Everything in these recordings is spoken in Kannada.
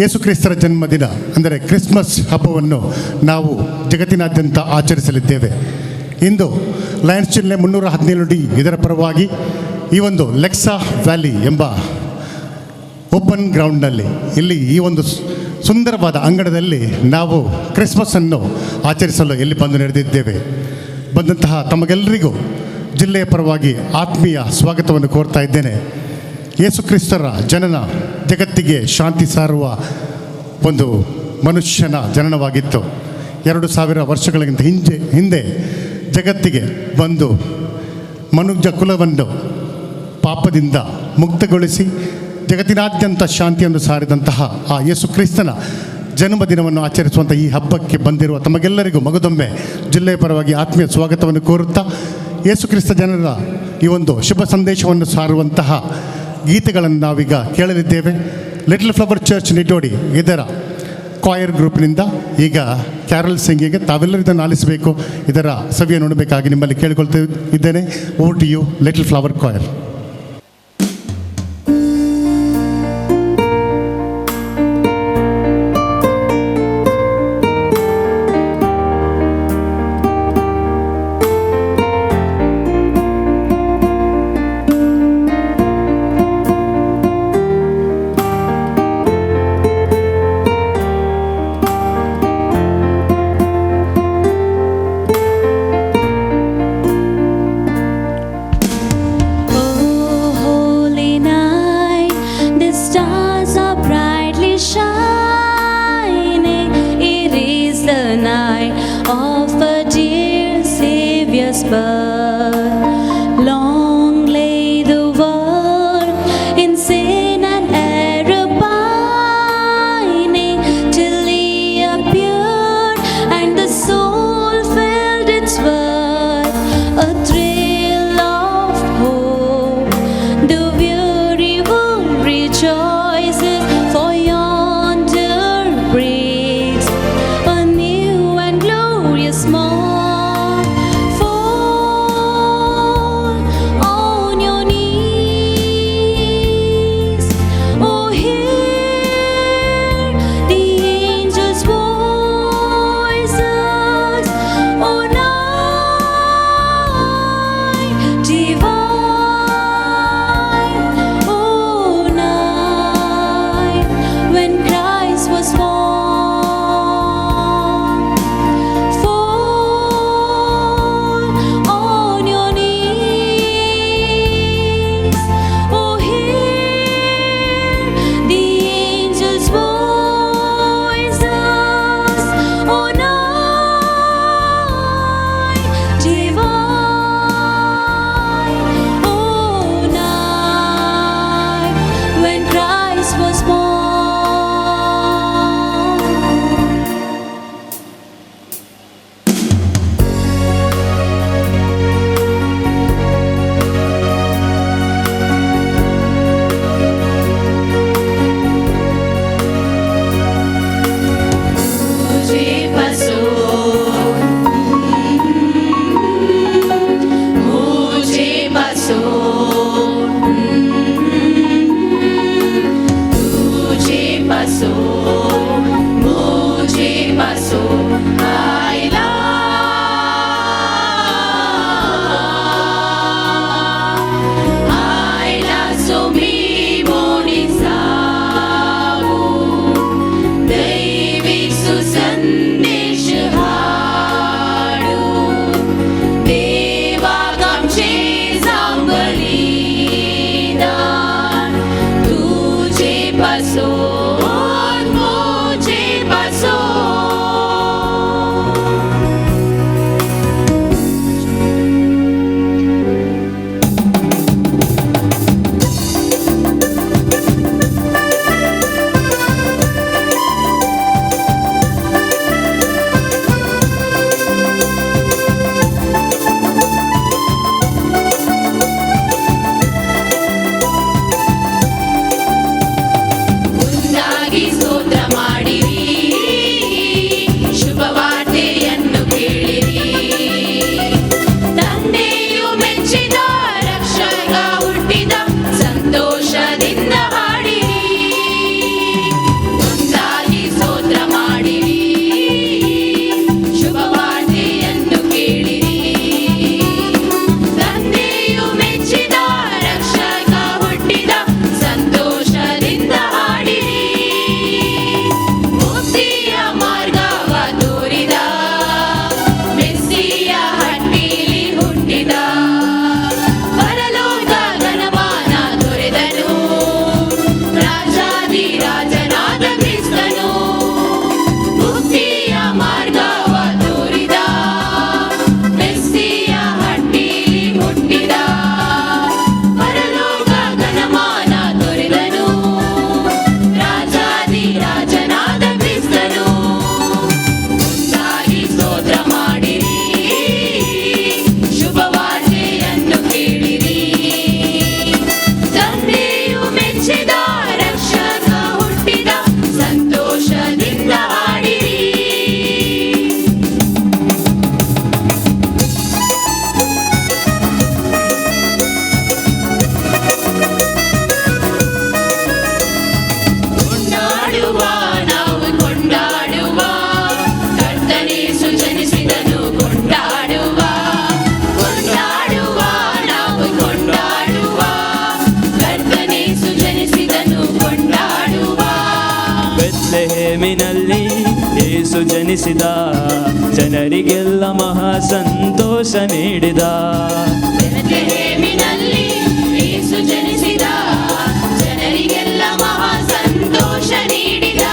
ಯೇಸು ಕ್ರಿಸ್ತರ ಜನ್ಮದಿನ ಅಂದರೆ ಕ್ರಿಸ್ಮಸ್ ಹಬ್ಬವನ್ನು ನಾವು ಜಗತ್ತಿನಾದ್ಯಂತ ಆಚರಿಸಲಿದ್ದೇವೆ. ಇಂದು ಲಯನ್ಸ್ ಚಿಲ್ನೆ 317D ಇದರ ಪರವಾಗಿ ಈ ಒಂದು ಲೆಕ್ಸಾ ವ್ಯಾಲಿ ಎಂಬ ಓಪನ್ ಗ್ರೌಂಡ್ನಲ್ಲಿ ಇಲ್ಲಿ ಈ ಒಂದು ಸುಂದರವಾದ ಅಂಗಣದಲ್ಲಿ ನಾವು ಕ್ರಿಸ್ಮಸ್ಸನ್ನು ಆಚರಿಸಲು ಇಲ್ಲಿ ಬಂದು ನಡೆದಿದ್ದೇವೆ. ಬಂದಂತಹ ತಮಗೆಲ್ಲರಿಗೂ ಜಿಲ್ಲೆಯ ಪರವಾಗಿ ಆತ್ಮೀಯ ಸ್ವಾಗತವನ್ನು ಕೋರ್ತಾ ಇದ್ದೇನೆ. ಯೇಸು ಕ್ರಿಸ್ತರ ಜನನ ಜಗತ್ತಿಗೆ ಶಾಂತಿ ಸಾರುವ ಒಂದು ಮನುಷ್ಯನ ಜನನವಾಗಿತ್ತು. 2000 ವರ್ಷಗಳಿಗಿಂತ ಹಿಂದೆ ಜಗತ್ತಿಗೆ ಬಂದು ಮನುಜ ಕುಲವನ್ನು ಪಾಪದಿಂದ ಮುಕ್ತಗೊಳಿಸಿ ಜಗತ್ತಿನಾದ್ಯಂತ ಶಾಂತಿಯನ್ನು ಸಾರಿದಂತಹ ಆ ಯೇಸು ಕ್ರಿಸ್ತನ ಜನ್ಮದಿನವನ್ನು ಆಚರಿಸುವಂಥ ಈ ಹಬ್ಬಕ್ಕೆ ಬಂದಿರುವ ತಮಗೆಲ್ಲರಿಗೂ ಮಗದೊಮ್ಮೆ ಜಿಲ್ಲೆಯ ಪರವಾಗಿ ಆತ್ಮೀಯ ಸ್ವಾಗತವನ್ನು ಕೋರುತ್ತಾ ಯೇಸುಕ್ರಿಸ್ತ ಜನರ ಈ ಒಂದು ಶುಭ ಸಂದೇಶವನ್ನು ಸಾರುವಂತಹ ಗೀತೆಗಳನ್ನು ನಾವೀಗ ಕೇಳಲಿದ್ದೇವೆ. ಲಿಟಲ್ ಫ್ಲವರ್ ಚರ್ಚ್ ನಿಟೋಡಿ ಇದರ ಕಾಯರ್ ಗ್ರೂಪ್ನಿಂದ ಈಗ ಕ್ಯಾರಲ್ ಸಿಂಗಿಗೆ ತಾವೆಲ್ಲರೂ ಇದನ್ನು ಆಲಿಸಬೇಕು, ಇದರ ಸವಿಯನ್ನು ನೋಡಬೇಕಾಗಿ ನಿಮ್ಮಲ್ಲಿ ಕೇಳಿಕೊಳ್ತಾ ಇದ್ದೇನೆ. Over to you little flower choir. Yesu ಜನಿಸಿದ, ಜನರಿಗೆಲ್ಲ ಮಹಾ ಸಂತೋಷ ನೀಡಿದ. ಬೆತ್ಲೆಹೇಮಿನಲ್ಲಿ ಯೇಸು ಜನಿಸಿದ, ಜನರಿಗೆಲ್ಲ ಮಹಾ ಸಂತೋಷ ನೀಡಿದ.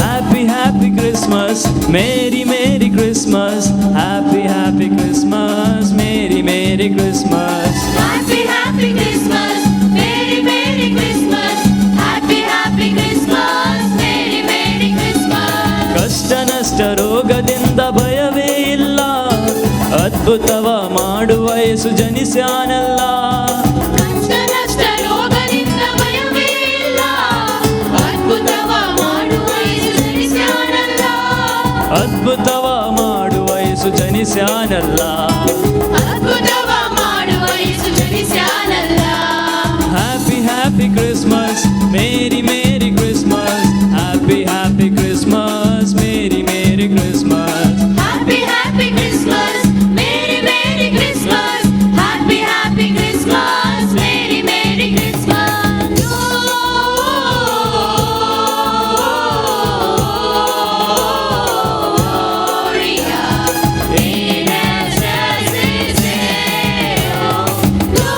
Happy happy Christmas, merry merry Christmas, happy happy Christmas, merry merry Christmas. Happy happy Christmas, merry merry Christmas, happy happy Christmas, merry merry Christmas. ಕಷ್ಟ ನಷ್ಟ ರೋಗದಿಂದ ಭಯವೇ ಇಲ್ಲ, ಅದ್ಭುತವ ಮಾಡುವ ಯೇಸು ಜನಿಸ್ಯಾನಲ್ಲ. ಕಷ್ಟ ನಷ್ಟ ರೋಗದಿಂದ ಭಯವೇ ಇಲ್ಲ, ಅದ್ಭುತವ ಮಾಡುವ ಯೇಸು ಜನಿಸ್ಯಾನಲ್ಲ. ಅದ್ಭುತವ ಮಾಡುವ ಯೇಸು ಜನಿಸ್ಯಾನಲ್ಲ. ಅದ್ಭುತವ ಮಾಡುವ ಯೇಸು ಜನಿಸ್ಯಾನಲ್ಲ. Happy happy Christmas, merry merry Christmas, happy happy Christmas, merry merry Christmas. Happy happy Christmas, merry merry Christmas, happy happy Christmas, merry merry Christmas. Gloria in excelsis Deo. Gloria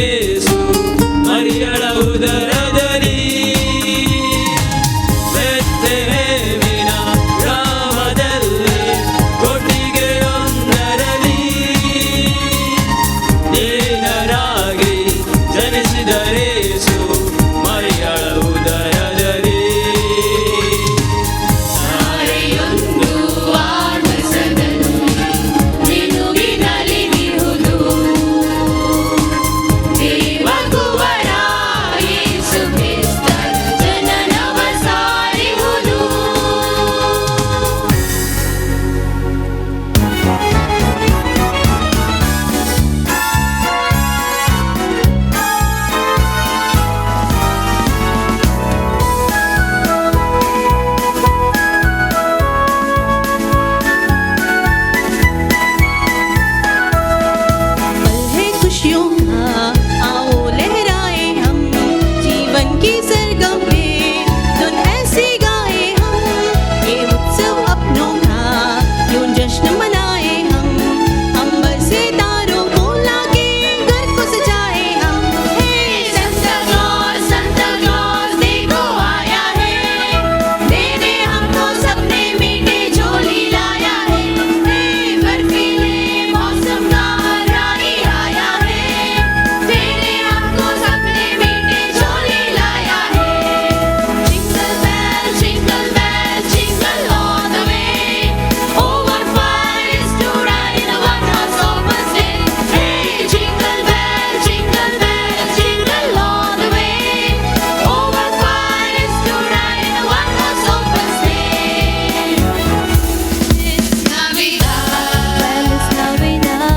ಜನಿಸಿದರೇಸು ಮರಿಯಳ ಉದರದಲ್ಲಿ ಬೆತ್ಲೆಹೇಮಿನ ಗ್ರಾಮದಲ್ಲಿ ಕೊಟ್ಟಿಗೆಯೊಂದರಲ್ಲಿ ದೀನರಾಗಿ ಜನಿಸಿದರೇಸು ಮರಿಯಳ ಉದರದಲ್ಲಿ ತಾರೆಯೊಂದು ಆಕಾಶದಲ್ಲಿ ಮಿನುಗಿನಲಿಹುದು ದೇವಕುವರ ಯೇಸು ಕ್ರಿಸ್ತರ ಜನನವ ಸಾರಿಹುದು. पल है खुशियों का, आओ लहराए हम जीवन की सरगम पे धुन ऐसी गाए हम, ये उत्सव अपनों का यूं जश्न मनाए हम बरसे तारों को लाके घर को सजाए हम। हे संता क्लॉस देखो आया है, देने हमको सपने मीठे झोली लाया है। हे बर्फीले मौसम का राही आया है, देने हमको सपने मीठे झोली लाया है। Jingle bell, jingle all the way. Oh, what fun it is to ride in a one-horse open sleigh. Hey, jingle bell, jingle all the way. Oh, what fun it is to ride in a one-horse open sleigh. It's Navidad, Feliz Navidad,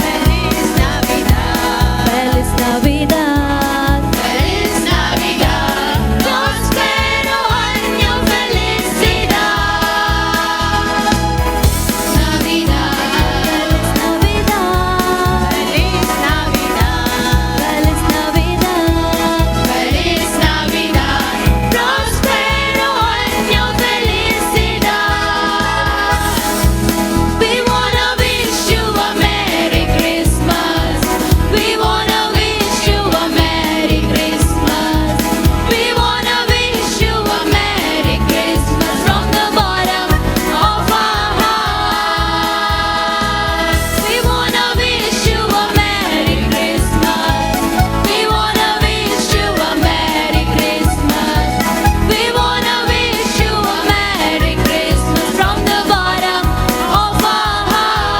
Feliz Navidad, Feliz Navidad, Feliz Navidad. Prospero año, felicidad. Navidad, Navidad, Feliz Navidad, Feliz Navidad. Feliz Navidad. Prospero año, felicidad. We wanna wish you a Merry Christmas. We wanna wish you a Merry Christmas. We wanna wish you a Merry Christmas from the bottom of our hearts. We wanna wish you a Merry Christmas. We wanna wish you a Merry Christmas. We wanna wish you a Merry Christmas from the bottom of our hearts.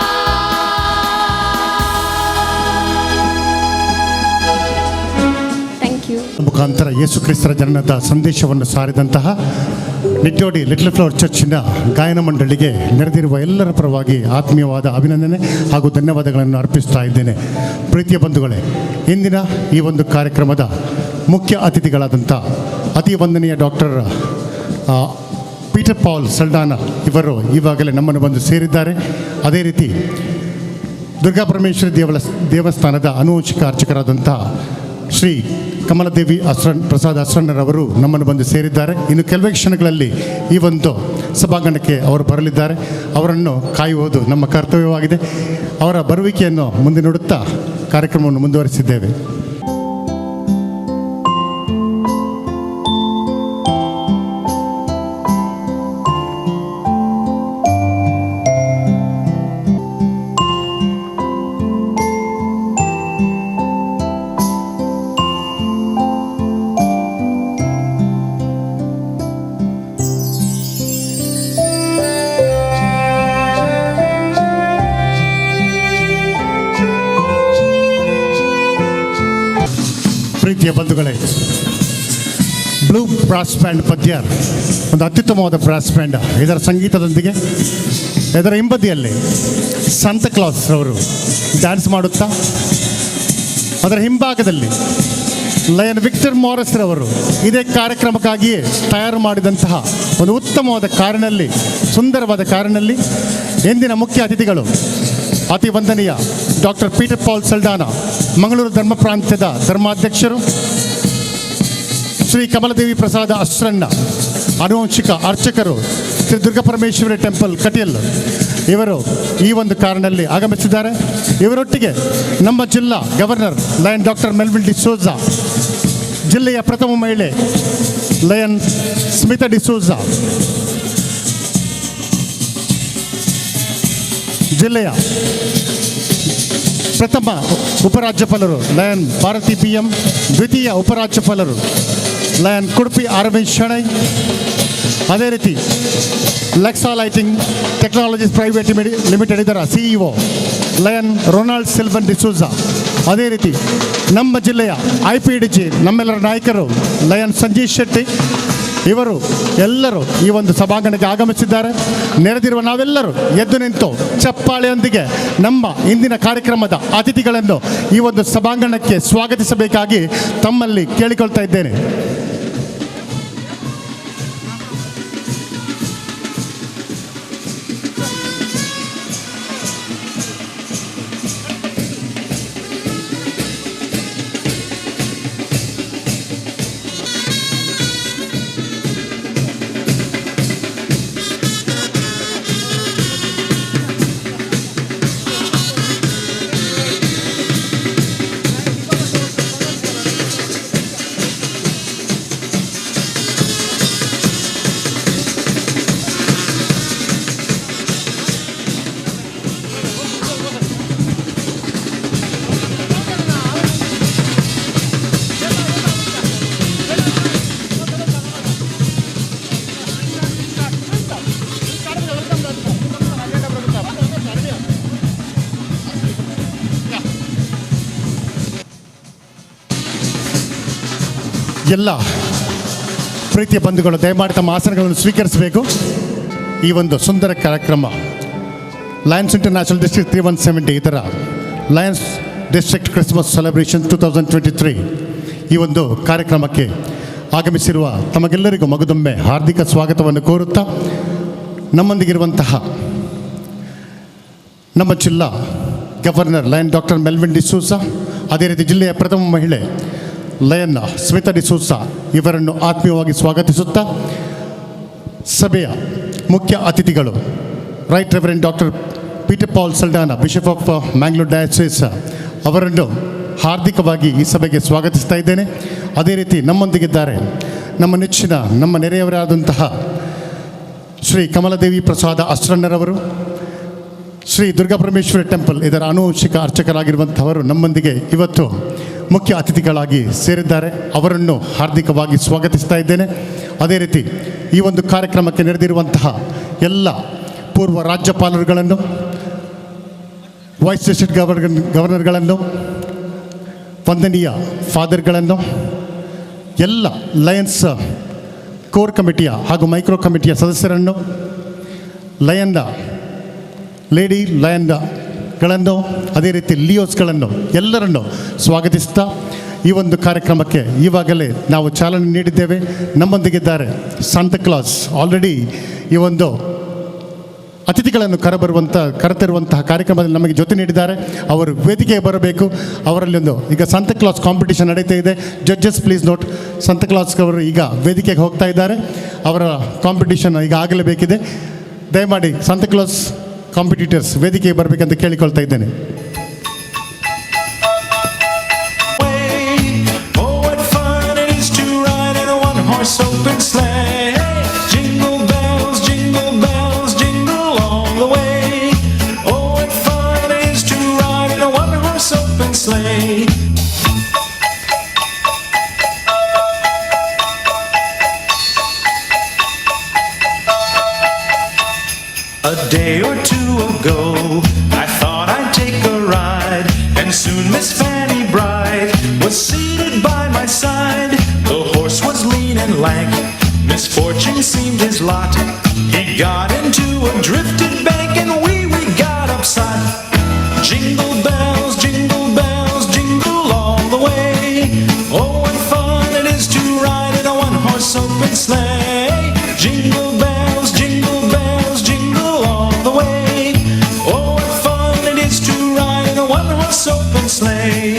Thank you. ಮುಖಾಂತರ ಯೇಸು ಕ್ರಿಸ್ತರ ಜನನದ ಸಂದೇಶವನ್ನು ಸಾರಿದಂತಹ ನಿಟ್ಟೋಡಿ ಲಿಟಲ್ ಫ್ಲವರ್ ಚರ್ಚಿನ ಗಾಯನ ಮಂಡಳಿಗೆ ನೆರೆದಿರುವ ಎಲ್ಲರ ಪರವಾಗಿ ಆತ್ಮೀಯವಾದ ಅಭಿನಂದನೆ ಹಾಗೂ ಧನ್ಯವಾದಗಳನ್ನು ಅರ್ಪಿಸ್ತಾ ಇದ್ದೇನೆ. ಪ್ರೀತಿಯ ಬಂಧುಗಳೇ, ಇಂದಿನ ಈ ಒಂದು ಕಾರ್ಯಕ್ರಮದ ಮುಖ್ಯ ಅತಿಥಿಗಳಾದಂಥ ಅತಿ ವಂದನೀಯ ಡಾಕ್ಟರ್ ಪೀಟರ್ ಪಾಲ್ ಸಲ್ಡಾನ ಇವರು ಈವಾಗಲೇ ನಮ್ಮನ್ನು ಬಂದು ಸೇರಿದ್ದಾರೆ. ಅದೇ ರೀತಿ ದುರ್ಗಾಪರಮೇಶ್ವರಿ ದೇವಸ್ಥಾನದ ಅನುವಂಶಿಕ ಅರ್ಚಕರಾದಂಥ ಶ್ರೀ ಕಮಲದೇವಿ ಪ್ರಸಾದ್ ಅಸ್ರಣ್ಣರವರು ನಮ್ಮನ್ನು ಬಂದು ಸೇರಿದ್ದಾರೆ. ಇನ್ನು ಕೆಲವೇ ಕ್ಷಣಗಳಲ್ಲಿ ಈ ಒಂದು ಸಭಾಂಗಣಕ್ಕೆ ಅವರು ಬರಲಿದ್ದಾರೆ. ಅವರನ್ನು ಕಾಯುವುದು ನಮ್ಮ ಕರ್ತವ್ಯವಾಗಿದೆ. ಅವರ ಬರುವಿಕೆಯನ್ನು ಮುಂದೆ ನೋಡುತ್ತಾ ಕಾರ್ಯಕ್ರಮವನ್ನು ಮುಂದುವರಿಸಿದ್ದೇವೆ. ಪ್ರೀತಿಯ ಬಂಧುಗಳೇ, ಬ್ಲೂ ಬ್ರಾಸ್ ಬ್ಯಾಂಡ್ ಪದ್ಯ ಒಂದು ಅತ್ಯುತ್ತಮವಾದ ಬ್ರಾಸ್ ಬ್ಯಾಂಡ್. ಇದರ ಸಂಗೀತದೊಂದಿಗೆ ಇದರ ಹಿಂಬದಿಯಲ್ಲಿ ಸಂತ ಕ್ಲಾಸ್ ಅವರು ಡ್ಯಾನ್ಸ್ ಮಾಡುತ್ತಾ, ಅದರ ಹಿಂಭಾಗದಲ್ಲಿ ಲಯನ್ ವಿಕ್ಟರ್ ಮಾರಿಸ್ ರವರು ಇದೇ ಕಾರ್ಯಕ್ರಮಕ್ಕಾಗಿಯೇ ತಯಾರು ಮಾಡಿದಂತಹ ಒಂದು ಉತ್ತಮವಾದ ಕಾರಿನಲ್ಲಿ, ಸುಂದರವಾದ ಕಾರಿನಲ್ಲಿ ಎಂದಿನ ಮುಖ್ಯ ಅತಿಥಿಗಳು ಅತಿ ವಂದನೀಯ ಡಾಕ್ಟರ್ ಪೀಟರ್ ಪಾಲ್ ಸಲ್ಡಾನ, ಮಂಗಳೂರು ಧರ್ಮ ಪ್ರಾಂತ್ಯದ ಧರ್ಮಾಧ್ಯಕ್ಷರು, ಶ್ರೀ ಕಮಲದೇವಿ ಪ್ರಸಾದ ಅಸ್ರಣ್ಣ, ಆನುವಂಶಿಕ ಅರ್ಚಕರು, ಶ್ರೀ ದುರ್ಗಾಪರಮೇಶ್ವರಿ ಟೆಂಪಲ್ ಕಟಿಯಲ್, ಇವರು ಈ ಒಂದು ಕಾರಿನಲ್ಲಿ ಆಗಮಿಸಿದ್ದಾರೆ. ಇವರೊಟ್ಟಿಗೆ ನಮ್ಮ ಜಿಲ್ಲಾ governor lion doctor Melvin D'Souza, ಜಿಲ್ಲೆಯ ಪ್ರಥಮ ಮಹಿಳೆ ಲಯನ್ ಸ್ಮಿತಾ ಡಿಸೋಜಾ, ಜಿಲ್ಲೆಯ ಪ್ರಥಮ ಉಪರಾಜ್ಯಪಾಲರು ಲಯನ್ ಭಾರತಿ PM, ದ್ವಿತೀಯ ಉಪರಾಜ್ಯಪಾಲರು ಲಯನ್ ಕುಡುಪಿ ಅರವಿಂದ್ ಶೆಣೈ, ಅದೇ ರೀತಿ ಲೆಕ್ಸಾ ಲೈಟಿಂಗ್ ಟೆಕ್ನಾಲಜೀಸ್ ಪ್ರೈವೇಟ್ ಲಿಮಿಟೆಡ್ ಇದರ CEO ಲಯನ್ ರೊನಾಲ್ಡ್ ಸಿಲ್ವನ್ ಡಿಸೋಜಾ, ಅದೇ ರೀತಿ ನಮ್ಮ ಜಿಲ್ಲೆಯ IPDG ನಮ್ಮೆಲ್ಲರ ನಾಯಕರು ಲಯನ್ ಸಂಜೀವ್ ಶೆಟ್ಟಿ, ಇವರು ಎಲ್ಲರೂ ಈ ಒಂದು ಸಭಾಂಗಣಕ್ಕೆ ಆಗಮಿಸಿದ್ದಾರೆ. ನೆರೆದಿರುವ ನಾವೆಲ್ಲರೂ ಎದ್ದು ನಿಂತು ಚಪ್ಪಾಳೆಯೊಂದಿಗೆ ನಮ್ಮ ಇಂದಿನ ಕಾರ್ಯಕ್ರಮದ ಅತಿಥಿಗಳನ್ನು ಈ ಒಂದು ಸಭಾಂಗಣಕ್ಕೆ ಸ್ವಾಗತಿಸಬೇಕಾಗಿ ತಮ್ಮಲ್ಲಿ ಕೇಳಿಕೊಳ್ತಾ ಇದ್ದೇನೆ. ಎಲ್ಲ ಪ್ರೀತಿಯ ಬಂಧುಗಳು ದಯಮಾಡಿ ತಮ್ಮ ಆಸನಗಳನ್ನು ಸ್ವೀಕರಿಸಬೇಕು. ಈ ಒಂದು ಸುಂದರ ಕಾರ್ಯಕ್ರಮ ಲಯನ್ಸ್ ಇಂಟರ್ನ್ಯಾಷನಲ್ ಡಿಸ್ಟ್ರಿಕ್ಟ್ 3170 ಇದರ ಲಯನ್ಸ್ ಡಿಸ್ಟ್ರಿಕ್ಟ್ ಕ್ರಿಸ್ಮಸ್ ಸೆಲೆಬ್ರೇಷನ್ 2023 ಈ ಒಂದು ಕಾರ್ಯಕ್ರಮಕ್ಕೆ ಆಗಮಿಸಿರುವ ತಮಗೆಲ್ಲರಿಗೂ ಮಗದೊಮ್ಮೆ ಹಾರ್ದಿಕ ಸ್ವಾಗತವನ್ನು ಕೋರುತ್ತಾ, ನಮ್ಮೊಂದಿಗಿರುವಂತಹ ನಮ್ಮ ಜಿಲ್ಲಾ governor lion doctor Melvin D'Souza, ಅದೇ ರೀತಿ ಜಿಲ್ಲೆಯ ಪ್ರಥಮ ಮಹಿಳೆ ಲಯನ್ ಸ್ಮಿತಾ ಡಿಸೋಜಾ ಇವರನ್ನು ಆತ್ಮೀಯವಾಗಿ ಸ್ವಾಗತಿಸುತ್ತಾ, ಸಭೆಯ ಮುಖ್ಯ ಅತಿಥಿಗಳು right reverend doctor Peter Paul Saldanha, bishop of Mangalore diocese ಅವರನ್ನು ಹಾರ್ದಿಕವಾಗಿ ಈ ಸಭೆಗೆ ಸ್ವಾಗತಿಸ್ತಾ ಇದ್ದೇನೆ. ಅದೇ ರೀತಿ ನಮ್ಮೊಂದಿಗಿದ್ದಾರೆ ನಮ್ಮ ನೆಚ್ಚಿನ ನಮ್ಮ ನೆರೆಯವರಾದಂತಹ ಶ್ರೀ ಕಮಲದೇವಿ ಪ್ರಸಾದ ಅಸ್ತ್ರಣ್ಣರವರು, ಶ್ರೀ ದುರ್ಗಾಪರಮೇಶ್ವರಿ ಟೆಂಪಲ್ ಇದರ ಆನುವಂಶಿಕ ಅರ್ಚಕರಾಗಿರುವಂಥವರು ನಮ್ಮೊಂದಿಗೆ ಇವತ್ತು ಮುಖ್ಯ ಅತಿಥಿಗಳಾಗಿ ಸೇರಿದ್ದಾರೆ. ಅವರನ್ನು ಹಾರ್ದಿಕವಾಗಿ ಸ್ವಾಗತಿಸ್ತಾ ಇದ್ದೇನೆ. ಅದೇ ರೀತಿ ಈ ಒಂದು ಕಾರ್ಯಕ್ರಮಕ್ಕೆ ನೆರೆದಿರುವಂತಹ ಎಲ್ಲ ಪೂರ್ವ ರಾಜ್ಯಪಾಲರುಗಳನ್ನು, ವೈಸ್ ಡಿಸ್ಟ್ರಿಕ್ಟ್ ಗವರ್ನರ್ಗಳನ್ನು, ವಂದನೀಯ ಫಾದರ್ಗಳನ್ನು, ಎಲ್ಲ ಲಯನ್ಸ್ ಕೋರ್ ಕಮಿಟಿಯ ಹಾಗೂ ಮೈಕ್ರೋ ಕಮಿಟಿಯ ಸದಸ್ಯರನ್ನು, ಲಯನ್ನ ಲೇಡಿ ಲಯನ್ಗಳನ್ನು, ಅದೇ ರೀತಿ ಲಿಯೋಸ್ಗಳನ್ನು ಎಲ್ಲರನ್ನು ಸ್ವಾಗತಿಸ್ತಾ ಈ ಒಂದು ಕಾರ್ಯಕ್ರಮಕ್ಕೆ ಈವಾಗಲೇ ನಾವು ಚಾಲನೆ ನೀಡಿದ್ದೇವೆ. ನಮ್ಮೊಂದಿಗಿದ್ದಾರೆ ಸಾಂತಾ ಕ್ಲಾಸ್. ಆಲ್ರೆಡಿ ಈ ಒಂದು ಅತಿಥಿಗಳನ್ನು ಕರೆತಿರುವಂತಹ ಕಾರ್ಯಕ್ರಮದಲ್ಲಿ ನಮಗೆ ಜೊತೆ ನೀಡಿದ್ದಾರೆ. ಅವರು ವೇದಿಕೆಗೆ ಬರಬೇಕು. ಅವರಲ್ಲಿ ಈಗ ಸಾಂತಾ ಕ್ಲಾಸ್ ಕಾಂಪಿಟೇಷನ್ ನಡೀತಾ ಇದೆ. Judges please note, Santa class ಅವರು ಈಗ ವೇದಿಕೆಗೆ ಹೋಗ್ತಾ ಇದ್ದಾರೆ. ಅವರ ಕಾಂಪಿಟೇಷನ್ ಈಗ ಆಗಲೇಬೇಕಿದೆ. ದಯಮಾಡಿ ಸಾಂತಾ ಕ್ಲಾಸ್ ಕಾಂಪಿಟೇಟರ್ಸ್ ವೇದಿಕೆಗೆ ಬರಬೇಕಂತ ಕೇಳಿಕೊಳ್ತಾ ಇದ್ದೇನೆ. Open sleigh, jingle bells, jingle all the way. Oh, what fun it is to ride in a one-horse open sleigh. A day or two ago, I thought I'd take a ride, and soon Miss Fanny Bright was seated by my side. The horse was lean and lank, misfortune seemed his lot. He got into a drifted bank, and we got upside. Jingle bells, jingle all the way. Oh, what fun it is to ride in a one-horse open sleigh. Jingle bells, jingle all the way. Oh, what fun it is to ride in a one-horse open sleigh.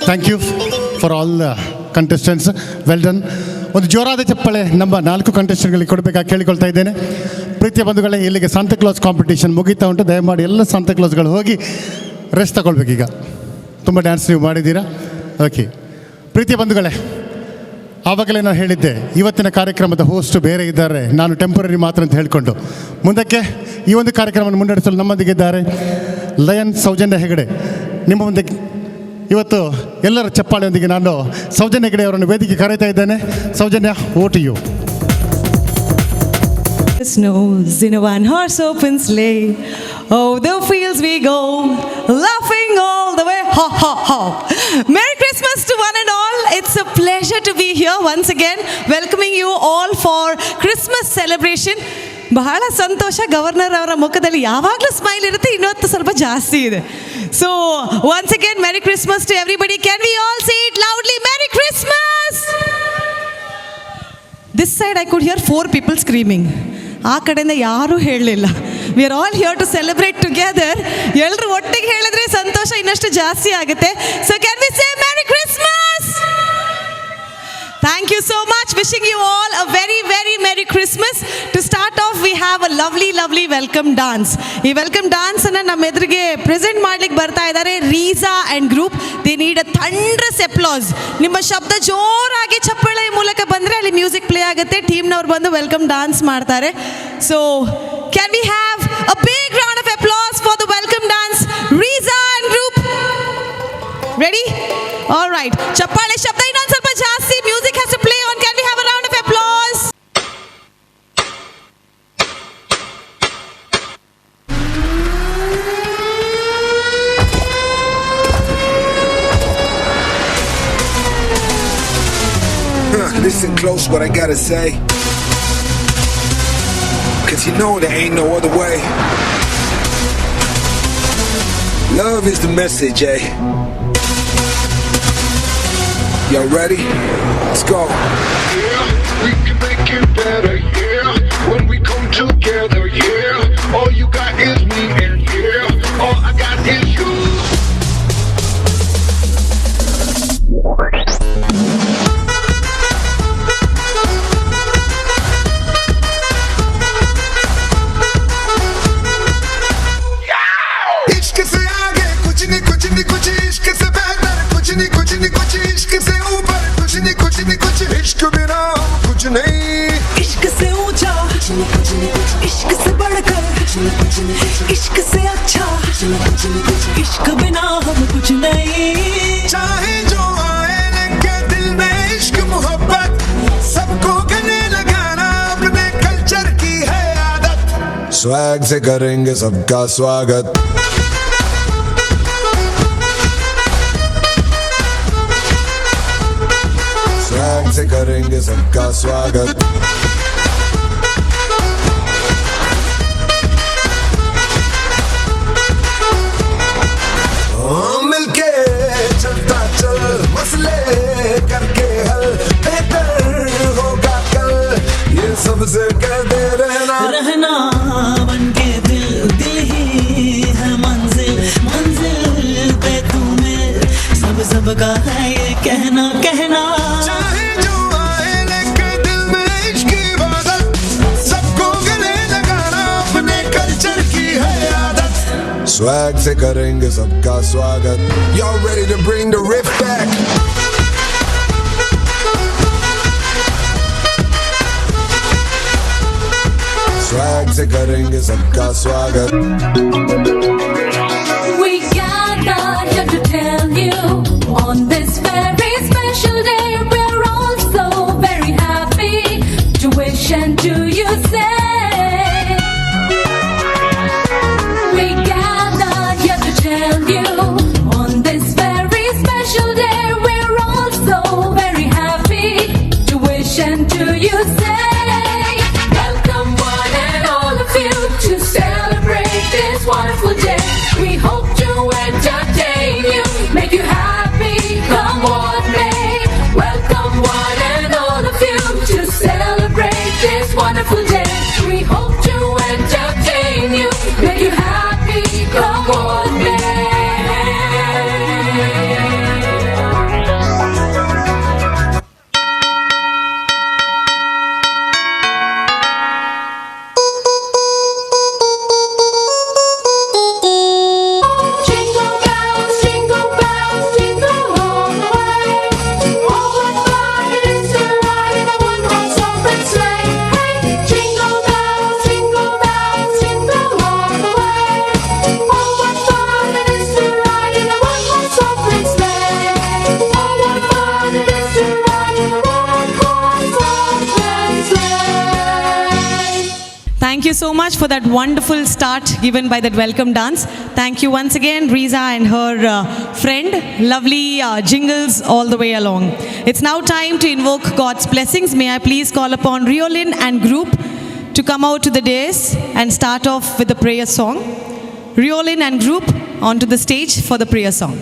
Thank you for all contestants, well done. ಒಂದು ಜೋರಾದ ಚಪ್ಪಾಳೆ ನಮ್ಮ 4 ಕಂಟೆಸ್ಟೆಂಟ್ಗಳಿಗೆ ಕೊಡಬೇಕಾಗಿ ಕೇಳಿಕೊಳ್ತಾ ಇದ್ದೇನೆ. ಪ್ರೀತಿಯ ಬಂಧುಗಳೇ, ಇಲ್ಲಿಗೆ ಸಾಂತಾಕ್ಲಾಸ್ ಕಾಂಪಿಟೇಷನ್ ಮುಗೀತಾ ಉಂಟು. ದಯಮಾಡಿ ಎಲ್ಲ ಸಾಂತಾಕ್ಲಾಸ್ಗಳು ಹೋಗಿ ರೆಸ್ಟ್ ತಗೊಳ್ಬೇಕೀಗ. ತುಂಬ ಡ್ಯಾನ್ಸ್ ನೀವು ಮಾಡಿದ್ದೀರಾ. ಓಕೆ ಪ್ರೀತಿಯ ಬಂಧುಗಳೇ, ಆವಾಗಲೇ ನಾನು ಹೇಳಿದ್ದೆ ಇವತ್ತಿನ ಕಾರ್ಯಕ್ರಮದ ಹೋಸ್ಟ್ ಬೇರೆ ಇದ್ದಾರೆ, ನಾನು ಟೆಂಪರರಿ ಮಾತ್ರ ಅಂತ ಹೇಳಿಕೊಂಡು. ಮುಂದಕ್ಕೆ ಈ ಒಂದು ಕಾರ್ಯಕ್ರಮವನ್ನು ಮುನ್ನಡೆಸಲು ನಮ್ಮೊಂದಿಗಿದ್ದಾರೆ ಲಯನ್ ಸೌಜನ್ಯ ಹೆಗಡೆ. ನಿಮ್ಮ ಮುಂದೆ ಇವತ್ತು ಎಲ್ಲರ ಚಪ್ಪಾಳೆಯೊಂದಿಗೆ ನಾನು ಸೌಜನ್ಯ ಹೆಗಡೆ ಅವರನ್ನು ವೇದಿಕೆ ಕರೆಯುತ್ತಾ ಇದ್ದೇನೆ. ಸೌಜನ್ಯ, ಓಟ್ ಯು. Snows in a one-horse open sleigh. Oh, the fields we go, laughing all the way. Ha ha ha! Merry Christmas to one and all. It's a pleasure to be here once again, welcoming you all for Christmas celebration. ಬಹಳ ಸಂತೋಷ. ಗವರ್ನರ್ ಅವರ ಮುಖದಲ್ಲಿ ಯಾವಾಗಲೂ ಸ್ಮೈಲ್ ಇರುತ್ತೆ, ಇವತ್ತು ಸ್ವಲ್ಪ ಜಾಸ್ತಿ ಇದೆ. So once again merry Christmas to everybody. Can we all say it loudly? Merry Christmas. This side I could hear 4 people screaming. ಆ ಕಡೆಯಿಂದ ಯಾರೂ ಹೇಳಲಿಲ್ಲ. We are all here to celebrate together. ಎಲ್ಲರೂ ಒಟ್ಟಿಗೆ ಹೇಳಿದ್ರೆ ಸಂತೋಷ ಇನ್ನಷ್ಟು ಜಾಸ್ತಿ ಆಗುತ್ತೆ. So can we say merry Christmas? Thank you so much. Wishing you all a very, very Merry Christmas. To start off, we have a lovely, lovely welcome dance. ಈ welcome dance ಅನ್ನು ನಮ್ಮ ಎದುರಿಗೆ ಪ್ರೆಸೆಂಟ್ ಮಾಡ್ಲಿಕ್ಕೆ ಬರ್ತಾ ಇದ್ದಾರೆ Reesa and group. They need a thunderous applause. ನಿಮ್ಮ ಶಬ್ದ ಜೋರಾಗಿ ಚಪ್ಪಾಳೆ ಮೂಲಕ ಬಂದರೆ ಅಲ್ಲಿ ಮ್ಯೂಸಿಕ್ ಪ್ಲೇ ಆಗುತ್ತೆ. ಟೀಮ್ನವ್ರು ಬಂದು ವೆಲ್ಕಮ್ ಡಾನ್ಸ್ ಮಾಡ್ತಾರೆ. So can we have a big round of applause for the welcome dance, Reesa and group? Ready? All right. ಚಪ್ಪಾಳೆ ಶಬ್ದ ಇನ್ನೊಂದು ಸ್ವಲ್ಪ ಜಾಸ್ತಿ. Music has to play on. Can we have a round of applause? Listen close what I gotta say, 'cause you know there ain't no other way. Love is the message, eh? Y'all ready? Let's go. Yeah, we can make it better, yeah. When we come together, yeah. All you got is me, and yeah, all I got is you. इश्क से आगे कुछ नहीं, कुछ नहीं, कुछ इश्क से बेहतर कुछ नहीं, कुछ नहीं, कुछ इश्क से ऊपर कुछ नहीं, कुछ नहीं, कुछ इश्क बिना हम कुछ नहीं. इश्क से ऊंचा, इश्क से बढ़कर, इश्क से अच्छा, इश्क बिना हम कुछ नहीं. चाहे जो आए लगे दिल में इश्क मोहब्बत, सबको गले लगाना अपने कल्चर की है आदत. स्वैग से करेंगे सबका स्वागत. स्वैग से करेंगे सबका स्वागत. मिलके चलता चल, मसले करके हल, बेहतर होगा कल, ये सबसे कहते रहना. रहना बनके दिल, दिल ही है मंजिल, मंजिल पे तुम्हें सबका है ये कहना, कहना. चाहे जो आए लेके दिल में इश्क की इबादत, सबको गले लगाना अपने कल्चर की है आदत. स्वैग से करेंगे सबका स्वागत. Y'all ready to bring the riff back? Swag से करेंगे सबका स्वागत. We gathered here to tell you on this very special day we're all so very happy to wish and to you say. We gathered here to tell you on this very special day we're all so very happy to wish and to you say. Welcome one and all of you to celebrate this wonderful day. We hope to entertain you, make you happy. Come on. you so much for that wonderful start given by that welcome dance. Thank you once again, Riza and her friend. Lovely jingles all the way along. It's now time to invoke God's blessings. May I please call upon Riolin and group to come out to the dais and start off with the prayer song. Riolin and group onto the stage for the prayer song.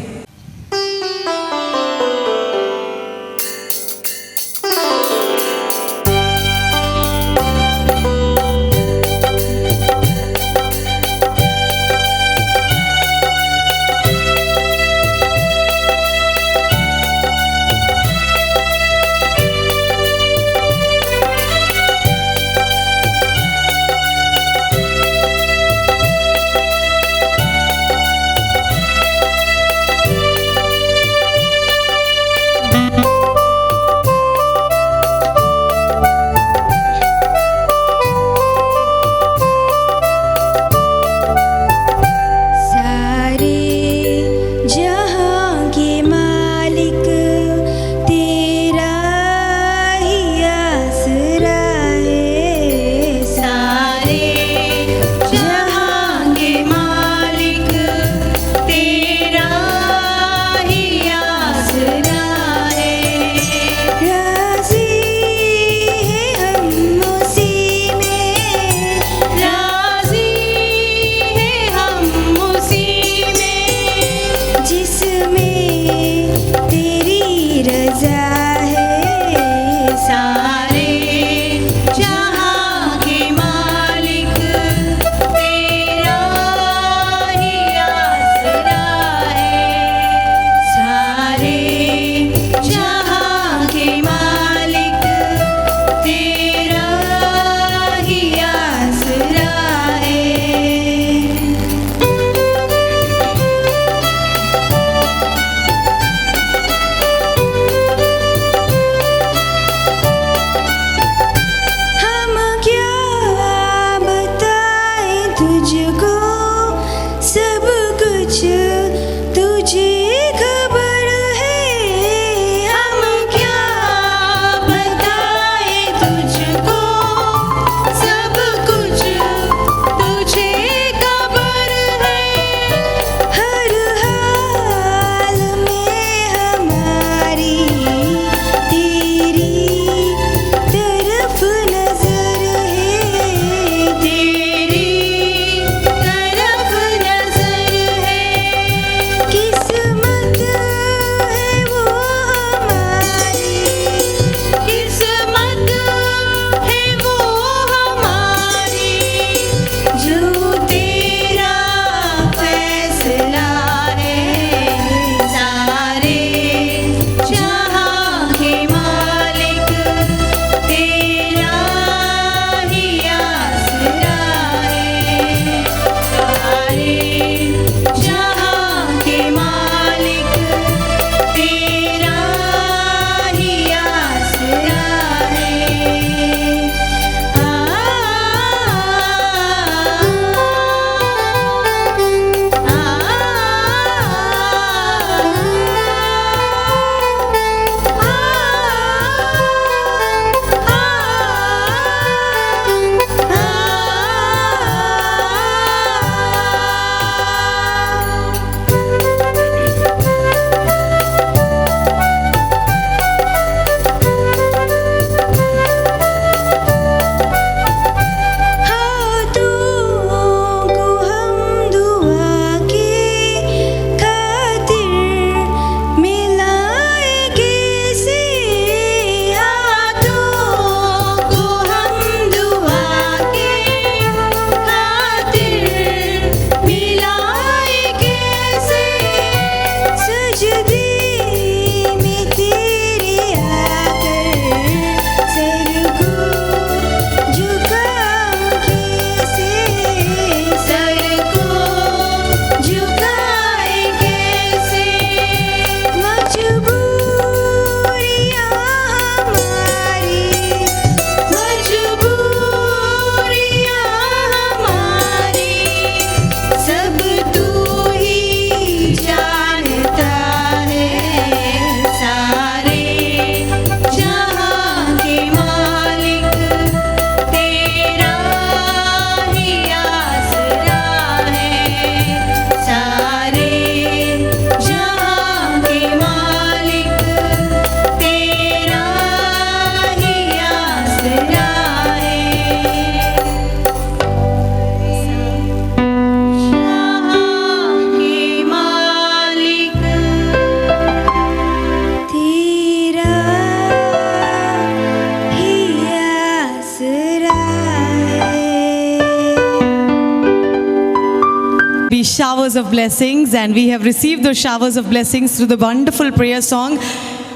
showers of blessings, and we have received those showers of blessings through the wonderful prayer song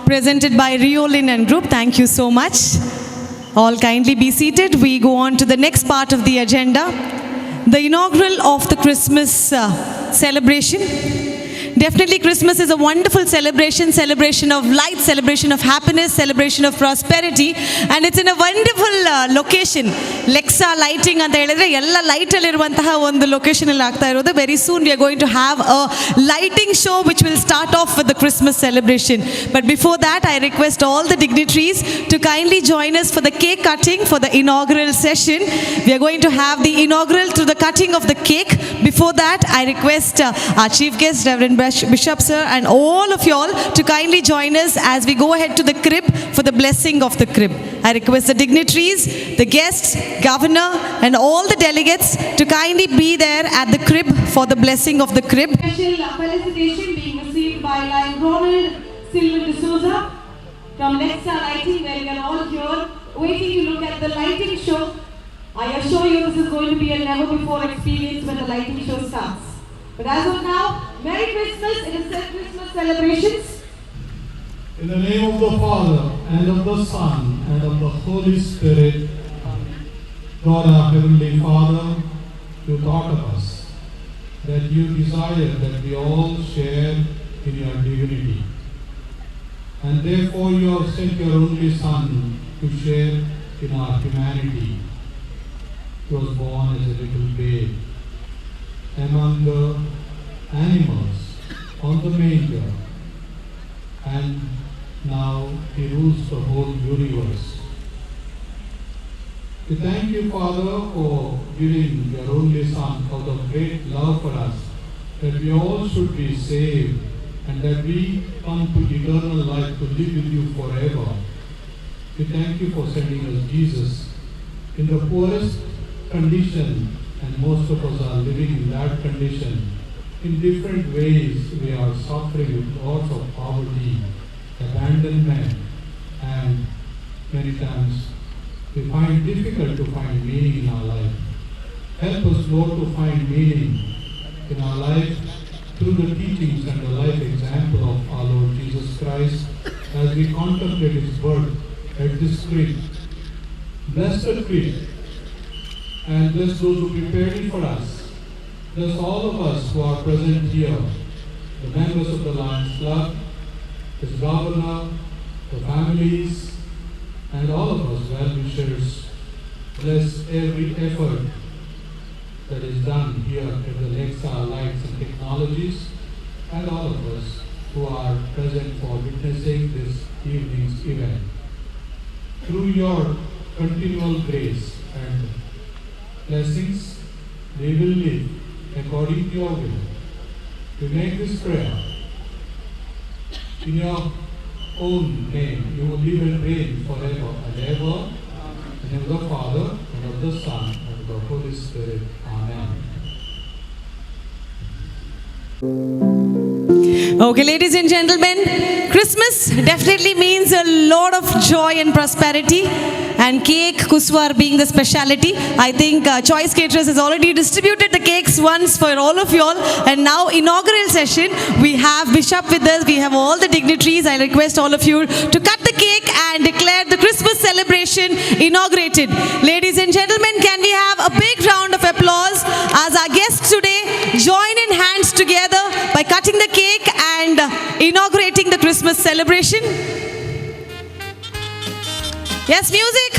presented by Riolin and group. Thank you so much. All kindly be seated. We go on to the next part of the agenda, the inaugural of the Christmas celebration. Definitely Christmas is a wonderful celebration of light, celebration of happiness, celebration of prosperity, and it's in a wonderful location. Lexa lighting ಅಂತ ಹೇಳಿದ್ರೆ ಎಲ್ಲ ಲೈಟ್ ಅಲ್ಲಿ ಇರುವಂತಹ ಒಂದು ಲೊಕೇಶನ್ ಅಲ್ಲಿ ಆಗ್ತಾ ಇರೋದು. Very soon we are going to have a lighting show which will start off with the Christmas celebration. But before that, I request all the dignitaries to kindly join us for the cake cutting for the inaugural session. We are going to have the inaugural through the cutting of the cake. Before that, I request our chief guest, Reverend Bishop sir, and all of y'all to kindly join us as we go ahead to the crib for the blessing of the crib. I request the dignitaries, the guests, governor, and all the delegates to kindly be there at the crib for the blessing of the crib. Special felicitation being received by Lion Ronald Silva D'Souza from Lexa Lighting, where we are all here waiting to look at the lighting show. I assure you this is going to be a never before experience when the lighting show starts. But as of now, Merry Christmas. It is Christmas celebrations. In the name of the Father, and of the Son, and of the Holy Spirit, God our Heavenly Father, you thought of us, that you desire that we all share in your divinity. And therefore you have sent your only Son to share in our humanity. He was born as a little babe among the animals on the manger, and now he rules the whole universe. We thank you, Father, for giving your only Son out of great love for us, that we all should be saved and that we come to eternal life to live with you forever. We thank you for sending us Jesus in the poorest condition, and most of us are living in that condition. In different ways, we are suffering with lots of poverty, abandonment, and many times we find difficult to find meaning in our life. Help us, Lord, to find meaning in our life through the teachings and the life example of our Lord Jesus Christ as we contemplate His birth at this crib. Bless the crib, and bless those who prepared it for us. Bless all of us who are present here, the members of the Lions Club, His governor, the families, and all of us well-wishers. Bless every effort that is done here at the Lexa Lights and Technologies, and all of us who are present for witnessing this evening's event. Through your continual grace and blessings, we will live according to your will. We make this prayer in your own name. You will live and reign forever and ever. In the name of the Father, and of the Son, and of the Holy Spirit. Amen. Okay, ladies and gentlemen, Christmas definitely means a lot of joy and prosperity, and cake, kuswar being the speciality. I think Choice Caterers has already distributed the cakes once for all of you all, and now inaugural session, we have Bishop with us, we have all the dignitaries. I request all of you to cut the cake and declare the Christmas celebration inaugurated. Ladies and gentlemen, can we have a big round of applause as our guests today join in hands together by cutting the cake and inaugurating the Christmas celebration. Yes, music.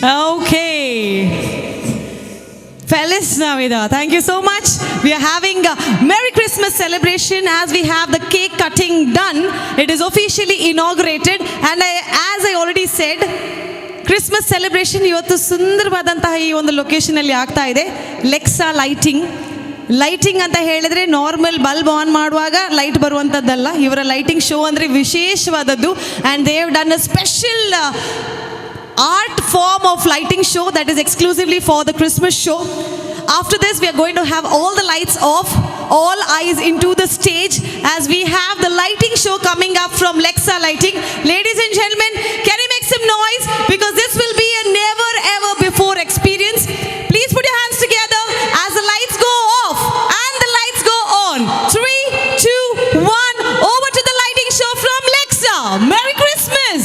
Okay. Feliz Navidad. Thank you so much. We are having a Merry Christmas celebration as we have the cake cutting done. It is officially inaugurated, and as I already said, Christmas celebration ಇವತ್ತು ಸುಂದರವಾದಂತಹ ಈ ಒಂದು ಲೊಕೇಶನಲ್ಲಿ ಆಗ್ತಾ ಇದೆ. ಲೆಕ್ಸಾ ಲೈಟಿಂಗ್ ಅಂತ ಹೇಳಿದ್ರೆ ನಾರ್ಮಲ್ ಬಲ್ಬ್ ಆನ್ ಮಾಡುವಾಗ ಲೈಟ್ ಬರುವಂಥದ್ದಲ್ಲ. ಇವರ ಲೈಟಿಂಗ್ ಶೋ ಅಂದರೆ ವಿಶೇಷವಾದದ್ದು. And they have done a special art form of lighting show that is exclusively for the Christmas show. After this, we are going to have all the lights off, all eyes into the stage as we have the lighting show coming up from Lexa Lighting. Ladies and gentlemen, can you make some noise? Because this will be a never ever before experience. Please put your hands together as the lights go off and the lights go on. 3, 2, 1, over to the lighting show from Lexa. Merry Christmas!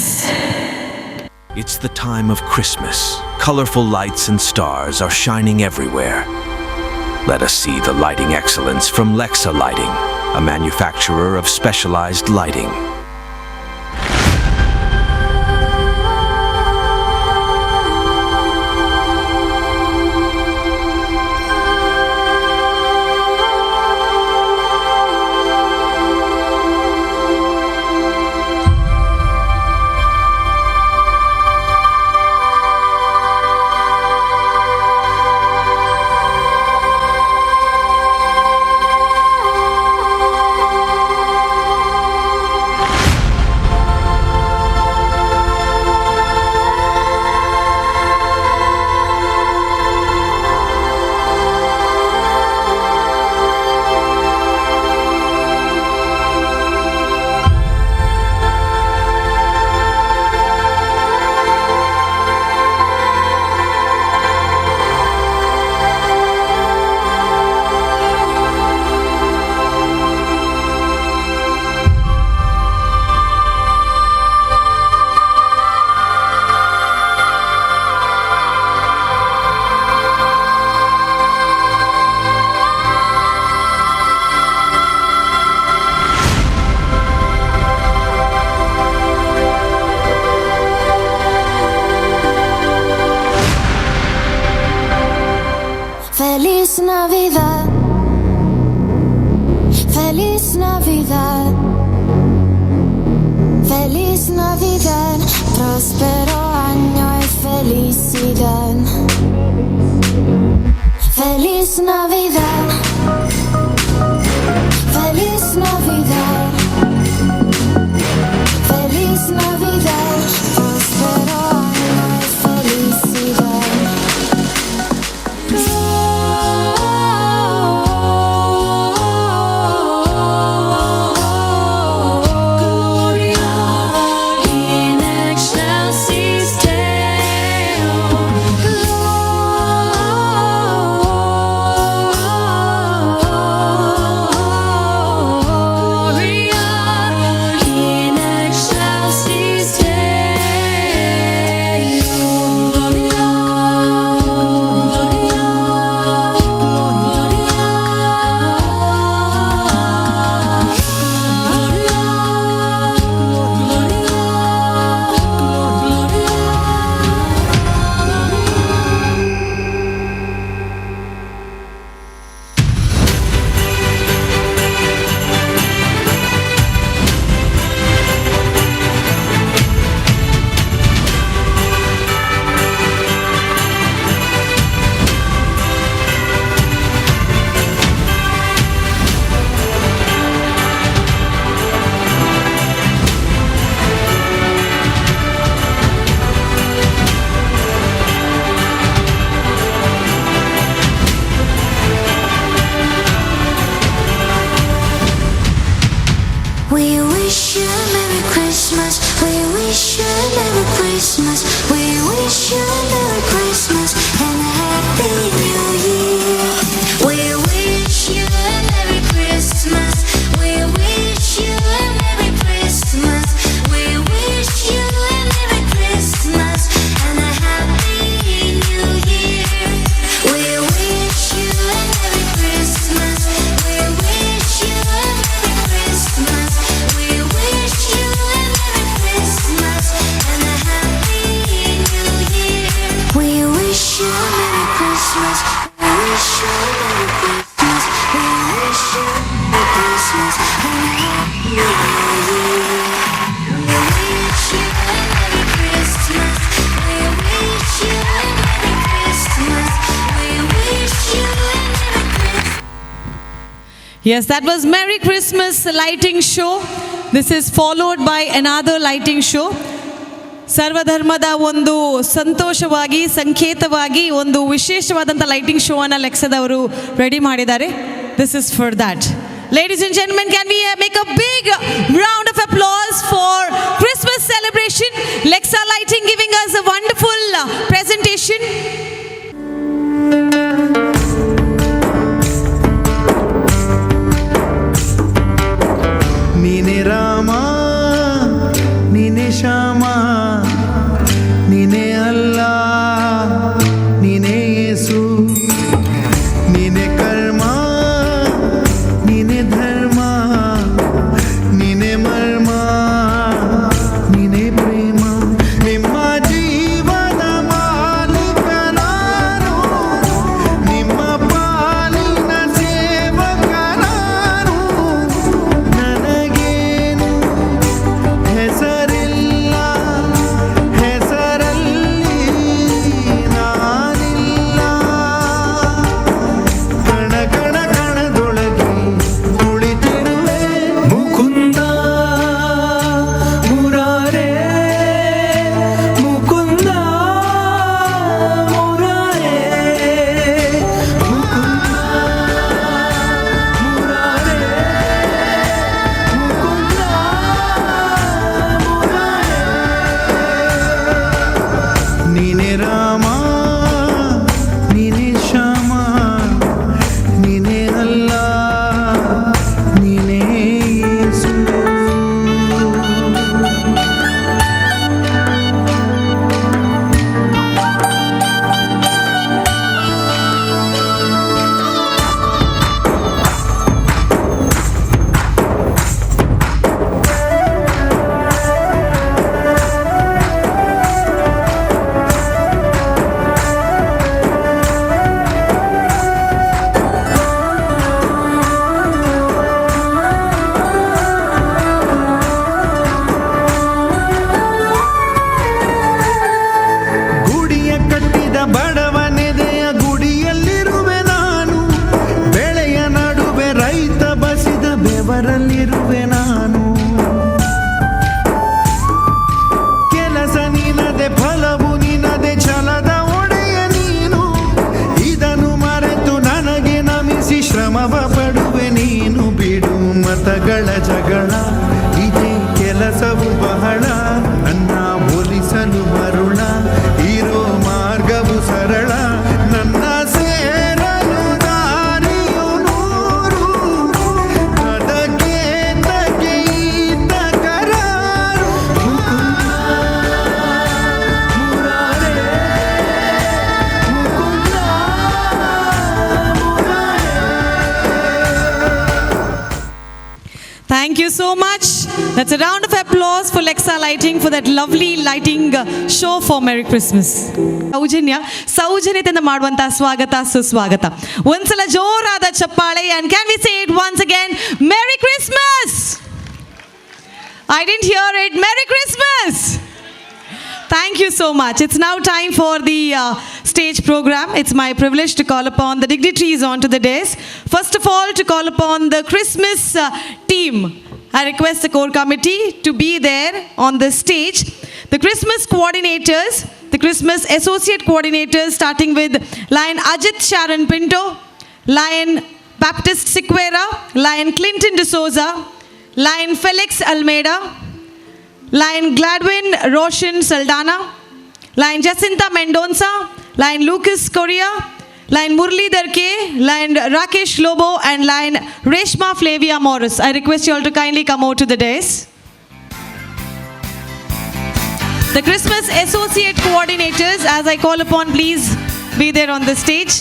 It's the time of Christmas. Colorful lights and stars are shining everywhere. Let us see the lighting excellence from Lexa Lighting, a manufacturer of specialized lighting. Feliz Navidad, Feliz Navidad, Feliz Navidad, próspero año y felicidad. Feliz Navidad, Feliz Navidad, Feliz Navidad, próspero año y felicidad. We wish you a Merry Christmas. We wish you a Merry Christmas. We wish you a Merry Christmas and a Happy New Year. We wish you a Merry Christmas. We wish you a Merry Christmas. We wish you a Merry Christmas and a Happy New Year. We wish you a Merry Christmas. We wish you a Merry Christmas. We wish you a Merry Christmas and a Happy New Year. We wish you a Merry Christmas. We wish Yes, that was Merry Christmas lighting show. This is followed by another lighting show. ಸರ್ವಧರ್ಮದ ಒಂದು ಸಂತೋಷವಾಗಿ ಸಂಕೇತವಾಗಿ ಒಂದು ವಿಶೇಷವಾದಂಥ ಲೈಟಿಂಗ್ ಶೋ ಅನ್ನು ಲೆಕ್ಸದವರು ರೆಡಿ ಮಾಡಿದ್ದಾರೆ. This is for that. Ladies and gentlemen, can we make a big round of applause for Christmas celebration? Lexa Lighting giving us a wonderful presentation. ನೀನೆ ರಾಮ ನೀನೆ ಶ್ಯಾಮ ನೀನೆ ಅಲ್ಲ ನೀನೆ ಯೇಸು ನೀನೆ ಕರ್ಮ ನೀನೆ ಧರ್ಮ ನೀನೆ ಮರ್ಮ ನೀನೆ ಪ್ರೇಮ ನಿಮ್ಮ ಜೀವನ ಮಾಲೀಕ ನಾನು ನಿಮ್ಮ ಪಾಲಿನ ಸೇವಕ ನಾನು ನನಗೇನು ಹೆಸರಿಲ್ಲ ಹೆಸರಲ್ಲಿ ನಾನಿಲ್ಲ ಕಣ ಕಣ ಕಣದೊಳಗೆ ಕುಳಿತಿರುವೆ ಮುಕುಂದ ಮುರಾರೇ ಮುಕುಂದ ಮುರಾರೇ ಮುಕುಂದ ಮುರಾರೇ ಮುಕುಂದ ನೀನೆ ರಾಮ ನೀನೆ ಶ್ಯಾಮ ನೀನೆ ಅಲ್ಲ ನೀನೆ ಯೇಸು. ಗುಡಿಯ ಕಟ್ಟಿದ ಬಡವನೆದೆಯ ಗುಡಿಯಲ್ಲಿರುವೆ ನಾನು ಬೆಳೆಯ ನಡುವೆ ರೈತ ಬಸಿದ ಬೆವರಲ್ಲಿರುವೆ ನಾನು ಕೆಲಸ ನಿನದೆ ಫಲವು ನಿನದೆ ಛಲದ ಒಡೆಯ ನೀನು ಇದನ್ನು ಮರೆತು ನನಗೆ ನಮಿಸಿ ಶ್ರಮವ ಪಡುವೆ ನೀನು ಬಿಡು ಮತಗಳ ಜಗಳ ಇದೇ ಕೆಲಸವು ಬಹಳ ನನ್ನ ಒಲಿಸಲು ಮರುಳ ಇರೋ ಮಾರ್ಗವು ಸರಳ ನನ್ನ ಸೇರಲು ದಾರಿಯು ನೂರು ಅದಕ್ಕೆ ತಗೆಯಿತ ಕರಾರು Mukunda ಮುರಾರೇ Mukunda Thank you so much. That's a round of applause for Lexa Lighting for that lovely lighting show for Merry Christmas. ಸೌಜನ್ಯತೆಯಿಂದ ಮಾಡುವಂತಹ ಸ್ವಾಗತ ಸುಸ್ವಾಗತ. ಒಂದ್ಸಲ ಜೋರಾದ ಚಪ್ಪಾಳೆ and can we say it once again? Merry Christmas! I didn't hear it. Merry Christmas! Thank you so much. It's now time for the stage program. It's my privilege to call upon the dignitaries onto the dais. First of all, to call upon the Christmas team. I request the core committee to be there on the stage. The Christmas coordinators, the Christmas associate coordinators, starting with Lion Ajit Sharon Pinto, Lion Baptist Siquera, Lion Clinton D'Souza, Lion Felix Almeida, Lion Gladwin Roshan Saldana, Lion Jacinta Mendonça, Lion Lucas Correa, Lion Muralidhar K, Lion Rakesh Lobo, and Lion Reshma Flavia Morris. I request you all to kindly come out to the dais. The Christmas associate coordinators, as I call upon, please be there on the stage.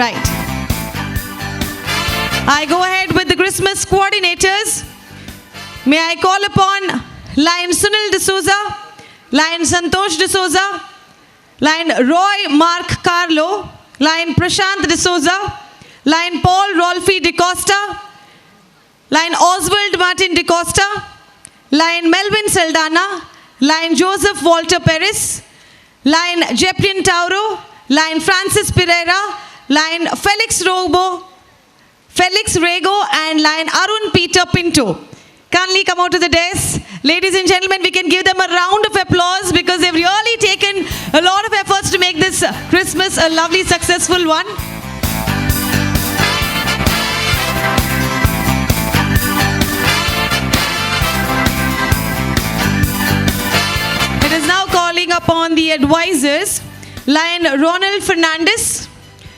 Right. I go ahead with the Christmas coordinators. May I call upon Lion Sunil D'Souza, Lion Santosh D'Souza, Lion Roy Mark Carlo, Lion Prashant D'Souza, Lion Paul Rolfi DeCosta, Lion Oswald Martin DeCosta, Lion Melvin Saldana, Lion Joseph Walter Perez, Lion Jeplin Tauro, Lion Francis Pereira, Lion Felix Robo, Felix Rego and Lion Arun Peter Pinto. Kindly come out to the desk. Ladies and gentlemen, we can give them a round of applause because they've really taken a lot of efforts to make this Christmas a lovely, successful one. It is now calling upon the advisors, Lion Ronald Fernandez,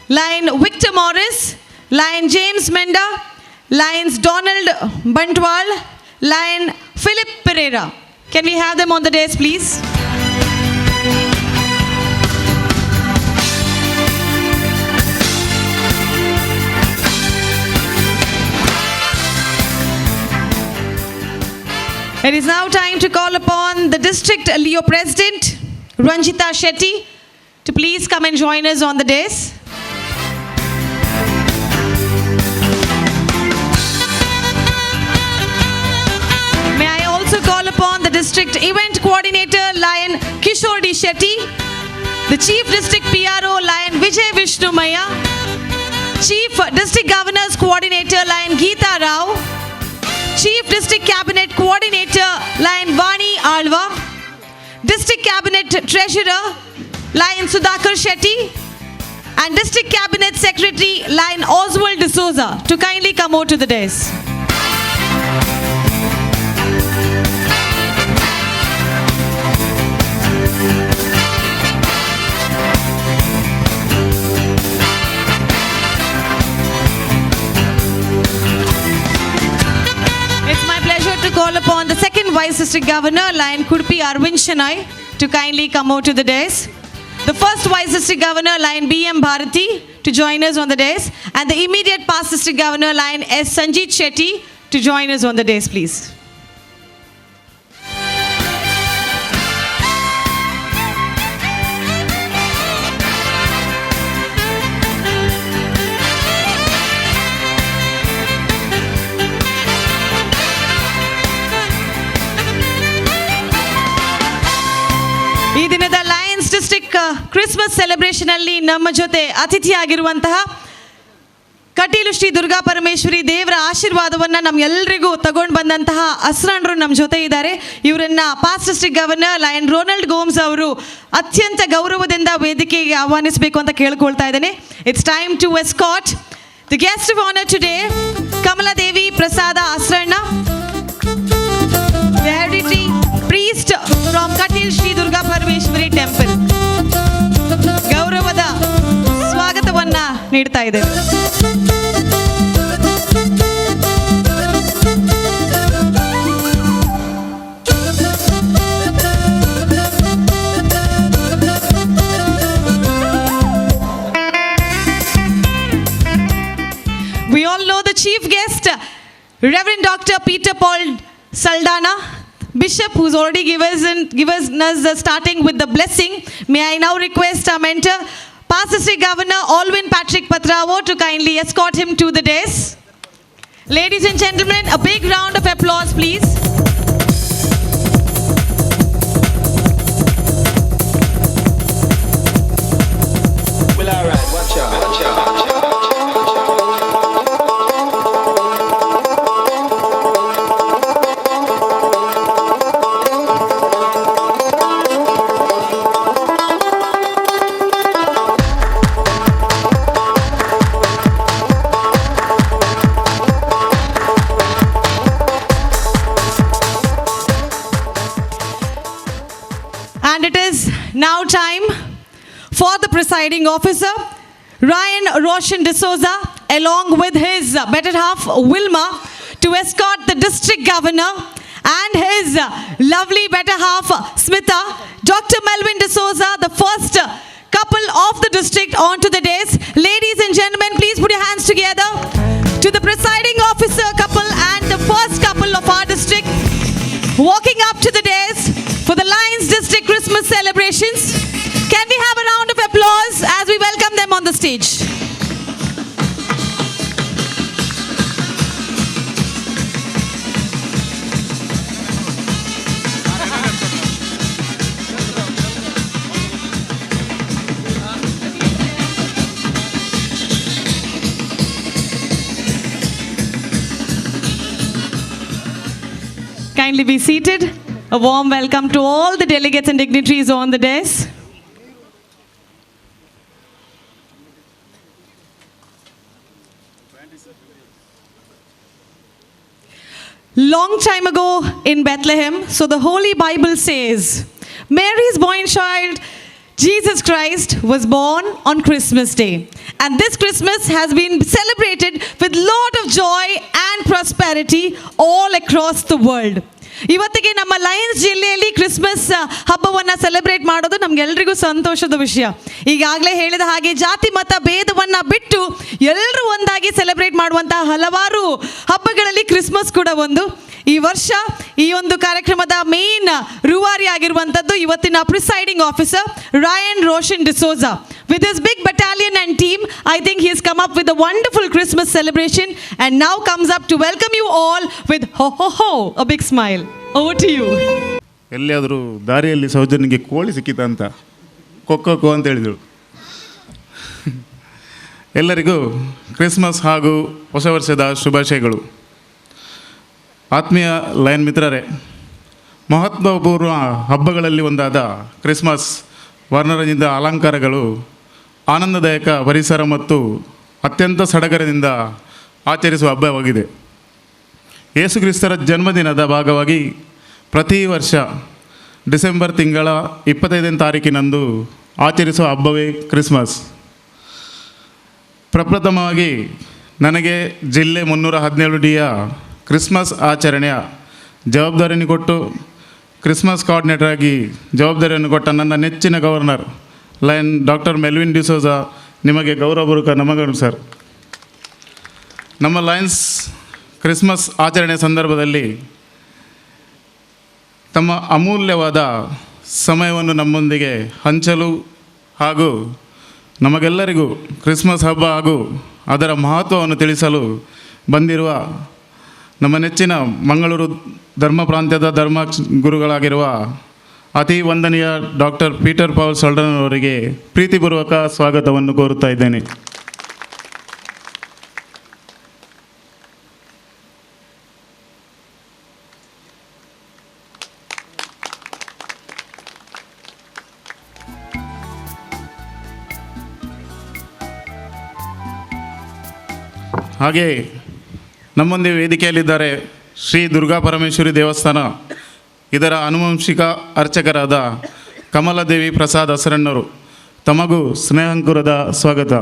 Lion Victor Morris, Lion James Menda, Lions Donald Bantwal, Lion Philip Pereira. Can we have them on the desk, please? It is now time to call upon the District Leo President, Ranjita Shetty, to please come and join us on the desk. May I also call upon the District Event Coordinator, Lion Kishore D. Shetty, the Chief District PRO, Lion Vijay Vishnu Maya, Chief District Governors Coordinator, Lion Geeta Rao, Chief District Cabinet Coordinator, Lion Vani Alva, District Cabinet Treasurer, Lion Sudhakar Shetty, and District Cabinet Secretary, Lion Oswald D'Souza, to kindly come out to the desk. It's my pleasure to call upon the second Vice District Governor, Lion Kudupi Arvind Shenoy, to kindly come out to the desk. The first Vice District Governor, Lion B.M. Bharati, to join us on the desk. And the immediate past District Governor, Lion S. Sanjeet Shetty, to join us on the desk, please. ಈ ದಿನದ ಲಯನ್ಸ್ ಡಿಸ್ಟ್ರಿಕ್ಟ್ ಕ್ರಿಸ್ಮಸ್ ಸೆಲೆಬ್ರೇಷನ್ ಅಲ್ಲಿ ನಮ್ಮ ಜೊತೆ ಅತಿಥಿಯಾಗಿರುವಂತಹ ಕಟೀಲು ಶ್ರೀ ದುರ್ಗಾ ಪರಮೇಶ್ವರಿ ದೇವರ ಆಶೀರ್ವಾದವನ್ನು ನಮ್ಗೆಲ್ಲರಿಗೂ ತಗೊಂಡು ಬಂದಂತಹ ಅಸ್ರಾಣರು ನಮ್ಮ ಜೊತೆ ಇದ್ದಾರೆ. ಇವರನ್ನ past district governor lion Ronald Gomes ಅವರು ಅತ್ಯಂತ ಗೌರವದಿಂದ ವೇದಿಕೆಗೆ ಆಹ್ವಾನಿಸಬೇಕು ಅಂತ ಕೇಳ್ಕೊಳ್ತಾ ಇದ್ದೇನೆ. It's time to escort the guest of honour today, Kamaladevi Prasad Asranna, the hereditary priest from Katil Shri Durga Parmeshwari Temple. ಗೌರವದ ಸ್ವಾಗತವನ್ನ ನೀಡ್ತಾ ಇದ್ದೇವೆ. We all know the chief guest, Reverend Dr. Peter Paul Saldana, Bishop, who's already given us starting with the blessing. May I now request our mentor, Past District Governor Alvin Patrick Patravo, to kindly escort him to the desk. Ladies and gentlemen, a big round of applause, please. Well, all right, watch out, watch out, watch out. And it is now time for the presiding officer, Ryan Roshan D'Souza, along with his better half, Wilma, to escort the district governor and his lovely better half, Smita, Dr. Melvin D'Souza, the first couple of the district, onto the desk. Ladies and gentlemen, please put your hands together to the presiding officer couple and the first couple of our district walking up to the desk for the Lions District Christmas celebrations. Can we have a round of applause as we welcome them on the stage? kindly be seated. A warm welcome to all the delegates and dignitaries on the dais. Long time ago in Bethlehem, so the Holy Bible says, Mary's born child, Jesus Christ, was born on Christmas Day. And this Christmas has been celebrated with lot of joy and prosperity all across the world. ಇವತ್ತಿಗೆ ನಮ್ಮ ಲಯನ್ಸ್ ಜಿಲ್ಲೆಯಲ್ಲಿ ಕ್ರಿಸ್ಮಸ್ ಹಬ್ಬವನ್ನು ಸೆಲೆಬ್ರೇಟ್ ಮಾಡೋದು ನಮ್ಗೆಲ್ರಿಗೂ ಸಂತೋಷದ ವಿಷಯ. ಈಗಾಗಲೇ ಹೇಳಿದ ಹಾಗೆ ಜಾತಿ ಮತ ಭೇದವನ್ನು ಬಿಟ್ಟು ಎಲ್ಲರೂ ಒಂದಾಗಿ ಸೆಲೆಬ್ರೇಟ್ ಮಾಡುವಂತಹ ಹಲವಾರು ಹಬ್ಬಗಳಲ್ಲಿ ಕ್ರಿಸ್ಮಸ್ ಕೂಡ ಒಂದು. ಈ ವರ್ಷ ಈ ಒಂದು ಕಾರ್ಯಕ್ರಮದ ಮೇನ್ ರೂವಾರಿ ಆಗಿರುವಂಥದ್ದು ಇವತ್ತಿನ presiding officer Rayan Roshan D'Souza. With his big battalion and team, I think he has come up with a wonderful Christmas celebration and now comes up to welcome you all with ho ho ho, a big smile. Over to you. ಎಲ್ಲಿಯಾದರೂ ದಾರಿಯಲ್ಲಿ ಸೌಜನ್ಯಗೆ ಕೋಳಿ ಸಿಕ್ಕಿತ ಅಂತ ಕೊಕ್ಕೋ ಅಂತ ಹೇಳಿದರು. ಎಲ್ಲರಿಗೂ ಕ್ರಿಸ್ಮಸ್ ಹಾಗೂ ಹೊಸ ವರ್ಷದ ಶುಭಾಶಯಗಳು. ಆತ್ಮೀಯ ಲಯನ್ ಮಿತ್ರರೇ, ಮಹತ್ವಪೂರ್ಣ ಹಬ್ಬಗಳಲ್ಲಿ ಒಂದಾದ ಕ್ರಿಸ್ಮಸ್ ವರ್ಣರಂಜಿತ ಅಲಂಕಾರಗಳು, ಆನಂದದಾಯಕ ಪರಿಸರ ಮತ್ತು ಅತ್ಯಂತ ಸಡಗರದಿಂದ ಆಚರಿಸುವ ಹಬ್ಬವಾಗಿದೆ. ಯೇಸುಕ್ರಿಸ್ತರ ಜನ್ಮದಿನದ ಭಾಗವಾಗಿ ಪ್ರತಿ ವರ್ಷ ಡಿಸೆಂಬರ್ ತಿಂಗಳ 25ನೇ ತಾರೀಕಿನಂದು ಆಚರಿಸುವ ಹಬ್ಬವೇ ಕ್ರಿಸ್ಮಸ್. ಪ್ರಪ್ರಥಮವಾಗಿ ನನಗೆ ಜಿಲ್ಲೆ 317Dಯ ಕ್ರಿಸ್ಮಸ್ ಆಚರಣೆಯ ಜವಾಬ್ದಾರಿಯನ್ನು ಕೊಟ್ಟು ಕ್ರಿಸ್ಮಸ್ ಕೋಆರ್ಡಿನೇಟರ್ ಆಗಿ ಜವಾಬ್ದಾರಿಯನ್ನು ಕೊಟ್ಟ ನನ್ನ ನೆಚ್ಚಿನ governor lion doctor Melvin D'Souza, ನಿಮಗೆ ಗೌರವಪೂರ್ವಕ ನಮಗಳು ಸರ್. ನಮ್ಮ ಲಯನ್ಸ್ ಕ್ರಿಸ್ಮಸ್ ಆಚರಣೆ ಸಂದರ್ಭದಲ್ಲಿ ತಮ್ಮ ಅಮೂಲ್ಯವಾದ ಸಮಯವನ್ನು ನಮ್ಮೊಂದಿಗೆ ಹಂಚಲು ಹಾಗೂ ನಮಗೆಲ್ಲರಿಗೂ ಕ್ರಿಸ್ಮಸ್ ಹಬ್ಬ ಹಾಗೂ ಅದರ ಮಹತ್ವವನ್ನು ತಿಳಿಸಲು ಬಂದಿರುವ ನಮ್ಮ ನೆಚ್ಚಿನ ಮಂಗಳೂರು ಧರ್ಮ ಪ್ರಾಂತ್ಯದ ಧರ್ಮ ಗುರುಗಳಾಗಿರುವ ಅತಿ ವಂದನೀಯ ಡಾಕ್ಟರ್ ಪೀಟರ್ ಪೌಲ್ ಸೊಲ್ಡನ್ ಅವರಿಗೆ ಪ್ರೀತಿಪೂರ್ವಕ ಸ್ವಾಗತವನ್ನು ಕೋರುತ್ತಾ ಇದ್ದೇನೆ. ಹಾಗೆ ನಮ್ಮೊಂದಿಗೆ ವೇದಿಕೆಯಲ್ಲಿದ್ದಾರೆ ಶ್ರೀ ದುರ್ಗಾ ಪರಮೇಶ್ವರಿ ದೇವಸ್ಥಾನ, ಇದರ ಆನುವಂಶಿಕ ಅರ್ಚಕರಾದ ಕಮಲಾದೇವಿ ಪ್ರಸಾದ್ ಹಸರಣ್ಣವರು. ತಮಗೂ ಸ್ನೇಹಾಂಕುರದ ಸ್ವಾಗತ.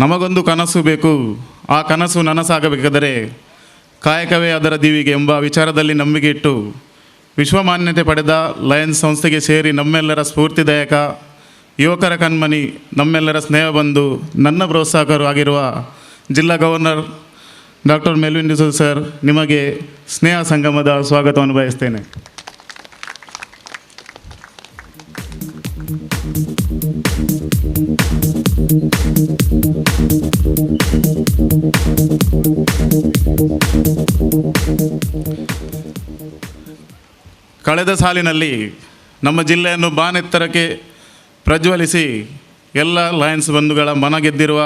ನಮಗೊಂದು ಕನಸು ಬೇಕು, ಆ ಕನಸು ನನಸಾಗಬೇಕಾದರೆ ಕಾಯಕವೇ ಅದರ ದೀವಿಗೆ ಎಂಬ ವಿಚಾರದಲ್ಲಿ ನಂಬಿಕೆ ಇಟ್ಟು ವಿಶ್ವಮಾನ್ಯತೆ ಪಡೆದ ಲಯನ್ಸ್ ಸಂಸ್ಥೆಗೆ ಸೇರಿ ನಮ್ಮೆಲ್ಲರ ಸ್ಫೂರ್ತಿದಾಯಕ ಯುವಕರ ಕಣ್ಮಣಿ, ನಮ್ಮೆಲ್ಲರ ಸ್ನೇಹ ಬಂಧು, ನನ್ನ ಪ್ರೋತ್ಸಾಹಕರು ಆಗಿರುವ ಜಿಲ್ಲಾ governor doctor Melvin D'Souza sir, ನಿಮಗೆ ಸ್ನೇಹ ಸಂಗಮದ ಸ್ವಾಗತವನ್ನು ಬಯಸ್ತೇನೆ. ಕಳೆದ ಸಾಲಿನಲ್ಲಿ ನಮ್ಮ ಜಿಲ್ಲೆಯನ್ನು ಬಾನೆತ್ತರಕ್ಕೆ ಪ್ರಜ್ವಲಿಸಿ ಎಲ್ಲ ಲಯನ್ಸ್ ಬಂಧುಗಳ ಮನ ಗೆದ್ದಿರುವ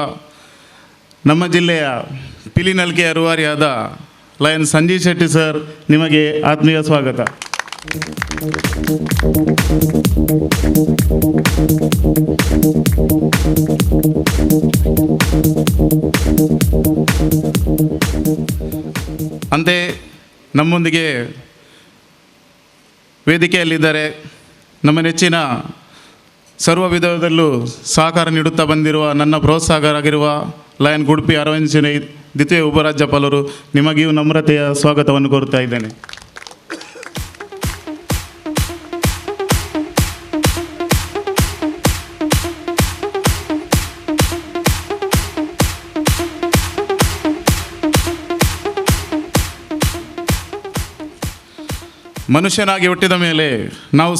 ನಮ್ಮ ಜಿಲ್ಲೆಯ ಪಿಲಿನಲ್ಕೆಯ ರೂವಾರಿಯಾದ ಲಯನ್ ಸಂಜೀವ್ ಶೆಟ್ಟಿ ಸರ್, ನಿಮಗೆ ಆತ್ಮೀಯ ಸ್ವಾಗತ. ಅಂತೆಯೇ ನಮ್ಮೊಂದಿಗೆ ವೇದಿಕೆಯಲ್ಲಿದ್ದಾರೆ ನಮ್ಮ ನೆಚ್ಚಿನ ಸರ್ವ ವಿಧದಲ್ಲೂ ಸಹಕಾರ ನೀಡುತ್ತಾ ಬಂದಿರುವ ನನ್ನ ಪ್ರೋತ್ಸಾಹಕರಾಗಿರುವ ಲಯನ್ ಗುಡ್ಪಿ ಅರವಿಂದ್ ಶೆಣೈ ದ್ವಿತೀಯ ಉಪರಾಜ್ಯಪಾಲರು, ನಿಮಗೆಯೂ ನಮ್ರತೆಯ ಸ್ವಾಗತವನ್ನು ಕೋರುತ್ತಾ ಇದ್ದೇನೆ. ಮನುಷ್ಯನಾಗಿ ಹುಟ್ಟಿದ ಮೇಲೆ ನಾವು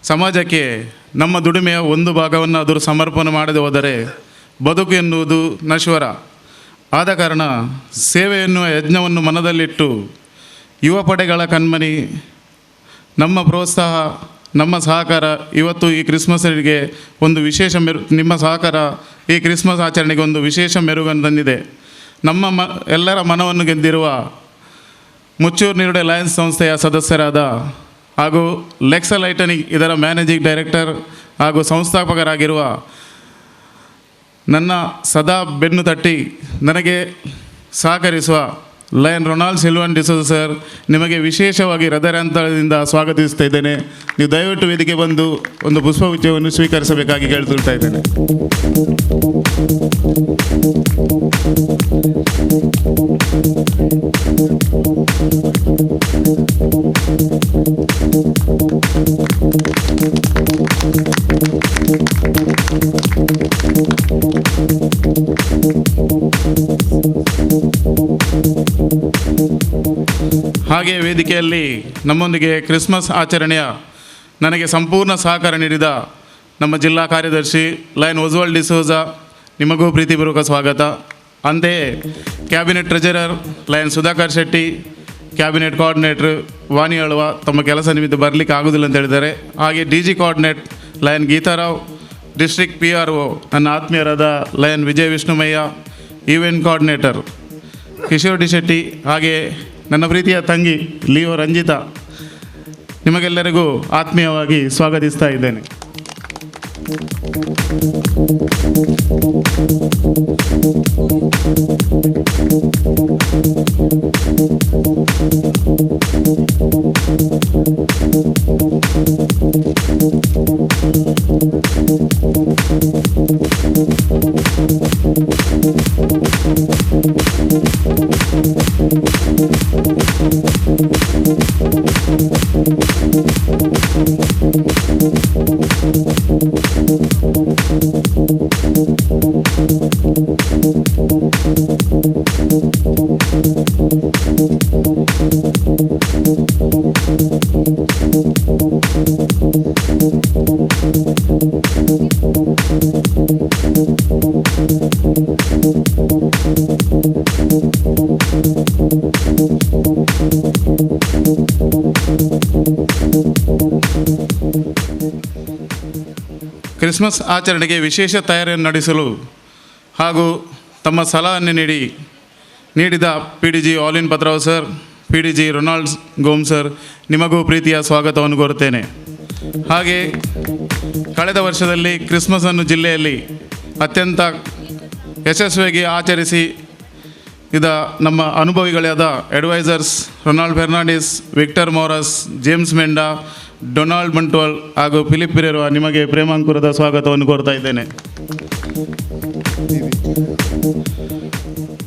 ಸಮಾಜಕ್ಕೆ ನಮ್ಮ ದುಡಿಮೆಯ ಒಂದು ಭಾಗವನ್ನು ಅದು ಸಮರ್ಪಣೆ ಮಾಡದೆ ಹೋದರೆ ಬದುಕು ಎನ್ನುವುದು ನಶ್ವರ. ಆದ ಕಾರಣ ಸೇವೆ ಎನ್ನುವ ಯಜ್ಞವನ್ನು ಮನದಲ್ಲಿಟ್ಟು ಯುವ ಪಡೆಗಳ ಕಣ್ಮಣಿ ನಮ್ಮ ಪ್ರೋತ್ಸಾಹ, ನಮ್ಮ ಸಹಕಾರ ಇವತ್ತು ಈ ಕ್ರಿಸ್ಮಸ್ಸಿಗೆ ಒಂದು ವಿಶೇಷ ನಿಮ್ಮ ಸಹಕಾರ ಈ ಕ್ರಿಸ್ಮಸ್ ಆಚರಣೆಗೆ ಒಂದು ವಿಶೇಷ ಮೆರುಗನ್ನು ತಂದಿದೆ. ನಮ್ಮ ಎಲ್ಲರ ಮನವನ್ನು ಗೆದ್ದಿರುವ ಮುಚ್ಚೂರು ನಿರುಡೆ ಲಯನ್ಸ್ ಸಂಸ್ಥೆಯ ಸದಸ್ಯರಾದ ಹಾಗೂ ಲೆಕ್ಸ ಲೈಟನಿಂಗ್ ಇದರ ಮ್ಯಾನೇಜಿಂಗ್ ಡೈರೆಕ್ಟರ್ ಹಾಗೂ ಸಂಸ್ಥಾಪಕರಾಗಿರುವ ನನ್ನ ಸದಾ ಬೆನ್ನು ತಟ್ಟಿ ನನಗೆ ಸಹಕರಿಸುವ ಲಯನ್ ರೊನಾಲ್ಡ್ ಸಿಲ್ವನ್ ಡಿಸೋಜ ಸರ್, ನಿಮಗೆ ವಿಶೇಷವಾಗಿ ಹೃದಯಾಂತರದಿಂದ ಸ್ವಾಗತಿಸ್ತಾ ಇದ್ದೇನೆ. ನೀವು ದಯವಿಟ್ಟು ವೇದಿಕೆ ಬಂದು ಒಂದು ಪುಷ್ಪಗುಚ್ಛವನ್ನು ಸ್ವೀಕರಿಸಬೇಕಾಗಿ ಕೇಳ್ತಾ ಇದ್ದೇನೆ. ಹಾಗೆ ವೇದಿಕೆಯಲ್ಲಿ ನಮ್ಮೊಂದಿಗೆ ಕ್ರಿಸ್ಮಸ್ ಆಚರಣೆಯ ನನಗೆ ಸಂಪೂರ್ಣ ಸಹಕಾರ ನೀಡಿದ ನಮ್ಮ ಜಿಲ್ಲಾ ಕಾರ್ಯದರ್ಶಿ ಲಯನ್ ಒಸ್ವಾಲ್ಡ್ ಡಿಸೋಜ, ನಿಮಗೂ ಪ್ರೀತಿಪೂರ್ವಕ ಸ್ವಾಗತ. ಅಂತೆಯೇ cabinet treasurer lion Sudhakar Shetty, cabinet ಕೋಆರ್ಡಿನೇಟ್ರ್ ವಾಣಿ ಅಳ್ವ ತಮ್ಮ ಕೆಲಸ ನಿಮಿತ್ತ ಬರಲಿಕ್ಕೆ ಆಗೋದಿಲ್ಲ ಅಂತ ಹೇಳಿದ್ದಾರೆ. ಹಾಗೆ DG coordinate lion ಗೀತಾರಾವ್, district PRO ನನ್ನ ಆತ್ಮೀಯರಾದ lion Vijay ವಿಷ್ಣುಮಯ್ಯ, event coordinator Kishore D Shetty, ಹಾಗೆ ನನ್ನ ಪ್ರೀತಿಯ ತಂಗಿ ಲಿಯೋ ರಂಜಿತಾ, ನಿಮಗೆಲ್ಲರಿಗೂ ಆತ್ಮೀಯವಾಗಿ ಸ್ವಾಗತಿಸ್ತಾ ಇದ್ದೇನೆ. ಕ್ರಿಸ್ಮಸ್ ಆಚರಣೆಗೆ ವಿಶೇಷ ತಯಾರಿಯನ್ನು ನಡೆಸಲು ಹಾಗೂ ತಮ್ಮ ಸಲಹೆಯನ್ನು ನೀಡಿದ PDG ಆಲಿನ್ ಪತ್ರಾವ್ ಸರ್, PDG ರೊನಾಲ್ಡ್ಸ್ ಗೋಮ್ ಸರ್, ನಿಮಗೂ ಪ್ರೀತಿಯ ಸ್ವಾಗತವನ್ನು ಕೋರುತ್ತೇನೆ. ಹಾಗೆ ಕಳೆದ ವರ್ಷದಲ್ಲಿ ಕ್ರಿಸ್ಮಸನ್ನು ಜಿಲ್ಲೆಯಲ್ಲಿ ಅತ್ಯಂತ ಯಶಸ್ವಿಯಾಗಿ ಆಚರಿಸಿ ನಮ್ಮ ಅನುಭವಿಗಳಾದ advisers Ronald Fernandes, Victor Moras, James Menda, Donald Bantwal ಹಾಗೂ ಫಿಲಿಪ್ ಪಿರೇರುವ ನಿಮಗೆ ಪ್ರೇಮಾಂಕುರದ ಸ್ವಾಗತವನ್ನು ಕೋರ್ತಾ ಇದ್ದೇನೆ.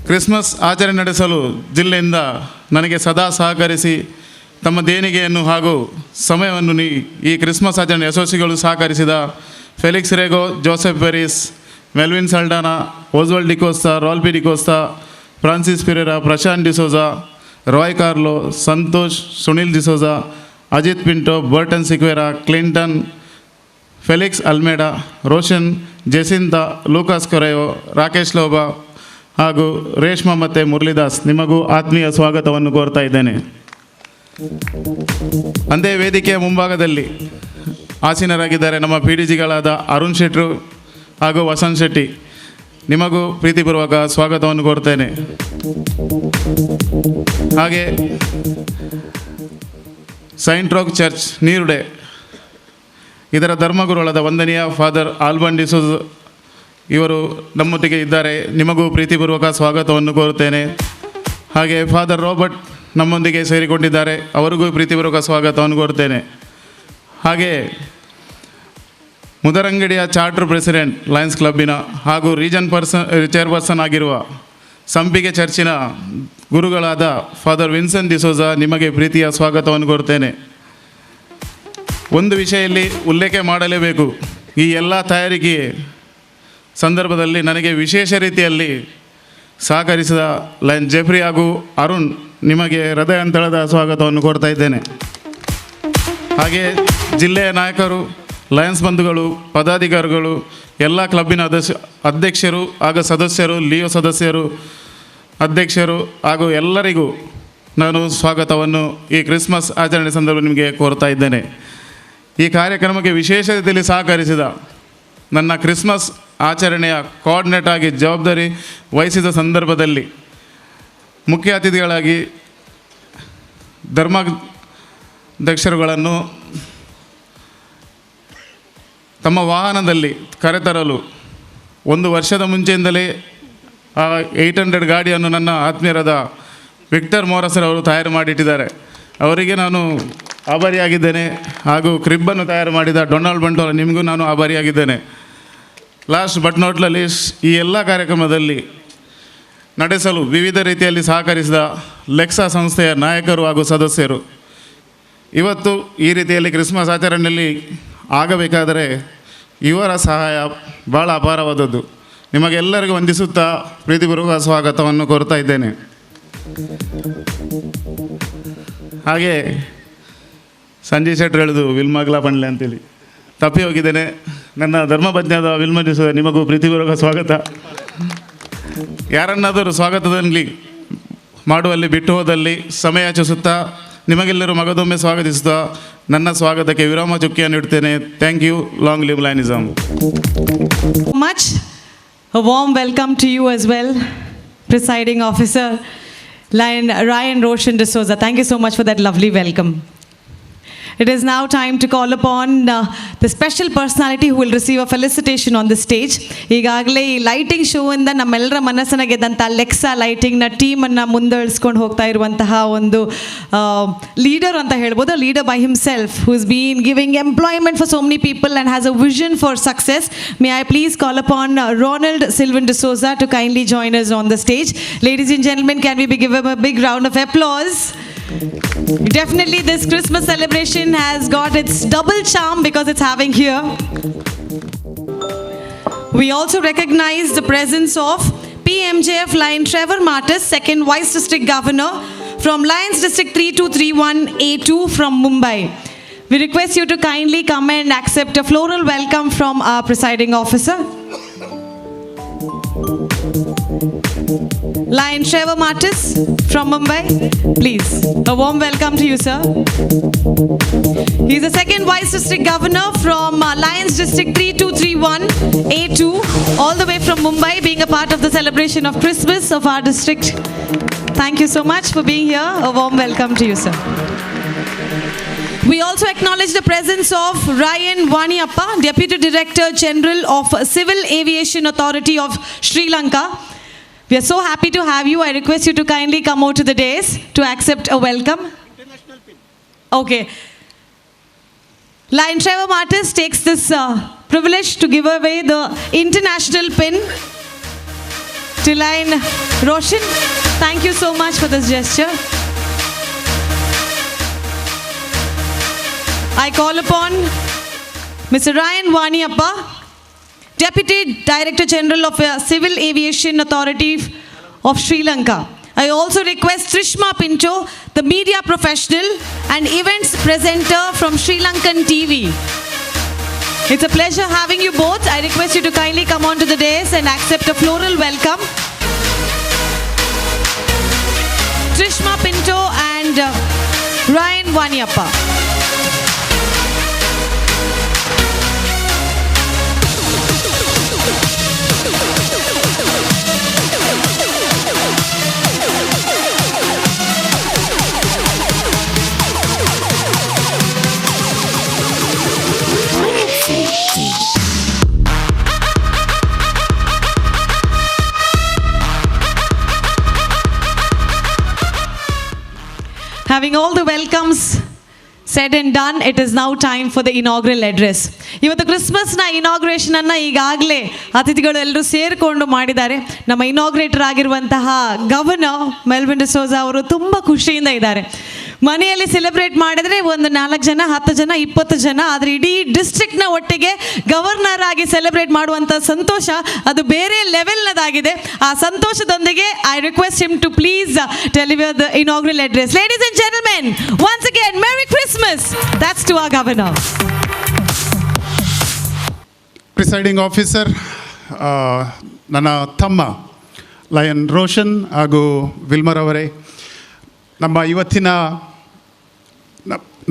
ಕ್ರಿಸ್ಮಸ್ ಆಚರಣೆ ನಡೆಸಲು ಜಿಲ್ಲೆಯಿಂದ ನನಗೆ ಸದಾ ಸಹಕರಿಸಿ ತಮ್ಮ ದೇಣಿಗೆಯನ್ನು ಹಾಗೂ ಸಮಯವನ್ನು ಈ ಕ್ರಿಸ್ಮಸ್ ಆಚರಣೆ ಯಶಸ್ವಿಗಳು ಸಹಕರಿಸಿದ Felix Rego, Joseph Peris, Melvin Saldanha, Oswald D'Costa, Ralphy D'Costa, Francis Pereira, Prashanth D'Souza, Roy Carlo, Santosh, Sunil D'Souza, Ajith Pinto, Burton Sequeira, Clinton, Felix Almeida, Roshan, Jacintha, Lucas Correa, Rakesh Lobo ಹಾಗೂ ರೇಷ್ಮಾ ಮತ್ತು ಮುರಳಿದಾಸ್, ನಿಮಗೂ ಆತ್ಮೀಯ ಸ್ವಾಗತವನ್ನು ಕೋರ್ತಾ ಇದ್ದೇನೆ. ಅಂದೇ ವೇದಿಕೆಯ ಮುಂಭಾಗದಲ್ಲಿ ಆಸೀನರಾಗಿದ್ದಾರೆ ನಮ್ಮ PDGಗಳಾದ ಅರುಣ್ ಶೆಟ್ರು ಹಾಗೂ ವಸಂತ್ ಶೆಟ್ಟಿ, ನಿಮಗೂ ಪ್ರೀತಿಪೂರ್ವಕ ಸ್ವಾಗತವನ್ನು ಕೋರ್ತೇನೆ. ಹಾಗೆ ಸೈಂಟ್ ರೋಕ್ ಚರ್ಚ್ ನೀರುಡೆ ಇದರ ಧರ್ಮಗುರುಗಳಾದ ವಂದನೀಯ ಫಾದರ್ ಆಲ್ಬನ್ ಡಿಸೋಜ್ ಇವರು ನಮ್ಮೊಟ್ಟಿಗೆ ಇದ್ದಾರೆ, ನಿಮಗೂ ಪ್ರೀತಿಪೂರ್ವಕ ಸ್ವಾಗತವನ್ನು ಕೋರುತ್ತೇನೆ. ಹಾಗೆ ಫಾದರ್ ರಾಬರ್ಟ್ ನಮ್ಮೊಂದಿಗೆ ಸೇರಿಕೊಂಡಿದ್ದಾರೆ, ಅವರಿಗೂ ಪ್ರೀತಿಪೂರ್ವಕ ಸ್ವಾಗತವನ್ನು ಕೋರುತ್ತೇನೆ. ಹಾಗೆ ಮುದರಂಗಡಿಯ ಚಾರ್ಟರ್ ಪ್ರೆಸಿಡೆಂಟ್ ಲಯನ್ಸ್ ಕ್ಲಬ್ಬಿನ ಹಾಗೂ ರೀಜನ್ ಚೇರ್ಪರ್ಸನ್ ಆಗಿರುವ ಸಂಪಿಗೆ ಚರ್ಚಿನ ಗುರುಗಳಾದ ಫಾದರ್ ವಿನ್ಸೆಂಟ್ ಡಿಸೋಜಾ, ನಿಮಗೆ ಪ್ರೀತಿಯ ಸ್ವಾಗತವನ್ನು ಕೋರುತ್ತೇನೆ. ಒಂದು ವಿಷಯದಲ್ಲಿ ಉಲ್ಲೇಖ ಮಾಡಲೇಬೇಕು, ಈ ಎಲ್ಲ ತಯಾರಿಕೆ ಸಂದರ್ಭದಲ್ಲಿ ನನಗೆ ವಿಶೇಷ ರೀತಿಯಲ್ಲಿ ಸಹಕರಿಸಿದ ಲಯನ್ ಜೆಫ್ರಿ ಹಾಗೂ ಅರುಣ್, ನಿಮಗೆ ಹೃದಯಾಂತಳದ ಸ್ವಾಗತವನ್ನು ಕೋರ್ತಾ ಇದ್ದೇನೆ. ಹಾಗೆ ಜಿಲ್ಲೆಯ ನಾಯಕರು ಲಯನ್ಸ್ ಬಂಧುಗಳು, ಪದಾಧಿಕಾರಿಗಳು, ಎಲ್ಲ ಕ್ಲಬ್ಬಿನ ಅಧ್ಯಕ್ಷರು ಹಾಗೂ ಸದಸ್ಯರು, ಲಿಯೋ ಸದಸ್ಯರು, ಅಧ್ಯಕ್ಷರು ಹಾಗೂ ಎಲ್ಲರಿಗೂ ನಾನು ಸ್ವಾಗತವನ್ನು ಈ ಕ್ರಿಸ್ಮಸ್ ಆಚರಣೆ ಸಂದರ್ಭ ನಿಮಗೆ ಕೋರ್ತಾ ಇದ್ದೇನೆ. ಈ ಕಾರ್ಯಕ್ರಮಕ್ಕೆ ವಿಶೇಷ ರೀತಿಯಲ್ಲಿ ಸಹಕರಿಸಿದ ನನ್ನ ಕ್ರಿಸ್ಮಸ್ ಆಚರಣೆಯ ಕೋಆರ್ಡಿನೇಟ್ ಆಗಿ ಜವಾಬ್ದಾರಿ ವಹಿಸಿದ ಸಂದರ್ಭದಲ್ಲಿ ಮುಖ್ಯ ಅತಿಥಿಗಳಾಗಿ ಧರ್ಮಾಧ್ಯಕ್ಷರುಗಳನ್ನು ತಮ್ಮ ವಾಹನದಲ್ಲಿ ಕರೆತರಲು 1 ವರ್ಷದ ಮುಂಚೆಯಿಂದಲೇ ಆ 800 ಗಾಡಿಯನ್ನು ನನ್ನ ಆತ್ಮೀಯರಾದ ವಿಕ್ಟರ್ ಮೋರಸರ್ ಅವರು ತಯಾರು ಮಾಡಿಟ್ಟಿದ್ದಾರೆ. ಅವರಿಗೆ ನಾನು ಆಭಾರಿಯಾಗಿದ್ದೇನೆ. ಹಾಗೂ ಕ್ರಿಬ್ಬನ್ನು ತಯಾರು ಮಾಡಿದ ಡೊನಾಲ್ಡ್ ಬಂಟೋಲ, ನಿಮಗೂ ನಾನು ಆಭಾರಿಯಾಗಿದ್ದೇನೆ. ಲಾಸ್ಟ್ ಬಟ್ ನಾಟ್ ಲೀಸ್ಟ್, ಈ ಎಲ್ಲ ಕಾರ್ಯಕ್ರಮದಲ್ಲಿ ನಡೆಸಲು ವಿವಿಧ ರೀತಿಯಲ್ಲಿ ಸಹಕರಿಸಿದ ಲೆಕ್ಸಾ ಸಂಸ್ಥೆಯ ನಾಯಕರು ಹಾಗೂ ಸದಸ್ಯರು, ಇವತ್ತು ಈ ರೀತಿಯಲ್ಲಿ ಕ್ರಿಸ್ಮಸ್ ಆಚರಣೆಯಲ್ಲಿ ಆಗಬೇಕಾದರೆ ಇವರ ಸಹಾಯ ಭಾಳ ಅಪಾರವಾದದ್ದು. ನಿಮಗೆಲ್ಲರಿಗೂ ವಂದಿಸುತ್ತಾ ಪ್ರೀತಿಪೂರ್ವಕ ಸ್ವಾಗತವನ್ನು ಕೋರ್ತಾ ಇದ್ದೇನೆ. ಹಾಗೆ ಸಂಜಯ್ ಶೆಟ್ರು ಹೇಳಿದು ವಿಲ್ಮಗ್ಲ ಪಂಡ್ಲೆ ಅಂತೇಳಿ ತಪ್ಪಿ ಹೋಗಿದ್ದೇನೆ. ನನ್ನ ಧರ್ಮಪತ್ನಿಯಾದ ವಿಲ್ಮ ಡಿಸೋಜ, ನಿಮಗೂ ಪ್ರೀತಿಪೂರ್ವಕ ಸ್ವಾಗತ. ಯಾರನ್ನಾದರೂ ಸ್ವಾಗತದಲ್ಲಿ ಮಾಡುವಲ್ಲಿ ಬಿಟ್ಟು ಹೋದಲ್ಲಿ ಸಮಯ ಯಾಚಿಸುತ್ತಾ ನಿಮಗೆಲ್ಲರೂ ಮಗದೊಮ್ಮೆ ಸ್ವಾಗತಿಸುತ್ತಾ ನನ್ನ ಸ್ವಾಗತಕ್ಕೆ ವಿರಾಮ ಚುಕ್ಕಿಯನ್ನು ಇಡ್ತೇನೆ. Thank you. Long live Lionism. Much a warm welcome to you as well, Presiding Officer Ryan Roshan D'Souza. Thank you so much for that lovely welcome. It is now time to call upon the special personality who will receive a felicitation on the stage. ಈಗಾಗಲೇ ಈ ಲೈಟಿಂಗ್ ಶೋ ಇಂದ ನಮ್ಮೆಲ್ಲರ ಮನಸ್ಸನ್ನ ಗೆದ್ದಂಥ ಲೆಕ್ಸಾ ಲೈಟಿಂಗ್ನ ಟೀಮನ್ನು ಮುಂದುವರಿಸ್ಕೊಂಡು ಹೋಗ್ತಾ ಇರುವಂತಹ ಒಂದು ಲೀಡರ್ ಅಂತ ಹೇಳ್ಬೋದು. Leader by himself who is been giving employment for so many people and has a vision for success. May I please call upon Ronald Sylvan D'Souza to kindly join us on the stage. Ladies and gentlemen, can we give him a big round of applause? Definitely this Christmas celebration has got its double charm because it's having here. We also recognize the presence of PMJF Lion Trevor Martis, second Vice District Governor from Lions District 3231A2 from Mumbai. We request you to kindly come and accept a floral welcome from our presiding officer. Lion Trevor Martis from Mumbai, please. A warm welcome to you, sir. He is the second Vice District Governor from Lions District 3231A2, all the way from Mumbai, being a part of the celebration of Christmas of our district. Thank you so much for being here. A warm welcome to you, sir. We also acknowledge the presence of Ryan Waniappa, Deputy Director General of Civil Aviation Authority of Sri Lanka. We are so happy to have you. I request you to kindly come out to the dais to accept a welcome. Okay. Lion Trevor Martis takes this privilege to give away the international pin to Lion Roshan. Thank you so much for this gesture. I call upon Mr. Ryan Waniappa, Deputy Director General of Civil Aviation Authority of Sri Lanka. I also request Trishma Pinto, the media professional and events presenter from Sri Lankan TV. It's a pleasure having you both. I request you to kindly come onto the dais and accept a floral welcome. Trishma Pinto and Ryan Waniappa. Having all the welcomes said and done, it is now time for the inaugural address. ಇವತ್ತು ಕ್ರಿಸ್ಮಸ್ನ ಇನಾಗ್ರೇಷನನ್ನು ಈಗಾಗಲೇ ಅತಿಥಿಗಳು ಎಲ್ಲರೂ ಸೇರಿಕೊಂಡು ಮಾಡಿದ್ದಾರೆ. ನಮ್ಮ ಇನಾಗ್ರೇಟರ್ ಆಗಿರುವಂತಹ ಗವರ್ನರ್ ಮೆಲ್ವಿನ್ ಡಿಸೋಜಾ ಅವರು ತುಂಬ ಖುಷಿಯಿಂದ ಇದ್ದಾರೆ. ಮನೆಯಲ್ಲಿ ಸೆಲೆಬ್ರೇಟ್ ಮಾಡಿದರೆ ಒಂದು 4 ಜನ 10 ಜನ 20 ಜನ, ಆದರೆ ಇಡೀ ಡಿಸ್ಟ್ರಿಕ್ಟ್ನ ಒಟ್ಟಿಗೆ ಗವರ್ನರ್ ಆಗಿ ಸೆಲೆಬ್ರೇಟ್ ಮಾಡುವಂಥ ಸಂತೋಷ ಅದು ಬೇರೆ ಲೆವೆಲ್ನದಾಗಿದೆ. ಆ ಸಂತೋಷದೊಂದಿಗೆ I request him to please deliver the inaugural address. Ladies and gentlemen, once again, Merry Christmas. That's to our governor. Presiding officer, ನನ್ನ ತಮ್ಮ ಲಯನ್ ರೋಷನ್ ಹಾಗೂ ವಿಲ್ಮರ್ ಅವರೇ, ನಮ್ಮ ಇವತ್ತಿನ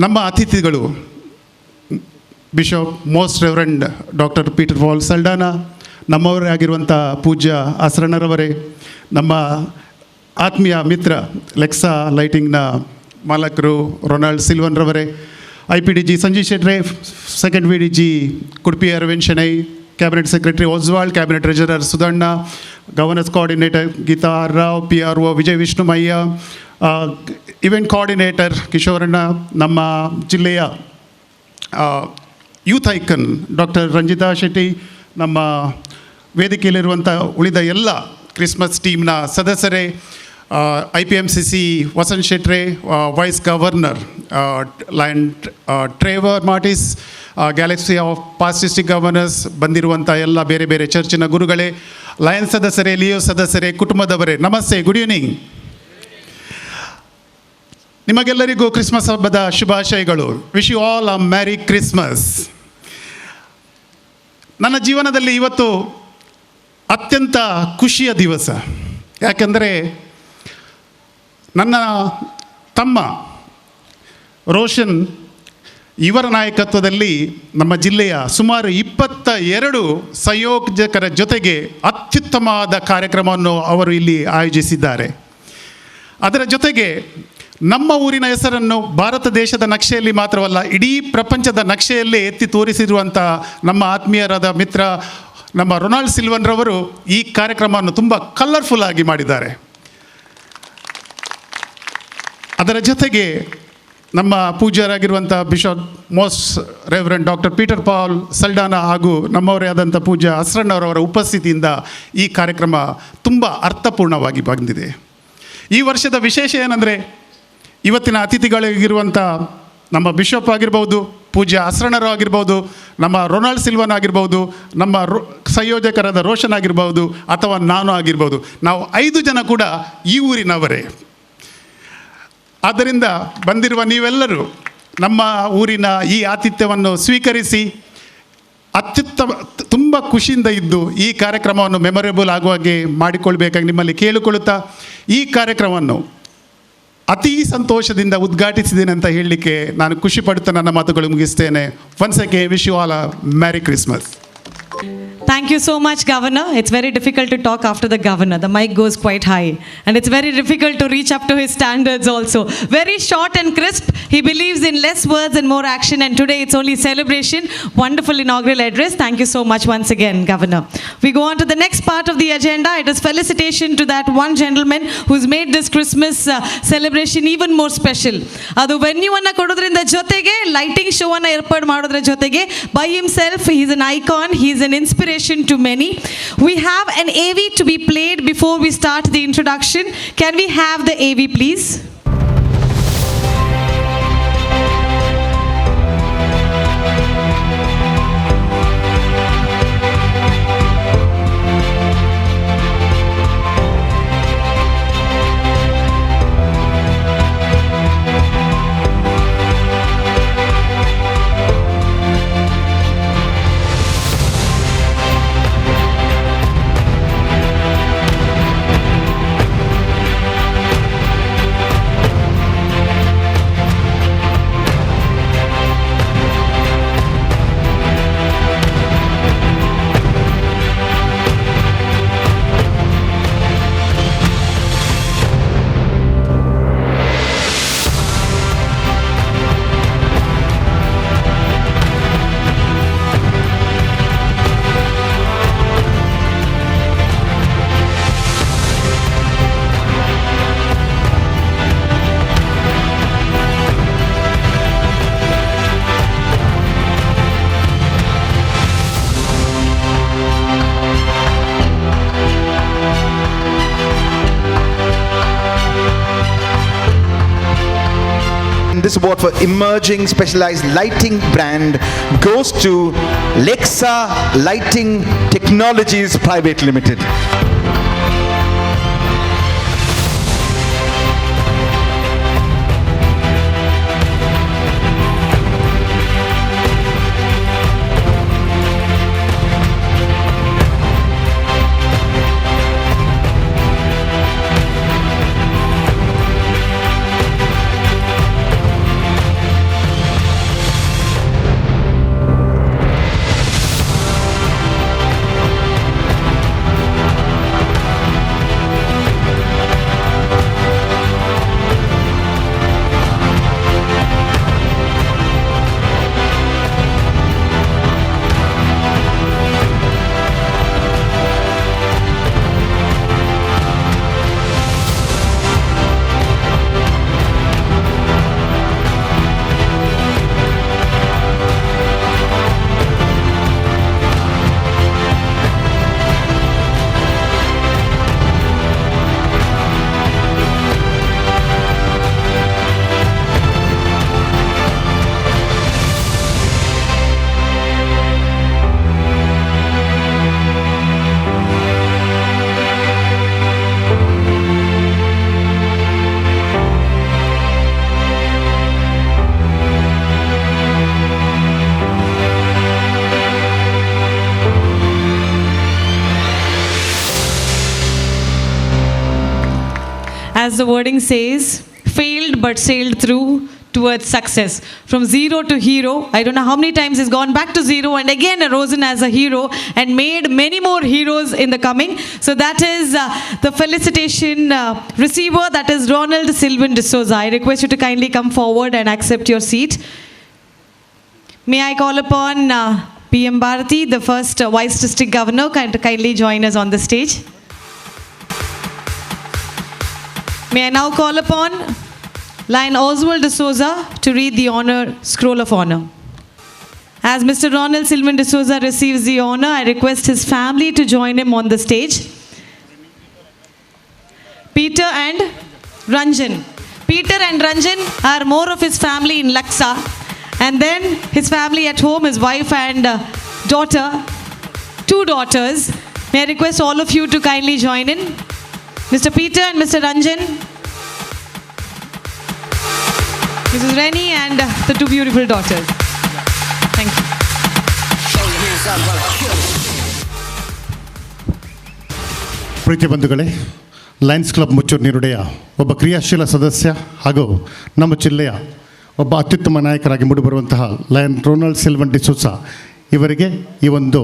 ನಮ್ಮ ಅತಿಥಿಗಳು bishop most reverend doctor Peter Paul Saldanha, ನಮ್ಮವರೇ ಆಗಿರುವಂಥ ಪೂಜ್ಯ ಅಸರಣರವರೇ, ನಮ್ಮ ಆತ್ಮೀಯ ಮಿತ್ರ ಲೆಕ್ಸಾ ಲೈಟಿಂಗ್ನ ಮಾಲಕರು ರೊನಾಲ್ಡ್ ಸಿಲ್ವನ್ರವರೇ, IPDG Sanjay Shettre, second VDG Kudpi Aravind Shenoy, cabinet secretary Oswald, cabinet treasurer Sudhanna, governance coordinator Geetha R Rao, PRO Vijay Vishnumayya, event coordinator ಕಿಶೋರಣ್ಣ, ನಮ್ಮ ಜಿಲ್ಲೆಯ youth icon doctor Ranjitha Shetty, ನಮ್ಮ ವೇದಿಕೆಯಲ್ಲಿರುವಂಥ ಉಳಿದ ಎಲ್ಲ ಕ್ರಿಸ್ಮಸ್ ಟೀಮ್ನ ಸದಸ್ಯರೇ, IPMCC Vasanth Shettre, vice governor lion Trevor ಮಾರ್ಟಿಸ್, Galaxy of past district governors, ಬಂದಿರುವಂಥ ಎಲ್ಲ ಬೇರೆ ಬೇರೆ ಚರ್ಚಿನ ಗುರುಗಳೇ, ಲಯನ್ ಸದಸ್ಯರೇ, ಲಿಯೋ ಸದಸ್ಯರೇ, ಕುಟುಂಬದವರೇ, ನಮಸ್ತೆ, ಗುಡ್ ಈವ್ನಿಂಗ್. ನಿಮಗೆಲ್ಲರಿಗೂ ಕ್ರಿಸ್ಮಸ್ ಹಬ್ಬದ ಶುಭಾಶಯಗಳು. Wish you all a merry Christmas. ನನ್ನ ಜೀವನದಲ್ಲಿ ಇವತ್ತು ಅತ್ಯಂತ ಖುಷಿಯ ದಿವಸ. ಯಾಕೆಂದರೆ ನನ್ನ ತಮ್ಮ ರೋಷನ್ ಇವರ ನಾಯಕತ್ವದಲ್ಲಿ ನಮ್ಮ ಜಿಲ್ಲೆಯ ಸುಮಾರು 22 ಸಂಯೋಜಕರ ಜೊತೆಗೆ ಅತ್ಯುತ್ತಮವಾದ ಕಾರ್ಯಕ್ರಮವನ್ನು ಅವರು ಇಲ್ಲಿ ಆಯೋಜಿಸಿದ್ದಾರೆ. ಅದರ ಜೊತೆಗೆ ನಮ್ಮ ಊರಿನ ಹೆಸರನ್ನು ಭಾರತ ದೇಶದ ನಕ್ಷೆಯಲ್ಲಿ ಮಾತ್ರವಲ್ಲ, ಇಡೀ ಪ್ರಪಂಚದ ನಕ್ಷೆಯಲ್ಲೇ ಎತ್ತಿ ತೋರಿಸಿರುವಂಥ ನಮ್ಮ ಆತ್ಮೀಯರಾದ ಮಿತ್ರ ನಮ್ಮ ರೊನಾಲ್ಡ್ ಸಿಲ್ವನ್ರವರು ಈ ಕಾರ್ಯಕ್ರಮವನ್ನು ತುಂಬ ಕಲರ್ಫುಲ್ ಆಗಿ ಮಾಡಿದ್ದಾರೆ. ಅದರ ಜೊತೆಗೆ ನಮ್ಮ ಪೂಜ್ಯರಾಗಿರುವಂಥ bishop most reverend doctor Peter Paul Saldanha ಹಾಗೂ ನಮ್ಮವರೇ ಆದಂಥ ಪೂಜ್ಯ ಅಸ್ರಣ್ಣವರವರ ಉಪಸ್ಥಿತಿಯಿಂದ ಈ ಕಾರ್ಯಕ್ರಮ ತುಂಬ ಅರ್ಥಪೂರ್ಣವಾಗಿ ಬಂದಿದೆ. ಈ ವರ್ಷದ ವಿಶೇಷ ಏನಂದರೆ, ಇವತ್ತಿನ ಅತಿಥಿಗಳಿಗಿರುವಂಥ ನಮ್ಮ ಬಿಷಪ್ ಆಗಿರ್ಬೋದು, ಪೂಜ್ಯ ಅಸ್ರಣರು ಆಗಿರ್ಬೋದು, ನಮ್ಮ ರೊನಾಲ್ಡ್ ಸಿಲ್ವನ್ ಆಗಿರ್ಬೋದು, ನಮ್ಮ ಸಂಯೋಜಕರಾದ ರೋಷನ್ ಆಗಿರ್ಬೋದು, ಅಥವಾ ನಾನು ಆಗಿರ್ಬೋದು, ನಾವು 5 ಜನ ಕೂಡ ಈ ಊರಿನವರೇ. ಆದ್ದರಿಂದ ಬಂದಿರುವ ನೀವೆಲ್ಲರೂ ನಮ್ಮ ಊರಿನ ಈ ಆತಿಥ್ಯವನ್ನು ಸ್ವೀಕರಿಸಿ ತುಂಬ ಖುಷಿಯಿಂದ ಇದ್ದು ಈ ಕಾರ್ಯಕ್ರಮವನ್ನು ಮೆಮೊರೇಬಲ್ ಆಗುವಾಗೆ ಮಾಡಿಕೊಳ್ಬೇಕಾಗಿ ನಿಮ್ಮಲ್ಲಿ ಕೇಳಿಕೊಳ್ಳುತ್ತಾ, ಈ ಕಾರ್ಯಕ್ರಮವನ್ನು ಅತೀ ಸಂತೋಷದಿಂದ ಉದ್ಘಾಟಿಸಿದ್ದೇನೆ ಅಂತ ಹೇಳಲಿಕ್ಕೆ ನಾನು ಖುಷಿ ಪಡುತ್ತಾ ನನ್ನ ಮಾತುಗಳು ಮುಗಿಸ್ತೇನೆ. Once again wish you all a merry Christmas. Thank you so much, Governor. It's very difficult to talk after the Governor. The mic goes quite high. And it's very difficult to reach up to his standards also. Very short and crisp. He believes in less words and more action. And today it's only celebration. Wonderful inaugural address. Thank you so much once again, Governor. We go on to the next part of the agenda. It is felicitation to that one gentleman who's made this Christmas celebration even more special. Adu venue anna kododrinda jotege lighting show anna erpadu madodra jotege by himself he's an icon, he's an inspiration to many. We have an AV to be played before we start the introduction. Can we have the AV please? This award for emerging specialized lighting brand goes to Lexa Lighting Technologies Private Limited. as the wording says, failed but sailed through towards success. From zero to hero. I don't know how many times he's gone back to zero and again arisen as a hero and made many more heroes in the coming. So that is the felicitation receiver, that is Ronald Silvan D'Souza. I request you to kindly come forward and accept your seat. May I call upon PM Bharati, the first Vice District Governor, to kindly join us on the stage. May I now call upon Lion Oswald D'Souza to read the honor scroll of honor. As Mr. Ronald Silvan D'Souza receives the honor, I request his family to join him on the stage. Peter and Ranjan. Peter and Ranjan are more of his family in Laksa. And then his family at home, his wife and daughter, 2 daughters. May I request all of you to kindly join in. Mr. Peter and Mr. Ranjan, Mrs. Reni and the 2 beautiful daughters. Thank you. ಪ್ರೀತಿ ಬಂಧುಗಳೇ, ಲಯನ್ಸ್ ಕ್ಲಬ್ ಮುಚ್ಚೂರು ನೀರುಡೆಯ ಒಬ್ಬ ಕ್ರಿಯಾಶೀಲ ಸದಸ್ಯ ಹಾಗೂ ನಮ್ಮ ಜಿಲ್ಲೆಯ ಒಬ್ಬ ಅತ್ಯುತ್ತಮ ನಾಯಕರಾಗಿ ಮೂಡಿಬರುವಂತಹ ಲಯನ್ ರೊನಾಲ್ಡ್ ಸಿಲ್ವನ್ ಡಿಸೋಜಾ ಇವರಿಗೆ ಈ ಒಂದು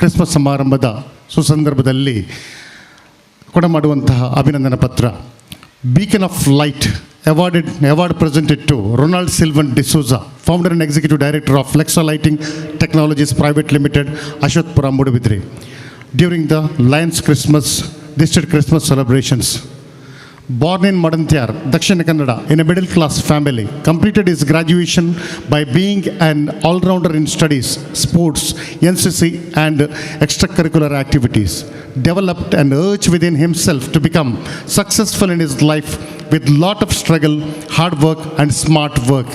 ಕ್ರಿಸ್ಮಸ್ ಸಮಾರಂಭದ ಸುಸಂದರ್ಭದಲ್ಲಿ ಕೊಡಮಾಡುವಂತಹ ಅಭಿನಂದನಾ ಪತ್ರ. Beacon of light award presented to Ronald Silvan D'Souza, founder and executive director of Lexa Lighting Technologies Private Limited, Ashwatpura, Mudabidri, during the Lions District Christmas celebrations. Born in Madantyar, Dakshina Kannada, in a middle class family, completed his graduation by being an all-rounder in studies, sports, NCC and extracurricular activities. Developed an urge within himself to become successful in his life with lot of struggle, hard work and smart work.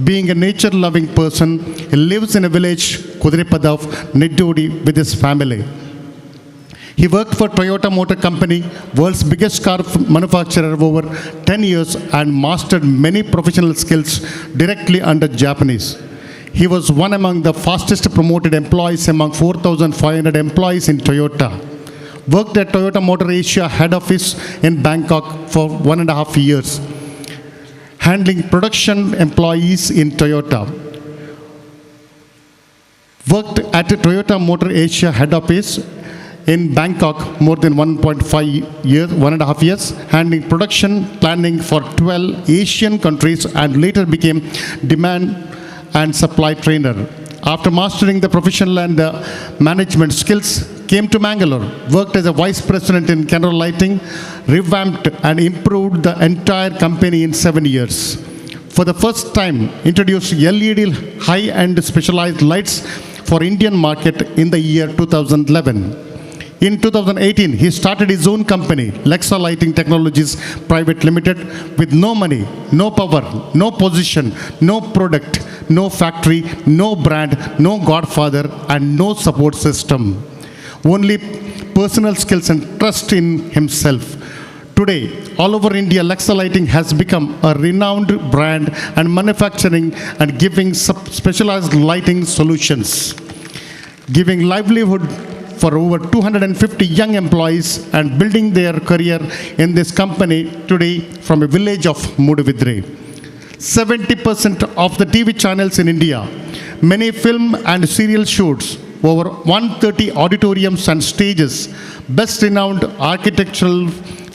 Being a nature-loving person, he lives in a village, Kudripadav, Niddodi, with his family. He worked for Toyota Motor Company, world's biggest car manufacturer, over 10 years and mastered many professional skills directly under Japanese. He was one among the fastest promoted employees among 4,500 employees in Toyota. Worked at Toyota Motor Asia head office in Bangkok for 1.5 years, handling production employees in Toyota. Worked at Toyota Motor Asia head office in Bangkok more than 1.5 years, handling production planning for 12 Asian countries and later became demand and supply trainer. After mastering the professional and management skills, came to Mangalore, worked as a vice president in Canara Lighting, revamped and improved the entire company in 7 years. For the first time, introduced LED high-end specialized lights for Indian market in the year 2011. In 2018, he started his own company, Lexa Lighting Technologies Private Limited, with no money, no power, no position, no product, no factory, no brand, no godfather, and no support system. Only personal skills and trust in himself. Today, all over India, Lexa Lighting has become a renowned brand and manufacturing and giving specialized lighting solutions, giving livelihood for over 250 young employees and building their career in this company today from a village of Mudavidri. 70% of the TV channels in India, many film and serial shoots, over 130 auditoriums and stages, best renowned architectural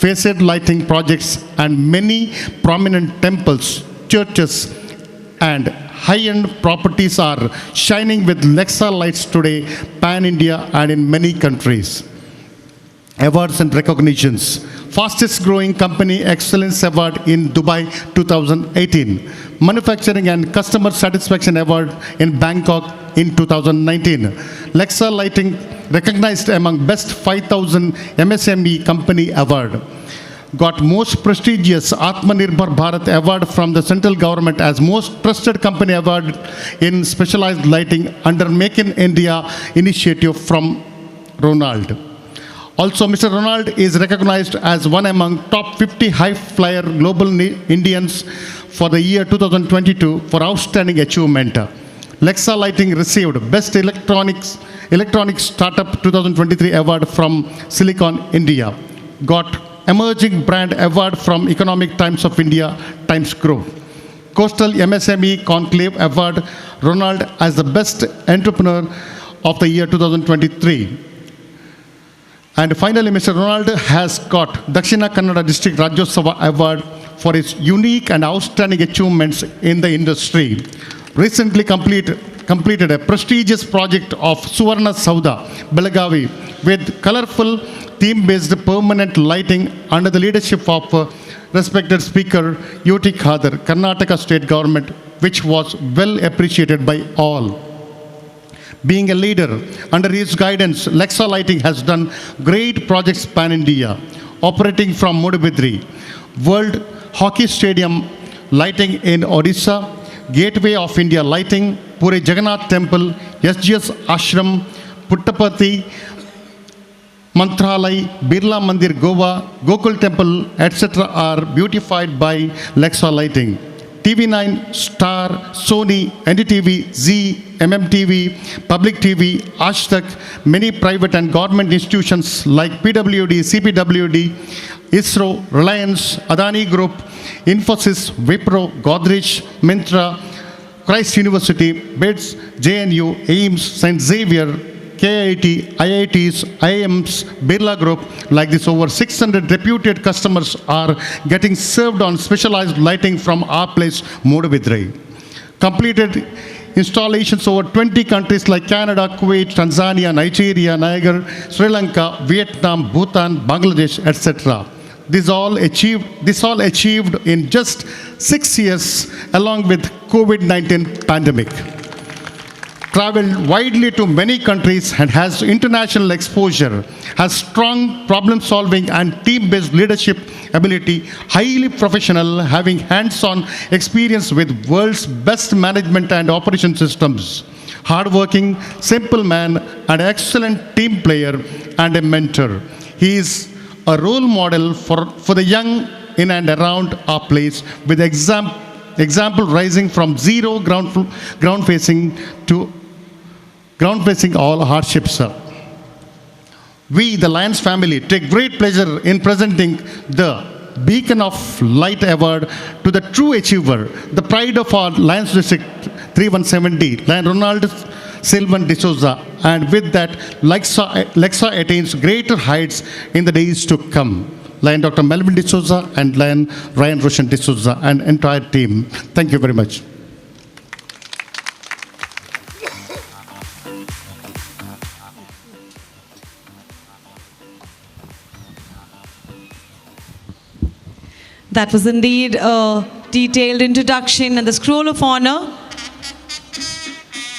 facade lighting projects and many prominent temples, churches and high-end properties are shining with Lexa lights today, pan-India and in many countries. Awards and recognitions. Fastest growing company excellence award in Dubai 2018. Manufacturing and customer satisfaction award in Bangkok in 2019. Lexa Lighting recognized among best 5,000 MSME company award. Got most prestigious Atmanirbhar Bharat award from the central government as most trusted company award in specialized lighting under Make in India initiative from Ronald. Also, Mr. Ronald is recognized as one among top 50 high flyer global Indians for the year 2022 for outstanding achievement. Lexa Lighting received Best Electronics Startup 2023 award from Silicon India. Got Emerging Brand Award from Economic Times of India, Times Group. Coastal MSME Conclave Award, Ronald as the Best Entrepreneur of the Year 2023. And finally, Mr. Ronald has got Dakshina Kannada District Rajyotsava Award for his unique and outstanding achievements in the industry. Recently completed a prestigious project of Suvarna Sauda, Belagavi, with colorful theme-based permanent lighting under the leadership of respected Speaker U.T. Khadar, Karnataka State Government, which was well appreciated by all. Being a leader, under his guidance, Lexa Lighting has done great projects pan-India, operating from Mudabidri, World Hockey Stadium lighting in Odisha, Gateway of India lighting, Puri Jagannath Temple, SGS Ashram, Puttapati, Mantralai, Birla Mandir Goa, Gokul Temple, etc. are beautified by Lexa Lighting. TV9, Star, Sony, NDTV, Zee, MMTV, Public TV, Ashtak, many private and government institutions like PWD, CPWD, ISRO, Reliance, Adani Group, Infosys, Wipro, Godrej, Myntra, Christ University, BITS, JNU, AIMS, St. Xavier, KIT, IITs, IIMs, Birla Group, like this, over 600 reputed customers are getting served on specialized lighting from our place, Mudabidri. Completed installations over 20 countries like Canada, Kuwait, Tanzania, Nigeria, Niger, Sri Lanka, Vietnam, Bhutan, Bangladesh, etc. This all achieved in just 6 years along with COVID-19 pandemic. Traveled widely to many countries and has international exposure, has strong problem-solving and team-based leadership ability, highly professional, having hands-on experience with world's best management and operation systems, hardworking, simple man, an excellent team player and a mentor. He is a role model for the young in and around our place, with example rising from zero ground facing all hardships. We, the Lions family, take great pleasure in presenting the Beacon of Light Award to the true achiever, the pride of our Lions District 3170, Lion Ronald Sylvan D'Souza, and with that, Lexa attains greater heights in the days to come. Lion Dr. Melvin D'Souza and Lion Ryan Roshan D'Souza and entire team. Thank you very much. That was indeed a detailed introduction and the scroll of honor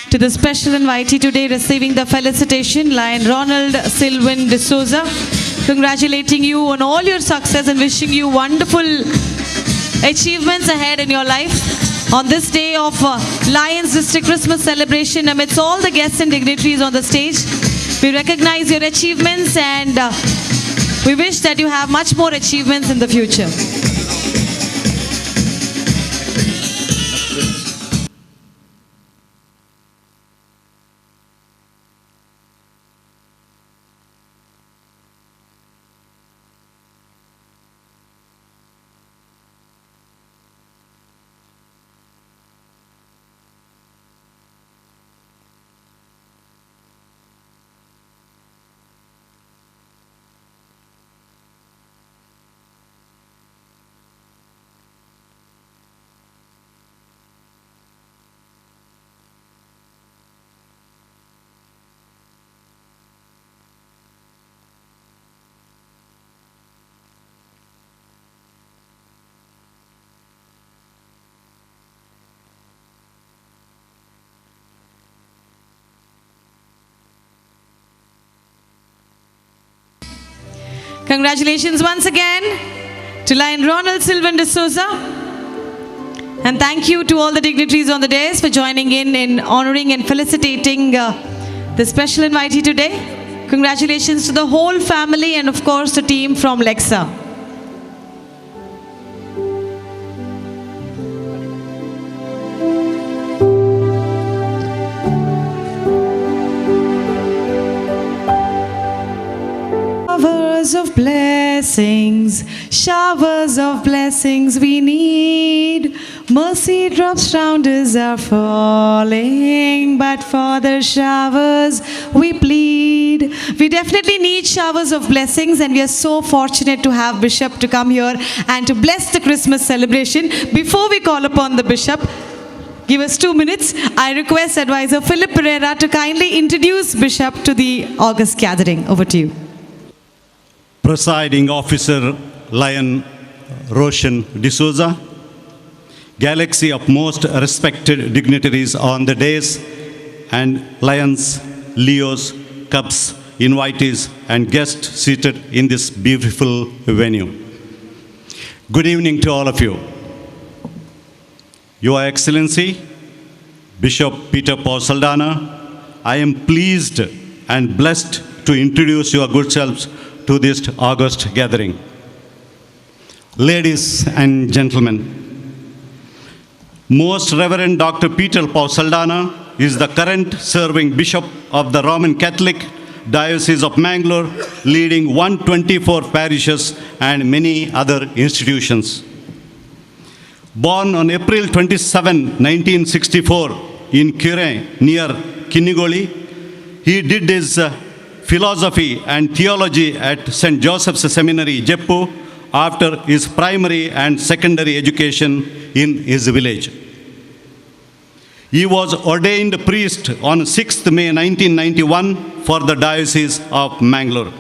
to the special invitee today receiving the felicitation, Lion Ronald Sylvan D'Souza. Congratulating you on all your success and wishing you wonderful achievements ahead in your life. On this day of Lions District Christmas celebration, amidst all the guests and dignitaries on the stage, we recognize your achievements and we wish that you have much more achievements in the future. Congratulations once again to Lion Ronald Sylvan D'Souza. And thank you to all the dignitaries on the dais for joining in honoring and felicitating the special invitee today. Congratulations to the whole family and of course the team from Lexa. Of blessing. of blessings we need. Mercy drops round us are falling, but for the showers we plead. We definitely need showers of blessings, and we are so fortunate to have Bishop to come here and to bless the Christmas celebration. Before we call upon the Bishop, give us 2 minutes. I request Advisor Philip Pereira to kindly introduce Bishop to the August gathering. Over to you. Presiding Officer Lion Roshan D'Souza, galaxy of most respected dignitaries on the days, and Lions, Leos, Cubs, invitees, and guests seated in this beautiful venue. Good evening to all of you. Your Excellency, Bishop Peter Paul Saldanha, I am pleased and blessed to introduce your good selves to this August gathering. Ladies and gentlemen, Most Reverend Dr. Peter Paul Saldanha is the current serving Bishop of the Roman Catholic Diocese of Mangalore, leading 124 parishes and many other institutions. Born on April 27, 1964 in Kure near Kinnigoli, he did his philosophy and theology at St. Joseph's Seminary, Jeppu, after his primary and secondary education in his village. He was ordained priest on 6th May 1991 for the Diocese of Mangalore.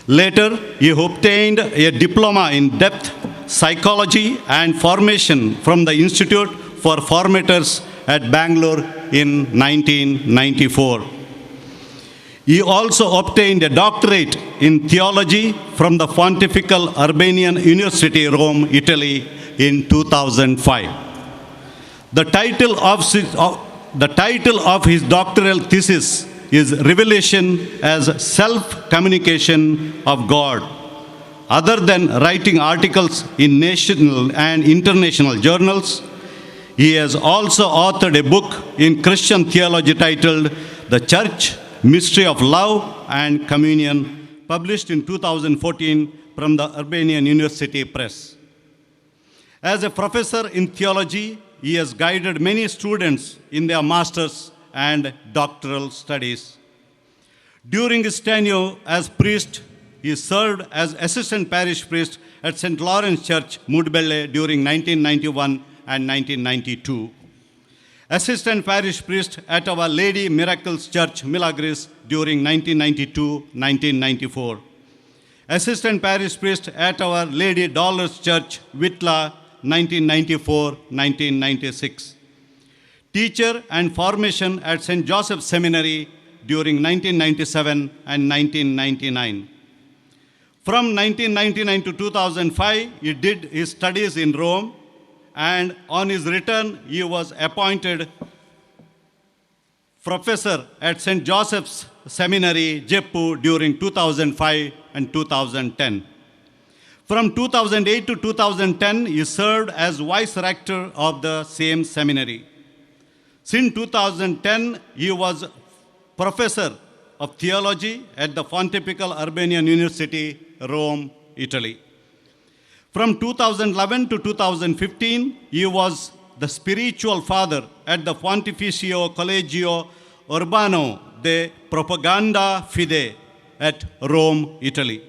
Later, he obtained a diploma in depth psychology and formation from the Institute for Formators at Bangalore in 1994. He also obtained a doctorate in theology from the Pontifical Urbanian University, Rome, Italy in 2005. The title of his doctoral thesis is Revelation as Self-Communication of God. Other than writing articles in national and international journals, he has also authored a book in Christian theology titled The Church, Mystery of Love and Communion, published in 2014 from the Urbanian University Press. As a professor in theology, he has guided many students in their master's and doctoral studies. During his tenure as priest, he served as assistant parish priest at St. Lawrence Church, Mudbelle during 1991 and 1992. Assistant parish priest at Our Lady Miracles Church, Milagres during 1992-1994. Assistant parish priest at Our Lady Dolores Church, Vitla, 1994-1996. Teacher and formation at St. Joseph's Seminary during 1997 and 1999. From 1999 to 2005, he did his studies in Rome, and on his return, he was appointed professor at St. Joseph's Seminary, Jeppu, during 2005 and 2010. From 2008 to 2010, he served as vice rector of the same seminary. Since 2010, he was professor of theology at the Pontifical Urbanian University, Rome, Italy. From 2011 to 2015, he was the spiritual father at the Pontificio Collegio Urbano de Propaganda Fide at Rome, Italy.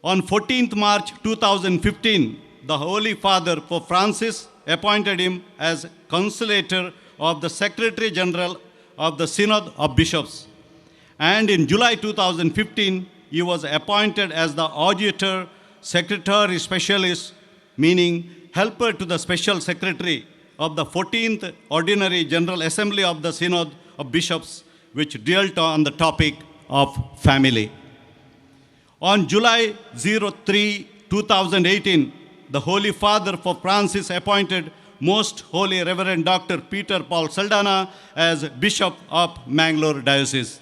On 14th March 2015, the Holy Father Pope Francis appointed him as Consolator of the Secretary General of the Synod of Bishops. And in July 2015, he was appointed as the Auditor Secretary Specialist, meaning helper to the Special Secretary of the 14th Ordinary General Assembly of the Synod of Bishops, which dealt on the topic of family. On July 03, 2018, the Holy Father Pope Francis appointed Most Holy Reverend Dr. Peter Paul Saldanha as Bishop of Mangalore Diocese.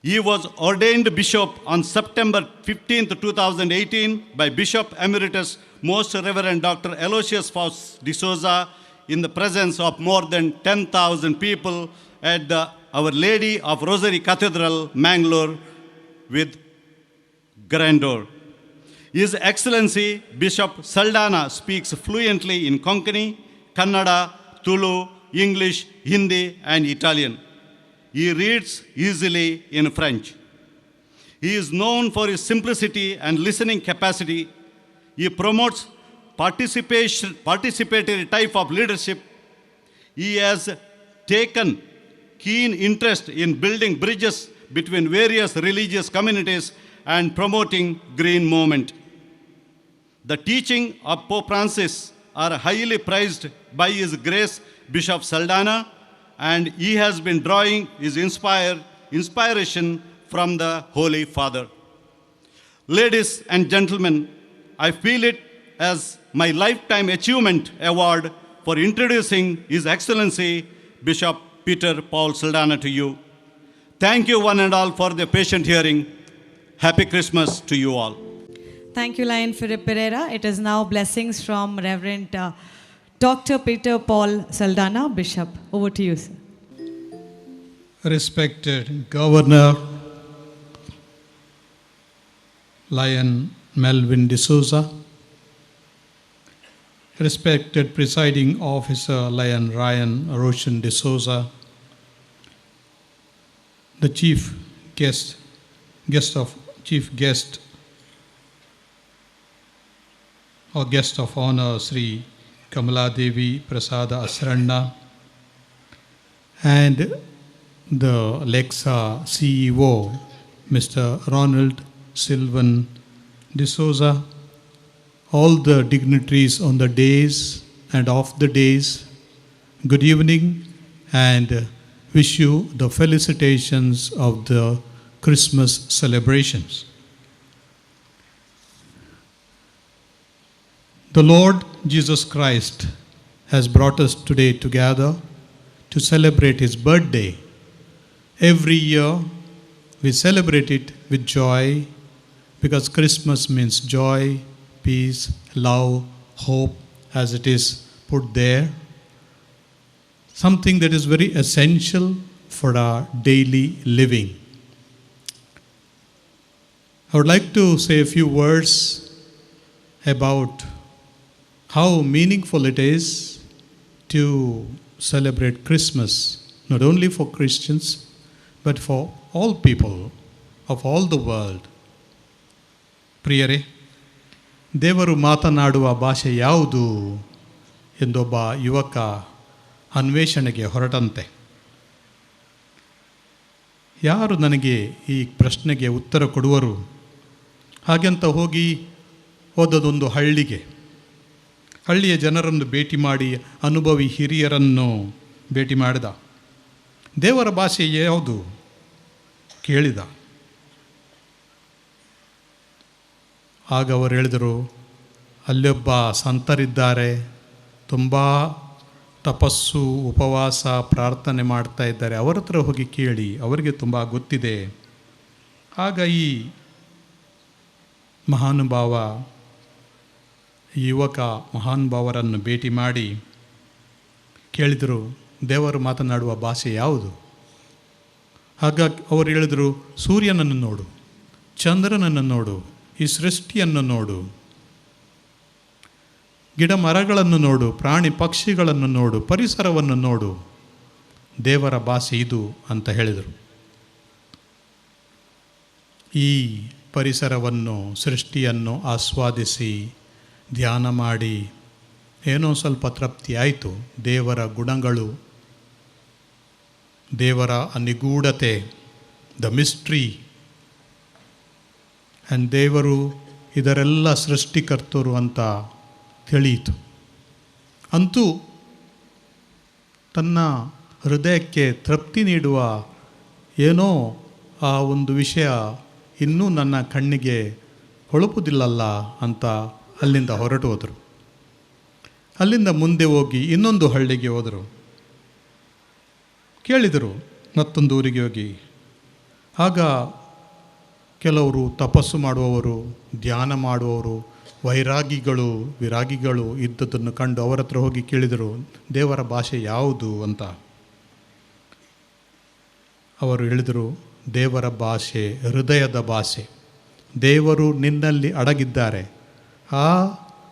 He was ordained bishop on September 15, 2018 by Bishop Emeritus Most Reverend Dr. Aloysius Faust D'Souza in the presence of more than 10,000 people at the Our Lady of Rosary Cathedral, Mangalore, with grandeur. His Excellency Bishop Saldana speaks fluently in Konkani, Kannada, Tulu, English, Hindi, and Italian. He reads easily in French. He is known for his simplicity and listening capacity. He promotes participatory type of leadership. He has taken keen interest in building bridges between various religious communities and promoting green movement. The teaching of Pope Francis are highly prized by His Grace Bishop Saldana, and he has been drawing his inspiration from the Holy Father. Ladies and gentlemen, I feel it as my lifetime achievement award for introducing His Excellency Bishop Peter Paul Saldana to you. Thank you one and all for the patient hearing. Happy Christmas to you all. Thank you, Lion Philip Pereira. It is now blessings from Reverend Dr. Peter Paul Saldana, Bishop. Over to you, sir. Respected Governor Lion Melvin D'Souza, respected Presiding Officer Lion Ryan Roshan D'Souza, the Chief Guest of Honor Sri Kamala Devi Prasada Asranna, and the Lexa CEO Mr. Ronald Sylvan D'Souza, all the dignitaries on the days and off the days, good evening, and wish you the felicitations of the Christmas celebrations. The Lord Jesus Christ has brought us today together to celebrate His birthday. Every year we celebrate it with joy because Christmas means joy, peace, love, hope, as it is put there. Something that is very essential for our daily living. I would like to say a few words about how meaningful it is to celebrate Christmas, not only for Christians, but for all people of all the world. ಪ್ರಿಯರೇ, ದೇವರು ಮಾತನಾಡುವ ಭಾಷೆ ಯಾವುದು ಎಂದೊಬ್ಬ ಯುವಕ ಅನ್ವೇಷಣೆಗೆ ಹೊರಟಂತೆ. ಯಾರು ನನಗೆ ಈ ಪ್ರಶ್ನೆಗೆ ಉತ್ತರ ಕೊಡುವರು? ಹಾಗೆಂತ ಹೋಗಿ ಹೋದದೊಂದು ಹಳ್ಳಿಯ ಜನರನ್ನು ಭೇಟಿ ಮಾಡಿ ಅನುಭವಿ ಹಿರಿಯರನ್ನು ಭೇಟಿ ಮಾಡಿದ. ದೇವರ ಭಾಷೆ ಯಾವುದು ಕೇಳಿದ. ಆಗ ಅವರು ಹೇಳಿದರು, ಅಲ್ಲೊಬ್ಬ ಸಂತರಿದ್ದಾರೆ, ತುಂಬ ತಪಸ್ಸು, ಉಪವಾಸ, ಪ್ರಾರ್ಥನೆ ಮಾಡ್ತಾ ಇದ್ದಾರೆ, ಅವರ ಹತ್ರ ಹೋಗಿ ಕೇಳಿ, ಅವರಿಗೆ ತುಂಬ ಗೊತ್ತಿದೆ. ಆಗ ಈ ಮಹಾನುಭಾವ, ಈ ಯುವಕ ಮಹಾನುಭಾವರನ್ನು ಭೇಟಿ ಮಾಡಿ ಕೇಳಿದರು, ದೇವರು ಮಾತನಾಡುವ ಭಾಷೆ ಯಾವುದು? ಆಗ ಅವರು ಹೇಳಿದರು, ಸೂರ್ಯನನ್ನು ನೋಡು, ಚಂದ್ರನನ್ನು ನೋಡು, ಈ ಸೃಷ್ಟಿಯನ್ನು ನೋಡು, ಗಿಡ ಮರಗಳನ್ನು ನೋಡು, ಪ್ರಾಣಿ ಪಕ್ಷಿಗಳನ್ನು ನೋಡು, ಪರಿಸರವನ್ನು ನೋಡು, ದೇವರ ಭಾಷೆ ಇದು ಅಂತ ಹೇಳಿದರು. ಈ ಪರಿಸರವನ್ನು, ಸೃಷ್ಟಿಯನ್ನು ಆಸ್ವಾದಿಸಿ ಧ್ಯಾನ ಮಾಡಿ ಏನೋ ಸ್ವಲ್ಪ ತೃಪ್ತಿ ಆಯಿತು. ದೇವರ ಗುಣಗಳು, ದೇವರ ನಿಗೂಢತೆ, ದ ಮಿಸ್ಟ್ರಿ, ಆ್ಯಂಡ್ ದೇವರು ಇದರೆಲ್ಲ ಸೃಷ್ಟಿಕರ್ತರು ಅಂತ ತಿಳಿಯಿತು. ಅಂತೂ ತನ್ನ ಹೃದಯಕ್ಕೆ ತೃಪ್ತಿ ನೀಡುವ ಏನೋ ಆ ಒಂದು ವಿಷಯ ಇನ್ನೂ ನನ್ನ ಕಣ್ಣಿಗೆ ಹೊಳಪುದಿಲ್ಲಲ್ಲ ಅಂತ ಅಲ್ಲಿಂದ ಹೊರಟು ಹೋದರು. ಅಲ್ಲಿಂದ ಮುಂದೆ ಹೋಗಿ ಇನ್ನೊಂದು ಹಳ್ಳಿಗೆ ಹೋದರು. ಕೇಳಿದರು ಮತ್ತೊಂದು ಊರಿಗೆ ಹೋಗಿ. ಆಗ ಕೆಲವರು ತಪಸ್ಸು ಮಾಡುವವರು, ಧ್ಯಾನ ಮಾಡುವವರು, ವಿರಾಗಿಗಳು ಇದ್ದದನ್ನು ಕಂಡು ಅವರ ಹತ್ರ ಹೋಗಿ ಕೇಳಿದರು, ದೇವರ ಭಾಷೆ ಯಾವುದು ಅಂತ. ಅವರು ಹೇಳಿದರು, ದೇವರ ಭಾಷೆ ಹೃದಯದ ಭಾಷೆ. ದೇವರು ನಿನ್ನಲ್ಲಿ ಅಡಗಿದ್ದಾರೆ. ಆ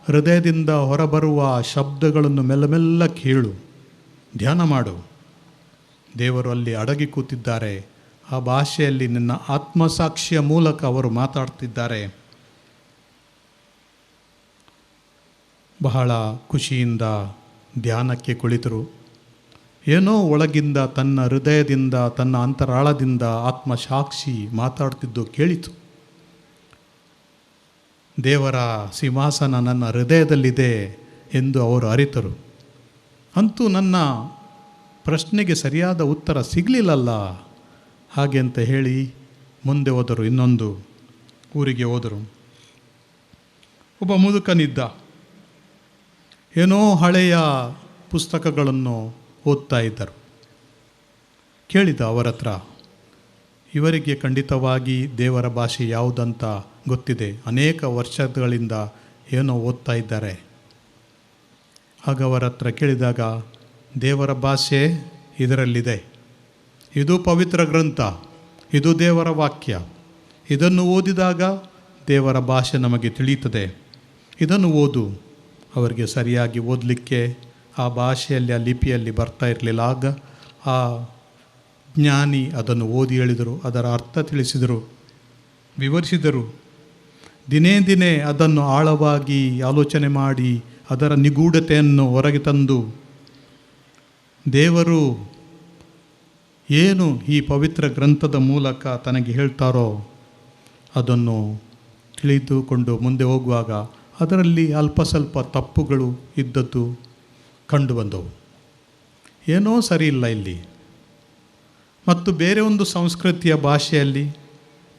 ಹೃದಯದಿಂದ ಹೊರಬರುವ ಶಬ್ದಗಳನ್ನು ಮೆಲ್ಲ ಕೇಳು, ಧ್ಯಾನ ಮಾಡು. ದೇವರು ಅಲ್ಲಿ ಅಡಗಿ ಕೂತಿದ್ದಾರೆ. ಆ ಭಾಷೆಯಲ್ಲಿ ನಿನ್ನ ಆತ್ಮಸಾಕ್ಷಿಯ ಮೂಲಕ ಅವರು ಮಾತಾಡ್ತಿದ್ದಾರೆ. ಬಹಳ ಖುಷಿಯಿಂದ ಧ್ಯಾನಕ್ಕೆ ಕುಳಿತರು. ಏನೋ ಒಳಗಿಂದ ತನ್ನ ಹೃದಯದಿಂದ ತನ್ನ ಅಂತರಾಳದಿಂದ ಆತ್ಮಸಾಕ್ಷಿ ಮಾತಾಡ್ತಿದ್ದು ಕೇಳಿತು. ದೇವರ ಸಿಂಹಾಸನ ನನ್ನ ಹೃದಯದಲ್ಲಿದೆ ಎಂದು ಅವರು ಅರಿತರು. ಅಂತೂ ನನ್ನ ಪ್ರಶ್ನೆಗೆ ಸರಿಯಾದ ಉತ್ತರ ಸಿಗಲಿಲ್ಲಲ್ಲ ಹಾಗೆ ಅಂತ ಹೇಳಿ ಮುಂದೆ ಹೋದರು. ಇನ್ನೊಂದು ಊರಿಗೆ ಹೋದರು. ಒಬ್ಬ ಮುದುಕನಿದ್ದ. ಏನೋ ಹಳೆಯ ಪುಸ್ತಕಗಳನ್ನು ಓದ್ತಾ ಇದ್ದರು. ಕೇಳಿದ ಅವರ ಹತ್ರ, ಇವರಿಗೆ ಖಂಡಿತವಾಗಿ ದೇವರ ಭಾಷೆ ಯಾವುದಂತ ಗೊತ್ತಿದೆ, ಅನೇಕ ವರ್ಷಗಳಿಂದ ಏನೋ ಓದ್ತಾ ಇದ್ದಾರೆ. ಆಗ ಅವರ ಹತ್ರ ಕೇಳಿದಾಗ, ದೇವರ ಭಾಷೆ ಇದರಲ್ಲಿದೆ, ಇದು ಪವಿತ್ರ ಗ್ರಂಥ, ಇದು ದೇವರ ವಾಕ್ಯ, ಇದನ್ನು ಓದಿದಾಗ ದೇವರ ಭಾಷೆ ನಮಗೆ ತಿಳಿಯುತ್ತದೆ, ಇದನ್ನು ಓದು. ಅವರಿಗೆ ಸರಿಯಾಗಿ ಓದಲಿಕ್ಕೆ ಆ ಭಾಷೆಯಲ್ಲಿ ಆ ಲಿಪಿಯಲ್ಲಿ ಬರ್ತಾ ಇರಲಿಲ್ಲ. ಆಗ ಆ ಜ್ಞಾನಿ ಅದನ್ನು ಓದಿ ಹೇಳಿದರು, ಅದರ ಅರ್ಥ ತಿಳಿಸಿದರು, ವಿವರಿಸಿದರು. ದಿನೇ ದಿನೇ ಅದನ್ನು ಆಳವಾಗಿ ಆಲೋಚನೆ ಮಾಡಿ ಅದರ ನಿಗೂಢತೆಯನ್ನು ಹೊರಗೆ ತಂದು ದೇವರು ಏನು ಈ ಪವಿತ್ರ ಗ್ರಂಥದ ಮೂಲಕ ತನಗೆ ಹೇಳ್ತಾರೋ ಅದನ್ನು ತಿಳಿದುಕೊಂಡು ಮುಂದೆ ಹೋಗುವಾಗ ಅದರಲ್ಲಿ ಅಲ್ಪ ಸ್ವಲ್ಪ ತಪ್ಪುಗಳು ಇದ್ದದ್ದು ಕಂಡು ಬಂದವು. ಏನೋ ಸರಿ ಇಲ್ಲ ಇಲ್ಲಿ. ಮತ್ತು ಬೇರೆ ಒಂದು ಸಂಸ್ಕೃತಿಯ ಭಾಷೆಯಲ್ಲಿ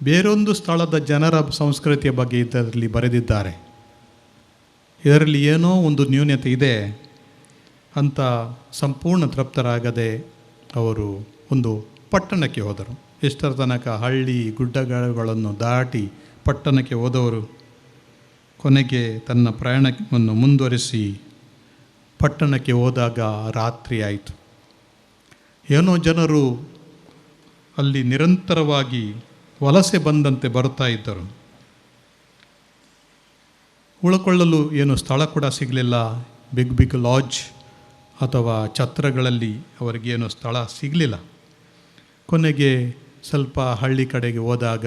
ಬೇರೊಂದು ಸ್ಥಳದ ಜನರ ಸಂಸ್ಕೃತಿಯ ಬಗ್ಗೆ ಇದರಲ್ಲಿ ಬರೆದಿದ್ದಾರೆ. ಇದರಲ್ಲಿ ಏನೋ ಒಂದು ನ್ಯೂನತೆ ಇದೆ ಅಂತ ಸಂಪೂರ್ಣ ತೃಪ್ತರಾಗದೆ ಅವರು ಒಂದು ಪಟ್ಟಣಕ್ಕೆ ಹೋದರು. ಎಷ್ಟರ ತನಕ ಹಳ್ಳಿ ಗುಡ್ಡಗಳನ್ನು ದಾಟಿ ಪಟ್ಟಣಕ್ಕೆ ಹೋದವರು ಕೊನೆಗೆ ತನ್ನ ಪ್ರಯಾಣವನ್ನು ಮುಂದುವರಿಸಿ ಪಟ್ಟಣಕ್ಕೆ ಹೋದಾಗ ರಾತ್ರಿ ಆಯಿತು. ಏನೋ ಜನರು ಅಲ್ಲಿ ನಿರಂತರವಾಗಿ ವಲಸೆ ಬಂದಂತೆ ಬರುತ್ತಾ ಇದ್ದರು. ಉಳ್ಕೊಳ್ಳಲು ಏನು ಸ್ಥಳ ಕೂಡ ಸಿಗಲಿಲ್ಲ. ಬಿಗ್ ಬಿಗ್ ಲಾಡ್ಜ್ ಅಥವಾ ಛತ್ರಗಳಲ್ಲಿ ಅವರಿಗೇನು ಸ್ಥಳ ಸಿಗಲಿಲ್ಲ. ಕೊನೆಗೆ ಸ್ವಲ್ಪ ಹಳ್ಳಿ ಕಡೆಗೆ ಹೋದಾಗ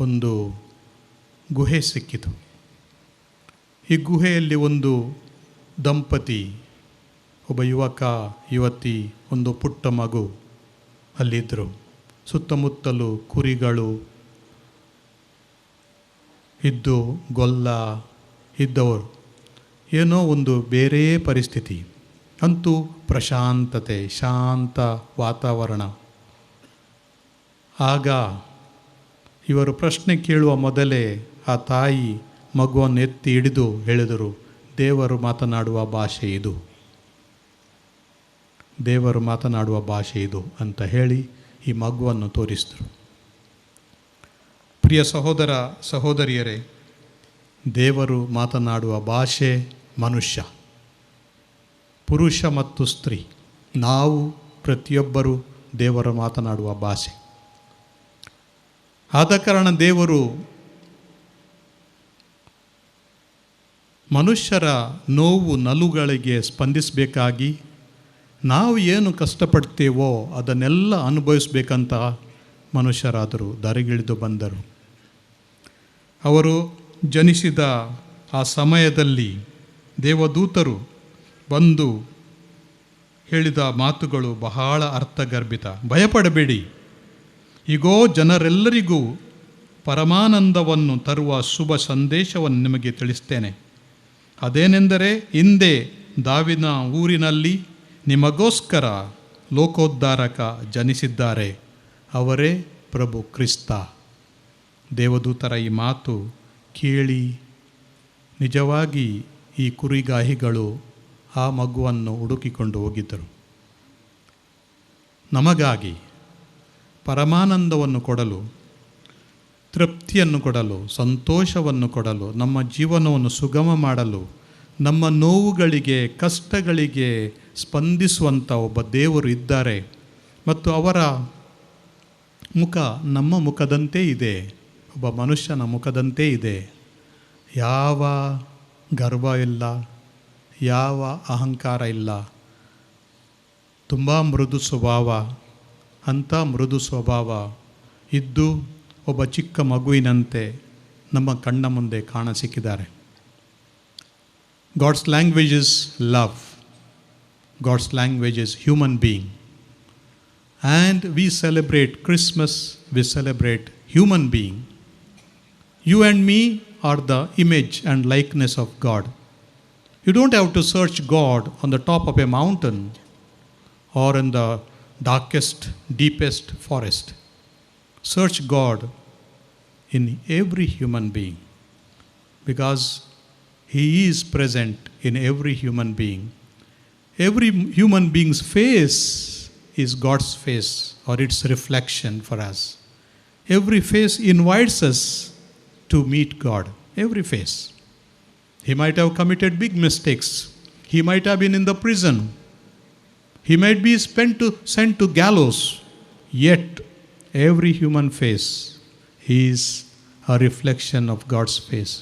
ಒಂದು ಗುಹೆ ಸಿಕ್ಕಿತು. ಈ ಗುಹೆಯಲ್ಲಿ ಒಂದು ದಂಪತಿ, ಒಬ್ಬ ಯುವಕ ಯುವತಿ, ಒಂದು ಪುಟ್ಟ ಮಗು ಅಲ್ಲಿದ್ದರು. ಸುತ್ತಮುತ್ತಲು ಕುರಿಗಳು ಇದ್ದು ಗೊಲ್ಲ ಇದ್ದವರು. ಏನೋ ಒಂದು ಬೇರೆ ಪರಿಸ್ಥಿತಿ. ಅಂತೂ ಪ್ರಶಾಂತತೆ, ಶಾಂತ ವಾತಾವರಣ. ಆಗ ಇವರು ಪ್ರಶ್ನೆ ಕೇಳುವ ಮೊದಲೇ ಆ ತಾಯಿ ಮಗುವನ್ನು ಎತ್ತಿ ಹಿಡಿದು ಹೇಳಿದರು, ದೇವರು ಮಾತನಾಡುವ ಭಾಷೆ ಇದು, ದೇವರು ಮಾತನಾಡುವ ಭಾಷೆ ಇದು ಅಂತ ಹೇಳಿ ಈ ಮಗುವನ್ನು ತೋರಿಸಿದರು. ಪ್ರಿಯ ಸಹೋದರ ಸಹೋದರಿಯರೇ, ದೇವರು ಮಾತನಾಡುವ ಭಾಷೆ ಮನುಷ್ಯ, ಪುರುಷ ಮತ್ತು ಸ್ತ್ರೀ, ನಾವು ಪ್ರತಿಯೊಬ್ಬರೂ ದೇವರು ಮಾತನಾಡುವ ಭಾಷೆ. ಆದ ಕಾರಣ ದೇವರು ಮನುಷ್ಯರ ನೋವು ನಲುಗಳಿಗೆ ಸ್ಪಂದಿಸಬೇಕಾಗಿ ನಾವು ಏನು ಕಷ್ಟಪಡ್ತೇವೋ ಅದನ್ನೆಲ್ಲ ಅನುಭವಿಸ್ಬೇಕಂತ ಮನುಷ್ಯರಾದರು, ದಾರಿಗಿಳಿದು ಬಂದರು. ಅವರು ಜನಿಸಿದ ಆ ಸಮಯದಲ್ಲಿ ದೇವದೂತರು ಬಂದು ಹೇಳಿದ ಮಾತುಗಳು ಬಹಳ ಅರ್ಥಗರ್ಭಿತ. ಭಯಪಡಬೇಡಿ, ಈಗೋ ಜನರೆಲ್ಲರಿಗೂ ಪರಮಾನಂದವನ್ನು ತರುವ ಶುಭ ಸಂದೇಶವನ್ನು ನಿಮಗೆ ತಿಳಿಸ್ತೇನೆ. ಅದೇನೆಂದರೆ, ಹಿಂದೆ ದಾವಿನ ಊರಿನಲ್ಲಿ ನಿಮಗೋಸ್ಕರ ಲೋಕೋದ್ಧಾರಕ ಜನಿಸಿದ್ದಾರೆ, ಅವರೇ ಪ್ರಭು ಕ್ರಿಸ್ತ. ದೇವದೂತರ ಈ ಮಾತು ಕೇಳಿ ನಿಜವಾಗಿ ಈ ಕುರಿಗಾಹಿಗಳು ಆ ಮಗುವನ್ನು ಹುಡುಕಿಕೊಂಡು ಹೋಗಿದ್ದರು. ನಮಗಾಗಿ ಪರಮಾನಂದವನ್ನು ಕೊಡಲು, ತೃಪ್ತಿಯನ್ನು ಕೊಡಲು, ಸಂತೋಷವನ್ನು ಕೊಡಲು, ನಮ್ಮ ಜೀವನವನ್ನು ಸುಗಮ ಮಾಡಲು, ನಮ್ಮ ನೋವುಗಳಿಗೆ ಕಷ್ಟಗಳಿಗೆ ಸ್ಪಂದಿಸುವಂಥ ಒಬ್ಬ ದೇವರು ಇದ್ದಾರೆ. ಮತ್ತು ಅವರ ಮುಖ ನಮ್ಮ ಮುಖದಂತೆ ಇದೆ. ಒಬ್ಬ ಮನುಷ್ಯನ ಮುಖದಂತೆ ಇದೆ. ಯಾವ ಗರ್ವ ಇಲ್ಲ, ಯಾವ ಅಹಂಕಾರ ಇಲ್ಲ, ತುಂಬ ಮೃದು ಸ್ವಭಾವ. ಅಂಥ ಮೃದು ಸ್ವಭಾವ ಇದ್ದು ಒಬ್ಬ ಚಿಕ್ಕ ಮಗುವಿನಂತೆ ನಮ್ಮ ಕಣ್ಣ ಮುಂದೆ ಕಾಣಸಿಕ್ಕಿದ್ದಾರೆ. God's language is love. God's language is human being. And we celebrate Christmas, we celebrate human being. You and me are the image and likeness of God. You don't have to search God on the top of a mountain or in the darkest, deepest forest. Search God in every human being, because He is present in every human being. Every human being's face is God's face or its reflection for us. Every face invites us to meet God. Every face. He might have committed big mistakes. He might have been in the prison. He might be sent to gallows. Yet, every human face is a reflection of God's face.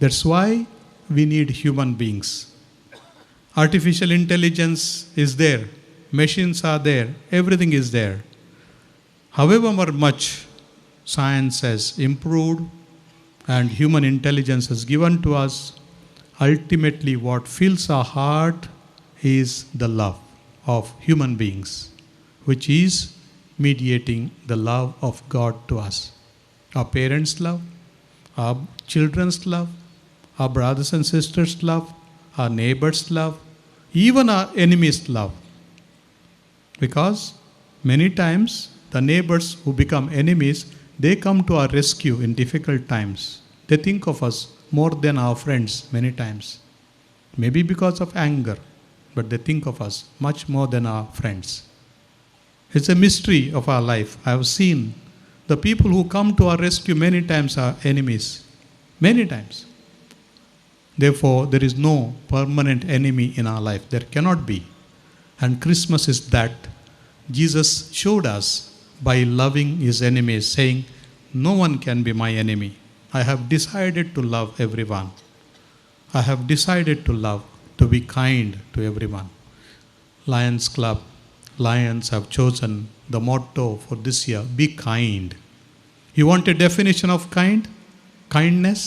That's why we need human beings. Artificial intelligence is there. Machines are there. Everything is there. However much science has improved and human intelligence has given to us, ultimately what fills our heart is the love of human beings, which is mediating the love of God to us. Our parents' love, our children's love, our brothers and sisters' love, our neighbors' love, even our enemies' love. Because many times the neighbors who become enemies, they come to our rescue in difficult times. They think of us more than our friends many times. Maybe because of anger, but they think of us much more than our friends. It's a mystery of our life. I have seen the people who come to our rescue many times are enemies. Many times. Therefore, there is no permanent enemy in our life. There cannot be. And Christmas is that. Jesus showed us by loving his enemies, saying, "No one can be my enemy. I have decided to love everyone. I have decided to love, to be kind to everyone." Lions Club, Lions have chosen the motto for this year, be kind. You want a definition of kind? Kindness,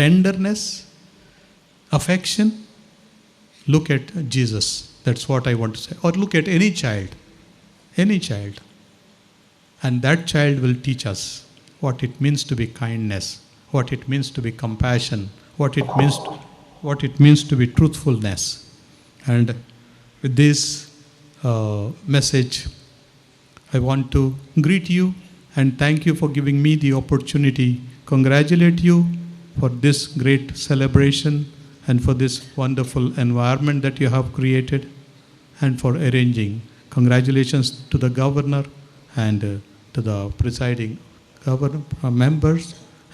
tenderness, affection? Look at Jesus. That's what I want to say. Or look at any child. Any child. And that child will teach us what it means to be kindness, what it means to be compassion, what it means to be truthfulness. And with this message, I want to greet you and thank you for giving me the opportunity, congratulate you for this great celebration and for this wonderful environment that you have created and for arranging. Congratulations to the governor and to the presiding members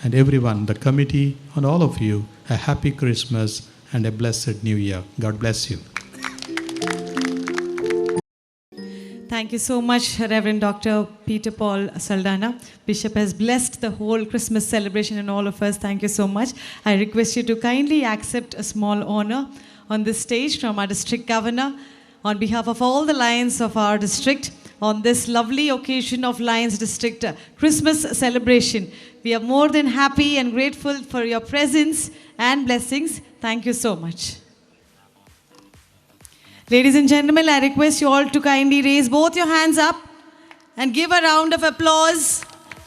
and everyone, the committee, and all of you. A happy Christmas and a blessed New Year. God bless you. Thank you so much, Reverend Dr. Peter Paul Saldana. Bishop has blessed the whole Christmas celebration and all of us. Thank you so much. I request you to kindly accept a small honor on this stage from our district governor on behalf of all the Lions of our district on this lovely occasion of Lions District Christmas celebration. We are more than happy and grateful for your presence and blessings. Thank you so much. Ladies and gentlemen, I request you all to kindly raise both your hands up and give a round of applause.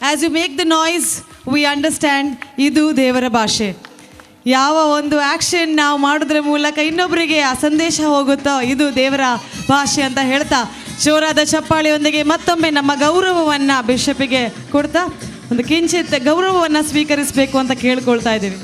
As you make the noise, we understand Idu Devara Bhashe. ಯಾವ ಒಂದು ಆ್ಯಕ್ಷನ್ ನಾವು ಮಾಡೋದ್ರ ಮೂಲಕ ಇನ್ನೊಬ್ಬರಿಗೆ ಆ ಸಂದೇಶ ಹೋಗುತ್ತೋ ಇದು ದೇವರ ಭಾಷೆ ಅಂತ ಹೇಳ್ತಾ ಜೋರಾದ ಚಪ್ಪಾಳೆಯೊಂದಿಗೆ ಮತ್ತೊಮ್ಮೆ ನಮ್ಮ ಗೌರವವನ್ನು ಬಿಷಪ್ಪಿಗೆ ಕೊಡ್ತಾ ಒಂದು ಕಿಂಚಿತ್ ಗೌರವವನ್ನು ಸ್ವೀಕರಿಸಬೇಕು ಅಂತ ಕೇಳ್ಕೊಳ್ತಾ ಇದ್ದೀವಿ.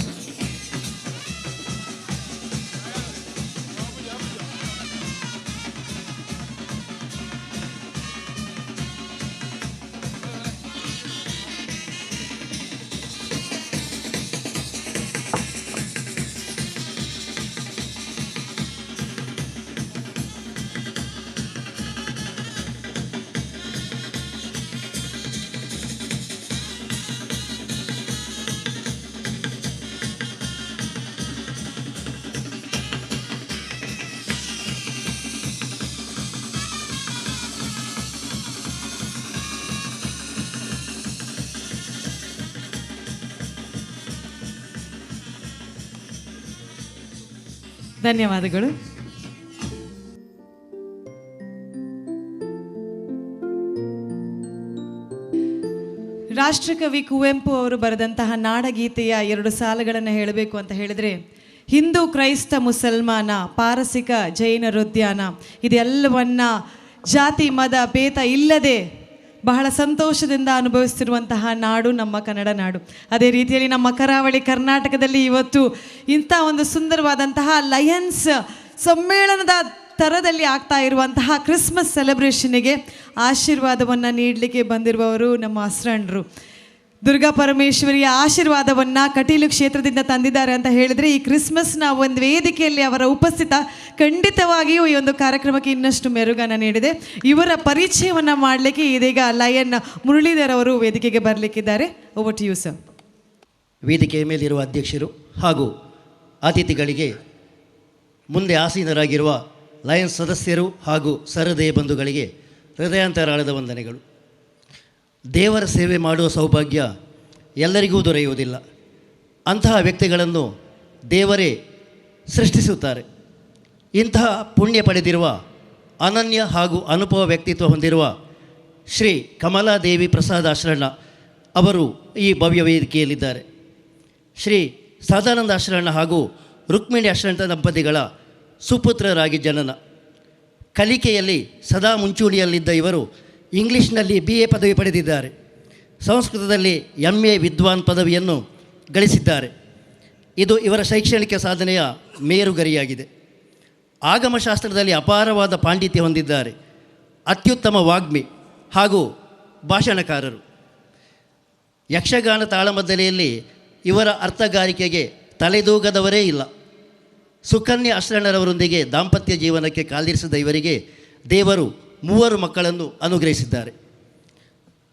ಧನ್ಯವಾದಗಳು. ರಾಷ್ಟ್ರಕವಿ ಕುವೆಂಪು ಅವರು ಬರೆದಂತಹ ನಾಡಗೀತೆಯ 2 ಸಾಲುಗಳನ್ನು ಹೇಳಬೇಕು ಅಂತ ಹೇಳಿದರೆ, ಹಿಂದೂ ಕ್ರೈಸ್ತ ಮುಸಲ್ಮಾನ ಪಾರಸಿಕ ಜೈನರುದ್ಯಾನ ಇದೆಲ್ಲವನ್ನ ಜಾತಿ ಮತ ಭೇದ ಇಲ್ಲದೆ ಬಹಳ ಸಂತೋಷದಿಂದ ಅನುಭವಿಸ್ತಿರುವಂತಹ ನಾಡು ನಮ್ಮ ಕನ್ನಡ ನಾಡು. ಅದೇ ರೀತಿಯಲ್ಲಿ ನಮ್ಮ ಕರಾವಳಿ ಕರ್ನಾಟಕದಲ್ಲಿ ಇವತ್ತು ಇಂಥ ಒಂದು ಸುಂದರವಾದಂತಹ ಲಯನ್ಸ್ ಸಮ್ಮೇಳನದ ಥರದಲ್ಲಿ ಆಗ್ತಾ ಇರುವಂತಹ ಕ್ರಿಸ್ಮಸ್ ಸೆಲೆಬ್ರೇಷನ್ನಿಗೆ ಆಶೀರ್ವಾದವನ್ನು ನೀಡಲಿಕ್ಕೆ ಬಂದಿರುವವರು ನಮ್ಮ ಅಸ್ರಣರು. ದುರ್ಗಾ ಪರಮೇಶ್ವರಿಯ ಆಶೀರ್ವಾದವನ್ನು ಕಟೀಲು ಕ್ಷೇತ್ರದಿಂದ ತಂದಿದ್ದಾರೆ ಅಂತ ಹೇಳಿದರೆ, ಈ ಕ್ರಿಸ್ಮಸ್ನ ಒಂದು ವೇದಿಕೆಯಲ್ಲಿ ಅವರ ಉಪಸ್ಥಿತ ಖಂಡಿತವಾಗಿಯೂ ಈ ಒಂದು ಕಾರ್ಯಕ್ರಮಕ್ಕೆ ಇನ್ನಷ್ಟು ಮೆರುಗನ್ನು ನೀಡಿದೆ. ಇವರ ಪರಿಚಯವನ್ನು ಮಾಡಲಿಕ್ಕೆ ಇದೀಗ ಲಯನ್ ಮುರಳೀಧರ್ ಅವರು ವೇದಿಕೆಗೆ ಬರಲಿಕ್ಕಿದ್ದಾರೆ. Over to you sir. ವೇದಿಕೆಯ ಮೇಲಿರುವ ಅಧ್ಯಕ್ಷರು ಹಾಗೂ ಅತಿಥಿಗಳಿಗೆ, ಮುಂದೆ ಆಸೀನರಾಗಿರುವ ಲಯನ್ಸ್ ಸದಸ್ಯರು ಹಾಗೂ ಸಹೃದಯ ಬಂಧುಗಳಿಗೆ ಹೃದಯಾಂತರಾಳದ ವಂದನೆಗಳು. ದೇವರ ಸೇವೆ ಮಾಡುವ ಸೌಭಾಗ್ಯ ಎಲ್ಲರಿಗೂ ದೊರೆಯುವುದಿಲ್ಲ. ಅಂತಹ ವ್ಯಕ್ತಿಗಳನ್ನು ದೇವರೇ ಸೃಷ್ಟಿಸುತ್ತಾರೆ. ಇಂತಹ ಪುಣ್ಯ ಪಡೆದಿರುವ ಅನನ್ಯ ಹಾಗೂ ಅನುಭವ ವ್ಯಕ್ತಿತ್ವ ಹೊಂದಿರುವ ಶ್ರೀ ಕಮಲಾದೇವಿ ಪ್ರಸಾದ್ ಆಶ್ರಣ ಅವರು ಈ ಭವ್ಯ ವೇದಿಕೆಯಲ್ಲಿದ್ದಾರೆ. ಶ್ರೀ ಸದಾನಂದ ಆಶ್ರಣ ಹಾಗೂ ರುಕ್ಮಿಣಿ ಆಶ್ರಣ ದಂಪತಿಗಳ ಸುಪುತ್ರರಾಗಿ ಜನನ. ಕಲಿಕೆಯಲ್ಲಿ ಸದಾ ಮುಂಚೂಣಿಯಲ್ಲಿದ್ದ ಇವರು ಇಂಗ್ಲೀಷ್ನಲ್ಲಿ BA ಪದವಿ ಪಡೆದಿದ್ದಾರೆ. ಸಂಸ್ಕೃತದಲ್ಲಿ MA ವಿದ್ವಾನ್ ಪದವಿಯನ್ನು ಗಳಿಸಿದ್ದಾರೆ. ಇದು ಇವರ ಶೈಕ್ಷಣಿಕ ಸಾಧನೆಯ ಮೇರುಗರಿಯಾಗಿದೆ. ಆಗಮಶಾಸ್ತ್ರದಲ್ಲಿ ಅಪಾರವಾದ ಪಾಂಡಿತ್ಯ ಹೊಂದಿದ್ದಾರೆ. ಅತ್ಯುತ್ತಮ ವಾಗ್ಮಿ ಹಾಗೂ ಭಾಷಣಕಾರರು. ಯಕ್ಷಗಾನ ತಾಳಮದ್ದಲೆಯಲ್ಲಿ ಇವರ ಅರ್ಥಗಾರಿಕೆಗೆ ತಲೆದೂಗದವರೇ ಇಲ್ಲ. ಸುಕನ್ಯಾ ಅಶ್ರಣರವರೊಂದಿಗೆ ದಾಂಪತ್ಯ ಜೀವನಕ್ಕೆ ಕಾಲಿರಿಸಿದ ಇವರಿಗೆ ದೇವರು 3 ಮಕ್ಕಳನ್ನು ಅನುಗ್ರಹಿಸಿದ್ದಾರೆ.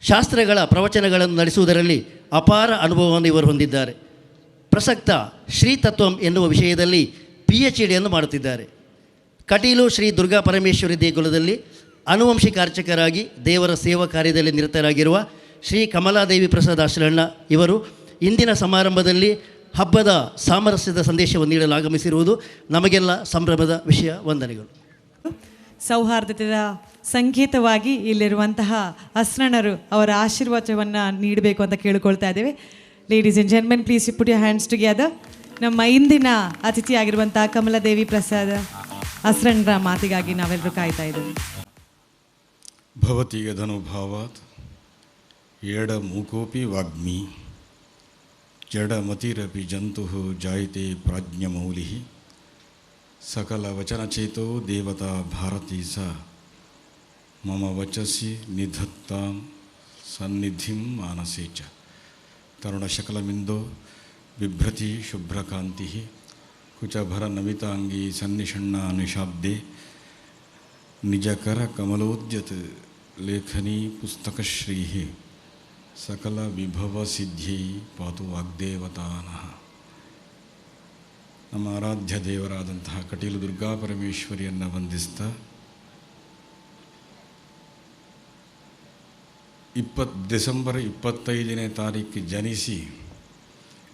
ಶಾಸ್ತ್ರಗಳ ಪ್ರವಚನಗಳನ್ನು ನಡೆಸುವುದರಲ್ಲಿ ಅಪಾರ ಅನುಭವವನ್ನು ಇವರು ಹೊಂದಿದ್ದಾರೆ. ಪ್ರಸಕ್ತ ಶ್ರೀತತ್ವಂ ಎನ್ನುವ ವಿಷಯದಲ್ಲಿ PhDಯನ್ನು ಮಾಡುತ್ತಿದ್ದಾರೆ. ಕಟೀಲು ಶ್ರೀ ದುರ್ಗಾ ಪರಮೇಶ್ವರಿ ದೇಗುಲದಲ್ಲಿ ಆನುವಂಶಿಕ ಅರ್ಚಕರಾಗಿ ದೇವರ ಸೇವಾ ಕಾರ್ಯದಲ್ಲಿ ನಿರತರಾಗಿರುವ ಶ್ರೀ ಕಮಲಾದೇವಿ ಪ್ರಸಾದ್ ಆಶ್ರಣ ಇವರು ಇಂದಿನ ಸಮಾರಂಭದಲ್ಲಿ ಹಬ್ಬದ ಸಾಮರಸ್ಯದ ಸಂದೇಶವನ್ನು ನೀಡಲು ಆಗಮಿಸಿರುವುದು ನಮಗೆಲ್ಲ ಸಂಭ್ರಮದ ವಿಷಯ. ವಂದನೆಗಳು. ಸೌಹಾರ್ದತೆಯ ಸಂಕೇತವಾಗಿ ಇಲ್ಲಿರುವಂತಹ ಅಸ್ರಣರು ಅವರ ಆಶೀರ್ವಾದವನ್ನು ನೀಡಬೇಕು ಅಂತ ಕೇಳಿಕೊಳ್ತಾ ಇದ್ದೇವೆ. Ladies and gentlemen, please you put your hands together. ನಮ್ಮ ಇಂದಿನ ಅತಿಥಿಯಾಗಿರುವಂತಹ ಕಮಲಾದೇವಿ ಪ್ರಸಾದ್ ಅಸ್ರಣರ ಮಾತಿಗಾಗಿ ನಾವೆಲ್ಲರೂ ಕಾಯ್ತಾ ಇದ್ದೇವೆ. ಭವತಿ ಯದನುಭಾವಾತ್ ಏಡ ಮೂಕೋಪಿ ವಾಗ್ಮಿ ಜಡಮತಿರಪಿ ಜಂತು ಜಾಯತೆ ಪ್ರಾಜ್ಞಮೌಲಿ ಸಕಲ ವಚನಚೇತೋ ದೇವತಾ ಭಾರತೀ ಸ ಮಮ ವಚಸಿ ನಿಧತ್ತಾಂ ಸನ್ನಿಧಿಂ ಮಾನಸೇ ಚ ತರುಣಶಕಲಮಿಂದೋ ಬಿಭ್ರತಿ ಶುಭ್ರಕಾಂತಿ ಕುಚಭರ ನಮಿತಾಂಗಿ ಸನ್ನಿಷಣ್ಣ ನಿಶಾಬ್ದೆ ನಿಜಕರ ಕಮಲೋದ್ಯತ್ ಲೇಖನಿ ಪುಸ್ತಕಶ್ರೀ ಸಕಲ ವಿಭವ ಸಿದ್ಧಿ ಪಾತು ವಾಗ್ದೇವತಾನಃ. ನಮ್ಮ ಆರಾಧ್ಯ ದೇವರಾದಂತಹ ಕಟೀಲು ದುರ್ಗಾ ಪರಮೇಶ್ವರಿಯನ್ನು ವಂದಿಸ್ತಾ ಡಿಸೆಂಬರ್ 25ನೇ ತಾರೀಕು ಜನಿಸಿ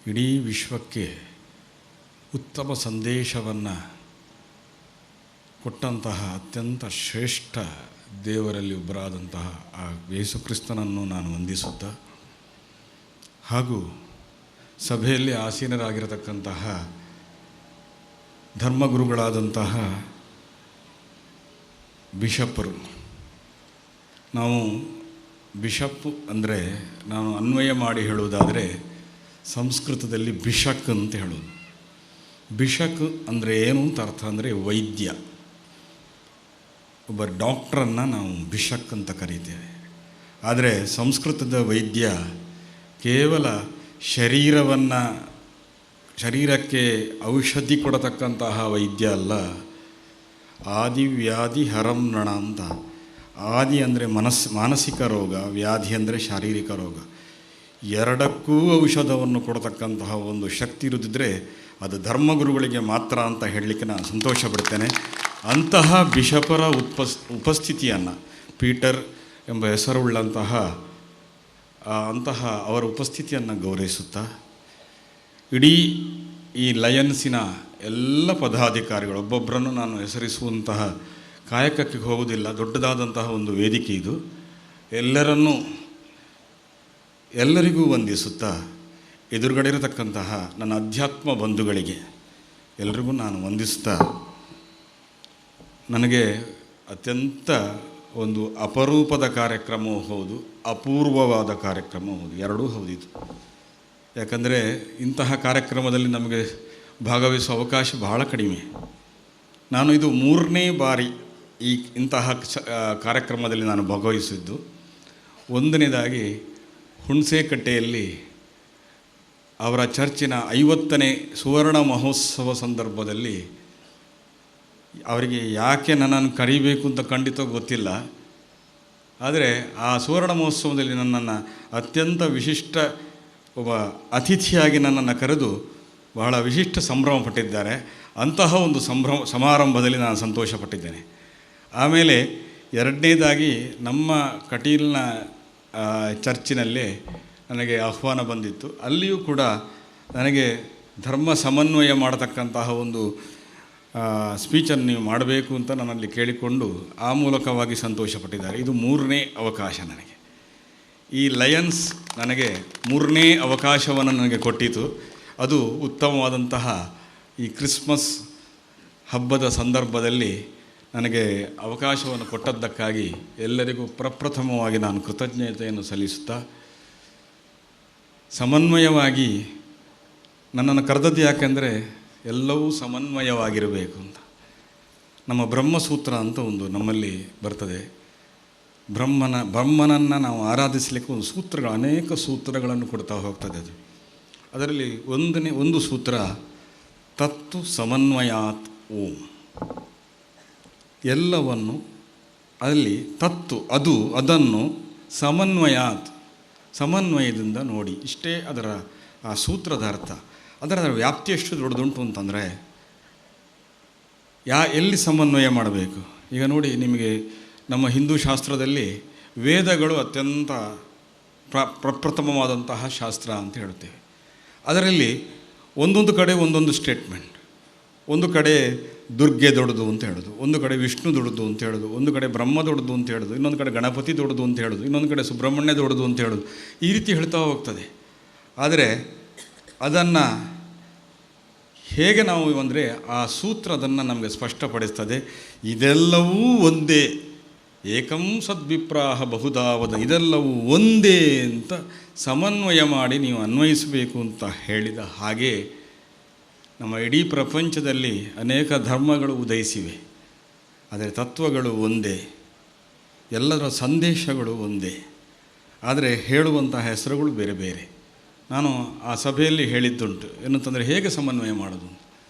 ಇಡೀ ವಿಶ್ವಕ್ಕೆ ಉತ್ತಮ ಸಂದೇಶವನ್ನು ಕೊಟ್ಟಂತಹ ಅತ್ಯಂತ ಶ್ರೇಷ್ಠ ದೇವರಲ್ಲಿ ಒಬ್ಬರಾದಂತಹ ಆ ಯೇಸು ಕ್ರಿಸ್ತನನ್ನು ನಾನು ವಂದಿಸುತ್ತಾ, ಹಾಗೂ ಸಭೆಯಲ್ಲಿ ಆಸೀನರಾಗಿರತಕ್ಕಂತಹ ಧರ್ಮಗುರುಗಳಾದಂತಹ ಬಿಷಪ್ಪರು, ನಾವು ಬಿಷಪ್ ಅಂದರೆ ನಾನು ಅನ್ವಯ ಮಾಡಿ ಹೇಳುವುದಾದರೆ ಸಂಸ್ಕೃತದಲ್ಲಿ ಬಿಷಕ್ ಅಂತ ಹೇಳೋದು. ಬಿಷಕ್ ಅಂದರೆ ಏನು ಅಂತ ಅರ್ಥ ಅಂದರೆ ವೈದ್ಯ. ಒಬ್ಬ ಡಾಕ್ಟ್ರನ್ನು ನಾವು ಬಿಷಕ್ ಅಂತ ಕರೀತೇವೆ. ಆದರೆ ಸಂಸ್ಕೃತದ ವೈದ್ಯ ಕೇವಲ ಶರೀರಕ್ಕೆ ಔಷಧಿ ಕೊಡತಕ್ಕಂತಹ ವೈದ್ಯ ಅಲ್ಲ, ಆದಿವ್ಯಾಧಿ ಹರಂ ನಣ ಅಂತ. ಆದಿ ಅಂದರೆ ಮಾನಸಿಕ ರೋಗ, ವ್ಯಾಧಿ ಅಂದರೆ ಶಾರೀರಿಕ ರೋಗ, ಎರಡಕ್ಕೂ ಔಷಧವನ್ನು ಕೊಡತಕ್ಕಂತಹ ಒಂದು ಶಕ್ತಿ ಇರುತ್ತಿದ್ದರೆ ಅದು ಧರ್ಮಗುರುಗಳಿಗೆ ಮಾತ್ರ ಅಂತ ಹೇಳಲಿಕ್ಕೆ ನಾನು ಸಂತೋಷ ಪಡ್ತೇನೆ. ಅಂತಹ ಬಿಷಪರ ಉಪಸ್ಥಿತಿಯನ್ನು, ಪೀಟರ್ ಎಂಬ ಹೆಸರುಳ್ಳಂತಹ ಅವರ ಉಪಸ್ಥಿತಿಯನ್ನು ಗೌರವಿಸುತ್ತಾ, ಇಡೀ ಈ ಲಯನ್ಸಿನ ಎಲ್ಲ ಪದಾಧಿಕಾರಿಗಳು, ಒಬ್ಬೊಬ್ಬರನ್ನು ನಾನು ಹೆಸರಿಸುವಂತಹ ಕಾಯಕಕ್ಕೆ ಹೋಗುವುದಿಲ್ಲ, ದೊಡ್ಡದಾದಂತಹ ಒಂದು ವೇದಿಕೆ ಇದು. ಎಲ್ಲರಿಗೂ ವಂದಿಸುತ್ತಾ, ಎದುರುಗಡೆ ಇರತಕ್ಕಂತಹ ನನ್ನ ಅಧ್ಯಾತ್ಮ ಬಂಧುಗಳಿಗೆ ಎಲ್ರಿಗೂ ನಾನು ವಂದಿಸ್ತಾ, ನನಗೆ ಅತ್ಯಂತ ಒಂದು ಅಪರೂಪದ ಕಾರ್ಯಕ್ರಮವೂ ಹೌದು, ಅಪೂರ್ವವಾದ ಕಾರ್ಯಕ್ರಮವೂ ಹೌದು, ಎರಡೂ ಹೌದಿದು. ಯಾಕಂದರೆ ಇಂತಹ ಕಾರ್ಯಕ್ರಮದಲ್ಲಿ ನಮಗೆ ಭಾಗವಹಿಸುವ ಅವಕಾಶ ಬಹಳ ಕಡಿಮೆ. ನಾನು ಇದು 3ನೇ ಬಾರಿ ಇಂತಹ ಕಾರ್ಯಕ್ರಮದಲ್ಲಿ ನಾನು ಭಾಗವಹಿಸಿದ್ದು. ಒಂದನೇದಾಗಿ ಹುಣಸೇಕಟ್ಟೆಯಲ್ಲಿ ಅವರ ಚರ್ಚಿನ 50ನೇ ಸುವರ್ಣ ಮಹೋತ್ಸವ ಸಂದರ್ಭದಲ್ಲಿ ಅವರಿಗೆ ಯಾಕೆ ನನ್ನನ್ನು ಕರೀಬೇಕು ಅಂತ ಖಂಡಿತ ಗೊತ್ತಿಲ್ಲ. ಆದರೆ ಆ ಸುವರ್ಣ ಮಹೋತ್ಸವದಲ್ಲಿ ನನ್ನನ್ನು ಅತ್ಯಂತ ವಿಶಿಷ್ಟ ಒಬ್ಬ ಅತಿಥಿಯಾಗಿ ನನ್ನನ್ನು ಕರೆದು ಬಹಳ ವಿಶಿಷ್ಟ ಸಂಭ್ರಮ ಪಟ್ಟಿದ್ದಾರೆ. ಅಂತಹ ಒಂದು ಸಮಾರಂಭದಲ್ಲಿ ನಾನು ಸಂತೋಷಪಟ್ಟಿದ್ದೇನೆ. ಆಮೇಲೆ ಎರಡನೇದಾಗಿ ನಮ್ಮ ಕಟೀಲ್ನ ಚರ್ಚಿನಲ್ಲೇ ನನಗೆ ಆಹ್ವಾನ ಬಂದಿತ್ತು. ಅಲ್ಲಿಯೂ ಕೂಡ ನನಗೆ ಧರ್ಮ ಸಮನ್ವಯ ಮಾಡತಕ್ಕಂತಹ ಒಂದು ಸ್ಪೀಚನ್ನು ನೀವು ಮಾಡಬೇಕು ಅಂತ ನನ್ನಲ್ಲಿ ಕೇಳಿಕೊಂಡು ಆ ಮೂಲಕವಾಗಿ ಸಂತೋಷಪಟ್ಟಿದ್ದಾರೆ. ಇದು 3ನೇ ಅವಕಾಶ ನನಗೆ. ಈ ಲಯನ್ಸ್ ನನಗೆ 3ನೇ ಅವಕಾಶವನ್ನು ನನಗೆ ಕೊಟ್ಟಿತು. ಅದು ಉತ್ತಮವಾದಂತಹ ಈ ಕ್ರಿಸ್ಮಸ್ ಹಬ್ಬದ ಸಂದರ್ಭದಲ್ಲಿ ನನಗೆ ಅವಕಾಶವನ್ನು ಕೊಟ್ಟದ್ದಕ್ಕಾಗಿ ಎಲ್ಲರಿಗೂ ಪ್ರಪ್ರಥಮವಾಗಿ ನಾನು ಕೃತಜ್ಞತೆಯನ್ನು ಸಲ್ಲಿಸುತ್ತಾ, ಸಮನ್ವಯವಾಗಿ ನನ್ನನ್ನು ಕರೆದದ್ದು ಯಾಕೆಂದರೆ ಎಲ್ಲವೂ ಸಮನ್ವಯವಾಗಿರಬೇಕು ಅಂತ. ನಮ್ಮ ಬ್ರಹ್ಮಸೂತ್ರ ಅಂತ ಒಂದು ನಮ್ಮಲ್ಲಿ ಬರ್ತದೆ. ಬ್ರಹ್ಮನನ್ನು ನಾವು ಆರಾಧಿಸಲಿಕ್ಕೆ ಒಂದು ಸೂತ್ರಗಳು, ಅನೇಕ ಸೂತ್ರಗಳನ್ನು ಕೊಡ್ತಾ ಹೋಗ್ತದೆ. ಅದರಲ್ಲಿ ಒಂದು ಸೂತ್ರ ತತ್ತು ಸಮನ್ವಯಾತ್ ಓಂ. ಎಲ್ಲವನ್ನು ಅಲ್ಲಿ ತತ್ತು ಅದನ್ನು ಸಮನ್ವಯದಿಂದ ನೋಡಿ. ಇಷ್ಟೇ ಅದರ ಆ ಸೂತ್ರದ ಅರ್ಥ. ಅದರ ವ್ಯಾಪ್ತಿ ಎಷ್ಟು ದೊಡ್ಡದುಂಟು ಅಂತಂದರೆ ಎಲ್ಲಿ ಸಮನ್ವಯ ಮಾಡಬೇಕು. ಈಗ ನೋಡಿ, ನಿಮಗೆ ನಮ್ಮ ಹಿಂದೂ ಶಾಸ್ತ್ರದಲ್ಲಿ ವೇದಗಳು ಅತ್ಯಂತ ಪ್ರಪ್ರಥಮವಾದಂತಹ ಶಾಸ್ತ್ರ ಅಂತ ಹೇಳ್ತೇವೆ. ಅದರಲ್ಲಿ ಒಂದೊಂದು ಕಡೆ ಒಂದೊಂದು ಸ್ಟೇಟ್ಮೆಂಟ್. ಒಂದು ಕಡೆ ದುರ್ಗೆ ದೊಡ್ಡದು ಅಂತ ಹೇಳೋದು, ಒಂದು ಕಡೆ ವಿಷ್ಣು ದೊಡ್ಡದು ಅಂತ ಹೇಳೋದು, ಒಂದು ಕಡೆ ಬ್ರಹ್ಮ ದೊಡ್ಡದು ಅಂತ ಹೇಳೋದು, ಇನ್ನೊಂದು ಕಡೆ ಗಣಪತಿ ದೊಡ್ಡದು ಅಂತ ಹೇಳೋದು, ಇನ್ನೊಂದು ಕಡೆ ಸುಬ್ರಹ್ಮಣ್ಯ ದೊಡ್ಡದು ಅಂತ ಹೇಳೋದು. ಈ ರೀತಿ ಹೇಳ್ತಾ ಹೋಗ್ತದೆ. ಆದರೆ ಅದನ್ನು ಹೇಗೆ ನಾವು ಅಂದರೆ ಆ ಸೂತ್ರ ಅದನ್ನು ನಮಗೆ ಸ್ಪಷ್ಟಪಡಿಸ್ತದೆ. ಇದೆಲ್ಲವೂ ಒಂದೇ, ಏಕಂ ಸದ್ವಿಪ್ರಾಹ ಬಹುಧಾವದ, ಇದೆಲ್ಲವೂ ಒಂದೇ ಅಂತ ಸಮನ್ವಯ ಮಾಡಿ ನೀವು ಅನ್ವಯಿಸಬೇಕು ಅಂತ ಹೇಳಿದ ಹಾಗೆ ನಮ್ಮ ಇಡೀ ಪ್ರಪಂಚದಲ್ಲಿ ಅನೇಕ ಧರ್ಮಗಳು ಉದಯಿಸಿವೆ. ಆದರೆ ತತ್ವಗಳು ಒಂದೇ, ಎಲ್ಲರ ಸಂದೇಶಗಳು ಒಂದೇ, ಆದರೆ ಹೇಳುವಂಥ ಹೆಸರುಗಳು ಬೇರೆ ಬೇರೆ. ನಾನು ಆ ಸಭೆಯಲ್ಲಿ ಹೇಳಿದ್ದುಂಟು, ಏನಂತಂದರೆ ಹೇಗೆ ಸಮನ್ವಯ ಮಾಡೋದು.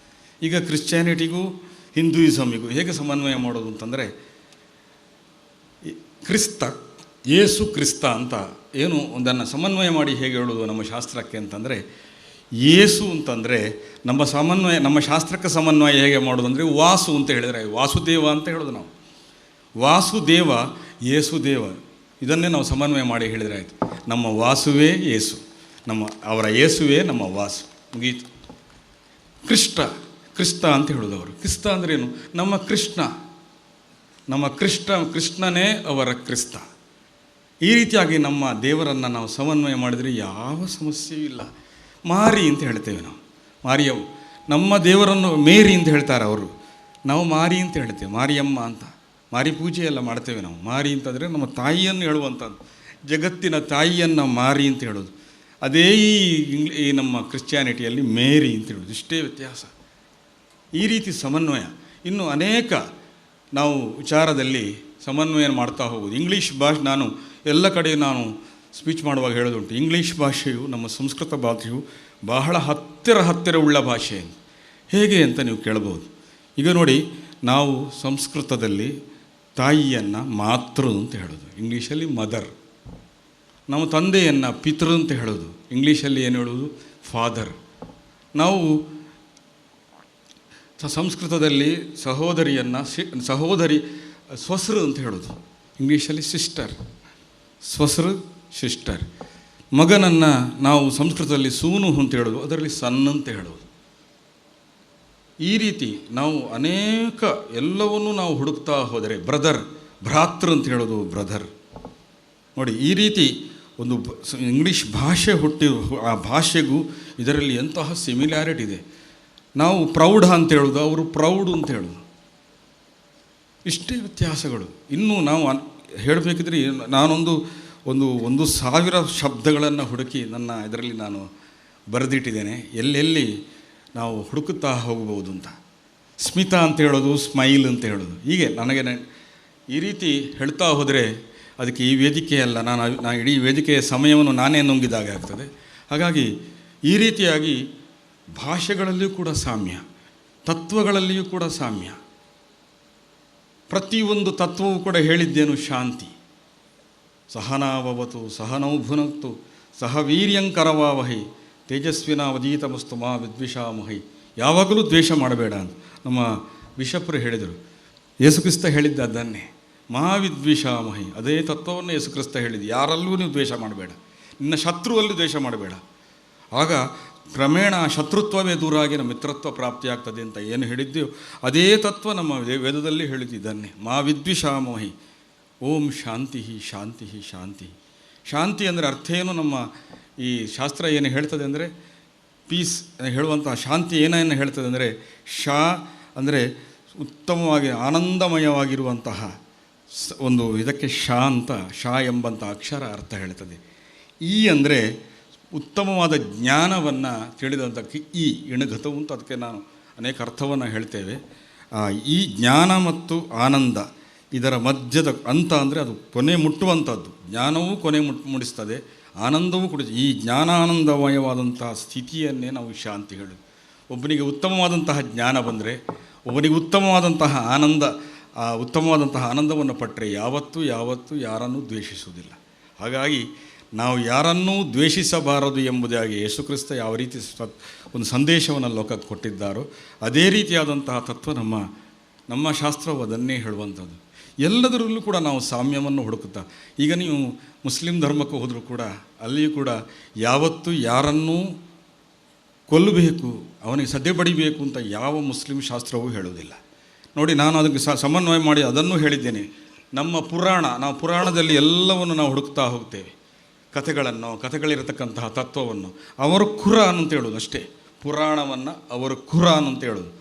ಈಗ ಕ್ರಿಶ್ಚಿಯಾನಿಟಿಗೂ ಹಿಂದೂಯಿಸಮಿಗೂ ಹೇಗೆ ಸಮನ್ವಯ ಮಾಡೋದು ಅಂತಂದರೆ, ಯೇಸು ಕ್ರಿಸ್ತ ಅಂತ ಏನು ಒಂದನ್ನು ಸಮನ್ವಯ ಮಾಡಿ ಹೇಗೆ ಹೇಳೋದು ನಮ್ಮ ಶಾಸ್ತ್ರಕ್ಕೆ ಅಂತಂದರೆ, ಯೇಸು ಅಂತಂದರೆ ನಮ್ಮ ಶಾಸ್ತ್ರಕ್ಕೆ ಸಮನ್ವಯ ಹೇಗೆ ಮಾಡೋದು ಅಂದರೆ, ವಾಸು ಅಂತ ಹೇಳಿದರೆ ವಾಸುದೇವ ಅಂತ ಹೇಳೋದು ನಾವು. ವಾಸುದೇವ ಯೇಸುದೇವ, ಇದನ್ನೇ ನಾವು ಸಮನ್ವಯ ಮಾಡಿ ಹೇಳಿದರೆ ಆಯಿತು. ನಮ್ಮ ವಾಸುವೇ ಯೇಸು, ಅವರ ಯೇಸುವೇ ನಮ್ಮ ವಾಸು, ಮುಗೀತು. ಕ್ರಿಸ್ತ ಅಂತ ಹೇಳೋದು ಅವರು. ಕ್ರಿಸ್ತ ಅಂದ್ರೇನು? ನಮ್ಮ ಕೃಷ್ಣನೇ ಅವರ ಕ್ರಿಸ್ತ. ಈ ರೀತಿಯಾಗಿ ನಮ್ಮ ದೇವರನ್ನು ನಾವು ಸಮನ್ವಯ ಮಾಡಿದರೆ ಯಾವ ಸಮಸ್ಯೆಯೂ ಇಲ್ಲ. ಮಾರಿ ಅಂತ ಹೇಳ್ತೇವೆ ನಾವು, ಮಾರಿಯವು. ನಮ್ಮ ದೇವರನ್ನು ಮೇರಿ ಅಂತ ಹೇಳ್ತಾರೆ ಅವರು, ನಾವು ಮಾರಿ ಅಂತ ಹೇಳ್ತೇವೆ, ಮಾರಿಯಮ್ಮ ಅಂತ. ಮಾರಿ ಪೂಜೆ ಎಲ್ಲ ಮಾಡ್ತೇವೆ ನಾವು. ಮಾರಿ ಅಂತಂದರೆ ನಮ್ಮ ತಾಯಿಯನ್ನು ಹೇಳುವಂಥದ್ದು, ಜಗತ್ತಿನ ತಾಯಿಯನ್ನು ಮಾರಿ ಅಂತ ಹೇಳೋದು. ಅದೇ ಈ ನಮ್ಮ ಕ್ರಿಶ್ಚಿಯಾನಿಟಿಯಲ್ಲಿ ಮೇರಿ ಅಂತ ಹೇಳೋದು. ಇಷ್ಟೇ ವ್ಯತ್ಯಾಸ. ಈ ರೀತಿ ಸಮನ್ವಯ ಇನ್ನು ಅನೇಕ ನಾವು ವಿಚಾರದಲ್ಲಿ ಸಮನ್ವಯ ಮಾಡ್ತಾ ಹೋಗೋದು. ಇಂಗ್ಲೀಷ್ ಭಾಷೆ, ನಾನು ಎಲ್ಲ ಕಡೆ ನಾನು ಸ್ಪೀಚ್ ಮಾಡುವಾಗ ಹೇಳೋದುಂಟು, ಇಂಗ್ಲೀಷ್ ಭಾಷೆಯು ನಮ್ಮ ಸಂಸ್ಕೃತ ಭಾಷೆಯು ಬಹಳ ಹತ್ತಿರ ಉಳ್ಳ ಭಾಷೆ. ಹೇಗೆ ಅಂತ ನೀವು ಕೇಳ್ಬೋದು. ಈಗ ನೋಡಿ, ನಾವು ಸಂಸ್ಕೃತದಲ್ಲಿ ತಾಯಿಯನ್ನು ಮಾತೃ ಅಂತ ಹೇಳೋದು, ಇಂಗ್ಲೀಷಲ್ಲಿ ಮದರ್. ನಮ್ಮ ತಂದೆಯನ್ನು ಪಿತೃ ಅಂತ ಹೇಳೋದು, ಇಂಗ್ಲೀಷಲ್ಲಿ ಏನು ಹೇಳೋದು? ಫಾದರ್. ನಾವು ಸಂಸ್ಕೃತದಲ್ಲಿ ಸಹೋದರಿ ಸ್ವಸ್ರು ಅಂತ ಹೇಳೋದು, ಇಂಗ್ಲೀಷಲ್ಲಿ ಸಿಸ್ಟರ್. ಸ್ವಸ್ರು, ಸಿಸ್ಟರ್. ಮಗನನ್ನು ನಾವು ಸಂಸ್ಕೃತದಲ್ಲಿ ಸೂನು ಅಂತ ಹೇಳೋದು, ಅದರಲ್ಲಿ ಸನ್ ಅಂತ ಹೇಳೋದು. ಈ ರೀತಿ ನಾವು ಅನೇಕ ಎಲ್ಲವನ್ನೂ ನಾವು ಹುಡುಕ್ತಾ ಹೋದರೆ ಭ್ರಾತೃ ಅಂತ ಹೇಳೋದು ಬ್ರದರ್. ನೋಡಿ, ಈ ರೀತಿ ಒಂದು ಇಂಗ್ಲೀಷ್ ಭಾಷೆ ಆ ಭಾಷೆಗೂ ಇದರಲ್ಲಿ ಎಂತಹ ಸಿಮಿಲ್ಯಾರಿಟಿ ಇದೆ. ನಾವು ಪ್ರೌಢ ಅಂತ ಹೇಳೋದು, ಅವರು ಪ್ರೌಡ್ ಅಂತ ಹೇಳೋದು, ಇಷ್ಟೇ ವ್ಯತ್ಯಾಸಗಳು. ಇನ್ನೂ ನಾವು ಹೇಳಬೇಕಿದ್ರೆ ನಾನೊಂದು 1,000 ಶಬ್ದಗಳನ್ನು ಹುಡುಕಿ ನನ್ನ ಇದರಲ್ಲಿ ನಾನು ಬರೆದಿಟ್ಟಿದ್ದೇನೆ, ಎಲ್ಲೆಲ್ಲಿ ನಾವು ಹುಡುಕುತ್ತಾ ಹೋಗಬಹುದು ಅಂತ. ಸ್ಮಿತ ಅಂತ ಹೇಳೋದು, ಸ್ಮೈಲ್ ಅಂತ ಹೇಳೋದು, ಹೀಗೆ ನನಗೆ ಈ ರೀತಿ ಹೇಳ್ತಾ ಹೋದರೆ ಅದಕ್ಕೆ ಈ ವೇದಿಕೆಯಲ್ಲ, ನಾನು ಇಡೀ ವೇದಿಕೆಯ ಸಮಯವನ್ನು ನಾನೇ ನುಂಗಿದಾಗ ಆಗ್ತದೆ. ಹಾಗಾಗಿ ಈ ರೀತಿಯಾಗಿ ಭಾಷೆಗಳಲ್ಲಿಯೂ ಕೂಡ ಸಾಮ್ಯ, ತತ್ವಗಳಲ್ಲಿಯೂ ಕೂಡ ಸಾಮ್ಯ. ಪ್ರತಿಯೊಂದು ತತ್ವವೂ ಕೂಡ ಹೇಳಿದ್ದೇನು, ಶಾಂತಿ. ಸಹನಾವವತು ಸಹನೌ ಭುನಕ್ತು ಸಹ ವೀರ್ಯಂಕರವಾವಹೈ ತೇಜಸ್ವಿನಾವಧೀತಮಸ್ತು ಮಾ ವಿದ್ವಿಷಾಮಹೈ. ಯಾವಾಗಲೂ ದ್ವೇಷ ಮಾಡಬೇಡ ಅಂತ ನಮ್ಮ ಬಿಷಪ್ರು ಹೇಳಿದರು. ಯೇಸುಕ್ರಿಸ್ತ ಹೇಳಿದ್ದ ಅದನ್ನೇ, ಮಹಾವಿದ್ವಿಷಾಮಹಿ. ಅದೇ ತತ್ವವನ್ನು ಯೇಸುಕ್ರಿಸ್ತ ಹೇಳಿದ್ದು, ಯಾರಲ್ಲೂ ನೀವು ದ್ವೇಷ ಮಾಡಬೇಡ, ನಿನ್ನ ಶತ್ರುವಲ್ಲೂ ದ್ವೇಷ ಮಾಡಬೇಡ. ಆಗ ಕ್ರಮೇಣ ಶತ್ರುತ್ವವೇ ದೂರ ಆಗಿ ನಮ್ಮ ಮಿತ್ರತ್ವ ಪ್ರಾಪ್ತಿಯಾಗ್ತದೆ ಅಂತ ಏನು ಹೇಳಿದ್ದೆವು ಅದೇ ತತ್ವ ನಮ್ಮ ವೇದದಲ್ಲಿ ಹೇಳಿದ್ದನ್ನೇ, ಮಾ ವಿದ್ವಿಷಾಮಹಿ. ಓಂ ಶಾಂತಿ ಶಾಂತಿ ಶಾಂತಿ. ಶಾಂತಿ ಅಂದರೆ ಅರ್ಥ ಏನು? ನಮ್ಮ ಈ ಶಾಸ್ತ್ರ ಏನು ಹೇಳ್ತದೆ ಅಂದರೆ, ಪೀಸ್ ಹೇಳುವಂತಹ ಶಾಂತಿ ಏನೇನು ಹೇಳ್ತದೆ ಅಂದರೆ, ಶಾ ಅಂದರೆ ಉತ್ತಮವಾಗಿ ಆನಂದಮಯವಾಗಿರುವಂತಹ ಒಂದು ಇದಕ್ಕೆ ಶಾ ಅಂತ, ಶಾ ಎಂಬಂಥ ಅಕ್ಷರ ಅರ್ಥ ಹೇಳ್ತದೆ. ಈ ಅಂದರೆ ಉತ್ತಮವಾದ ಜ್ಞಾನವನ್ನು ತಿಳಿದಂಥಕ್ಕೆ ಈ ಇಣಘತವು ಅಂತ ಅದಕ್ಕೆ ನಾನು ಅನೇಕ ಅರ್ಥವನ್ನು ಹೇಳ್ತೇವೆ. ಈ ಜ್ಞಾನ ಮತ್ತು ಆನಂದ ಇದರ ಮಧ್ಯದ ಅಂತ ಅಂದರೆ ಅದು ಕೊನೆ ಮುಟ್ಟುವಂಥದ್ದು. ಜ್ಞಾನವೂ ಕೊನೆ ಮುಡಿಸ್ತದೆ, ಆನಂದವೂ ಕೂಡ. ಈ ಜ್ಞಾನಾನಂದಮಯವಾದಂತಹ ಸ್ಥಿತಿಯನ್ನೇ ನಾವು ಶಾಂತಿ ಹೇಳೋದು. ಒಬ್ಬನಿಗೆ ಉತ್ತಮವಾದಂತಹ ಜ್ಞಾನ ಬಂದರೆ, ಒಬ್ಬನಿಗೆ ಉತ್ತಮವಾದಂತಹ ಆನಂದವನ್ನು ಪಟ್ಟರೆ ಯಾವತ್ತೂ ಯಾರನ್ನೂ ದ್ವೇಷಿಸುವುದಿಲ್ಲ. ಹಾಗಾಗಿ ನಾವು ಯಾರನ್ನೂ ದ್ವೇಷಿಸಬಾರದು ಎಂಬುದಾಗಿ ಯೇಸುಕ್ರಿಸ್ತ ಯಾವ ರೀತಿ ಒಂದು ಸಂದೇಶವನ್ನು ಲೋಕಕ್ಕೆ ಕೊಟ್ಟಿದ್ದಾರೋ ಅದೇ ರೀತಿಯಾದಂತಹ ತತ್ವ ನಮ್ಮ ಶಾಸ್ತ್ರವು ಅದನ್ನೇ ಹೇಳುವಂಥದ್ದು. ಎಲ್ಲದರಲ್ಲೂ ಕೂಡ ನಾವು ಸಾಮ್ಯವನ್ನು ಹುಡುಕುತ್ತಾ, ಈಗ ನೀವು ಮುಸ್ಲಿಂ ಧರ್ಮಕ್ಕೆ ಹೋದರೂ ಕೂಡ ಅಲ್ಲಿಯೂ ಕೂಡ ಯಾವತ್ತೂ ಯಾರನ್ನೂ ಕೊಲ್ಲಬೇಕು, ಅವನಿಗೆ ಸದ್ದೆ ಬಡಿಬೇಕು ಅಂತ ಯಾವ ಮುಸ್ಲಿಂ ಶಾಸ್ತ್ರವೂ ಹೇಳುವುದಿಲ್ಲ. ನೋಡಿ, ನಾನು ಅದಕ್ಕೆ ಸಮನ್ವಯ ಮಾಡಿ ಅದನ್ನು ಹೇಳಿದ್ದೇನೆ. ನಮ್ಮ ನಾವು ಪುರಾಣದಲ್ಲಿ ಎಲ್ಲವನ್ನು ನಾವು ಹುಡುಕ್ತಾ ಹೋಗ್ತೇವೆ, ಕಥೆಗಳಿರತಕ್ಕಂತಹ ತತ್ವವನ್ನು. ಅವರು ಖುರಾನ್ ಅಂತ ಹೇಳೋದು ಅಷ್ಟೇ, ಪುರಾಣವನ್ನು ಅವರು ಖುರಾನ್ ಅಂತ ಹೇಳೋದು.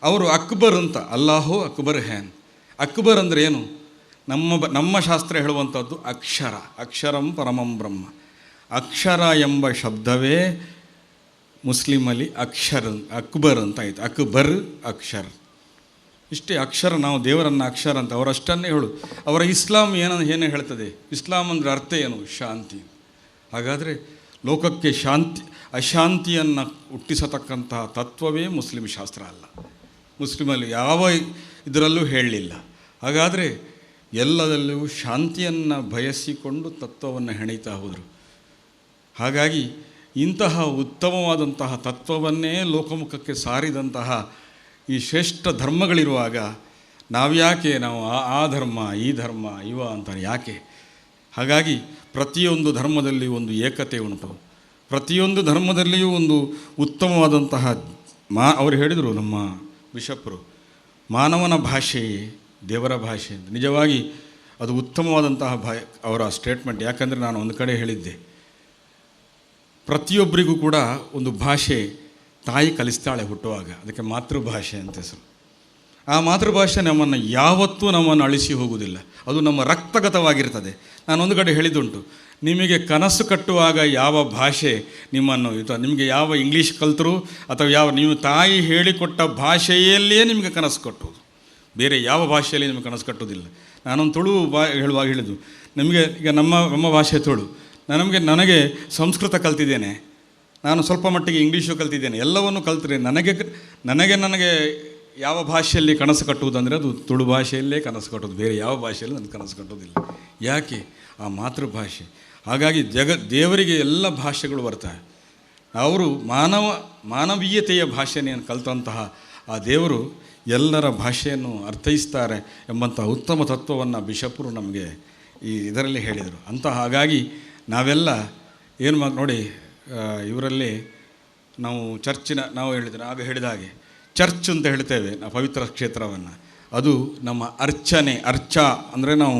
ಅವರು ಅಕ್ಬರ್ ಅಂತ, ಅಲ್ಲಾಹು ಅಕ್ಬರ್ ಹ್ಯಾನ್. ಅಕ್ಬರ್ ಅಂದರೆ ಏನು? ನಮ್ಮ ಶಾಸ್ತ್ರ ಹೇಳುವಂಥದ್ದು ಅಕ್ಷರಂ ಪರಮಂ ಬ್ರಹ್ಮ. ಅಕ್ಷರ ಎಂಬ ಶಬ್ದವೇ ಮುಸ್ಲಿಮಲ್ಲಿ ಅಕ್ಬರ್ ಅಂತ ಆಯಿತು. ಅಕ್ಷರ್ ಇಷ್ಟೇ. ಅಕ್ಷರ, ನಾವು ದೇವರನ್ನು ಅಕ್ಷರ ಅಂತ ಅವರಷ್ಟನ್ನೇ ಹೇಳು. ಅವರ ಇಸ್ಲಾಂ ಏನು ಹೇಳ್ತದೆ? ಇಸ್ಲಾಂ ಅಂದರೆ ಅರ್ಥ ಏನು? ಶಾಂತಿ. ಹಾಗಾದರೆ ಲೋಕಕ್ಕೆ ಅಶಾಂತಿಯನ್ನು ಹುಟ್ಟಿಸತಕ್ಕಂತಹ ತತ್ವವೇ ಮುಸ್ಲಿಂ ಶಾಸ್ತ್ರ ಅಲ್ಲ. ಮುಸ್ಲಿಮಲ್ಲಿ ಯಾವ ಇದರಲ್ಲೂ ಹೇಳಲಿಲ್ಲ. ಹಾಗಾದರೆ ಎಲ್ಲದಲ್ಲೂ ಶಾಂತಿಯನ್ನು ಬಯಸಿಕೊಂಡು ತತ್ವವನ್ನು ಹೆಣೀತಾ ಹೋದರು. ಹಾಗಾಗಿ ಇಂತಹ ಉತ್ತಮವಾದಂತಹ ತತ್ವವನ್ನೇ ಲೋಕಮುಖಕ್ಕೆ ಸಾರಿದಂತಹ ಈ ಶ್ರೇಷ್ಠ ಧರ್ಮಗಳಿರುವಾಗ ನಾವು ಆ ಧರ್ಮ ಈ ಧರ್ಮ ಅಂತಾರೆ ಯಾಕೆ? ಹಾಗಾಗಿ ಪ್ರತಿಯೊಂದು ಧರ್ಮದಲ್ಲಿ ಒಂದು ಏಕತೆ ಉಂಟು. ಪ್ರತಿಯೊಂದು ಧರ್ಮದಲ್ಲಿಯೂ ಒಂದು ಉತ್ತಮವಾದಂತಹ ಅವರು ಹೇಳಿದರು ನಮ್ಮ ಬಿಷಪ್ರು, ಮಾನವನ ಭಾಷೆಯೇ ದೇವರ ಭಾಷೆ ಅಂತ. ನಿಜವಾಗಿ ಅದು ಉತ್ತಮವಾದಂತಹ ಅವರ ಸ್ಟೇಟ್ಮೆಂಟ್. ಯಾಕಂದರೆ ನಾನು ಒಂದು ಕಡೆ ಹೇಳಿದ್ದೆ, ಪ್ರತಿಯೊಬ್ಬರಿಗೂ ಕೂಡ ಒಂದು ಭಾಷೆ ತಾಯಿ ಕಲಿಸ್ತಾಳೆ ಹುಟ್ಟುವಾಗ, ಅದಕ್ಕೆ ಮಾತೃಭಾಷೆ ಅಂತ ಹೆಸರು. ಆ ಮಾತೃಭಾಷೆ ನಮ್ಮನ್ನು ಅಳಿಸಿ ಹೋಗುವುದಿಲ್ಲ, ಅದು ನಮ್ಮ ರಕ್ತಗತವಾಗಿರ್ತದೆ. ನಾನೊಂದು ಕಡೆ ಹೇಳಿದ್ದುಂಟು, ನಿಮಗೆ ಕನಸು ಕಟ್ಟುವಾಗ ಯಾವ ಭಾಷೆ ನಿಮಗೆ ಯಾವ ಇಂಗ್ಲೀಷ್ ಕಲ್ತರು ಅಥವಾ ನೀವು ತಾಯಿ ಹೇಳಿಕೊಟ್ಟ ಭಾಷೆಯಲ್ಲಿಯೇ ನಿಮಗೆ ಕನಸು ಕಟ್ಟುವುದು, ಬೇರೆ ಯಾವ ಭಾಷೆಯಲ್ಲಿ ನಿಮಗೆ ಕನಸು ಕಟ್ಟುವುದಿಲ್ಲ. ನಾನೊಂದು ತುಳು ಹೇಳುವಾಗ ಹೇಳಿದ್ದು, ನಿಮಗೆ ಈಗ ನಮ್ಮ ಭಾಷೆ ತುಳು, ನನಗೆ ಸಂಸ್ಕೃತ ಕಲ್ತಿದ್ದೇನೆ, ನಾನು ಸ್ವಲ್ಪ ಮಟ್ಟಿಗೆ ಇಂಗ್ಲೀಷು ಕಲ್ತಿದ್ದೇನೆ, ಎಲ್ಲವನ್ನು ಕಲ್ತರೆ ನನಗೆ ಯಾವ ಭಾಷೆಯಲ್ಲಿ ಕನಸು ಕಟ್ಟುವುದಂದರೆ ಅದು ತುಳು ಭಾಷೆಯಲ್ಲೇ ಕನಸು ಕಟ್ಟೋದು, ಬೇರೆ ಯಾವ ಭಾಷೆಯಲ್ಲಿ ನನಗೆ ಕನಸು ಕಟ್ಟೋದಿಲ್ಲ. ಯಾಕೆ? ಆ ಮಾತೃಭಾಷೆ. ಹಾಗಾಗಿ ದೇವರಿಗೆ ಎಲ್ಲ ಭಾಷೆಗಳು ಬರ್ತವೆ. ಅವರು ಮಾನವೀಯತೆಯ ಭಾಷೆಯನ್ನು ಕಲಿತಂತಹ ಆ ದೇವರು ಎಲ್ಲರ ಭಾಷೆಯನ್ನು ಅರ್ಥೈಸ್ತಾರೆ ಎಂಬಂಥ ಉತ್ತಮ ತತ್ವವನ್ನು ಬಿಷಪರು ನಮಗೆ ಇದರಲ್ಲಿ ಹೇಳಿದರು ಅಂತ. ಹಾಗಾಗಿ ನಾವೆಲ್ಲ ನೋಡಿ, ಇವರಲ್ಲಿ ನಾವು ಹೇಳಿದ್ರೆ ಆಗ ಹೇಳಿದ ಹಾಗೆ ಚರ್ಚ್ ಅಂತ ಹೇಳ್ತೇವೆ ನಾವು ಪವಿತ್ರ ಕ್ಷೇತ್ರವನ್ನು, ಅದು ನಮ್ಮ ಅರ್ಚನೆ. ಅರ್ಚ ಅಂದರೆ ನಾವು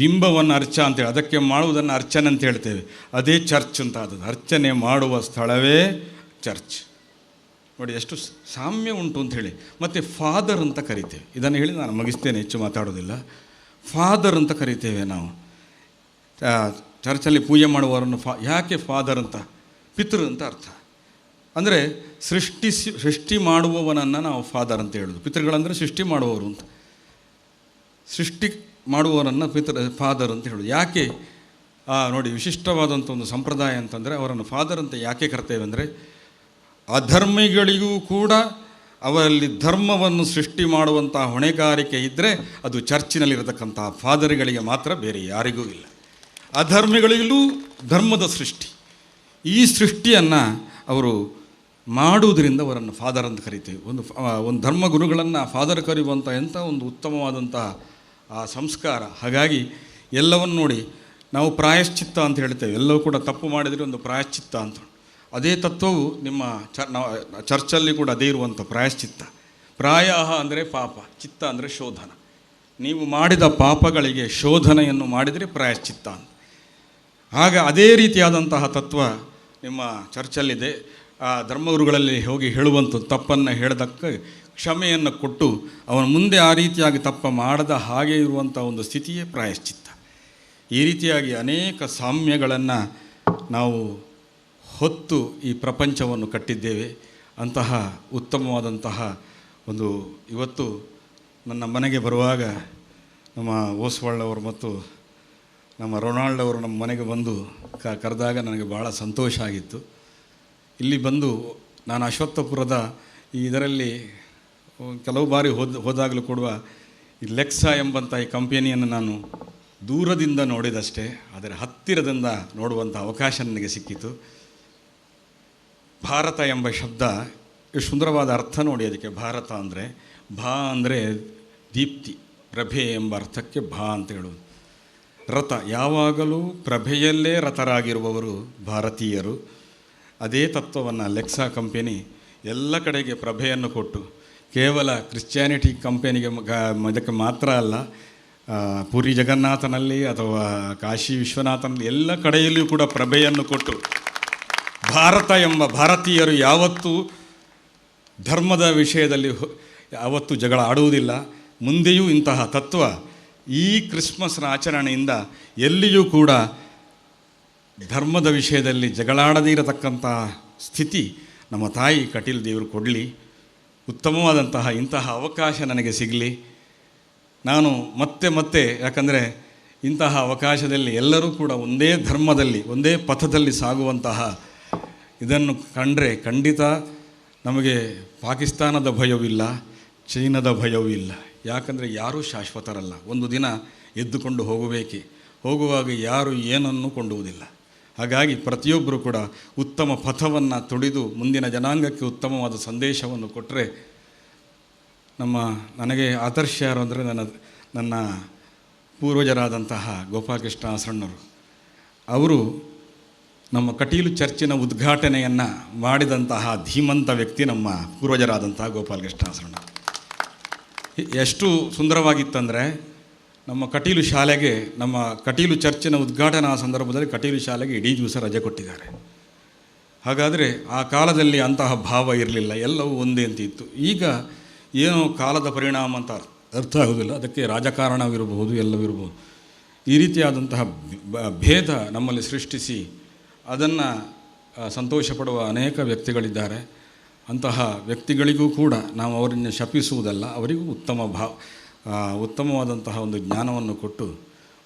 ಬಿಂಬವನ್ನು ಅರ್ಚ ಅಂತೇಳಿ ಅದಕ್ಕೆ ಮಾಡುವುದನ್ನು ಅರ್ಚನೆ ಅಂತ ಹೇಳ್ತೇವೆ. ಅದೇ ಚರ್ಚ್ ಅಂತ ಆದದ್ದು. ಅರ್ಚನೆ ಮಾಡುವ ಸ್ಥಳವೇ ಚರ್ಚ್. ನೋಡಿ ಎಷ್ಟು ಸಾಮ್ಯ ಉಂಟು ಅಂಥೇಳಿ. ಮತ್ತು ಫಾದರ್ ಅಂತ ಕರಿತೇವೆ. ಇದನ್ನು ಹೇಳಿ ನಾನು ಮುಗಿಸ್ತೇನೆ, ಹೆಚ್ಚು ಮಾತಾಡೋದಿಲ್ಲ. ಫಾದರ್ ಅಂತ ಕರಿತೇವೆ ನಾವು. ಚರ್ಚಲ್ಲಿ ಪೂಜೆ ಮಾಡುವವರನ್ನು ಯಾಕೆ ಫಾದರ್ ಅಂತ? ಪಿತೃ ಅಂತ ಅರ್ಥ. ಅಂದರೆ ಸೃಷ್ಟಿ ಮಾಡುವವನನ್ನು ನಾವು ಫಾದರ್ ಅಂತ ಹೇಳೋದು. ಪಿತೃಗಳಂದರೆ ಸೃಷ್ಟಿ ಮಾಡುವವರು ಅಂತ. ಸೃಷ್ಟಿ ಮಾಡುವವರನ್ನು ಫಾದರ್ ಅಂತ ಹೇಳೋದು. ಯಾಕೆ ನೋಡಿ ವಿಶಿಷ್ಟವಾದಂಥ ಒಂದು ಸಂಪ್ರದಾಯ ಅಂತಂದರೆ ಅವರನ್ನು ಫಾದರ್ ಅಂತ ಯಾಕೆ ಕರ್ತೇವೆ ಅಂದರೆ, ಅಧರ್ಮಿಗಳಿಗೂ ಕೂಡ ಅವರಲ್ಲಿ ಧರ್ಮವನ್ನು ಸೃಷ್ಟಿ ಮಾಡುವಂಥ ಹೊಣೆಗಾರಿಕೆ ಇದ್ದರೆ ಅದು ಚರ್ಚಿನಲ್ಲಿರತಕ್ಕಂಥ ಫಾದರ್ಗಳಿಗೆ ಮಾತ್ರ, ಬೇರೆ ಯಾರಿಗೂ ಇಲ್ಲ. ಅಧರ್ಮಿಗಳಿಗೂ ಧರ್ಮದ ಸೃಷ್ಟಿ, ಈ ಸೃಷ್ಟಿಯನ್ನು ಅವರು ಮಾಡುವುದರಿಂದ ಅವರನ್ನು ಫಾದರ್ ಅಂತ ಕರಿತೇವೆ. ಒಂದು ಧರ್ಮಗುರುಗಳನ್ನು ಫಾದರ್ ಕರೆಯುವಂಥ ಎಂಥ ಒಂದು ಉತ್ತಮವಾದಂಥ ಆ ಸಂಸ್ಕಾರ. ಹಾಗಾಗಿ ಎಲ್ಲವನ್ನು ನೋಡಿ ನಾವು ಪ್ರಾಯಶ್ಚಿತ್ತ ಅಂತ ಹೇಳ್ತೇವೆ. ಎಲ್ಲವೂ ಕೂಡ ತಪ್ಪು ಮಾಡಿದರೆ ಒಂದು ಪ್ರಾಯಶ್ಚಿತ್ತ ಅಂತ. ಅದೇ ತತ್ವವು ನಿಮ್ಮ ಚರ್ಚಲ್ಲಿ ಕೂಡ ಅದೇ ಇರುವಂಥ ಪ್ರಾಯಶ್ಚಿತ್ತ. ಪ್ರಾಯಃ ಅಂದರೆ ಪಾಪ, ಚಿತ್ತ ಅಂದರೆ ಶೋಧನ. ನೀವು ಮಾಡಿದ ಪಾಪಗಳಿಗೆ ಶೋಧನೆಯನ್ನು ಮಾಡಿದರೆ ಪ್ರಾಯಶ್ಚಿತ್ತ ಅಂತ. ಆಗ ಅದೇ ರೀತಿಯಾದಂತಹ ತತ್ವ ನಿಮ್ಮ ಚರ್ಚಲ್ಲಿದೆ. ಆ ಧರ್ಮಗುರುಗಳಲ್ಲಿ ಹೋಗಿ ಹೇಳುವಂಥದ್ದು, ತಪ್ಪನ್ನು ಹೇಳಿದಕ್ಕೆ ಕ್ಷಮೆಯನ್ನು ಕೊಟ್ಟು ಅವನ ಮುಂದೆ ಆ ರೀತಿಯಾಗಿ ತಪ್ಪ ಮಾಡದ ಹಾಗೆ ಇರುವಂಥ ಒಂದು ಸ್ಥಿತಿಯೇ ಪ್ರಾಯಶ್ಚಿತ್ತ. ಈ ರೀತಿಯಾಗಿ ಅನೇಕ ಸಾಮ್ಯಗಳನ್ನು ನಾವು ಹೊತ್ತು ಈ ಪ್ರಪಂಚವನ್ನು ಕಟ್ಟಿದ್ದೇವೆ. ಅಂತಹ ಉತ್ತಮವಾದಂತಹ ಒಂದು ಇವತ್ತು ನನ್ನ ಮನೆಗೆ ಬರುವಾಗ ನಮ್ಮ ಓಸ್ವಾಳ್ ಮತ್ತು ನಮ್ಮ ರೊನಾಲ್ಡ್ ಅವರು ನಮ್ಮ ಮನೆಗೆ ಬಂದು ಕರೆದಾಗ ನನಗೆ ಭಾಳ ಸಂತೋಷ ಆಗಿತ್ತು. ಇಲ್ಲಿ ಬಂದು ನಾನು ಅಶ್ವತ್ಥಪುರದ ಇದರಲ್ಲಿ ಕೆಲವು ಬಾರಿ ಹೋದಾಗಲೂ ಕೊಡುವ ಈ ಲೆಕ್ಸಾ ಎಂಬಂಥ ಈ ಕಂಪನಿಯನ್ನು ನಾನು ದೂರದಿಂದ ನೋಡಿದಷ್ಟೇ, ಆದರೆ ಹತ್ತಿರದಿಂದ ನೋಡುವಂಥ ಅವಕಾಶ ನನಗೆ ಸಿಕ್ಕಿತು. ಭಾರತ ಎಂಬ ಶಬ್ದ ಎಷ್ಟು ಸುಂದರವಾದ ಅರ್ಥ ನೋಡಿ ಅದಕ್ಕೆ. ಭಾರತ ಅಂದರೆ ಭಾ ಅಂದರೆ ದೀಪ್ತಿ, ಪ್ರಭೆ ಎಂಬ ಅರ್ಥಕ್ಕೆ ಭಾ ಅಂತ ಹೇಳೋದು. ರಥ, ಯಾವಾಗಲೂ ಪ್ರಭೆಯಲ್ಲೇ ರಥರಾಗಿರುವವರು ಭಾರತೀಯರು. ಅದೇ ತತ್ವವನ್ನು ಲೆಕ್ಸಾ ಕಂಪೆನಿ ಎಲ್ಲ ಕಡೆಗೆ ಪ್ರಭೆಯನ್ನು ಕೊಟ್ಟು, ಕೇವಲ ಕ್ರಿಶ್ಚಿಯಾನಿಟಿ ಕಂಪೆನಿಗೆ ಇದಕ್ಕೆ ಮಾತ್ರ ಅಲ್ಲ, ಪುರಿ ಜಗನ್ನಾಥನಲ್ಲಿ ಅಥವಾ ಕಾಶಿ ವಿಶ್ವನಾಥನಲ್ಲಿ ಎಲ್ಲ ಕಡೆಯಲ್ಲಿಯೂ ಕೂಡ ಪ್ರಭೆಯನ್ನು ಕೊಟ್ಟು, ಭಾರತ ಎಂಬ ಭಾರತೀಯರು ಯಾವತ್ತೂ ಧರ್ಮದ ವಿಷಯದಲ್ಲಿ ಯಾವತ್ತೂ ಜಗಳ ಆಡುವುದಿಲ್ಲ. ಮುಂದೆಯೂ ಇಂತಹ ತತ್ವ ಈ ಕ್ರಿಸ್ಮಸ್ನ ಆಚರಣೆಯಿಂದ ಎಲ್ಲಿಯೂ ಕೂಡ ಧರ್ಮದ ವಿಷಯದಲ್ಲಿ ಜಗಳಾಡದೇ ಇರತಕ್ಕಂಥ ಸ್ಥಿತಿ ನಮ್ಮ ತಾಯಿ ಕಟೀಲ್ ದೇವರು ಕೊಡಲಿ. ಉತ್ತಮವಾದಂತಹ ಇಂತಹ ಅವಕಾಶ ನನಗೆ ಸಿಗಲಿ. ನಾನು ಮತ್ತೆ ಯಾಕಂದರೆ ಇಂತಹ ಅವಕಾಶದಲ್ಲಿ ಎಲ್ಲರೂ ಕೂಡ ಒಂದೇ ಧರ್ಮದಲ್ಲಿ ಒಂದೇ ಪಥದಲ್ಲಿ ಸಾಗುವಂತಹ ಇದನ್ನು ಕಂಡರೆ ಖಂಡಿತ ನಮಗೆ ಪಾಕಿಸ್ತಾನದ ಭಯವಿಲ್ಲ, ಚೀನಾದ ಭಯವೂ ಇಲ್ಲ. ಯಾಕಂದರೆ ಯಾರೂ ಶಾಶ್ವತರಲ್ಲ. ಒಂದು ದಿನ ಎದ್ದುಕೊಂಡು ಹೋಗಬೇಕೆ, ಹೋಗುವಾಗ ಯಾರು ಏನನ್ನು ಕೊಂಡುವುದಿಲ್ಲ. ಹಾಗಾಗಿ ಪ್ರತಿಯೊಬ್ಬರು ಕೂಡ ಉತ್ತಮ ಪಥವನ್ನು ತುಳಿದು ಮುಂದಿನ ಜನಾಂಗಕ್ಕೆ ಉತ್ತಮವಾದ ಸಂದೇಶವನ್ನು ಕೊಟ್ಟರೆ, ನನಗೆ ಆದರ್ಶ ಯಾರು ಅಂದರೆ ನನ್ನ ಪೂರ್ವಜರಾದಂತಹ ಗೋಪಾಲಕೃಷ್ಣ ಆಸಣ್ಣರು. ಅವರು ನಮ್ಮ ಕಟೀಲು ಚರ್ಚಿನ ಉದ್ಘಾಟನೆಯನ್ನು ಮಾಡಿದಂತಹ ಧೀಮಂತ ವ್ಯಕ್ತಿ ನಮ್ಮ ಪೂರ್ವಜರಾದಂತಹ ಗೋಪಾಲಕೃಷ್ಣ ಆಸಣ್ಣ. ಎಷ್ಟು ಸುಂದರವಾಗಿತ್ತಂದರೆ, ನಮ್ಮ ಕಟೀಲು ಶಾಲೆಗೆ, ನಮ್ಮ ಕಟೀಲು ಚರ್ಚಿನ ಉದ್ಘಾಟನಾ ಸಂದರ್ಭದಲ್ಲಿ ಕಟೀಲು ಶಾಲೆಗೆ ಇಡೀ ದಿವಸ ರಜೆ ಕೊಟ್ಟಿದ್ದಾರೆ. ಹಾಗಾದರೆ ಆ ಕಾಲದಲ್ಲಿ ಅಂತಹ ಭಾವ ಇರಲಿಲ್ಲ, ಎಲ್ಲವೂ ಒಂದೇ ಅಂತ ಇತ್ತು. ಈಗ ಏನೋ ಕಾಲದ ಪರಿಣಾಮ ಅಂತ ಅರ್ಥ ಆಗೋದಿಲ್ಲ, ಅದಕ್ಕೆ ರಾಜಕಾರಣವಿರಬಹುದು, ಎಲ್ಲವಿರಬಹುದು. ಈ ರೀತಿಯಾದಂತಹ ಭೇದ ನಮ್ಮಲ್ಲಿ ಸೃಷ್ಟಿಸಿ ಅದನ್ನು ಸಂತೋಷಪಡುವ ಅನೇಕ ವ್ಯಕ್ತಿಗಳಿದ್ದಾರೆ. ಅಂತಹ ವ್ಯಕ್ತಿಗಳಿಗೂ ಕೂಡ ನಾವು ಅವರನ್ನು ಶಪಿಸುವುದಲ್ಲ, ಅವರಿಗೂ ಉತ್ತಮವಾದಂತಹ ಒಂದು ಜ್ಞಾನವನ್ನು ಕೊಟ್ಟು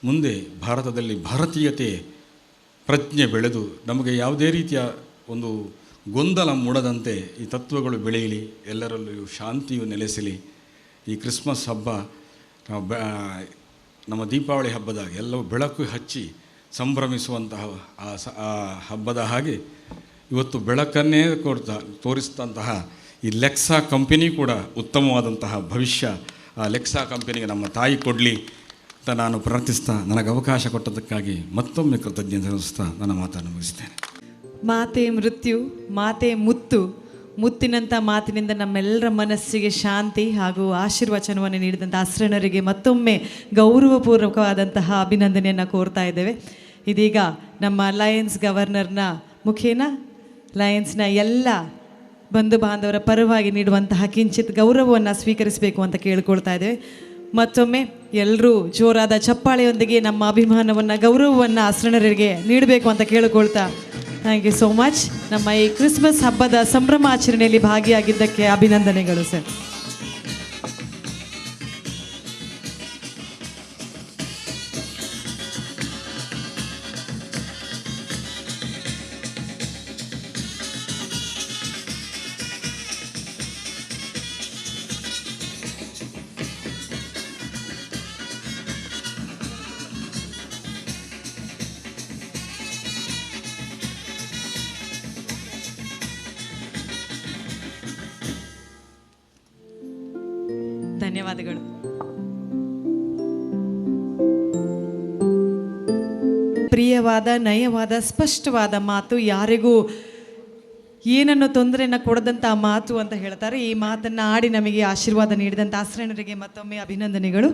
ಮುಂದೆ ಭಾರತದಲ್ಲಿ ಭಾರತೀಯತೆ ಪ್ರಜ್ಞೆ ಬೆಳೆದು ನಮಗೆ ಯಾವುದೇ ರೀತಿಯ ಒಂದು ಗೊಂದಲ ಮೂಡದಂತೆ ಈ ತತ್ವಗಳು ಬೆಳೆಯಲಿ, ಎಲ್ಲರಲ್ಲೂ ಶಾಂತಿಯು ನೆಲೆಸಲಿ. ಈ ಕ್ರಿಸ್ಮಸ್ ಹಬ್ಬ ನಮ್ಮ ದೀಪಾವಳಿ ಹಬ್ಬದಾಗ ಎಲ್ಲವೂ ಬೆಳಕು ಹಚ್ಚಿ ಸಂಭ್ರಮಿಸುವಂತಹ ಆ ಹಬ್ಬದ ಹಾಗೆ ಇವತ್ತು ಬೆಳಕನ್ನೇ ತೋರಿಸಿದಂತಹ ಈ ಲೆಕ್ಸಾ ಕಂಪನಿ ಕೂಡ ಉತ್ತಮವಾದಂತಹ ಭವಿಷ್ಯ ಆ ಲೆಕ್ಸಾ ಕಂಪನಿಗೆ ನಮ್ಮ ತಾಯಿ ಕೊಡಲಿ ಅಂತ ನಾನು ಪ್ರಾರ್ಥಿಸ್ತಾ, ನನಗೆ ಅವಕಾಶ ಕೊಟ್ಟದಕ್ಕಾಗಿ ಮತ್ತೊಮ್ಮೆ ಕೃತಜ್ಞತೆ ಸಲ್ಲಿಸ್ತಾ ನನ್ನ ಮಾತನ್ನು ಮುಗಿಸ್ತೇನೆ. ಮಾತೆ ಮೃತ್ಯು, ಮಾತೆ ಮುತ್ತು, ಮುತ್ತಿನಂಥ ಮಾತಿನಿಂದ ನಮ್ಮೆಲ್ಲರ ಮನಸ್ಸಿಗೆ ಶಾಂತಿ ಹಾಗೂ ಆಶೀರ್ವಚನವನ್ನು ನೀಡಿದಂಥ ಅಸ್ರಣರಿಗೆ ಮತ್ತೊಮ್ಮೆ ಗೌರವಪೂರ್ವಕವಾದಂತಹ ಅಭಿನಂದನೆಯನ್ನು ಕೋರ್ತಾ ಇದ್ದೇವೆ. ಇದೀಗ ನಮ್ಮ ಲಯನ್ಸ್ ಗವರ್ನರ್ನ ಮುಖೇನ ಲಯನ್ಸ್ನ ಎಲ್ಲ ಬಂಧು ಬಾಂಧವರ ಪರವಾಗಿ ನೀಡುವಂತಹ ಕಿಂಚಿತ್ ಗೌರವವನ್ನು ಸ್ವೀಕರಿಸಬೇಕು ಅಂತ ಕೇಳ್ಕೊಳ್ತಾ ಇದ್ದೇವೆ. ಮತ್ತೊಮ್ಮೆ ಎಲ್ಲರೂ ಜೋರಾದ ಚಪ್ಪಾಳೆಯೊಂದಿಗೆ ನಮ್ಮ ಅಭಿಮಾನವನ್ನು ಗೌರವವನ್ನು ಅಸ್ರಣರಿಗೆ ನೀಡಬೇಕು ಅಂತ ಕೇಳಿಕೊಳ್ತಾ ಥ್ಯಾಂಕ್ ಯು ಸೋ ಮಚ್. ನಮ್ಮ ಈ ಕ್ರಿಸ್ಮಸ್ ಹಬ್ಬದ ಸಂಭ್ರಮಾಚರಣೆಯಲ್ಲಿ ಭಾಗಿಯಾಗಿದ್ದಕ್ಕೆ ಅಭಿನಂದನೆಗಳು ಸರ್. ಧನ್ಯವಾದಗಳು. ಪ್ರಿಯವಾದ, ನಯವಾದ, ಸ್ಪಷ್ಟವಾದ ಮಾತು, ಯಾರಿಗೂ ಏನನ್ನು ತೊಂದರೆಯನ್ನು ಕೊಡದಂಥ ಮಾತು ಅಂತ ಹೇಳ್ತಾರೆ. ಈ ಮಾತನ್ನು ಆಡಿ ನಮಗೆ ಆಶೀರ್ವಾದ ನೀಡಿದಂಥ ಆಶ್ರಯರಿಗೆ ಮತ್ತೊಮ್ಮೆ ಅಭಿನಂದನೆಗಳು.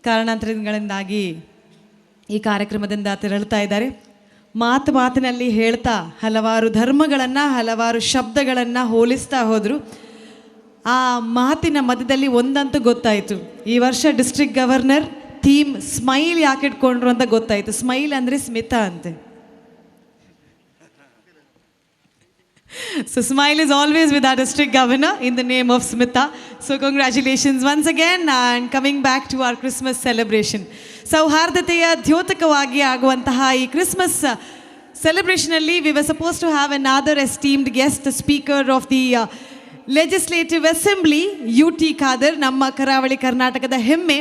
ಕಾರಣಾಂತರಗಳಿಂದಾಗಿ ಈ ಕಾರ್ಯಕ್ರಮದಿಂದ ತೆರಳುತ್ತಾ ಇದ್ದಾರೆ. ಮಾತಿನಲ್ಲಿ ಹೇಳ್ತಾ ಹಲವಾರು ಧರ್ಮಗಳನ್ನು, ಹಲವಾರು ಶಬ್ದಗಳನ್ನು ಹೋಲಿಸ್ತಾ ಹೋದರು. ಆ ಮಾತಿನ ಮಧ್ಯದಲ್ಲಿ ಒಂದಂತೂ ಗೊತ್ತಾಯಿತು, ಈ ವರ್ಷ ಡಿಸ್ಟ್ರಿಕ್ಟ್ ಗವರ್ನರ್ ಥೀಮ್ ಸ್ಮೈಲ್ ಯಾಕೆ ಇಟ್ಕೊಂಡ್ರು ಅಂತ ಗೊತ್ತಾಯಿತು. ಸ್ಮೈಲ್ ಅಂದರೆ ಸ್ಮಿತಾ ಅಂತೆ. So smile is always with our district governor in the name of Smita. So congratulations once again and coming back to our Christmas celebration. ಸೌಹಾರ್ದತೆಯ ದ್ಯೋತಕವಾಗಿ ಆಗುವಂತಹ ಈ Christmas ಸೆಲೆಬ್ರೇಷನಲ್ಲಿ we were supposed to have another esteemed guest, the speaker of the legislative assembly UT Khader, ನಮ್ಮ ಕರಾವಳಿ ಕರ್ನಾಟಕದ ಹೆಮ್ಮೆ.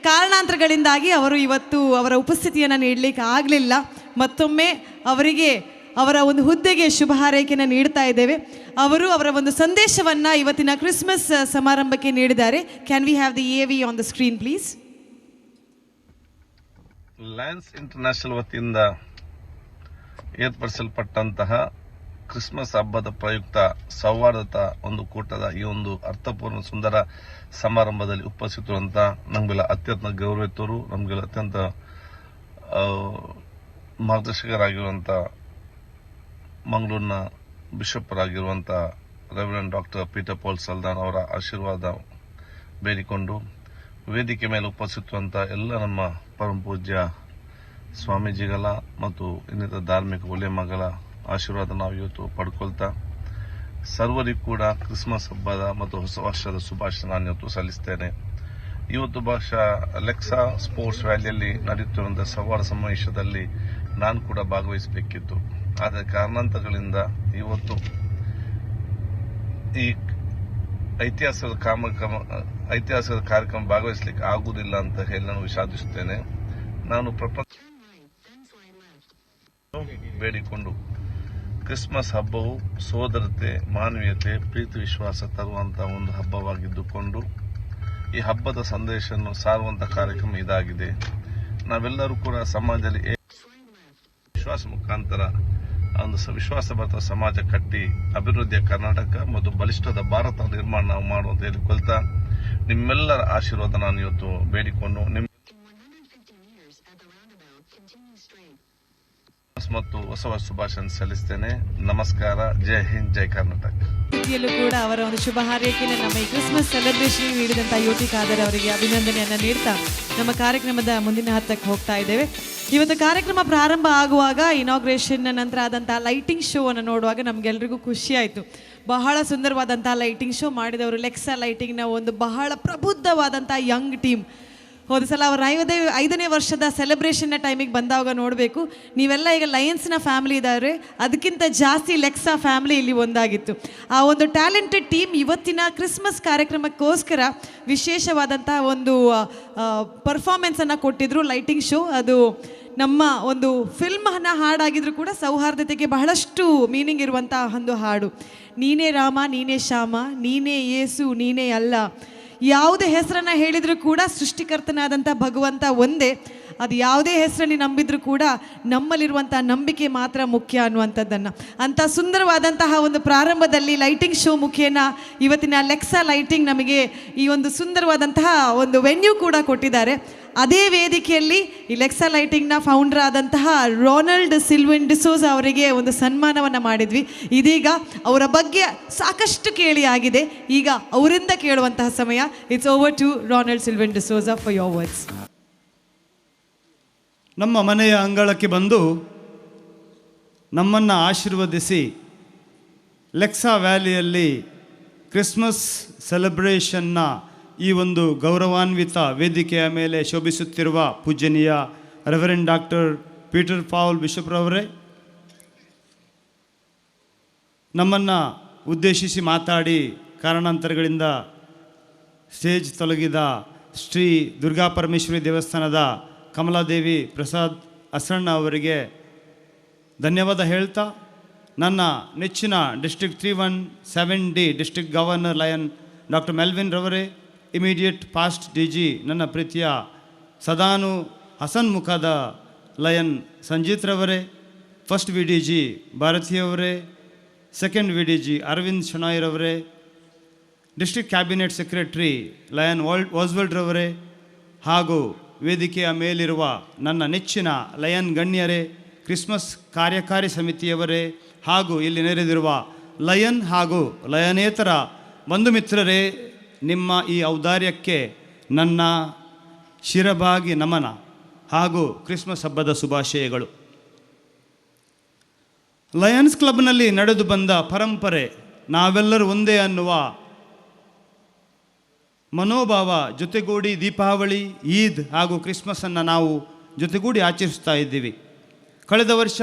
ಕಾರಣಾಂತರಗಳಿಂದಾಗಿ ಅವರು ಇವತ್ತು ಅವರ ಉಪಸ್ಥಿತಿಯನ್ನು ನೀಡಲಿಕ್ಕೆ ಆಗಲಿಲ್ಲ. ಮತ್ತೊಮ್ಮೆ ಅವರಿಗೆ ಅವರ ಒಂದು ಹುದ್ದೆಗೆ ಶುಭ ಹಾರೈಕೆಯನ್ನು ನೀಡ್ತಾ ಇದ್ದೇವೆ. ಅವರು ಅವರ ಒಂದು ಸಂದೇಶವನ್ನು ಇವತ್ತಿನ ಕ್ರಿಸ್ಮಸ್ ಸಮಾರಂಭಕ್ಕೆ ನೀಡಿದ್ದಾರೆ. Can we have the AV on the screen please? Lions international ವತಿಯಿಂದ ಏರ್ಪಡಿಸಲ್ಪಟ್ಟಂತಹ ಕ್ರಿಸ್ಮಸ್ ಹಬ್ಬದ ಪ್ರಯುಕ್ತ ಸೌಹಾರ್ದತಾ ಒಂದು ಕೂಟದ ಈ ಒಂದು ಅರ್ಥಪೂರ್ಣ ಸುಂದರ ಸಮಾರಂಭದಲ್ಲಿ ಉಪಸ್ಥಿತರುವಂಥ ನಮಗೆಲ್ಲ ಅತ್ಯಂತ ಗೌರವಿತರು, ನಮಗೆಲ್ಲ ಅತ್ಯಂತ ಮಾರ್ಗದರ್ಶಕರಾಗಿರುವಂಥ ಮಂಗಳೂರಿನ ಬಿಷಪ್ಪರಾಗಿರುವಂಥ ರೆವರೆಂಡ್ ಡಾಕ್ಟರ್ ಪೀಟರ್ ಪಾಲ್ ಸಲ್ದಾನ್ ಅವರ ಆಶೀರ್ವಾದ ಬೇಡಿಕೊಂಡು ವೇದಿಕೆ ಮೇಲೆ ಉಪಸ್ಥಿತರುವಂಥ ಎಲ್ಲ ನಮ್ಮ ಪರಮ ಪೂಜ್ಯ ಸ್ವಾಮೀಜಿಗಳ ಮತ್ತು ಇನ್ನಿತರ ಧಾರ್ಮಿಕ ಉಲೇಮಗಳ ಆಶೀರ್ವಾದ ನಾವು ಇವತ್ತು ಪಡ್ಕೊಳ್ತಾ ಸರ್ವರಿಗೂ ಕೂಡ ಕ್ರಿಸ್ಮಸ್ ಹಬ್ಬದ ಮತ್ತು ಹೊಸ ವರ್ಷದ ಶುಭಾಶಯ ನಾನು ಇವತ್ತು ಸಲ್ಲಿಸ್ತೇನೆ. ಇವತ್ತು ಬಹುಶಃ ಲೆಕ್ಸಾ ಸ್ಪೋರ್ಟ್ಸ್ ವ್ಯಾಲಿಯಲ್ಲಿ ನಡೆಯುತ್ತಿರುವಂತಹ ಸವಾರ ಸಮಾವೇಶದಲ್ಲಿ ನಾನು ಕೂಡ ಭಾಗವಹಿಸಬೇಕಿತ್ತು. ಆದರೆ ಕಾರಣಾಂತರಗಳಿಂದ ಇವತ್ತು ಈ ಐತಿಹಾಸಿಕ ಕಾರ್ಯಕ್ರಮ ಭಾಗವಹಿಸಲಿಕ್ಕೆ ಆಗುವುದಿಲ್ಲ ಅಂತ ಹೇಳಿ ನಾನು ವಿಷಾದಿಸುತ್ತೇನೆ. ನಾನು ಬೇಡಿಕೊಂಡು ಕ್ರಿಸ್ಮಸ್ ಹಬ್ಬವು ಸೋದರತೆ, ಮಾನವೀಯತೆ, ಪ್ರೀತಿ, ವಿಶ್ವಾಸ ತರುವಂತಹ ಒಂದು ಹಬ್ಬವಾಗಿದ್ದುಕೊಂಡು ಈ ಹಬ್ಬದ ಸಂದೇಶವನ್ನು ಸಾರುವಂತ ಕಾರ್ಯಕ್ರಮ ಇದಾಗಿದೆ. ನಾವೆಲ್ಲರೂ ಕೂಡ ಸಮಾಜದಲ್ಲಿ ವಿಶ್ವಾಸ ಮುಖಾಂತರ ಒಂದು ವಿಶ್ವಾಸಭರಿತ ಸಮಾಜ ಕಟ್ಟಿ ಅಭಿವೃದ್ಧಿಯ ಕರ್ನಾಟಕ ಮತ್ತು ಬಲಿಷ್ಠದ ಭಾರತ ನಿರ್ಮಾಣ ನಾವು ಮಾಡುವಂತ ಹೇಳಿಕೊಳ್ತಾ ನಿಮ್ಮೆಲ್ಲರ ಆಶೀರ್ವಾದ ನಾನು ಇವತ್ತು ಬೇಡಿಕೊಂಡು ಮತ್ತು ಹೊಸ ವರ್ಷ ಶುಭಾಶಯ ಸಲ್ಲಿಸ್ತೇನೆ. ನಮಸ್ಕಾರ. ಜೈ ಹಿಂದ್, ಜೈ ಕರ್ನಾಟಕ. ರೀತಿಯಲ್ಲೂ ಕೂಡ ಅವರ ಒಂದು ಶುಭ ಹಾರೈಕೆಯನ್ನು ನಮ್ಮ ಈ ಕ್ರಿಸ್ಮಸ್ ಸೆಲೆಬ್ರೇಷನ್ ನೀಡಿದಂಥ UT ಖಾದರ್ ಅವರಿಗೆ ಅಭಿನಂದನೆಯನ್ನು ನೀಡ್ತಾ ನಮ್ಮ ಕಾರ್ಯಕ್ರಮದ ಮುಂದಿನ ಹಂತಕ್ಕೆ ಹೋಗ್ತಾ ಇದ್ದೇವೆ. ಇವತ್ತು ಕಾರ್ಯಕ್ರಮ ಪ್ರಾರಂಭ ಆಗುವಾಗ ಇನಾಗ್ರೇಷನ್ ನಂತರ ಆದಂಥ ಲೈಟಿಂಗ್ ಶೋ ಅನ್ನು ನೋಡುವಾಗ ನಮಗೆಲ್ಲರಿಗೂ ಖುಷಿ ಆಯಿತು. ಬಹಳ ಸುಂದರವಾದಂಥ ಲೈಟಿಂಗ್ ಶೋ ಮಾಡಿದವರು ಲೆಕ್ಸಾ ಲೈಟಿಂಗ್ನ ಒಂದು ಬಹಳ ಪ್ರಬುದ್ಧವಾದಂಥ ಯಂಗ್ ಟೀಮ್. ಹೋದ ಸಲ ಅವರ 5ನೇ ವರ್ಷದ ಸೆಲೆಬ್ರೇಷನ್ನ ಟೈಮಿಗೆ ಬಂದಾಗ ನೋಡಬೇಕು, ನೀವೆಲ್ಲ ಈಗ ಲಯನ್ಸ್ನ ಫ್ಯಾಮಿಲಿ ಇದ್ದಾರೆ, ಅದಕ್ಕಿಂತ ಜಾಸ್ತಿ ಲೆಕ್ಸಾ ಫ್ಯಾಮಿಲಿ ಇಲ್ಲಿ ಒಂದಾಗಿತ್ತು. ಆ ಒಂದು ಟ್ಯಾಲೆಂಟೆಡ್ ಟೀಮ್ ಇವತ್ತಿನ ಕ್ರಿಸ್ಮಸ್ ಕಾರ್ಯಕ್ರಮಕ್ಕೋಸ್ಕರ ವಿಶೇಷವಾದಂಥ ಒಂದು ಪರ್ಫಾರ್ಮೆನ್ಸನ್ನು ಕೊಟ್ಟಿದ್ರು. ಲೈಟಿಂಗ್ ಶೋ ಅದು ನಮ್ಮ ಒಂದು ಫಿಲ್ಮ್ನ ಹಾಡಾಗಿದ್ರು ಕೂಡ ಸೌಹಾರ್ದತೆಗೆ ಬಹಳಷ್ಟು ಮೀನಿಂಗ್ ಇರುವಂಥ ಒಂದು ಹಾಡು. ನೀನೇ ರಾಮ, ನೀನೇ ಶ್ಯಾಮ, ನೀನೇ ಯೇಸು, ನೀನೇ ಅಲ್ಲ. ಯಾವುದೇ ಹೆಸರನ್ನು ಹೇಳಿದರೂ ಕೂಡ ಸೃಷ್ಟಿಕರ್ತನಾದಂಥ ಭಗವಂತ ಒಂದೇ. ಅದು ಯಾವುದೇ ಹೆಸರಲ್ಲಿ ನಂಬಿದ್ರು ಕೂಡ ನಮ್ಮಲ್ಲಿರುವಂಥ ನಂಬಿಕೆ ಮಾತ್ರ ಮುಖ್ಯ ಅನ್ನುವಂಥದ್ದನ್ನು ಅಂಥ ಸುಂದರವಾದಂತಹ ಒಂದು ಪ್ರಾರಂಭದಲ್ಲಿ ಲೈಟಿಂಗ್ ಶೋ ಮುಖೇನ ಇವತ್ತಿನ ಲೆಕ್ಸಾ ಲೈಟಿಂಗ್ ನಮಗೆ ಈ ಒಂದು ಸುಂದರವಾದಂತಹ ಒಂದು ವೆನ್ಯೂ ಕೂಡ ಕೊಟ್ಟಿದ್ದಾರೆ. ಅದೇ ವೇದಿಕೆಯಲ್ಲಿ ಈ ಲೆಕ್ಸಾ ಲೈಟಿಂಗ್ನ ಫೌಂಡರ್ ಆದಂತಹ ರೊನಾಲ್ಡ್ ಸಿಲ್ವಿನ್ ಡಿಸೋಜ ಅವರಿಗೆ ಒಂದು ಸನ್ಮಾನವನ್ನು ಮಾಡಿದ್ವಿ. ಇದೀಗ ಅವರ ಬಗ್ಗೆ ಸಾಕಷ್ಟು ಕೇಳಿ ಆಗಿದೆ, ಈಗ ಅವರಿಂದ ಕೇಳುವಂತಹ ಸಮಯ. It's over to Ronald Silvan D'Souza for your words. ನಮ್ಮ ಮನೆಯ ಅಂಗಳಕ್ಕೆ ಬಂದು ನಮ್ಮನ್ನು ಆಶೀರ್ವದಿಸಿ ಲೆಕ್ಸಾ ವ್ಯಾಲಿಯಲ್ಲಿ ಕ್ರಿಸ್ಮಸ್ ಸೆಲೆಬ್ರೇಷನ್ನ ಈ ಒಂದು ಗೌರವಾನ್ವಿತ ವೇದಿಕೆಯ ಮೇಲೆ ಶೋಭಿಸುತ್ತಿರುವ ಪೂಜನೀಯ ರೆವರೆಂಡ್ ಡಾಕ್ಟರ್ ಪೀಟರ್ ಪಾಲ್ ಬಿಷಪ್ರವರೇ, ನಮ್ಮನ್ನು ಉದ್ದೇಶಿಸಿ ಮಾತಾಡಿ ಕಾರಣಾಂತರಗಳಿಂದ ಸ್ಟೇಜ್ ತೊಲಗಿದ ಶ್ರೀ ದುರ್ಗಾಪರಮೇಶ್ವರಿ ದೇವಸ್ಥಾನದ ಕಮಲಾದೇವಿ ಪ್ರಸಾದ್ ಅಸಣ್ಣ ಅವರಿಗೆ ಧನ್ಯವಾದ ಹೇಳ್ತಾ, ನನ್ನ ನೆಚ್ಚಿನ district 317D district governor lion doctor Melvin ರವರೇ, ಇಮಿಡಿಯೇಟ್ ಪಾಸ್ಟ್ ಡಿ ಜಿ ನನ್ನ ಪ್ರೀತಿಯ ಸದಾನು ಹಸನ್ಮುಖದ ಲಯನ್ ಸಂಜೀತ್ ರವರೇ, ಫಸ್ಟ್ ವಿ ಡಿ ಜಿ ಭಾರತಿಯವರೇ, second V D G Aravind ಶನಾಯ್ರವರೇ, district cabinet secretary lion Oswald ರವರೇ, ಹಾಗೂ ವೇದಿಕೆಯ ಮೇಲಿರುವ ನನ್ನ ನೆಚ್ಚಿನ ಲಯನ್ ಗಣ್ಯರೇ, ಕ್ರಿಸ್ಮಸ್ ಕಾರ್ಯಕಾರಿ ಸಮಿತಿಯವರೇ, ಹಾಗೂ ಇಲ್ಲಿ ನೆರೆದಿರುವ ಲಯನ್ ಹಾಗೂ ಲಯನೇತರ ಬಂಧು ಮಿತ್ರರೇ, ನಿಮ್ಮ ಈ ಔದಾರ್ಯಕ್ಕೆ ನನ್ನ ಶಿರಬಾಗಿ ನಮನ ಹಾಗೂ ಕ್ರಿಸ್ಮಸ್ ಹಬ್ಬದ ಶುಭಾಶಯಗಳು. ಲಯನ್ಸ್ ಕ್ಲಬ್ನಲ್ಲಿ ನಡೆದು ಬಂದ ಪರಂಪರೆ ನಾವೆಲ್ಲರೂ ಒಂದೇ ಅನ್ನುವ ಮನೋಭಾವ ಜೊತೆಗೂಡಿ ದೀಪಾವಳಿ, ಈದ್ ಹಾಗೂ ಕ್ರಿಸ್ಮಸನ್ನು ನಾವು ಜೊತೆಗೂಡಿ ಆಚರಿಸ್ತಾ ಇದ್ದೀವಿ. ಕಳೆದ ವರ್ಷ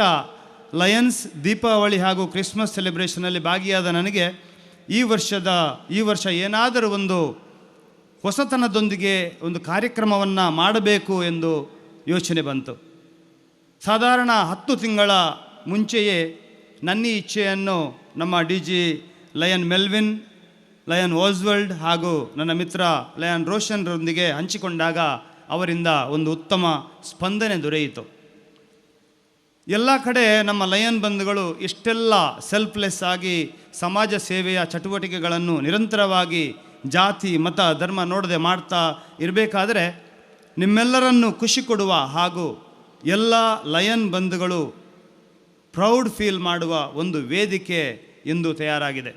ಲಯನ್ಸ್ ದೀಪಾವಳಿ ಹಾಗೂ ಕ್ರಿಸ್ಮಸ್ ಸೆಲೆಬ್ರೇಷನಲ್ಲಿ ಭಾಗಿಯಾದ ನನಗೆ ಈ ವರ್ಷ ಏನಾದರೂ ಒಂದು ಹೊಸತನದೊಂದಿಗೆ ಒಂದು ಕಾರ್ಯಕ್ರಮವನ್ನು ಮಾಡಬೇಕು ಎಂದು ಯೋಚನೆ ಬಂತು. ಸಾಧಾರಣ 10 ತಿಂಗಳ ಮುಂಚೆಯೇ ನನ್ನ ಇಚ್ಛೆಯನ್ನು ನಮ್ಮ D G lion Melvin, lion Oswald ಹಾಗೂ ನನ್ನ ಮಿತ್ರ ಲಯನ್ ರೋಷನ್ರೊಂದಿಗೆ ಹಂಚಿಕೊಂಡಾಗ ಅವರಿಂದ ಒಂದು ಉತ್ತಮ ಸ್ಪಂದನೆ ದೊರೆಯಿತು. ಎಲ್ಲ ಕಡೆ ನಮ್ಮ ಲಯನ್ ಬಂಧುಗಳು ಇಷ್ಟೆಲ್ಲ ಸೆಲ್ಫ್ಲೆಸ್ ಆಗಿ ಸಮಾಜ ಸೇವೆಯ ಚಟುವಟಿಕೆಗಳನ್ನು ನಿರಂತರವಾಗಿ ಜಾತಿ ಮತ ಧರ್ಮ ನೋಡದೆ ಮಾಡ್ತಾ ಇರಬೇಕಾದ್ರೆ ನಿಮ್ಮೆಲ್ಲರನ್ನು ಖುಷಿ ಕೊಡುವ ಹಾಗೂ ಎಲ್ಲ ಲಯನ್ ಬಂಧುಗಳು ಪ್ರೌಡ್ ಫೀಲ್ ಮಾಡುವ ಒಂದು ವೇದಿಕೆ ಇಂದು ತಯಾರಾಗಿದೆ.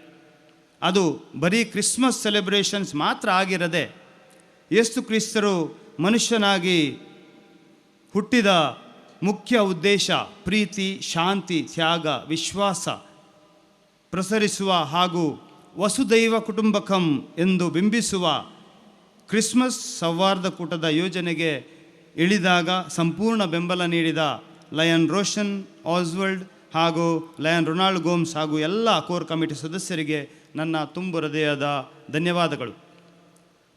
ಅದು ಬರೀ ಕ್ರಿಸ್ಮಸ್ ಸೆಲೆಬ್ರೇಷನ್ಸ್ ಮಾತ್ರ ಆಗಿರದೆ ಯೇಸು ಕ್ರಿಸ್ತರು ಮನುಷ್ಯನಾಗಿ ಹುಟ್ಟಿದ ಮುಖ್ಯ ಉದ್ದೇಶ ಪ್ರೀತಿ, ಶಾಂತಿ, ತ್ಯಾಗ, ವಿಶ್ವಾಸ ಪ್ರಸರಿಸುವ ಹಾಗೂ ವಸುದೈವ ಕುಟುಂಬಕಂ ಎಂದು ಬಿಂಬಿಸುವ ಕ್ರಿಸ್ಮಸ್ ಸೌಹಾರ್ದಕೂಟದ ಯೋಜನೆಗೆ ಇಳಿದಾಗ ಸಂಪೂರ್ಣ ಬೆಂಬಲ ನೀಡಿದ ಲಯನ್ ರೋಷನ್, ಆಸ್ವಲ್ಡ್ ಹಾಗೂ ಲಯನ್ ರೊನಾಲ್ಡ್ ಗೋಮ್ಸ್ ಹಾಗೂ ಎಲ್ಲ ಕೋರ್ ಕಮಿಟಿ ಸದಸ್ಯರಿಗೆ ನನ್ನ ತುಂಬು ಹೃದಯದ ಧನ್ಯವಾದಗಳು.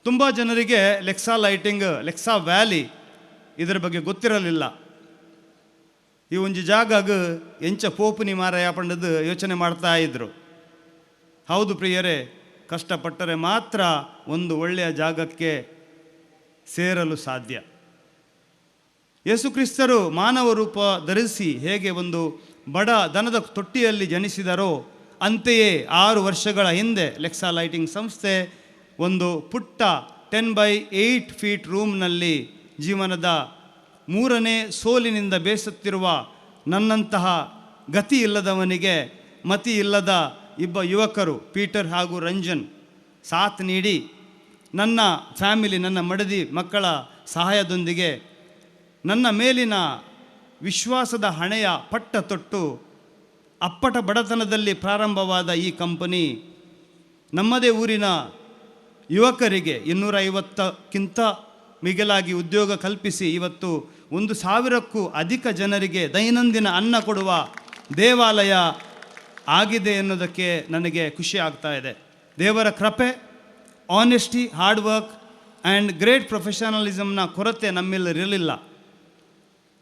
ತುಂಬ ಜನರಿಗೆ ಲೆಕ್ಸಾ ಲೈಟಿಂಗ್, ಲೆಕ್ಸಾ ವ್ಯಾಲಿ ಇದರ ಬಗ್ಗೆ ಗೊತ್ತಿರಲಿಲ್ಲ. ಈ ಒಂದು ಜಾಗಾಗ ಎಂಚ ಪೋಪುನಿ ಮಾರಾಯ ಪಂಡದು ಯೋಚನೆ ಮಾಡ್ತಾ ಇದ್ರು. ಹೌದು ಪ್ರಿಯರೇ, ಕಷ್ಟಪಟ್ಟರೆ ಮಾತ್ರ ಒಂದು ಒಳ್ಳೆಯ ಜಾಗಕ್ಕೆ ಸೇರಲು ಸಾಧ್ಯ. ಯೇಸುಕ್ರಿಸ್ತರು ಮಾನವ ರೂಪ ಧರಿಸಿ ಹೇಗೆ ಒಂದು ಬಡ ದನದ ತೊಟ್ಟಿಯಲ್ಲಿ ಜನಿಸಿದರೋ ಅಂತೆಯೇ 6 ವರ್ಷಗಳ ಹಿಂದೆ ಲೆಕ್ಸಾ ಲೈಟಿಂಗ್ ಸಂಸ್ಥೆ ಒಂದು ಪುಟ್ಟ 10x8 ಫೀಟ್ ರೂಮ್ನಲ್ಲಿ ಜೀವನದ 3ನೇ ಸೋಲಿನಿಂದ ಬೇಸತ್ತಿರುವ ನನ್ನಂತಹ ಗತಿ ಇಲ್ಲದವನಿಗೆ ಮತಿ ಇಲ್ಲದ ಇಬ್ಬ ಯುವಕರು ಪೀಟರ್ ಹಾಗೂ ರಂಜನ್ ಸಾಥ್ ನೀಡಿ ನನ್ನ ಫ್ಯಾಮಿಲಿ, ನನ್ನ ಮಡದಿ ಮಕ್ಕಳ ಸಹಾಯದೊಂದಿಗೆ ನನ್ನ ಮೇಲಿನ ವಿಶ್ವಾಸದ ಹಣೆಯ ಪಟ್ಟ ತೊಟ್ಟು ಅಪ್ಪಟ ಬಡತನದಲ್ಲಿ ಪ್ರಾರಂಭವಾದ ಈ ಕಂಪನಿ ನಮ್ಮದೇ ಊರಿನ ಯುವಕರಿಗೆ 250ಕ್ಕಿಂತ ಮಿಗಿಲಾಗಿ ಉದ್ಯೋಗ ಕಲ್ಪಿಸಿ ಇವತ್ತು 1,000ಕ್ಕೂ ಅಧಿಕ ಜನರಿಗೆ ದೈನಂದಿನ ಅನ್ನ ಕೊಡುವ ದೇವಾಲಯ ಆಗಿದೆ ಎನ್ನುವುದಕ್ಕೆ ನನಗೆ ಖುಷಿ ಆಗ್ತಾ ಇದೆ. ದೇವರ ಕೃಪೆ, honesty, hard work and great ಪ್ರೊಫೆಷನಲಿಸಮ್ನ ಕೊರತೆ ನಮ್ಮೆಲ್ಲರಿರಲಿಲ್ಲ.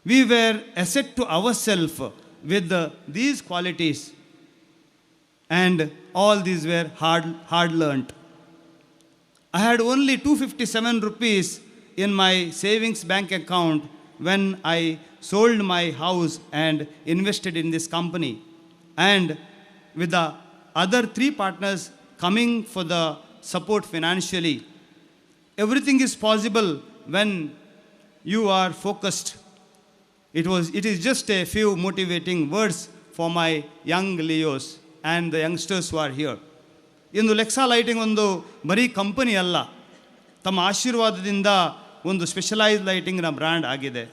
We were asset to our self with these qualities and all these were hard learnt. I had only 257 rupees in my savings bank account when I sold my house and invested in this company. And with the other 3 partners coming for the support financially, everything is possible when you are focused. It is just a few motivating words for my young Leos and the youngsters who are here. ಇಂದು ಲೆಕ್ಸಾ ಲೈಟಿಂಗ್ ಒಂದು ಬರೀ ಕಂಪನಿ ಅಲ್ಲ, ತಮ್ಮ ಆಶೀರ್ವಾದದಿಂದ ಒಂದು ಸ್ಪೆಷಲೈಸ್ಡ್ ಲೈಟಿಂಗ್ನ ಬ್ರ್ಯಾಂಡ್ ಆಗಿದೆ.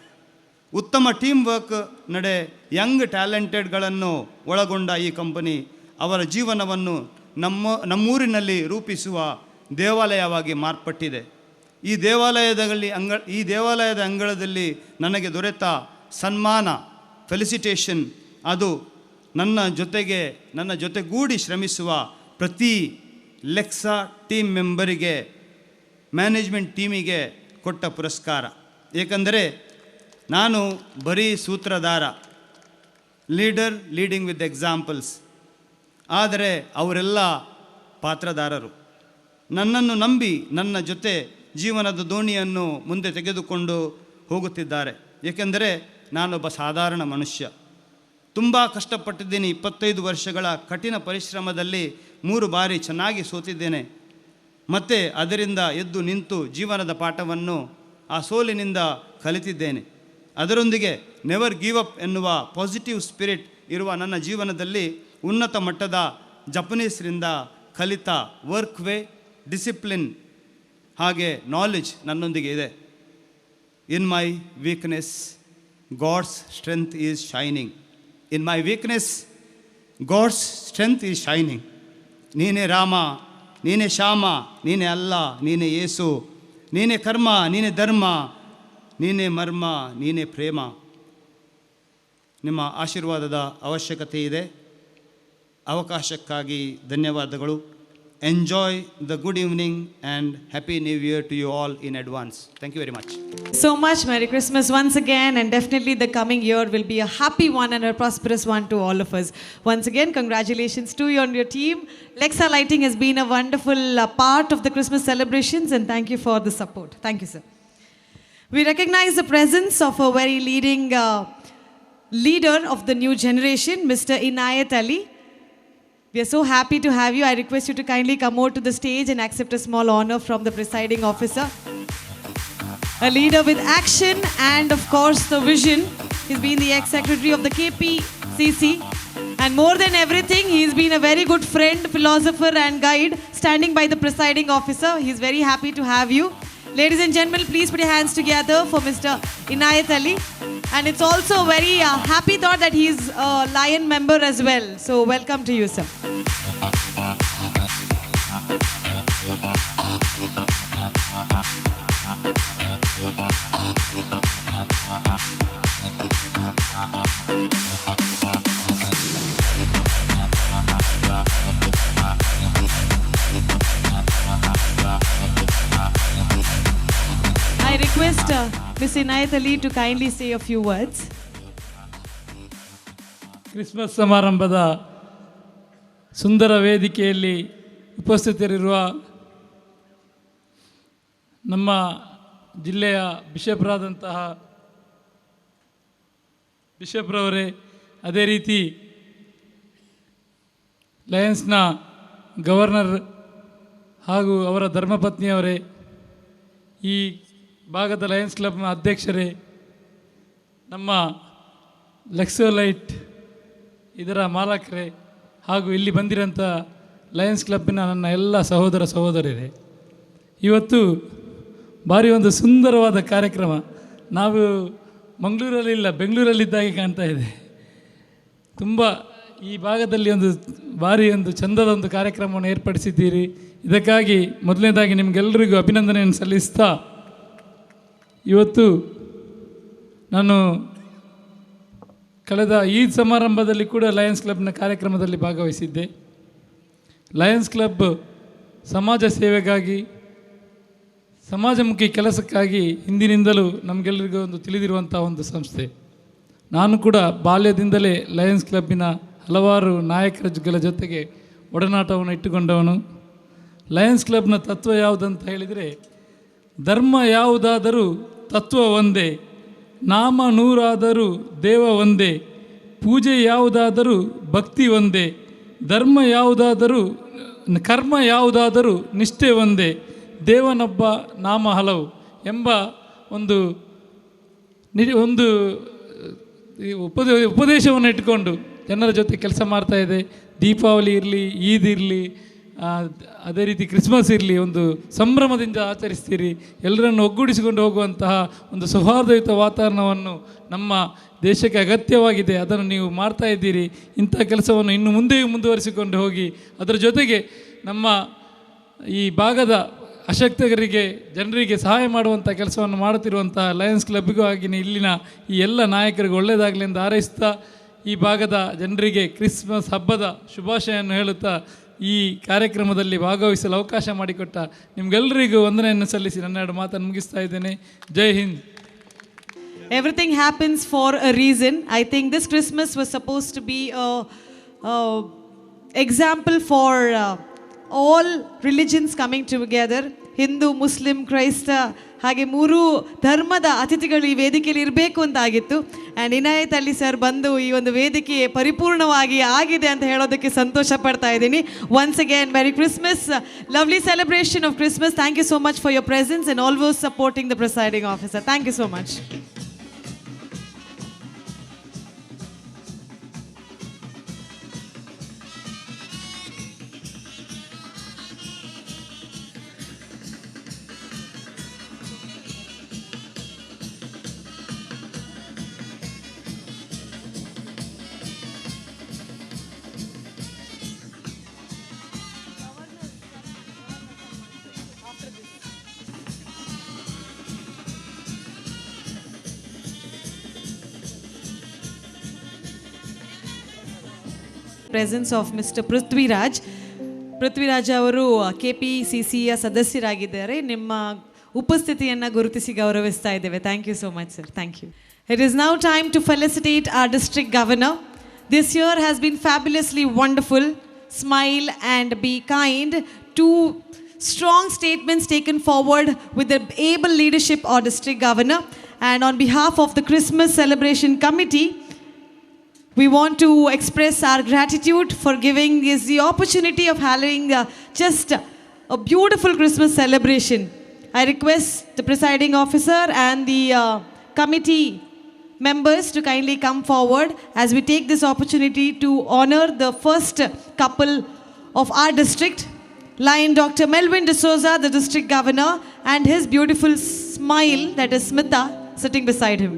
ಉತ್ತಮ ಟೀಮ್ ವರ್ಕ್ ನಡೆ ಯಂಗ್ ಟ್ಯಾಲೆಂಟೆಡ್ಗಳನ್ನು ಒಳಗೊಂಡ ಈ ಕಂಪನಿ ಅವರ ಜೀವನವನ್ನು ನಮ್ಮೂರಿನಲ್ಲಿ ರೂಪಿಸುವ ದೇವಾಲಯವಾಗಿ ಮಾರ್ಪಟ್ಟಿದೆ. ಈ ದೇವಾಲಯದ ಅಂಗಳದಲ್ಲಿ ನನಗೆ ದೊರೆತ ಸನ್ಮಾನ, ಫೆಲಿಸಿಟೇಷನ್, ಅದು ನನ್ನ ಜೊತೆಗೂಡಿ ಶ್ರಮಿಸುವ ಪ್ರತಿ ಲೆಕ್ಸಾ ಟೀಮ್ ಮೆಂಬರಿಗೆ, ಮ್ಯಾನೇಜ್ಮೆಂಟ್ ಟೀಮಿಗೆ ಕೊಟ್ಟ ಪುರಸ್ಕಾರ. ಏಕೆಂದರೆ ನಾನು ಬರೀ ಸೂತ್ರಧಾರ, ಲೀಡರ್ ಲೀಡಿಂಗ್ ವಿತ್ ಎಕ್ಸಾಂಪಲ್ಸ್, ಆದರೆ ಅವರೆಲ್ಲ ಪಾತ್ರಧಾರರು. ನನ್ನನ್ನು ನಂಬಿ ನನ್ನ ಜೊತೆ ಜೀವನದ ದೋಣಿಯನ್ನು ಮುಂದೆ ತೆಗೆದುಕೊಂಡು ಹೋಗುತ್ತಿದ್ದಾರೆ. ಏಕೆಂದರೆ ನಾನೊಬ್ಬ ಸಾಧಾರಣ ಮನುಷ್ಯ. ತುಂಬ ಕಷ್ಟಪಟ್ಟಿದ್ದೀನಿ. 25 ವರ್ಷಗಳ ಕಠಿಣ ಪರಿಶ್ರಮದಲ್ಲಿ 3 ಬಾರಿ ಚೆನ್ನಾಗಿ ಸೋತಿದ್ದೇನೆ. ಮತ್ತು ಅದರಿಂದ ಎದ್ದು ನಿಂತು ಜೀವನದ ಪಾಠವನ್ನು ಆ ಸೋಲಿನಿಂದ ಕಲಿತಿದ್ದೇನೆ. ಅದರೊಂದಿಗೆ ನೆವರ್ ಗಿವ್ ಅಪ್ ಎನ್ನುವ ಪಾಸಿಟಿವ್ ಸ್ಪಿರಿಟ್ ಇರುವ ನನ್ನ ಜೀವನದಲ್ಲಿ ಉನ್ನತ ಮಟ್ಟದ ಜಪನೀಸ್ರಿಂದ ಕಲಿತ ವರ್ಕ್ ವೇ, ಡಿಸಿಪ್ಲಿನ್ ಹಾಗೆ ನಾಲೆಜ್ ನನ್ನೊಂದಿಗೆ ಇದೆ. In my weakness God's strength is shining. In my weakness God's strength is shining. ನೀನೇ ರಾಮ, ನೀನೇ ಶ್ಯಾಮ, ನೀನೇ ಅಲ್ಲ, ನೀನೇ ಯೇಸು, ನೀನೇ ಕರ್ಮ, ನೀನೇ ಧರ್ಮ, ನೀನೇ ಮರ್ಮ, ನೀನೇ ಪ್ರೇಮ. ನಿಮ್ಮ ಆಶೀರ್ವಾದದ ಅವಶ್ಯಕತೆ ಇದೆ. ಅವಕಾಶಕ್ಕಾಗಿ ಧನ್ಯವಾದಗಳು. Enjoy the good evening and Happy New Year to you all in advance. Thank you very much. So much. Merry Christmas once again, and definitely the coming year will be a happy one and a prosperous one to all of us. Once again, congratulations to you and your team. Lexa Lighting has been a wonderful part of the Christmas celebrations, and thank you for the support. Thank you, sir. We recognize the presence of a very leading leader of the new generation, Mr. Inayat Ali. We are so happy to have you. I request you to kindly come over to the stage and accept a small honor from the presiding officer. A leader with action and, of course, the vision. He's been the ex-secretary of the KPCC. And more than everything, he's been a very good friend, philosopher and guide, standing by the presiding officer. He's very happy to have you. Ladies and gentlemen, please put your hands together for Mr. Inayat Ali. And it's also a very happy thought that he's a Lion member as well. So welcome to you, sir. I request Ms. Inayat Ali to kindly say a few words. Christmas ಸಮಾರಂಭದ ಸುಂದರ ವೇದಿಕೆಯಲ್ಲಿ ಉಪಸ್ಥಿತರಿರುವ ನಮ್ಮ ಜಿಲ್ಲೆಯ ಬಿಷಪ್ರಾದಂತಹ ಬಿಷಪ್ರವರೇ, ಅದೇ ರೀತಿ ಲಯನ್ಸ್ನ ಗವರ್ನರ್ ಹಾಗೂ ಅವರ ಧರ್ಮಪತ್ನಿಯವರೇ, ಈ ಭಾಗದ ಲಯನ್ಸ್ ಕ್ಲಬ್ನ ಅಧ್ಯಕ್ಷರೇ, ನಮ್ಮ ಲೆಕ್ಸೋ ಲೈಟ್ ಇದರ ಮಾಲಕರೇ ಹಾಗೂ ಇಲ್ಲಿ ಬಂದಿರೋಂಥ ಲಯನ್ಸ್ ಕ್ಲಬ್ಬಿನ ನನ್ನ ಎಲ್ಲ ಸಹೋದರ ಸಹೋದರರೇ, ಇವತ್ತು ಭಾರಿ ಒಂದು ಸುಂದರವಾದ ಕಾರ್ಯಕ್ರಮ. ನಾವು ಮಂಗಳೂರಲ್ಲಿಲ್ಲ, ಬೆಂಗಳೂರಲ್ಲಿದ್ದಾಗೆ ಕಾಣ್ತಾ ಇದೆ. ತುಂಬ ಈ ಭಾಗದಲ್ಲಿ ಒಂದು ಭಾರಿ ಒಂದು ಚಂದದ ಒಂದು ಕಾರ್ಯಕ್ರಮವನ್ನು ಏರ್ಪಡಿಸಿದ್ದೀರಿ. ಇದಕ್ಕಾಗಿ ಮೊದಲನೇದಾಗಿ ನಿಮಗೆಲ್ಲರಿಗೂ ಅಭಿನಂದನೆಯನ್ನು ಸಲ್ಲಿಸ್ತಾ, ಇವತ್ತು ನಾನು ಕಳೆದ ಈದ್ ಸಮಾರಂಭದಲ್ಲಿ ಕೂಡ ಲಯನ್ಸ್ ಕ್ಲಬ್ನ ಕಾರ್ಯಕ್ರಮದಲ್ಲಿ ಭಾಗವಹಿಸಿದ್ದೆ. ಲಯನ್ಸ್ ಕ್ಲಬ್ ಸಮಾಜ ಸೇವೆಗಾಗಿ, ಸಮಾಜಮುಖಿ ಕೆಲಸಕ್ಕಾಗಿ ಹಿಂದಿನಿಂದಲೂ ನಮಗೆಲ್ಲರಿಗೂ ಒಂದು ತಿಳಿದಿರುವಂಥ ಒಂದು ಸಂಸ್ಥೆ. ನಾನು ಕೂಡ ಬಾಲ್ಯದಿಂದಲೇ ಲಯನ್ಸ್ ಕ್ಲಬ್ಬಿನ ಹಲವಾರು ನಾಯಕರುಗಳ ಜೊತೆಗೆ ಒಡನಾಟವನ್ನು ಇಟ್ಟುಕೊಂಡವನು. ಲಯನ್ಸ್ ಕ್ಲಬ್ನ ತತ್ವ ಯಾವುದಂತ ಹೇಳಿದರೆ, ಧರ್ಮ ಯಾವುದಾದರೂ ತತ್ವ ಒಂದೇ, ನಾಮ ನೂರಾದರೂ ದೇವ ಒಂದೇ, ಪೂಜೆ ಯಾವುದಾದರೂ ಭಕ್ತಿ ಒಂದೇ, ಧರ್ಮ ಯಾವುದಾದರೂ ಕರ್ಮ ಯಾವುದಾದರೂ ನಿಷ್ಠೆ ಒಂದೇ, ದೇವನೊಬ್ಬ ನಾಮ ಹಲವು ಎಂಬ ಒಂದು ಉಪದೇಶವನ್ನು ಇಟ್ಕೊಂಡು ಜನರ ಜೊತೆ ಕೆಲಸ ಮಾಡ್ತಾ ಇದೆ. ದೀಪಾವಳಿ ಇರಲಿ, ಈದ್ ಇರಲಿ, ಅದೇ ರೀತಿ ಕ್ರಿಸ್ಮಸ್ ಇರಲಿ, ಒಂದು ಸಂಭ್ರಮದಿಂದ ಆಚರಿಸ್ತೀರಿ. ಎಲ್ಲರನ್ನು ಒಗ್ಗೂಡಿಸಿಕೊಂಡು ಹೋಗುವಂತಹ ಒಂದು ಸೌಹಾರ್ದಯುತ ವಾತಾವರಣವನ್ನು ನಮ್ಮ ದೇಶಕ್ಕೆ ಅಗತ್ಯವಾಗಿದೆ. ಅದನ್ನು ನೀವು ಮಾಡ್ತಾ ಇದ್ದೀರಿ. ಇಂಥ ಕೆಲಸವನ್ನು ಇನ್ನು ಮುಂದೆಯೂ ಮುಂದುವರಿಸಿಕೊಂಡು ಹೋಗಿ. ಅದರ ಜೊತೆಗೆ ನಮ್ಮ ಈ ಭಾಗದ ಅಶಕ್ತರಿಗೆ ಜನರಿಗೆ ಸಹಾಯ ಮಾಡುವಂಥ ಕೆಲಸವನ್ನು ಮಾಡುತ್ತಿರುವಂತಹ ಲಯನ್ಸ್ ಕ್ಲಬ್ಬಿಗೂ ಹಾಗೆಯೇ ಇಲ್ಲಿನ ಈ ಎಲ್ಲ ನಾಯಕರಿಗೆ ಒಳ್ಳೆಯದಾಗಲಿ ಎಂದು ಹಾರೈಸ್ತಾ, ಈ ಭಾಗದ ಜನರಿಗೆ ಕ್ರಿಸ್ಮಸ್ ಹಬ್ಬದ ಶುಭಾಶಯನ್ನು ಹೇಳುತ್ತಾ ಈ ಕಾರ್ಯಕ್ರಮದಲ್ಲಿ ಭಾಗವಹಿಸಲು ಅವಕಾಶ ಮಾಡಿಕೊಟ್ಟ ನಿಮಗೆಲ್ಲರಿಗೂ ವಂದನೆಯನ್ನು ಸಲ್ಲಿಸಿ ನನ್ನ ಎರಡು ಮಾತನ್ನು ಮುಗಿಸ್ತಾ ಇದ್ದೇನೆ. ಜೈ Hind. Everything happens for a reason. I think this Christmas was supposed to be a example for all religions coming together. Hindu, Muslim, ಕ್ರೈಸ್ತ ಹಾಗೆ ಮೂರೂ ಧರ್ಮದ ಅತಿಥಿಗಳು ಈ ವೇದಿಕೆಯಲ್ಲಿ ಇರಬೇಕು ಅಂತ ಆಗಿತ್ತು. ಆ್ಯಂಡ್ ಇನಾಯತ್ ಅಲಿ ಸರ್ ಬಂದು ಈ ಒಂದು ವೇದಿಕೆ ಪರಿಪೂರ್ಣವಾಗಿ ಆಗಿದೆ ಅಂತ ಹೇಳೋದಕ್ಕೆ ಸಂತೋಷ ಪಡ್ತಾ ಇದ್ದೀನಿ. Once again merry Christmas, lovely celebration of Christmas. Thank you so much for your presence and always supporting the presiding officer. Thank you so much. Presence of mister Prithviraj ಅವರು KPCCಯ ಸದಸ್ಯರಾಗಿದ್ದಾರೆ. ನಿಮ್ಮ ಉಪಸ್ಥಿತಿಯನ್ನು ಗುರುತಿಸಿ ಗೌರವಿಸ್ತಾ ಇದ್ದೇವೆ. Thank you so much sir. Thank you. It is now time to felicitate our district governor. This year has been fabulously wonderful. Smile and be kind. Two strong statements taken forward with the able leadership of district governor. And on behalf of the Christmas celebration committee, we want to express our gratitude for giving us the opportunity of having just a beautiful Christmas celebration. I request the presiding officer and the committee members to kindly come forward as we take this opportunity to honor the first couple of our district, Lion Dr. Melvin D'Souza, the district governor, and his beautiful smile, that is Smita, sitting beside him.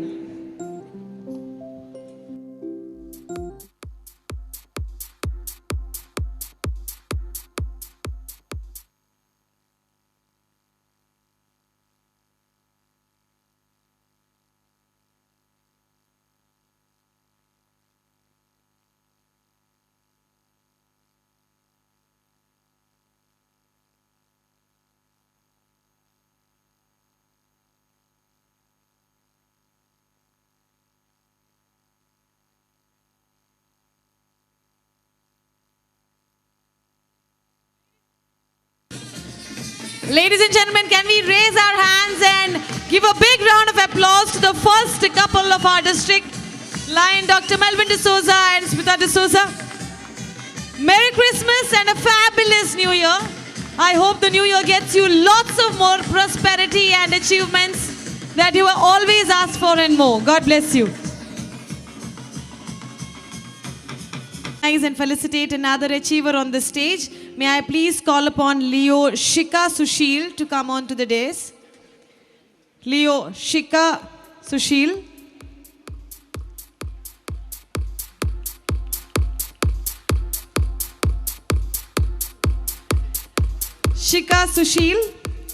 Ladies and gentlemen, can we raise our hands and give a big round of applause to the first couple of our district, Lion Dr. Melvin D'Souza and Smita D'Souza. Merry Christmas and a fabulous New Year. I hope the New Year gets you lots of more prosperity and achievements that you have always asked for and more. God bless you. And felicitate another achiever on the stage. May I please call upon Leo Shika Sushil to come on to the dais. Leo Shika Sushil. Shika Sushil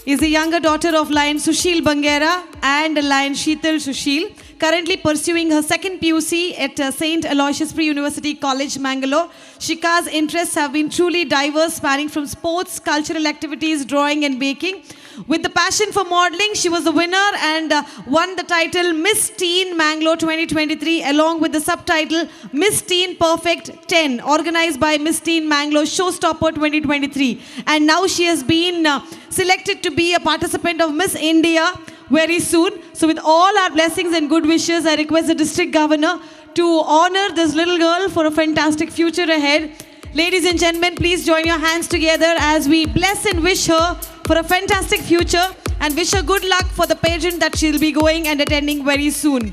is the younger daughter of Lion Sushil Bangera and Lion Sheetal Sushil, currently pursuing her second PUC at St. Aloysius Pre-University College, Mangalore. Shika's interests have been truly diverse, spanning from sports, cultural activities, drawing and baking. With the passion for modeling, she was the winner and won the title Miss Teen Mangalore 2023 along with the subtitle Miss Teen Perfect 10, organized by Miss Teen Mangalore Showstopper 2023. And now she has been selected to be a participant of Miss India very soon. So with all our blessings and good wishes, I request the district governor to honor this little girl for a fantastic future ahead. Ladies and gentlemen, please join your hands together as we bless and wish her for a fantastic future and wish her good luck for the pageant that she'll be going and attending very soon.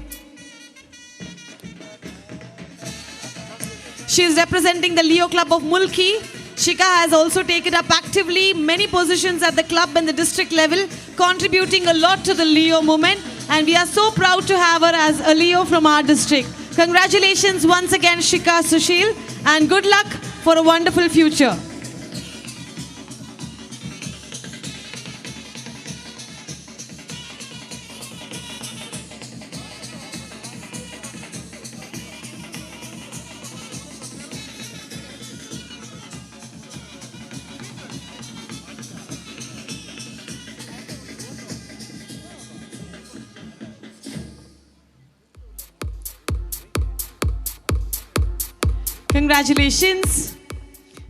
She is representing the Leo Club of Mulki. Shika has also taken up actively many positions at the club and the district level, contributing a lot to the Leo movement, and we are so proud to have her as a Leo from our district. Congratulations once again, Shika Sushil, and good luck for a wonderful future. Congratulations.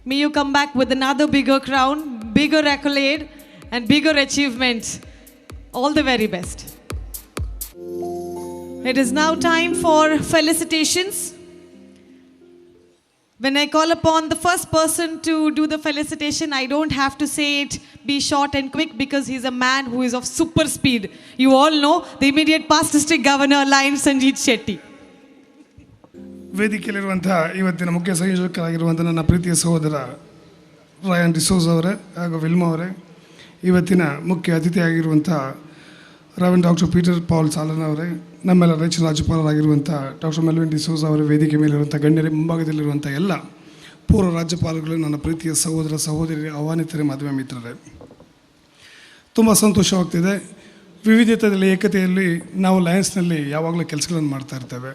May you come back with another bigger crown, bigger accolade, and bigger achievement. All the very best. It is now time for felicitations. When I call upon the first person to do the felicitation, I don't have to say it, be short and quick, because he's a man who is of super speed. You all know the immediate past district governor, Lion Sanjeet Shetty. ವೇದಿಕೆಯಲ್ಲಿರುವಂತಹ ಇವತ್ತಿನ ಮುಖ್ಯ ಸಂಯೋಜಕರಾಗಿರುವಂಥ ನನ್ನ ಪ್ರೀತಿಯ ಸಹೋದರ ರಾಯನ್ ಡಿಸೋಜ್ ಅವರೇ ಹಾಗೂ ವಿಲ್ಮಾ ಅವರೇ, ಇವತ್ತಿನ ಮುಖ್ಯ ಅತಿಥಿಯಾಗಿರುವಂಥ ರೆವರೆಂಡ್ ಡಾಕ್ಟರ್ ಪೀಟರ್ ಪಾಲ್ ಸಾಲನ್ ಅವರೇ, ನಮ್ಮೆಲ್ಲ ನೆಚ್ಚಿನ ರಾಜ್ಯಪಾಲರಾಗಿರುವಂಥ ಡಾಕ್ಟರ್ ಮೆಲ್ವಿನ್ ಡಿಸೋಜ್ ಅವರ ವೇದಿಕೆ ಮೇಲಿರುವಂಥ ಗಣ್ಯರೇ, ಮುಂಭಾಗದಲ್ಲಿರುವಂಥ ಎಲ್ಲ ಪೂರ್ವ ರಾಜ್ಯಪಾಲರುಗಳು, ನನ್ನ ಪ್ರೀತಿಯ ಸಹೋದರ ಸಹೋದರಿ, ಆಹ್ವಾನಿತರೇ, ಮದುವೆ ಮಿತ್ರರೇ, ತುಂಬ ಸಂತೋಷವಾಗ್ತಿದೆ. ವಿವಿಧತೆಯಲ್ಲಿ ಏಕತೆಯಲ್ಲಿ ನಾವು ಲಯನ್ಸ್ನಲ್ಲಿ ಯಾವಾಗಲೂ ಕೆಲಸಗಳನ್ನು ಮಾಡ್ತಾ ಇರ್ತೇವೆ.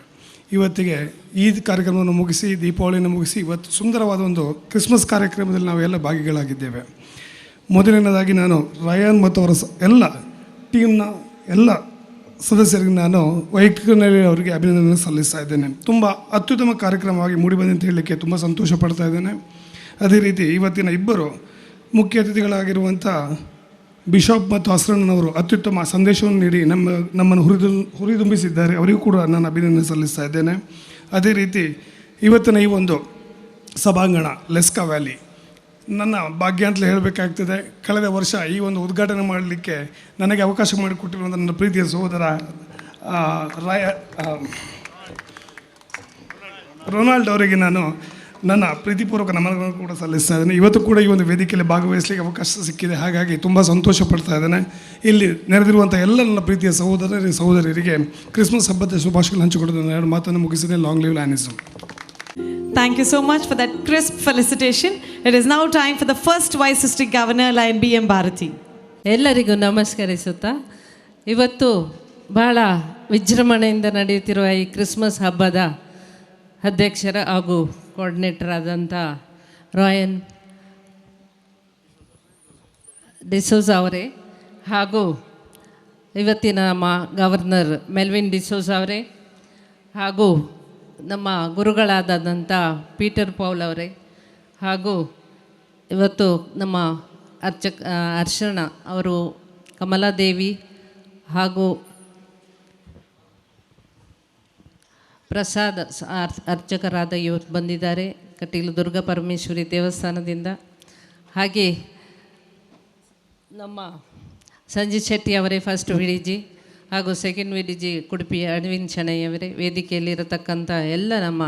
ಇವತ್ತಿಗೆ ಈ ಕಾರ್ಯಕ್ರಮವನ್ನು ಮುಗಿಸಿ, ದೀಪಾವಳಿಯನ್ನು ಮುಗಿಸಿ, ಇವತ್ತು ಸುಂದರವಾದ ಒಂದು ಕ್ರಿಸ್ಮಸ್ ಕಾರ್ಯಕ್ರಮದಲ್ಲಿ ನಾವೆಲ್ಲ ಭಾಗಿಗಳಾಗಿದ್ದೇವೆ. ಮೊದಲನೇದಾಗಿ ನಾನು ರಯಾನ್ ಮತ್ತು ಅವರ ಎಲ್ಲ ಟೀಮ್ನ ಎಲ್ಲ ಸದಸ್ಯರಿಗೆ ನಾನು ವೈಯಕ್ತಿಕವಾಗಿ ಅವರಿಗೆ ಅಭಿನಂದನೆ ಸಲ್ಲಿಸ್ತಾ ಇದ್ದೇನೆ. ತುಂಬ ಅತ್ಯುತ್ತಮ ಕಾರ್ಯಕ್ರಮವಾಗಿ ಮೂಡಿಬಂದಿದೆ ಅಂತ ಹೇಳಲಿಕ್ಕೆ ತುಂಬ ಸಂತೋಷ ಪಡ್ತಾ ಇದ್ದೇನೆ. ಅದೇ ರೀತಿ ಇವತ್ತಿನ ಇಬ್ಬರು ಮುಖ್ಯ ಅತಿಥಿಗಳಾಗಿರುವಂಥ ಬಿಷಪ್ ಮತ್ತು ಹಸ್ರಣ್ಣನವರು ಅತ್ಯುತ್ತಮ ಸಂದೇಶವನ್ನು ನೀಡಿ ನಮ್ಮನ್ನು ಹುರಿದುಂಬಿಸಿದ್ದಾರೆ. ಅವರಿಗೂ ಕೂಡ ನಾನು ಅಭಿನಂದನೆ ಸಲ್ಲಿಸ್ತಾ ಇದ್ದೇನೆ. ಅದೇ ರೀತಿ ಇವತ್ತಿನ ಈ ಒಂದು ಸಭಾಂಗಣ ಲೆಸ್ಕಾ ವ್ಯಾಲಿ ನನ್ನ ಭಾಗ್ಯ ಅಂತಲೇ ಹೇಳಬೇಕಾಗ್ತದೆ. ಕಳೆದ ವರ್ಷ ಈ ಒಂದು ಉದ್ಘಾಟನೆ ಮಾಡಲಿಕ್ಕೆ ನನಗೆ ಅವಕಾಶ ಮಾಡಿಕೊಟ್ಟಿರುವಂಥ ನನ್ನ ಪ್ರೀತಿಯ ಸಹೋದರ ರೊನಾಲ್ಡ್ ಅವರಿಗೆ ನಾನು ನನ್ನ ಪ್ರೀತಿಪೂರ್ವಕ ನಮನಗಳನ್ನು ಕೂಡ ಸಲ್ಲಿಸ್ತಾ ಇದ್ದೇನೆ. ಇವತ್ತು ಕೂಡ ಈ ಒಂದು ವೇದಿಕೆಯಲ್ಲಿ ಭಾಗವಹಿಸಲಿಕ್ಕೆ ಅವಕಾಶ ಸಿಕ್ಕಿದೆ, ಹಾಗಾಗಿ ತುಂಬ ಸಂತೋಷ ಪಡ್ತಾ ಇದ್ದೇನೆ. ಇಲ್ಲಿ ನೆರೆದಿರುವಂಥ ಎಲ್ಲ ನನ್ನ ಪ್ರೀತಿಯ ಸಹೋದರಿಯರಿಗೆ ಕ್ರಿಸ್ಮಸ್ ಹಬ್ಬದ ಶುಭಾಶಯಗಳು ಹಂಚಿಕೊಡೋದು ಎರಡು ಮಾತನ್ನು ಮುಗಿಸಿದೆ. Long live Lionism. Thank you so much for that crisp felicitation. It is now time for the first Vice District Governor, Lion B.M. Bharati. ಎಲ್ಲರಿಗೂ ನಮಸ್ಕರಿಸುತ್ತಾ, ಇವತ್ತು ಬಹಳ ವಿಜೃಂಭಣೆಯಿಂದ ನಡೆಯುತ್ತಿರುವ ಈ ಕ್ರಿಸ್ಮಸ್ ಹಬ್ಬದ ಅಧ್ಯಕ್ಷರ ಹಾಗೂ ಕೋಆರ್ಡಿನೇಟರ್ ಆದಂಥ ರಾಯನ್ ಡಿಸೋಜ್ ಅವರೇ, ಹಾಗೂ ಇವತ್ತಿನ ನಮ್ಮ ಗವರ್ನರ್ ಮೆಲ್ವಿನ್ ಡಿಸೋಜ್ ಅವರೇ, ಹಾಗೂ ನಮ್ಮ ಗುರುಗಳಾದಂಥ ಪೀಟರ್ ಪೌಲ್ ಅವರೇ, ಹಾಗೂ ಇವತ್ತು ನಮ್ಮ ಅರ್ಚಣ ಅವರು ಕಮಲಾದೇವಿ ಹಾಗೂ ಪ್ರಸಾದ್ ಅರ್ಚಕರಾದ ಇವರು ಬಂದಿದ್ದಾರೆ, ಕಟೀಲು ದುರ್ಗಾ ಪರಮೇಶ್ವರಿ ದೇವಸ್ಥಾನದಿಂದ. ಹಾಗೆ ನಮ್ಮ ಸಂಜೀತ್ ಶೆಟ್ಟಿ ಅವರೇ ಫಸ್ಟ್ ವಿ ಡಿ ಜಿ, ಹಾಗೂ second V D G Kudupi Aravind ಶೆಣಯ್ಯವರೇ, ವೇದಿಕೆಯಲ್ಲಿರತಕ್ಕಂಥ ಎಲ್ಲ ನಮ್ಮ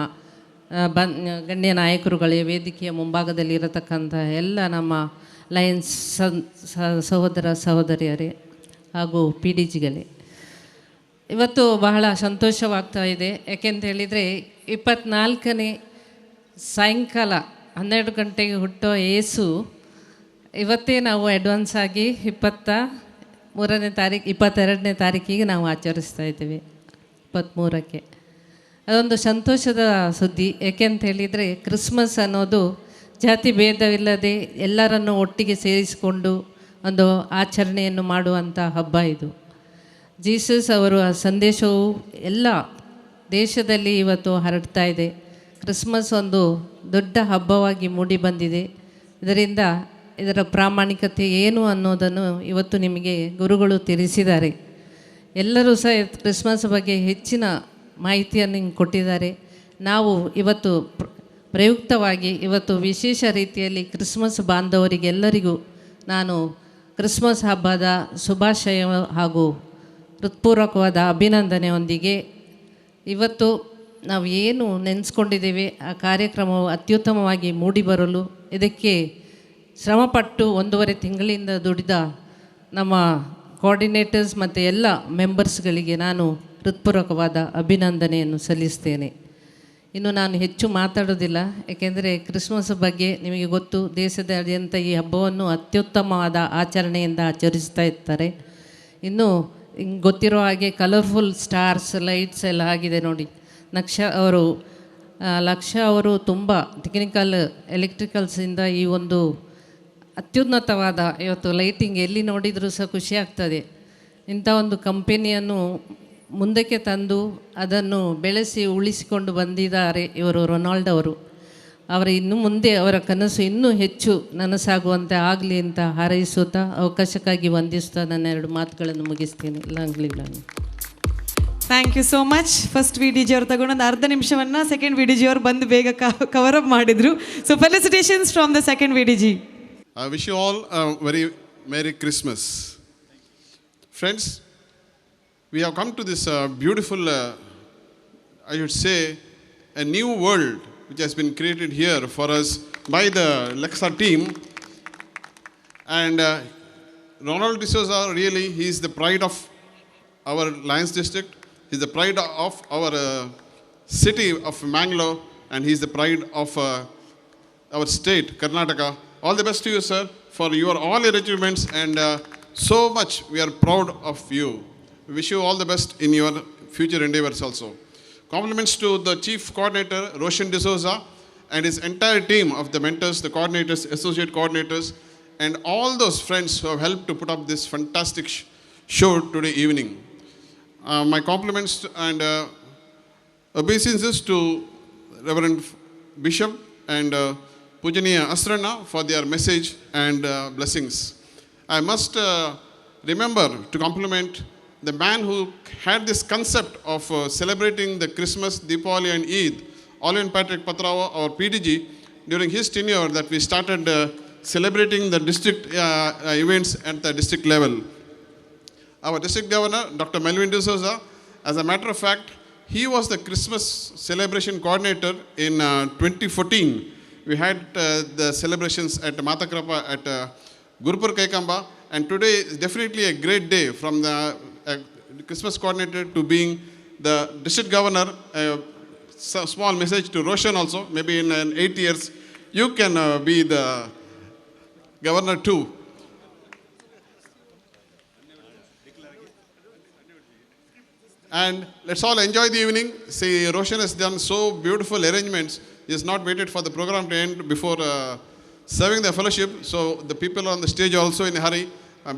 ಗಣ್ಯ ನಾಯಕರುಗಳೇ, ವೇದಿಕೆಯ ಮುಂಭಾಗದಲ್ಲಿರತಕ್ಕಂಥ ಎಲ್ಲ ನಮ್ಮ ಲಯನ್ಸ್ ಸಹೋದರ ಸಹೋದರಿಯರೇ ಹಾಗೂ ಪಿ ಡಿ ಜಿಗಳೇ, ಇವತ್ತು ಬಹಳ ಸಂತೋಷವಾಗ್ತಾ ಇದೆ. ಯಾಕೆಂತ ಹೇಳಿದರೆ 24ನೇ ಸಾಯಂಕಾಲ 12 ಗಂಟೆಗೆ ಹುಟ್ಟೋ ಏಸು ಇವತ್ತೇ ನಾವು ಅಡ್ವಾನ್ಸ್ ಆಗಿ 22ನೇ ತಾರೀಕಿಗೆ ನಾವು ಆಚರಿಸ್ತಾ ಇದ್ದೀವಿ, 23ಕ್ಕೆ. ಅದೊಂದು ಸಂತೋಷದ ಸುದ್ದಿ. ಏಕೆಂತ ಹೇಳಿದರೆ ಕ್ರಿಸ್ಮಸ್ ಅನ್ನೋದು ಜಾತಿ ಭೇದವಿಲ್ಲದೆ ಎಲ್ಲರನ್ನು ಒಟ್ಟಿಗೆ ಸೇರಿಸಿಕೊಂಡು ಒಂದು ಆಚರಣೆಯನ್ನು ಮಾಡುವಂಥ ಹಬ್ಬ ಇದು. ಜೀಸಸ್ ಅವರ ಸಂದೇಶವು ಎಲ್ಲ ದೇಶದಲ್ಲಿ ಇವತ್ತು ಹರಡ್ತಾ ಇದೆ. ಕ್ರಿಸ್ಮಸ್ ಒಂದು ದೊಡ್ಡ ಹಬ್ಬವಾಗಿ ಮೂಡಿ ಬಂದಿದೆ. ಇದರಿಂದ ಇದರ ಪ್ರಾಮಾಣಿಕತೆ ಏನು ಅನ್ನೋದನ್ನು ಇವತ್ತು ನಿಮಗೆ ಗುರುಗಳು ತಿಳಿಸಿದ್ದಾರೆ. ಎಲ್ಲರೂ ಸಹ ಕ್ರಿಸ್ಮಸ್ ಬಗ್ಗೆ ಹೆಚ್ಚಿನ ಮಾಹಿತಿಯನ್ನು ಹಿಂಗೆ ಕೊಟ್ಟಿದ್ದಾರೆ. ನಾವು ಇವತ್ತು ಪ್ರಯುಕ್ತವಾಗಿ ಇವತ್ತು ವಿಶೇಷ ರೀತಿಯಲ್ಲಿ ಕ್ರಿಸ್ಮಸ್ ಬಾಂಧವರಿಗೆಲ್ಲರಿಗೂ ನಾನು ಕ್ರಿಸ್ಮಸ್ ಹಬ್ಬದ ಶುಭಾಶಯ ಹಾಗೂ ಹೃತ್ಪೂರ್ವಕವಾದ ಅಭಿನಂದನೆಯೊಂದಿಗೆ ಇವತ್ತು ನಾವು ಏನು ನೆನೆಸ್ಕೊಂಡಿದ್ದೇವೆ ಆ ಕಾರ್ಯಕ್ರಮವು ಅತ್ಯುತ್ತಮವಾಗಿ ಮೂಡಿಬರಲು ಇದಕ್ಕೆ ಶ್ರಮಪಟ್ಟು 1.5 ತಿಂಗಳಿಂದ ದುಡಿದ ನಮ್ಮ ಕೋಆರ್ಡಿನೇಟರ್ಸ್ ಮತ್ತು ಎಲ್ಲ ಮೆಂಬರ್ಸ್ಗಳಿಗೆ ನಾನು ಹೃತ್ಪೂರ್ವಕವಾದ ಅಭಿನಂದನೆಯನ್ನು ಸಲ್ಲಿಸ್ತೇನೆ. ಇನ್ನು ನಾನು ಹೆಚ್ಚು ಮಾತಾಡೋದಿಲ್ಲ, ಏಕೆಂದರೆ ಕ್ರಿಸ್ಮಸ್ ಬಗ್ಗೆ ನಿಮಗೆ ಗೊತ್ತು, ದೇಶದಾದ್ಯಂತ ಈ ಹಬ್ಬವನ್ನು ಅತ್ಯುತ್ತಮವಾದ ಆಚರಣೆಯಿಂದ ಆಚರಿಸ್ತಾ ಇರ್ತಾರೆ. ಇನ್ನು ಹಿಂಗೆ ಗೊತ್ತಿರೋ ಹಾಗೆ ಕಲರ್ಫುಲ್ ಸ್ಟಾರ್ಸ್ ಲೈಟ್ಸ್ ಎಲ್ಲ ಆಗಿದೆ ನೋಡಿ. ಲಕ್ಷ ಅವರು ತುಂಬ ಟೆಕ್ನಿಕಲ್ ಎಲೆಕ್ಟ್ರಿಕಲ್ಸಿಂದ ಈ ಒಂದು ಅತ್ಯುನ್ನತವಾದ ಇವತ್ತು ಲೈಟಿಂಗ್ ಎಲ್ಲಿ ನೋಡಿದರೂ ಸಹ ಖುಷಿ ಆಗ್ತದೆ. ಇಂಥ ಒಂದು ಕಂಪನಿಯನ್ನು ಮುಂದಕ್ಕೆ ತಂದು ಅದನ್ನು ಬೆಳೆಸಿ ಉಳಿಸಿಕೊಂಡು ಬಂದಿದ್ದಾರೆ ಇವರು ರೊನಾಲ್ಡ್ ಅವರು. ಇನ್ನು ಮುಂದೆ ಅವರ ಕನಸು ಇನ್ನೂ ಹೆಚ್ಚು ನನಸಾಗುವಂತೆ ಆಗಲಿ ಅಂತ ಹಾರೈಸುತ್ತಾ ಅವಕಾಶಕ್ಕಾಗಿ ವಂದಿಸ್ತಾ ನನ್ನ 2 ಮಾತುಗಳನ್ನು ಮುಗಿಸ್ತೀನಿ. ನಾನು thank you so much. First V D G ಅವರು ತಗೊಂಡು ಒಂದು ಅರ್ಧ ನಿಮಿಷವನ್ನು ಸೆಕೆಂಡ್ ವಿ ಡಿ ಜಿ ಅವರು ಬಂದು ಬೇಗ ಕವರ್ ಅಪ್ ಮಾಡಿದರು. So felicitations from the second V D G. I wish you all a very Merry Christmas. Friends, we have come to this beautiful, I should say, a new world which has been created here for us by the Lexa team. And Ronald D'Souza, really, he is the pride of our Lions district. He is the pride of our city of Mangalore, and he is the pride of our state, Karnataka. All the best to you, sir, for all your achievements, and so much we are proud of you. We wish you all the best in your future endeavors also. Compliments to the Chief Coordinator, Roshan D'Souza, and his entire team of the mentors, the coordinators, associate coordinators, and all those friends who have helped to put up this fantastic show today evening. My compliments and obeisances to Reverend Bishop and Pujaniya Asrana for their message and blessings. I must remember to compliment the man who had this concept of celebrating the Christmas, Deepavali and Eid, Oliver Patrick Patrava, our PDG, during his tenure that we started celebrating the district events at the district level. Our district governor, Dr. Melvin D'Souza, as a matter of fact, he was the Christmas celebration coordinator in 2014. We had the celebrations at Matakrapa at Gurupur Kaikamba, and today is definitely a great day from the Christmas coordinator to being the district governor. Small message to Roshan also, maybe in 8 years you can be the governor too. And let's all enjoy the evening. See, Roshan has done so beautiful arrangements. He has not waited for the program to end before serving the fellowship. So the people on the stage are also in a hurry.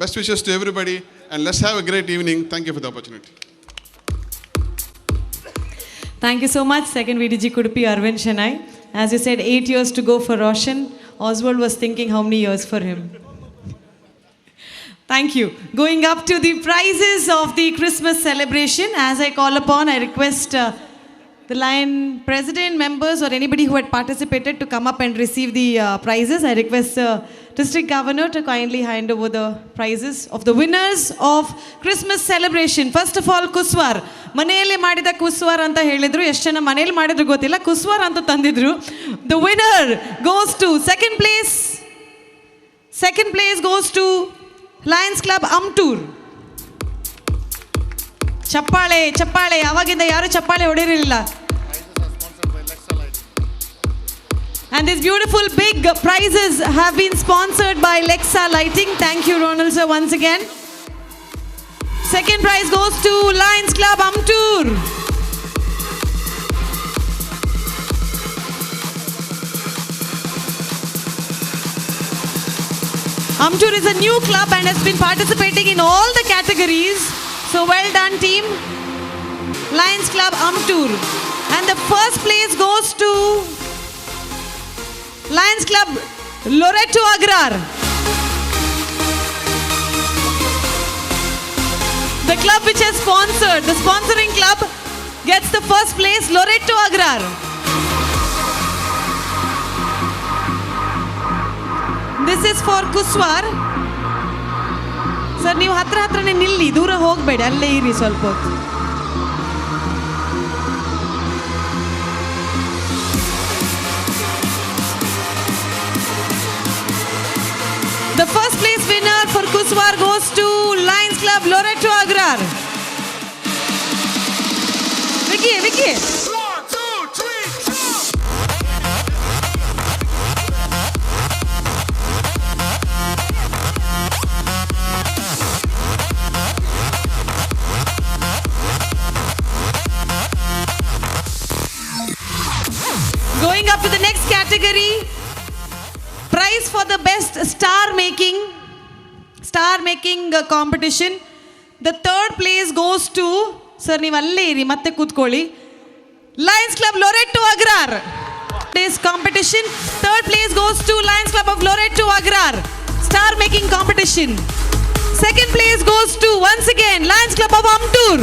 Best wishes to everybody, and let's have a great evening. Thank you for the opportunity. Thank you so much, second VDG Kudupi Arvind Chennai. As you said, 8 years to go for Roshan. Oswald was thinking how many years for him. Thank you. Going up to the prizes of the Christmas celebration, as I call upon, I request the Lion president, members, or anybody who had participated to come up and receive the prizes. I request district governor to kindly hand over the prizes of the winners of Christmas celebration. First of all, Kuswar. ಮನೆಯಲ್ಲಿ ಮಾಡಿದ ಕುಸ್ವಾರ್ ಅಂತ ಹೇಳಿದ್ರು. ಎಷ್ಟು ಜನ ಮನೆಯಲ್ಲಿ ಮಾಡಿದ್ರು ಗೊತ್ತಿಲ್ಲ, ಕುಸ್ವಾರ್ ಅಂತ ತಂದಿದ್ರು. The winner goes to second place. Second place goes to Lions Club Amtur. ಚಪ್ಪಾಳೆ ಚಪ್ಪಾಳೆ, ಅವಾಗಿಂದ ಯಾರು ಚಪ್ಪಾಳೆ ಹೊಡೆಯಲಿಲ್ಲ. And these beautiful big prizes have been sponsored by Lexa Lighting. Thank you, Ronald sir, once again. Second prize goes to Lions Club Amtur. Amtur is a new club and has been participating in all the categories. So well done, team. Lions Club Amtur. And the first place goes to Lions Club Loreto Agrar. The club which has sponsored, the sponsoring club gets the first place, Loreto Agrar. This is for Kuswar. Sir ನೀವು ಹತ್ರನೇ ನಿಲ್ಲಿ, ದೂರ ಹೋಗಬೇಡಿ, ಅಲ್ಲೇ ಇರಿ ಸ್ವಲ್ಪ ಹೊತ್ತು. The first place winner for Kuswar goes to Lions Club Loreto Agrar. Vicky. Going up to the next category, prize for the best star making competition. The third place goes to, sir ನೀವು ಅಲ್ಲೇ ಇರಿ, ಮತ್ತೆ ಕೂತ್ಕೊಳ್ಳಿ, Lions Club Loreto Agrar. This competition, third place goes to Lions Club of Loreto Agrar, star making competition. Second place goes to, once again, Lions Club of Amtur.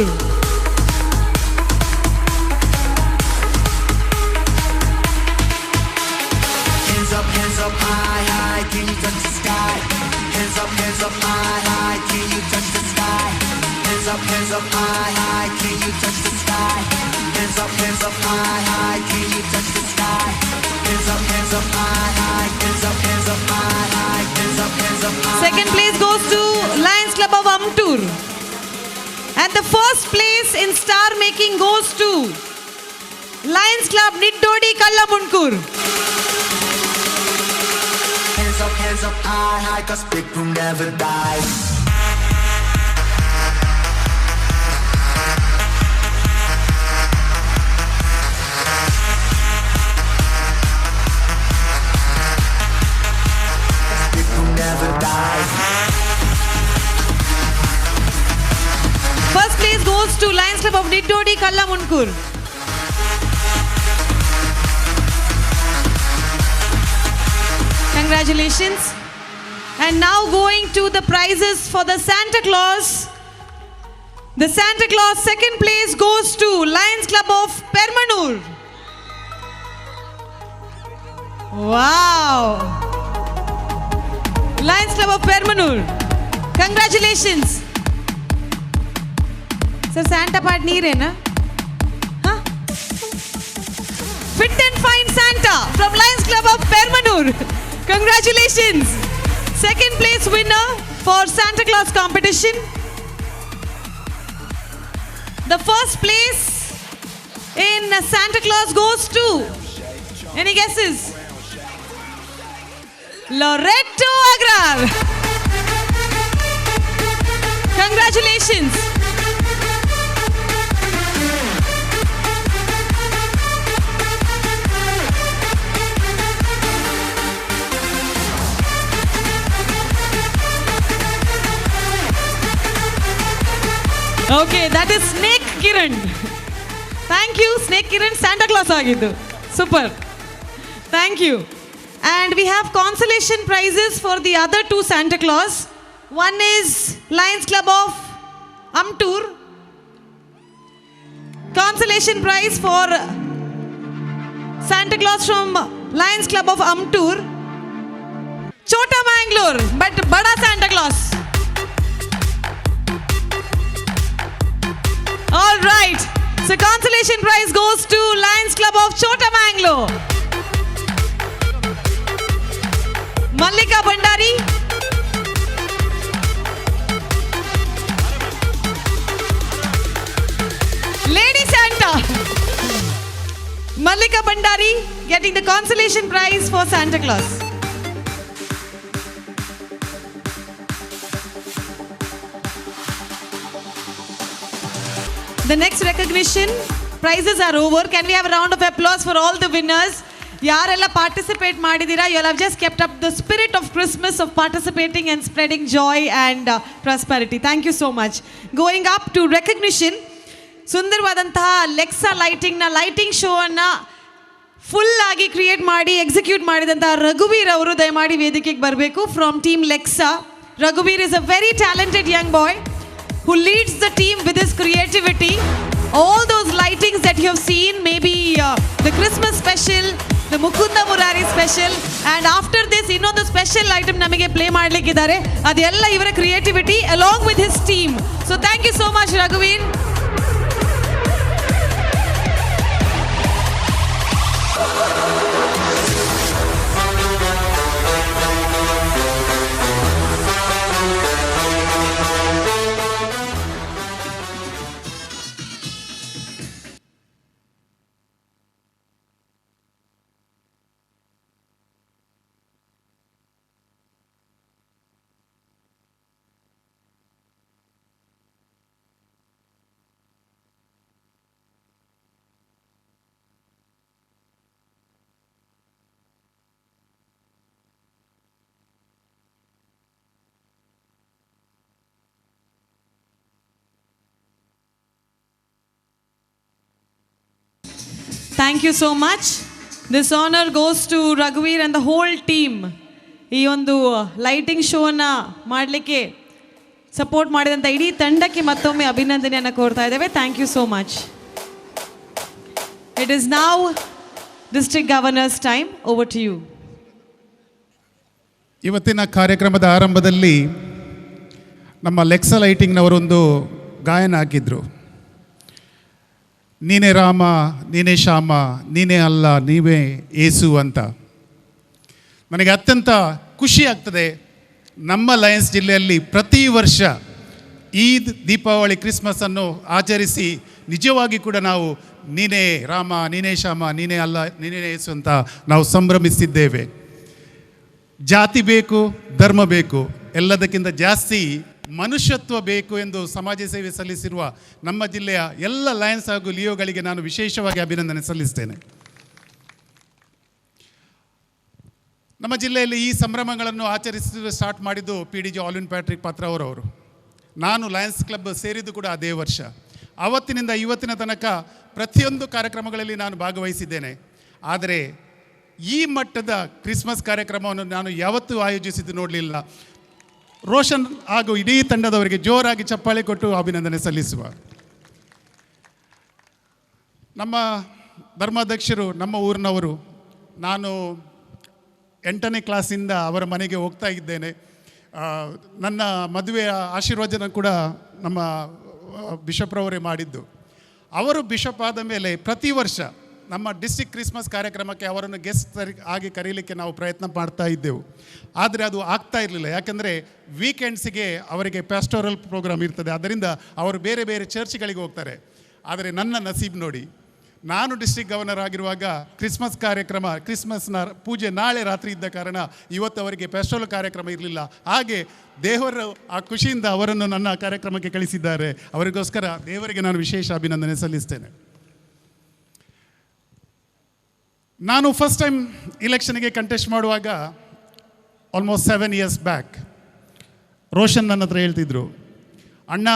Hands up, high, can you touch the sky? Hands up, high, can you touch the sky? Hands up, high, can you touch the sky? Hands up, high, can you touch the sky? Hands up, high, hands up, high, hands up, high. Second place goes to Lions Club of Amtur. And the first place in star making goes to Lions Club Niddodi Kallamunkur. Hands up, high, cause big boom never dies. Big boom never dies. First place goes to Lions Club of Niddodi Kallamunkur. Congratulations. And now going to the prizes for the Santa Claus. The Santa Claus second place goes to Lions Club of Permanur. Wow. Lions Club of Permanur. Congratulations. Sir, Santa part neerena? Huh? Fit and Fine Santa from Lions Club of Permanur. Congratulations. Second place winner for Santa Claus competition. The first place in Santa Claus goes to, any guesses? Loreto Agrar. Congratulations. Okay, that is Snake Kiran. Thank you, Snake Kiran. Santa Claus agiddu. Super. Thank you. And we have consolation prizes for the other two Santa Claus. One is Lions Club of Amtur. Consolation prize for Santa Claus from Lions Club of Amtur. Chota Mangalore, but Bada Santa Claus. All right. So consolation prize goes to Lions Club of Chota Mangalore. Mallika Bandari. Lady Santa. Mallika Bandari getting the consolation prize for Santa Claus. The next recognition, prizes are over. Can we have a round of applause for all the winners? ಯಾರೆಲ್ಲ ಪಾರ್ಟಿಸಿಪೇಟ್ ಮಾಡಿದ್ದೀರಾ, you all have just kept up the spirit of Christmas of participating and spreading joy and prosperity. Thank you so much. Going up to recognition, ಸುಂದರವಾದಂತಹ ಲೆಕ್ಸಾ ಲೈಟಿಂಗ್ನ ಲೈಟಿಂಗ್ ಶೋ ಅನ್ನು ಫುಲ್ ಆಗಿ ಕ್ರಿಯೇಟ್ ಮಾಡಿ ಎಕ್ಸಿಕ್ಯೂಟ್ ಮಾಡಿದಂತಹ ರಘುವೀರ್ ಅವರು ದಯಮಾಡಿ ವೇದಿಕೆಗೆ ಬರಬೇಕು from team ಲೆಕ್ಸಾ. Raghuveer is a very talented young boy. who leads the team with his creativity. All those lightings that you have seen, maybe the Christmas special, the Mukunda Murari special, and after this ಇನ್ನೊಂದು ಸ್ಪೆಷಲ್ ಐಟಮ್ ನಮಗೆ ಪ್ಲೇ ಮಾಡಲಿಕ್ಕಿದ್ದಾರೆ. ಅದೆಲ್ಲ ಇವರ creativity along with his team. So thank you so much, Raghuveer. Thank you so much. This honor goes to Raghuveer and the whole team. ಈ ಒಂದು ಲೈಟಿಂಗ್ ಶೋನ ಮಾಡಲಿಕ್ಕೆ ಸಪೋರ್ಟ್ ಮಾಡಿದಂಥ ಇಡೀ ತಂಡಕ್ಕೆ ಮತ್ತೊಮ್ಮೆ ಅಭಿನಂದನೆಯನ್ನು ಕೋರ್ತಾ ಇದ್ದೇವೆ. Thank you so much. It is now district governors time. Over to you. ಇವತ್ತಿನ ಕಾರ್ಯಕ್ರಮದ ಆರಂಭದಲ್ಲಿ ನಮ್ಮ ಲೆಕ್ಸಾ ಲೈಟಿಂಗ್ನವರೊಂದು ಗಾಯನ ಹಾಕಿದ್ರು. ನೀನೇ ರಾಮ, ನೀನೇ ಶ್ಯಾಮ, ನೀನೇ ಅಲ್ಲ, ನೀವೇ ಏಸು ಅಂತ. ನನಗೆ ಅತ್ಯಂತ ಖುಷಿ ಆಗ್ತದೆ. ನಮ್ಮ ಲಯನ್ಸ್ ಜಿಲ್ಲೆಯಲ್ಲಿ ಪ್ರತಿ ವರ್ಷ ಈದ್, ದೀಪಾವಳಿ, ಕ್ರಿಸ್ಮಸನ್ನು ಆಚರಿಸಿ ನಿಜವಾಗಿ ಕೂಡ ನಾವು ನೀನೇ ರಾಮ, ನೀನೇ ಶ್ಯಾಮ, ನೀನೇ ಅಲ್ಲ, ನೀನೇ ಏಸು ಅಂತ ನಾವು ಸಂಭ್ರಮಿಸಿದ್ದೇವೆ. ಜಾತಿ ಬೇಕು, ಧರ್ಮ ಬೇಕು, ಎಲ್ಲದಕ್ಕಿಂತ ಜಾಸ್ತಿ ಮನುಷ್ಯತ್ವ ಬೇಕು ಎಂದು ಸಮಾಜ ಸೇವೆ ಸಲ್ಲಿಸಿರುವ ನಮ್ಮ ಜಿಲ್ಲೆಯ ಎಲ್ಲ ಲಯನ್ಸ್ ಹಾಗೂ ಲಿಯೋಗಳಿಗೆ ನಾನು ವಿಶೇಷವಾಗಿ ಅಭಿನಂದನೆ ಸಲ್ಲಿಸ್ತೇನೆ. ನಮ್ಮ ಜಿಲ್ಲೆಯಲ್ಲಿ ಈ ಸಂಭ್ರಮಗಳನ್ನು ಆಚರಿಸಲು ಸ್ಟಾರ್ಟ್ ಮಾಡಿದ್ದು PDG ಆಲ್ವಿನ್ ಪ್ಯಾಟ್ರಿಕ್ ಪಾತ್ರ ಅವರವರು. ನಾನು ಲಯನ್ಸ್ ಕ್ಲಬ್ ಸೇರಿದ್ದು ಕೂಡ ಅದೇ ವರ್ಷ. ಆವತ್ತಿನಿಂದ ಇವತ್ತಿನ ತನಕ ಪ್ರತಿಯೊಂದು ಕಾರ್ಯಕ್ರಮಗಳಲ್ಲಿ ನಾನು ಭಾಗವಹಿಸಿದ್ದೇನೆ. ಆದರೆ ಈ ಮಟ್ಟದ ಕ್ರಿಸ್ಮಸ್ ಕಾರ್ಯಕ್ರಮವನ್ನು ನಾನು ಯಾವತ್ತೂ ಆಯೋಜಿಸಿದ್ದು ನೋಡಲಿಲ್ಲ. ರೋಷನ್ ಹಾಗೂ ಇಡೀ ತಂಡದವರಿಗೆ ಜೋರಾಗಿ ಚಪ್ಪಾಳೆ ಕೊಟ್ಟು ಅಭಿನಂದನೆ ಸಲ್ಲಿಸುವ. ನಮ್ಮ ಧರ್ಮಾಧ್ಯಕ್ಷರು ನಮ್ಮ ಊರಿನವರು. ನಾನು 8ನೇ ಕ್ಲಾಸಿಂದ ಅವರ ಮನೆಗೆ ಹೋಗ್ತಾ ಇದ್ದೇನೆ. ನನ್ನ ಮದುವೆಯ ಆಶೀರ್ವಚನ ಕೂಡ ನಮ್ಮ ಬಿಷಪ್ರವರೇ ಮಾಡಿದ್ದು. ಅವರು ಬಿಷಪ್ ಆದ ಮೇಲೆ ಪ್ರತಿ ವರ್ಷ ನಮ್ಮ ಡಿಸ್ಟ್ರಿಕ್ಟ್ ಕ್ರಿಸ್ಮಸ್ ಕಾರ್ಯಕ್ರಮಕ್ಕೆ ಅವರನ್ನು ಗೆಸ್ಟ್ ಆಗಿ ಕರೀಲಿಕ್ಕೆ ನಾವು ಪ್ರಯತ್ನ ಮಾಡ್ತಾ ಇದ್ದೆವು. ಆದರೆ ಅದು ಆಗ್ತಾ ಇರಲಿಲ್ಲ. ಯಾಕೆಂದರೆ ವೀಕೆಂಡ್ಸಿಗೆ ಅವರಿಗೆ ಪ್ಯಾಸ್ಟೋರಲ್ ಪ್ರೋಗ್ರಾಮ್ ಇರ್ತದೆ. ಅದರಿಂದ ಅವರು ಬೇರೆ ಬೇರೆ ಚರ್ಚ್ಗಳಿಗೆ ಹೋಗ್ತಾರೆ. ಆದರೆ ನನ್ನ ನಸೀಬ್ ನೋಡಿ, ನಾನು ಡಿಸ್ಟ್ರಿಕ್ಟ್ ಗವರ್ನರ್ ಆಗಿರುವಾಗ ಕ್ರಿಸ್ಮಸ್ನ ಪೂಜೆ ನಾಳೆ ರಾತ್ರಿ ಇದ್ದ ಕಾರಣ ಇವತ್ತು ಅವರಿಗೆ ಪ್ಯಾಸ್ಟೋರಲ್ ಕಾರ್ಯಕ್ರಮ ಇರಲಿಲ್ಲ. ಹಾಗೆ ದೇವರು ಆ ಖುಷಿಯಿಂದ ಅವರನ್ನು ನನ್ನ ಕಾರ್ಯಕ್ರಮಕ್ಕೆ ಕಳಿಸಿದ್ದಾರೆ. ಅವರಿಗೋಸ್ಕರ ದೇವರಿಗೆ ನಾನು ವಿಶೇಷ ಅಭಿನಂದನೆ ಸಲ್ಲಿಸ್ತೇನೆ. ನಾನು ಫಸ್ಟ್ ಟೈಮ್ ಇಲೆಕ್ಷನ್ಗೆ ಕಂಟೆಸ್ಟ್ ಮಾಡುವಾಗ ಆಲ್ಮೋಸ್ಟ್ 7 years ಬ್ಯಾಕ್ ರೋಷನ್ ನನ್ನ ಹತ್ರ ಹೇಳ್ತಿದ್ರು, ಅಣ್ಣ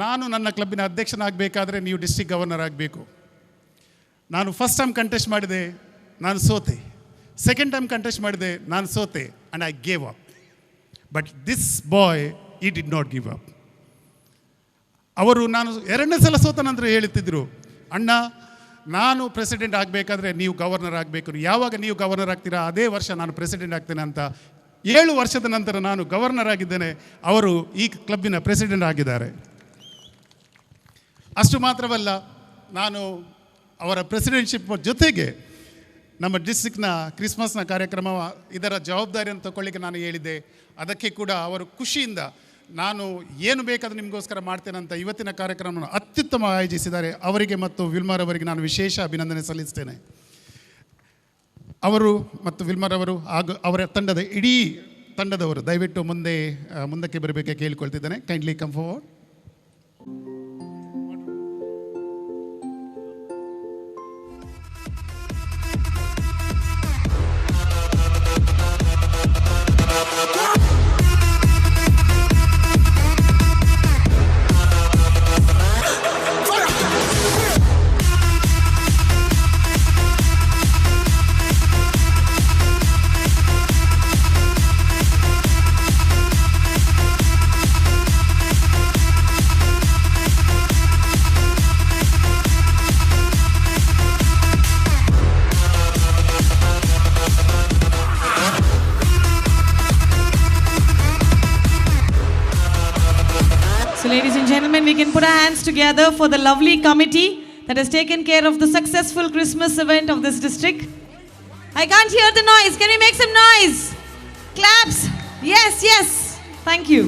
ನಾನು ನನ್ನ ಕ್ಲಬ್ಬಿನ ಅಧ್ಯಕ್ಷನಾಗಬೇಕಾದ್ರೆ ನೀವು ಡಿಸ್ಟ್ರಿಕ್ಟ್ ಗವರ್ನರ್ ಆಗಬೇಕು. ನಾನು ಫಸ್ಟ್ ಟೈಮ್ ಕಂಟೆಸ್ಟ್ ಮಾಡಿದೆ, ನಾನು ಸೋತೆ. ಸೆಕೆಂಡ್ ಟೈಮ್ ಕಂಟೆಸ್ಟ್ ಮಾಡಿದೆ, ನಾನು ಸೋತೆ. And I gave up. But this boy ಈ ಡಿಡ್ ನಾಟ್ ಗಿವ್ ಅಪ್. ಅವರು ನಾನು 2ನೇ ಸಲ ಸೋತ ನಂತರ ಹೇಳ್ತಿದ್ರು, ಅಣ್ಣ ನಾನು ಪ್ರೆಸಿಡೆಂಟ್ ಆಗಬೇಕಾದ್ರೆ ನೀವು ಗವರ್ನರ್ ಆಗಬೇಕು. ಯಾವಾಗ ನೀವು ಗವರ್ನರ್ ಆಗ್ತೀರಾ ಅದೇ ವರ್ಷ ನಾನು ಪ್ರೆಸಿಡೆಂಟ್ ಆಗ್ತೇನೆ ಅಂತ. 7 ವರ್ಷದ ನಂತರ ನಾನು ಗವರ್ನರ್ ಆಗಿದ್ದೇನೆ. ಅವರು ಈ ಕ್ಲಬ್ಬಿನ ಪ್ರೆಸಿಡೆಂಟ್ ಆಗಿದ್ದಾರೆ. ಅಷ್ಟು ಮಾತ್ರವಲ್ಲ, ನಾನು ಅವರ ಪ್ರೆಸಿಡೆಂಟ್ಶಿಪ್ ಜೊತೆಗೆ ನಮ್ಮ ಡಿಸ್ಟ್ರಿಕ್ಟ್ನ ಕ್ರಿಸ್ಮಸ್ನ ಕಾರ್ಯಕ್ರಮ ಇದರ ಜವಾಬ್ದಾರಿಯನ್ನು ತಗೊಳ್ಳಿಕ್ಕೆ ನಾನು ಹೇಳಿದ್ದೆ. ಅದಕ್ಕೆ ಕೂಡ ಅವರು ಖುಷಿಯಿಂದ ನಾನು ಏನು ಬೇಕಾದರೂ ನಿಮಗೋಸ್ಕರ ಮಾಡ್ತೇನೆ ಅಂತ ಇವತ್ತಿನ ಕಾರ್ಯಕ್ರಮವನ್ನು ಅತ್ಯುತ್ತಮ ಆಯೋಜಿಸಿದ್ದಾರೆ. ಅವರಿಗೆ ಮತ್ತು ವಿಲ್ಮರ್ ಅವರಿಗೆ ನಾನು ವಿಶೇಷ ಅಭಿನಂದನೆ ಸಲ್ಲಿಸ್ತೇನೆ. ಅವರು ಮತ್ತು ವಿಲ್ಮರ್ ಅವರು ಹಾಗೂ ಅವರ ತಂಡದ ಇಡೀ ತಂಡದವರು ದಯವಿಟ್ಟು ಮುಂದಕ್ಕೆ ಬರಬೇಕೆ ಕೇಳಿಕೊಳ್ತಿದ್ದೇನೆ. Kindly come forward. gentlemen, we can put our hands together for the lovely committee that has taken care of the successful Christmas event of this district. I can't hear the noise. Can we make some noise? Claps. Yes, yes. Thank you.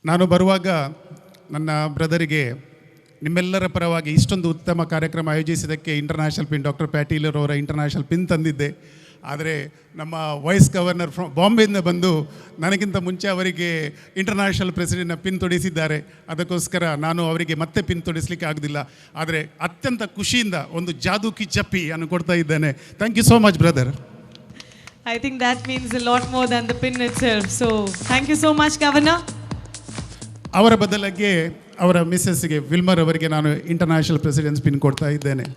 ನಾನು ಬರುವಾಗ ನನ್ನ ಬ್ರದರಿಗೆ ನಿಮ್ಮೆಲ್ಲರ ಪರವಾಗಿ ಇಷ್ಟೊಂದು ಉತ್ತಮ ಕಾರ್ಯಕ್ರಮ ಆಯೋಜಿಸಿದ್ದಕ್ಕೆ ಇಂಟರ್ನ್ಯಾಷನಲ್ ಪಿನ್ ಡಾಕ್ಟರ್ ಪ್ಯಾಟೀಲರವರ ಇಂಟರ್ನ್ಯಾಷನಲ್ ಪಿನ್ ತಂದಿದ್ದೆ. ಆದರೆ ನಮ್ಮ ವೈಸ್ ಗವರ್ನರ್ ಫ್ರಮ್ ಬಾಂಬೆಯಿಂದ ಬಂದು ನನಗಿಂತ ಮುಂಚೆ ಅವರಿಗೆ ಇಂಟರ್ನ್ಯಾಷನಲ್ ಪ್ರೆಸಿಡೆಂಟ್ನ ಪಿನ್ ತೊಡಿಸಿದ್ದಾರೆ. ಅದಕ್ಕೋಸ್ಕರ ನಾನು ಅವರಿಗೆ ಮತ್ತೆ ಪಿನ್ ತೊಡಿಸಲಿಕ್ಕೆ ಆಗೋದಿಲ್ಲ. ಆದರೆ ಅತ್ಯಂತ ಖುಷಿಯಿಂದ ಒಂದು ಜಾದೂ ಕಿ ಚಪ್ಪಿ ಅನ್ನು ಕೊಡ್ತಾ ಇದ್ದೇನೆ. Thank you so much brother. I think that means a lot more than the pin itself. So, thank you so much, Governor. ಅವರ ಬದಲಾಗಿ ಅವರ ಮಿಸ್ಸಸ್ಗೆ ವಿಲ್ಮರ್ ಅವರಿಗೆ ನಾನು ಇಂಟರ್ನ್ಯಾಷನಲ್ ಪ್ರೆಸಿಡೆನ್ಸ್ ಪಿನ್ ಕೊಡ್ತಾ ಇದ್ದೇನೆ.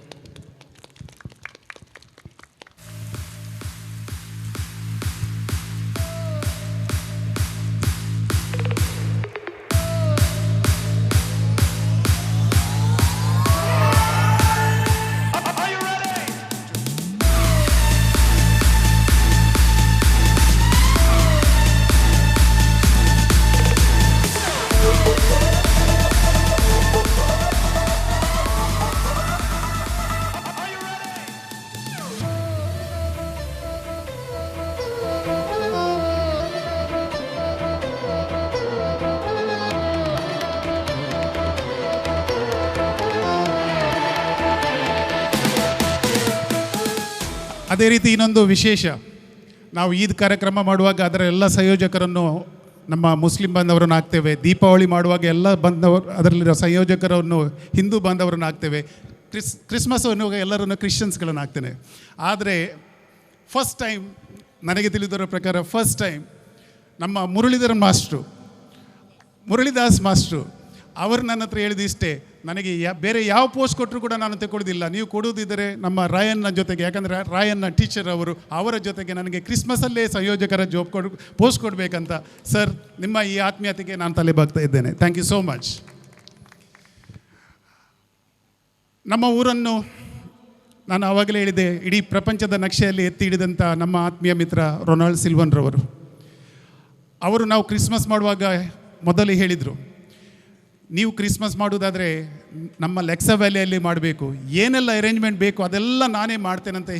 ಅದೇ ರೀತಿ ಇನ್ನೊಂದು ವಿಶೇಷ, ನಾವು ಈದ್ ಕಾರ್ಯಕ್ರಮ ಮಾಡುವಾಗ ಅದರ ಎಲ್ಲ ಸಂಯೋಜಕರನ್ನು ನಮ್ಮ ಮುಸ್ಲಿಂ ಬಾಂಧವರನ್ನು ಹಾಕ್ತೇವೆ. ದೀಪಾವಳಿ ಮಾಡುವಾಗ ಎಲ್ಲ ಬಾಂಧವರು ಅದರಲ್ಲಿರೋ ಸಂಯೋಜಕರನ್ನು ಹಿಂದೂ ಬಾಂಧವರನ್ನು ಹಾಕ್ತೇವೆ. ಕ್ರಿಸ್ಮಸ್ ಅನ್ನುವಾಗ ಎಲ್ಲರನ್ನು ಕ್ರಿಶ್ಚಿಯನ್ಸ್ಗಳನ್ನು ಹಾಕ್ತೇನೆ. ಆದರೆ ಫಸ್ಟ್ ಟೈಮ್ ನನಗೆ ತಿಳಿದಿರೋ ಪ್ರಕಾರ ಫಸ್ಟ್ ಟೈಮ್ ನಮ್ಮ ಮುರಳಿದಾಸ್ ಮಾಸ್ಟ್ರು ಅವರು ನನ್ನ ಹತ್ರ ಹೇಳಿದಿಷ್ಟೇ, ನನಗೆ ಬೇರೆ ಯಾವ ಪೋಸ್ಟ್ ಕೊಟ್ಟರು ಕೂಡ ನಾನು ತಗೊಳ್ಳೋದಿಲ್ಲ, ನೀವು ಕೊಡುವುದಿದ್ದರೆ ನಮ್ಮ ರಾಯನ್ನ ಜೊತೆಗೆ, ಯಾಕಂದರೆ ರಾಯನ್ನ ಟೀಚರ್ ಅವರ ಜೊತೆಗೆ ನನಗೆ ಕ್ರಿಸ್ಮಸಲ್ಲೇ ಸಂಯೋಜಕರ ಪೋಸ್ಟ್ ಕೊಡಬೇಕಂತ. ಸರ್, ನಿಮ್ಮ ಈ ಆತ್ಮೀಯತೆಗೆ ನಾನು ತಲೆ ಬಾಗ್ತಾ ಇದ್ದೇನೆ. Thank you so much. ನಮ್ಮ ಊರನ್ನು ನಾನು ಆವಾಗಲೇ ಹೇಳಿದೆ, ಇಡೀ ಪ್ರಪಂಚದ ನಕ್ಷೆಯಲ್ಲಿ ಎತ್ತಿ ಹಿಡಿದಂಥ ನಮ್ಮ ಆತ್ಮೀಯ ಮಿತ್ರ ರೊನಾಲ್ಡ್ ಸಿಲ್ವನ್ರವರು. ಅವರು ನಾವು ಕ್ರಿಸ್ಮಸ್ ಮಾಡುವಾಗ ಮೊದಲು ಹೇಳಿದರು, ನೀವು ಕ್ರಿಸ್ಮಸ್ ಮಾಡೋದಾದರೆ ನಮ್ಮ ಲೆಕ್ಸಾ ವ್ಯಾಲಿಯಲ್ಲಿ ಮಾಡಬೇಕು, ಏನೆಲ್ಲ ಅರೇಂಜ್ಮೆಂಟ್ ಬೇಕು ಅದೆಲ್ಲ ನಾನೇ ಮಾಡ್ತೇನೆ ಅಂತ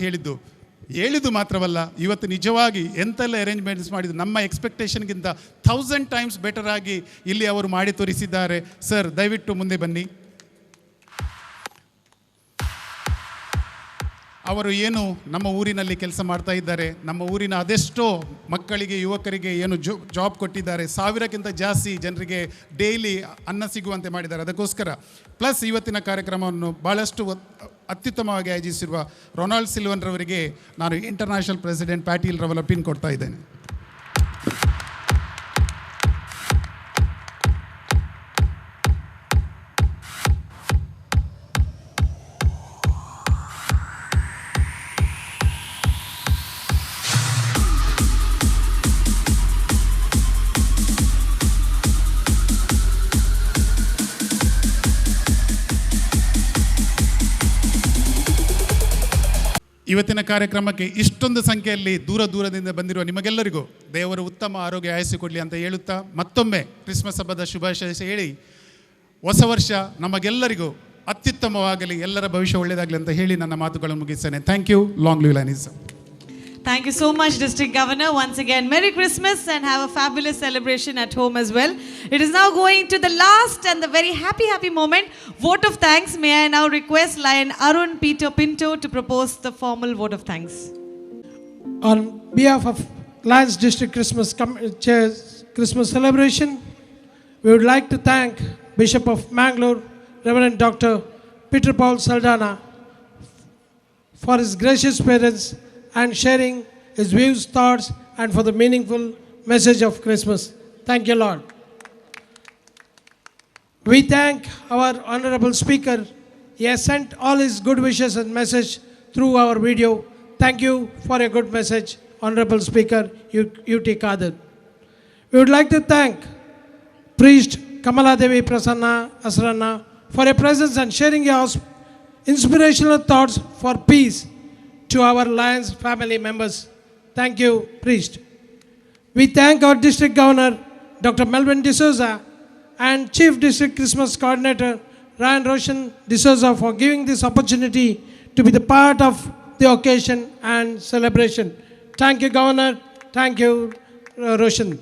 ಹೇಳಿದ್ದು ಮಾತ್ರವಲ್ಲ, ಇವತ್ತು ನಿಜವಾಗಿ ಎಂತೆಲ್ಲ ಅರೇಂಜ್ಮೆಂಟ್ಸ್ ಮಾಡಿದ್ದು ನಮ್ಮ ಎಕ್ಸ್ಪೆಕ್ಟೇಷನ್ಗಿಂತ 1000 ಟೈಮ್ಸ್ ಬೆಟರ್ ಆಗಿ ಇಲ್ಲಿ ಅವರು ಮಾಡಿ ತೋರಿಸಿದ್ದಾರೆ. ಸರ್, ದಯವಿಟ್ಟು ಮುಂದೆ ಬನ್ನಿ. ಅವರು ಏನು ನಮ್ಮ ಊರಿನಲ್ಲಿ ಕೆಲಸ ಮಾಡ್ತಾ ಇದ್ದಾರೆ, ನಮ್ಮ ಊರಿನ ಅದೆಷ್ಟೋ ಮಕ್ಕಳಿಗೆ, ಯುವಕರಿಗೆ ಏನು ಜಾಬ್ ಕೊಟ್ಟಿದ್ದಾರೆ, 1000ಕ್ಕಿಂತ ಜಾಸ್ತಿ ಜನರಿಗೆ ಡೈಲಿ ಅನ್ನ ಸಿಗುವಂತೆ ಮಾಡಿದ್ದಾರೆ. ಅದಕ್ಕೋಸ್ಕರ ಪ್ಲಸ್ ಇವತ್ತಿನ ಕಾರ್ಯಕ್ರಮವನ್ನು ಭಾಳಷ್ಟು ಅತ್ಯುತ್ತಮವಾಗಿ ಆಯೋಜಿಸಿರುವ ರೊನಾಲ್ಡ್ ಸಿಲ್ವನ್ರವರಿಗೆ ನಾನು ಇಂಟರ್ನ್ಯಾಷನಲ್ ಪ್ರೆಸಿಡೆಂಟ್ ಪ್ಯಾಟೀಲ್ ರವರ ಪಿನ್ ಕೊಡ್ತಾ ಇದ್ದೇನೆ. ಇವತ್ತಿನ ಕಾರ್ಯಕ್ರಮಕ್ಕೆ ಇಷ್ಟೊಂದು ಸಂಖ್ಯೆಯಲ್ಲಿ ದೂರದಿಂದ ಬಂದಿರುವ ನಿಮಗೆಲ್ಲರಿಗೂ ದೇವರು ಉತ್ತಮ ಆರೋಗ್ಯ ಆಯಸ್ಸು ಕೊಡಲಿ ಅಂತ ಹೇಳುತ್ತಾ, ಮತ್ತೊಮ್ಮೆ ಕ್ರಿಸ್ಮಸ್ ಹಬ್ಬದ ಶುಭಾಶಯ ಹೇಳಿ, ಹೊಸ ವರ್ಷ ನಮಗೆಲ್ಲರಿಗೂ ಅತ್ಯುತ್ತಮವಾಗಲಿ, ಎಲ್ಲರ ಭವಿಷ್ಯ ಒಳ್ಳೆಯದಾಗಲಿ ಅಂತ ಹೇಳಿ ನನ್ನ ಮಾತುಗಳನ್ನು ಮುಗಿಸ್ತೇನೆ. Thank you. Long live lion. Thank you so much, District Governor. Once again, Merry Christmas and have a fabulous celebration at home as well. It is now going to the last and the very happy moment, vote of thanks. May I now request Lion Arun Peter Pinto to propose the formal vote of thanks. On behalf of Lions District Christmas celebration, we would like to thank Bishop of Mangalore, Reverend Dr. Peter Paul Saldana, for his gracious presence and sharing his views, thoughts, and for the meaningful message of Christmas. Thank you, Lord. We thank our Honorable Speaker. He has sent all his good wishes and message through our video. Thank you for a good message, Honorable Speaker U.T. Kadir. We would like to thank Priest Kamala Devi Prasanna Asranna for your presence and sharing your inspirational thoughts for peace to our Lions family members. Thank you, priest. We thank our district governor, Dr. Melvin D'Souza, and Chief District Christmas Coordinator, Ryan Roshan D'Souza, for giving this opportunity to be the part of the occasion and celebration. Thank you, Governor. Thank you, Roshan.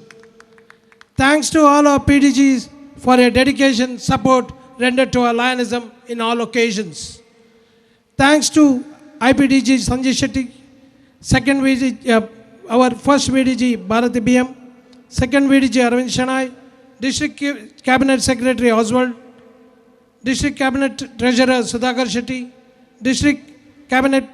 Thanks to all our PDGs for your dedication, support rendered to our Lionism in all occasions. Thanks to IPDG Sanjay Shetty, second VDG, our first VDG Bharati BM, second VDG Arvind Shanai, District Cabinet Secretary Oswald, District Cabinet Treasurer Sudhakar Shetty, District Cabinet,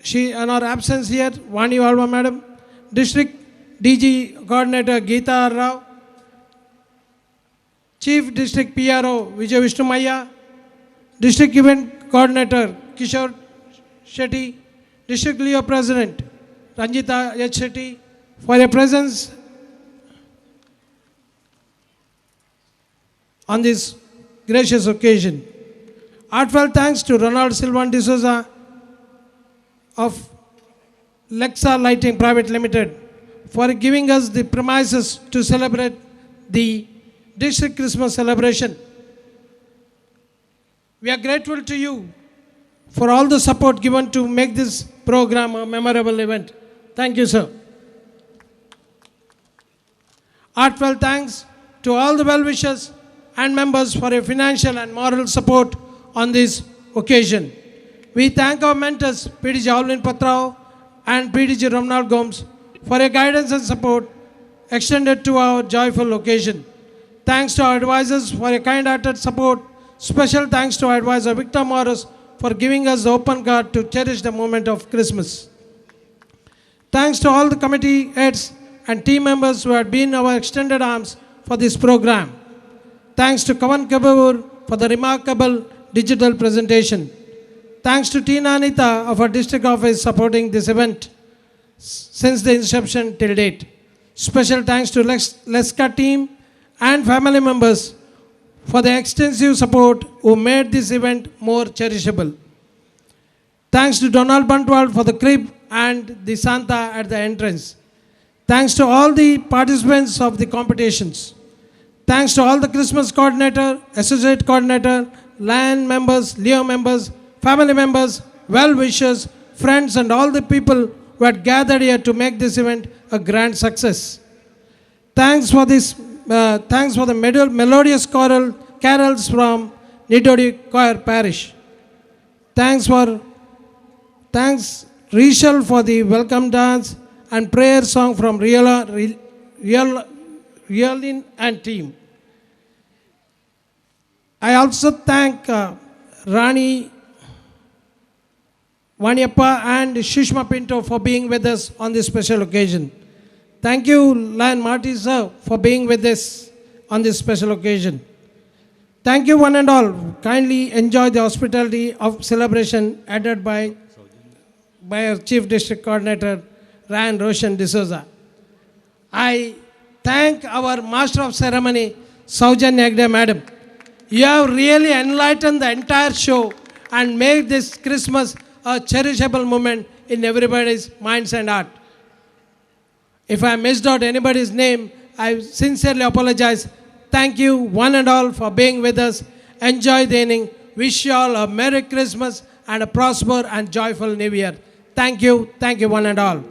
she in our absence here, Vani Valva Madam, District DG Coordinator Geeta Rao, Chief District PRO Vijay Vishnumaya, District Event Coordinator Kishore Shetty, District Leo President Ranjita H. Shetty, for your presence on this gracious occasion. Heartfelt thanks to Ronald Silvan D'Souza of Lexa Lighting Private Limited for giving us the premises to celebrate the district Christmas celebration. We are grateful to you for all the support given to make this program a memorable event. Thank you, sir. Heartfelt thanks to all the well-wishers and members for your financial and moral support on this occasion. We thank our mentors, PDG Alvin Patrao and PDG Ramnal Gomes, for your guidance and support extended to our joyful occasion. Thanks to our advisors for your kind-hearted support. Special thanks to our advisor Victor Morris for giving us the open card to cherish the moment of Christmas. Thanks to all the committee heads and team members who had been our extended arms for this program. Thanks to Kavan Kabur for the remarkable digital presentation. Thanks to Tina Anita of our district office supporting this event since the inception till date. Special thanks to Leska team and family members for the extensive support who made this event more cherishable. Thanks to Donald Bantwal for the crib and the Santa at the entrance. Thanks to all the participants of the competitions. Thanks to all the Christmas coordinator, associate coordinator, Lion members, Leo members, family members, well-wishers, friends, and all the people who had gathered here to make this event a grand success. Thanks for the melodious carols from Nidodi Choir Parish. Thanks Rishal for the welcome dance and prayer song from Rialin and team. I also thank Rani Vanyappa and Shushma Pinto for being with us on this special occasion. Thank you, Lion Marty sir, for being with us on this special occasion. Thank you one and all. Kindly enjoy the hospitality of celebration added by our Chief District Coordinator, Ryan Roshan D'Souza. I thank our Master of Ceremony, Saujanya Agde Madam. You have really enlightened the entire show and made this Christmas a cherishable moment in everybody's minds and heart. If I missed out anybody's name, I sincerely apologize. Thank you one and all for being with us. Enjoy the evening. Wish you all a Merry Christmas and a prosperous and joyful New Year. Thank you one and all.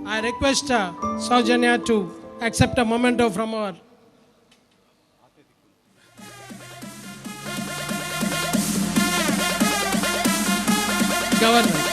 I request Saujanya to accept a memento from our government.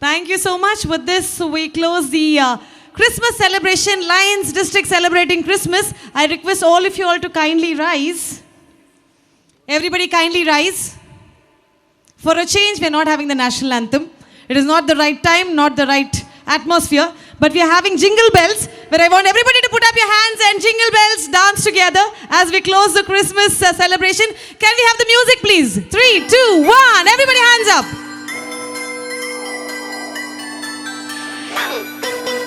Thank you so much. With this, we close the Christmas celebration, Lions District celebrating Christmas. I request all of you all to kindly rise. Everybody kindly rise. For a change, we are not having the national anthem. It is not the right time, not the right atmosphere, but we are having jingle bells, where I want everybody to put up your hands and jingle bells dance together as we close the Christmas celebration. Can we have the music, please? 3, 2, 1. Everybody hands up.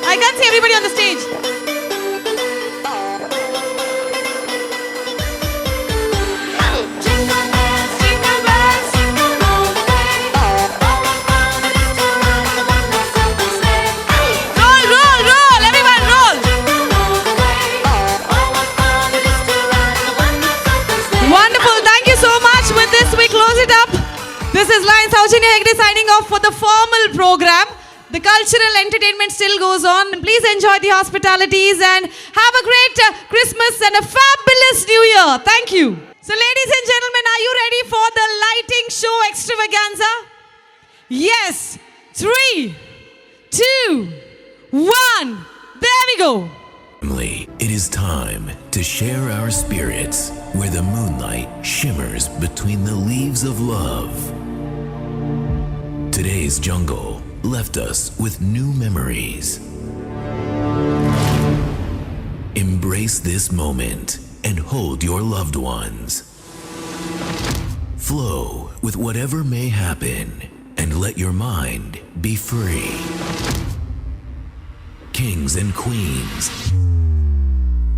I can't see everybody on the stage. This is Lions Saujanya Hegde signing off for the formal program. The cultural entertainment still goes on. Please enjoy the hospitalities and have a great Christmas and a fabulous New Year. Thank you. So ladies and gentlemen, are you ready for the lighting show extravaganza? Yes. 3, 2, 1. There we go. It is time to share our spirits where the moonlight shimmers between the leaves of love. Today's jungle left us with new memories. Embrace this moment and hold your loved ones. Flow with whatever may happen and let your mind be free. Kings and queens,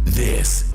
this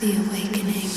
The awakening.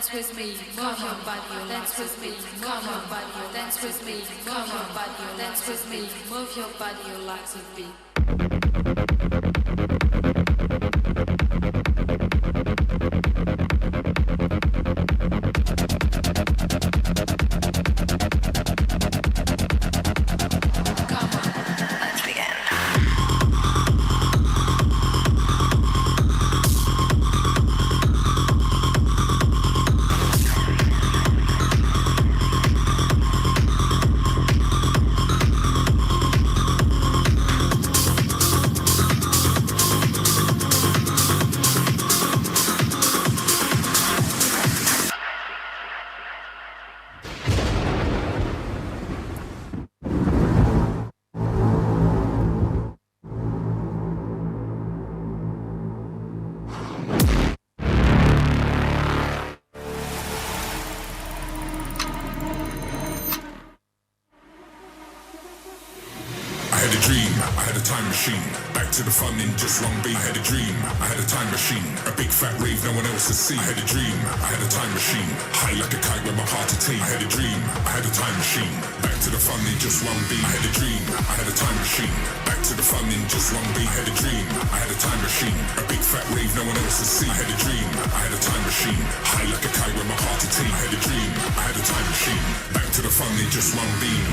dance with me, move your body, dance with me, move your body, dance with me, move your body, dance with me, move your body, your legs with me. I had a dream, I had a time machine. Back to the fun in just one beat. I had a dream, I had a time machine. A big fat rave no one else has seen. I had a dream, I had a time machine. High like a kite with my heart to tea. I had a dream, I had a time machine. Back to the fun in just one beat. I had a dream, I had a time machine. Back to the fun in just one beat. I had a dream, I had a time machine. A big fat rave no one else has seen. I had a dream, I had a time machine. High like a kite with my heart to tea. I had a dream, I had a time machine. Back to the fun in just one beat.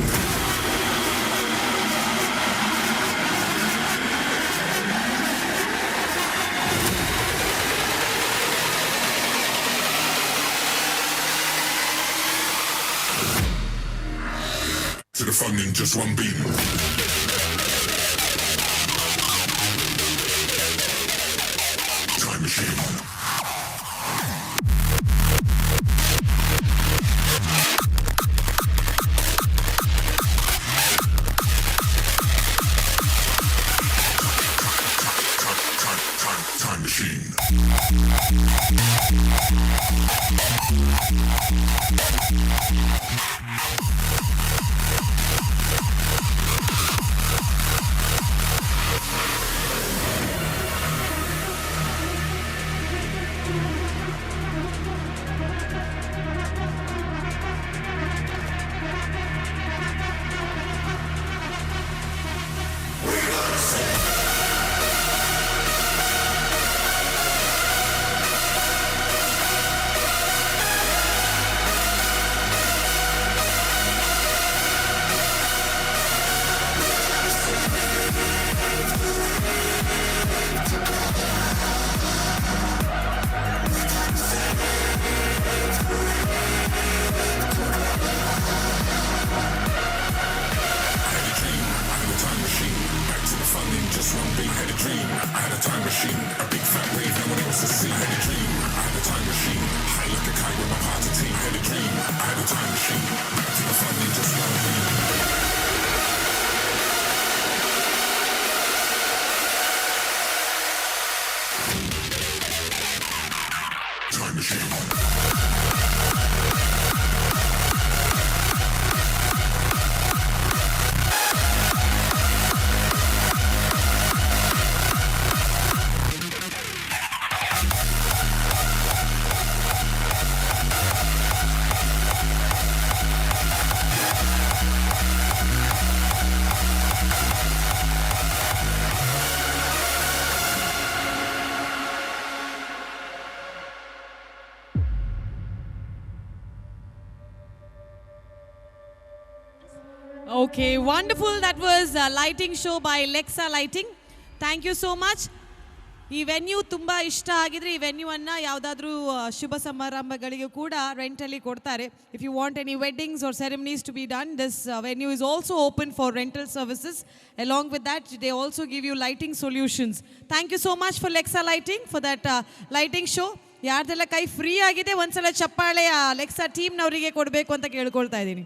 To the fun in just one beat. Time machine. Time machine. Okay, wonderful. That was a lighting show by Lexa Lighting. Thank you so much. ಈ ವೆನ್ಯೂ ತುಂಬ ಇಷ್ಟ ಆಗಿದ್ರೆ ಈ ವೆನ್ಯೂವನ್ನು ಯಾವುದಾದ್ರೂ ಶುಭ ಸಮಾರಂಭಗಳಿಗೂ ಕೂಡ ರೆಂಟಲ್ಲಿ ಕೊಡ್ತಾರೆ. If you want any weddings or ceremonies to be done, this venue is also open for rental services. Along with that they also give you lighting solutions. Thank you so much for Lexa lighting for that lighting show. ಯಾರ್ದೆಲ್ಲ ಕೈ ಫ್ರೀ ಆಗಿದೆ ಒಂದ್ಸಲ ಚಪ್ಪಾಳೆ ಲೆಕ್ಸಾ ಟೀಮ್ನವರಿಗೆ ಕೊಡಬೇಕು ಅಂತ ಕೇಳ್ಕೊಳ್ತಾ ಇದ್ದೀನಿ.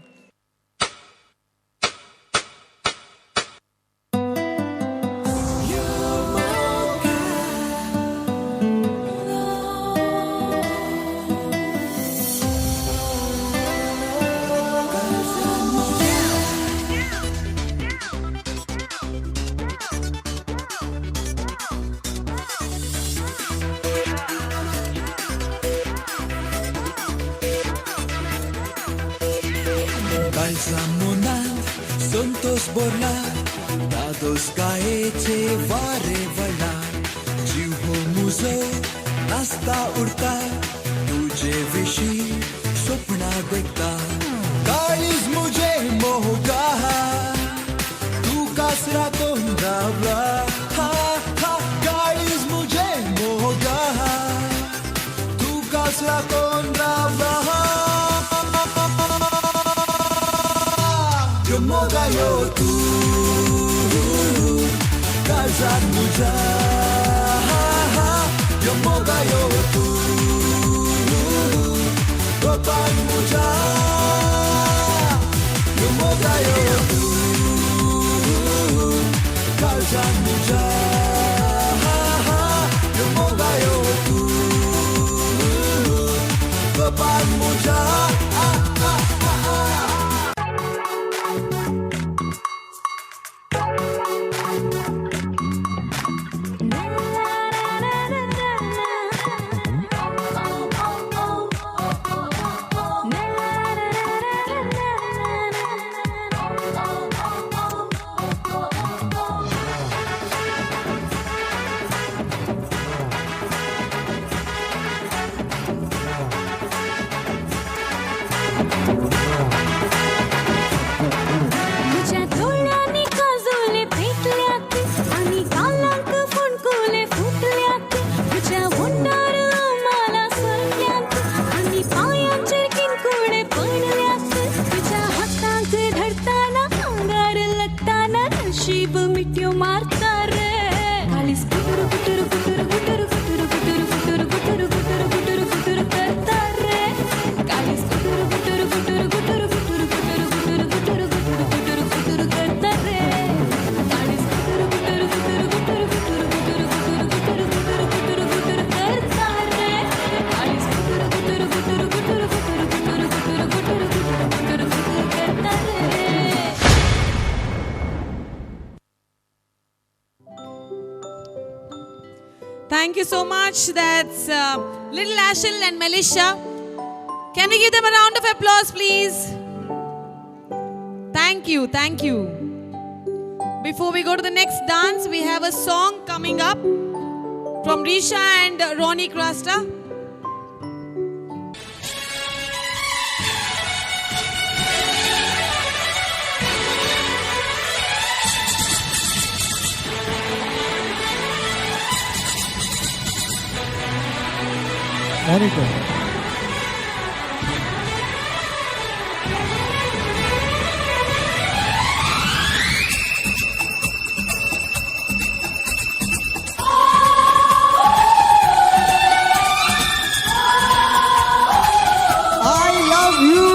balsamunat, संतोष बोलला, दादोस गायेचे वारे वळला, जीव हो मुजो नाचता उडता, तुझे विशी स्वप्ना देखता, काळीज मुझे मोहगा, तू कासरा तोंडावला, हा हा काळीज मुझे मोहगा, तू कासरा तोंडावला. Yo mogayo tu karzan muja, yo mogayo tu topan muja, yo mogayo tu karzan muja, yo mogayo tu topan muja. Thank you so much. That's little Ashil and Melisha. Can we give them a round of applause, please? Thank you, thank you. Before we go to the next dance, we have a song coming up from Risha and Ronnie Krasta. Very good. I love you.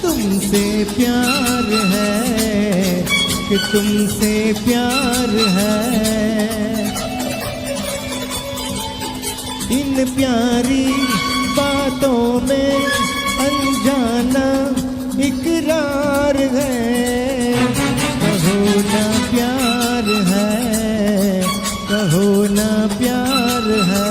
तुमसे प्यार है कि तुमसे प्यार है, इन प्यारी बातों में अनजाना इकरार है, कहो ना प्यार है, कहो ना प्यार है.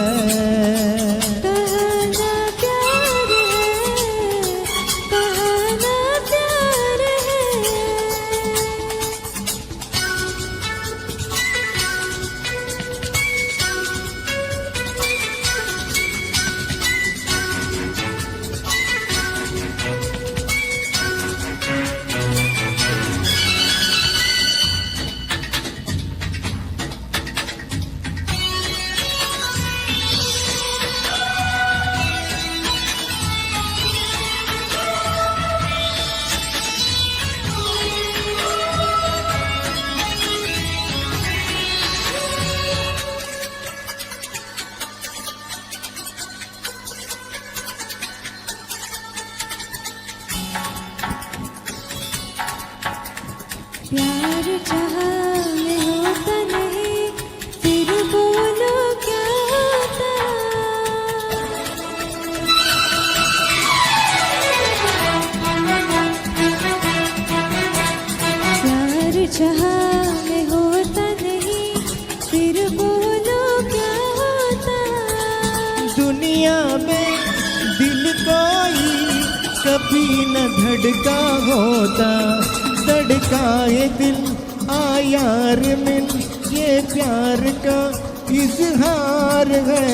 भी न धड़का होता, धड़काए दिल आ यार मिल, ये प्यार का इजहार है।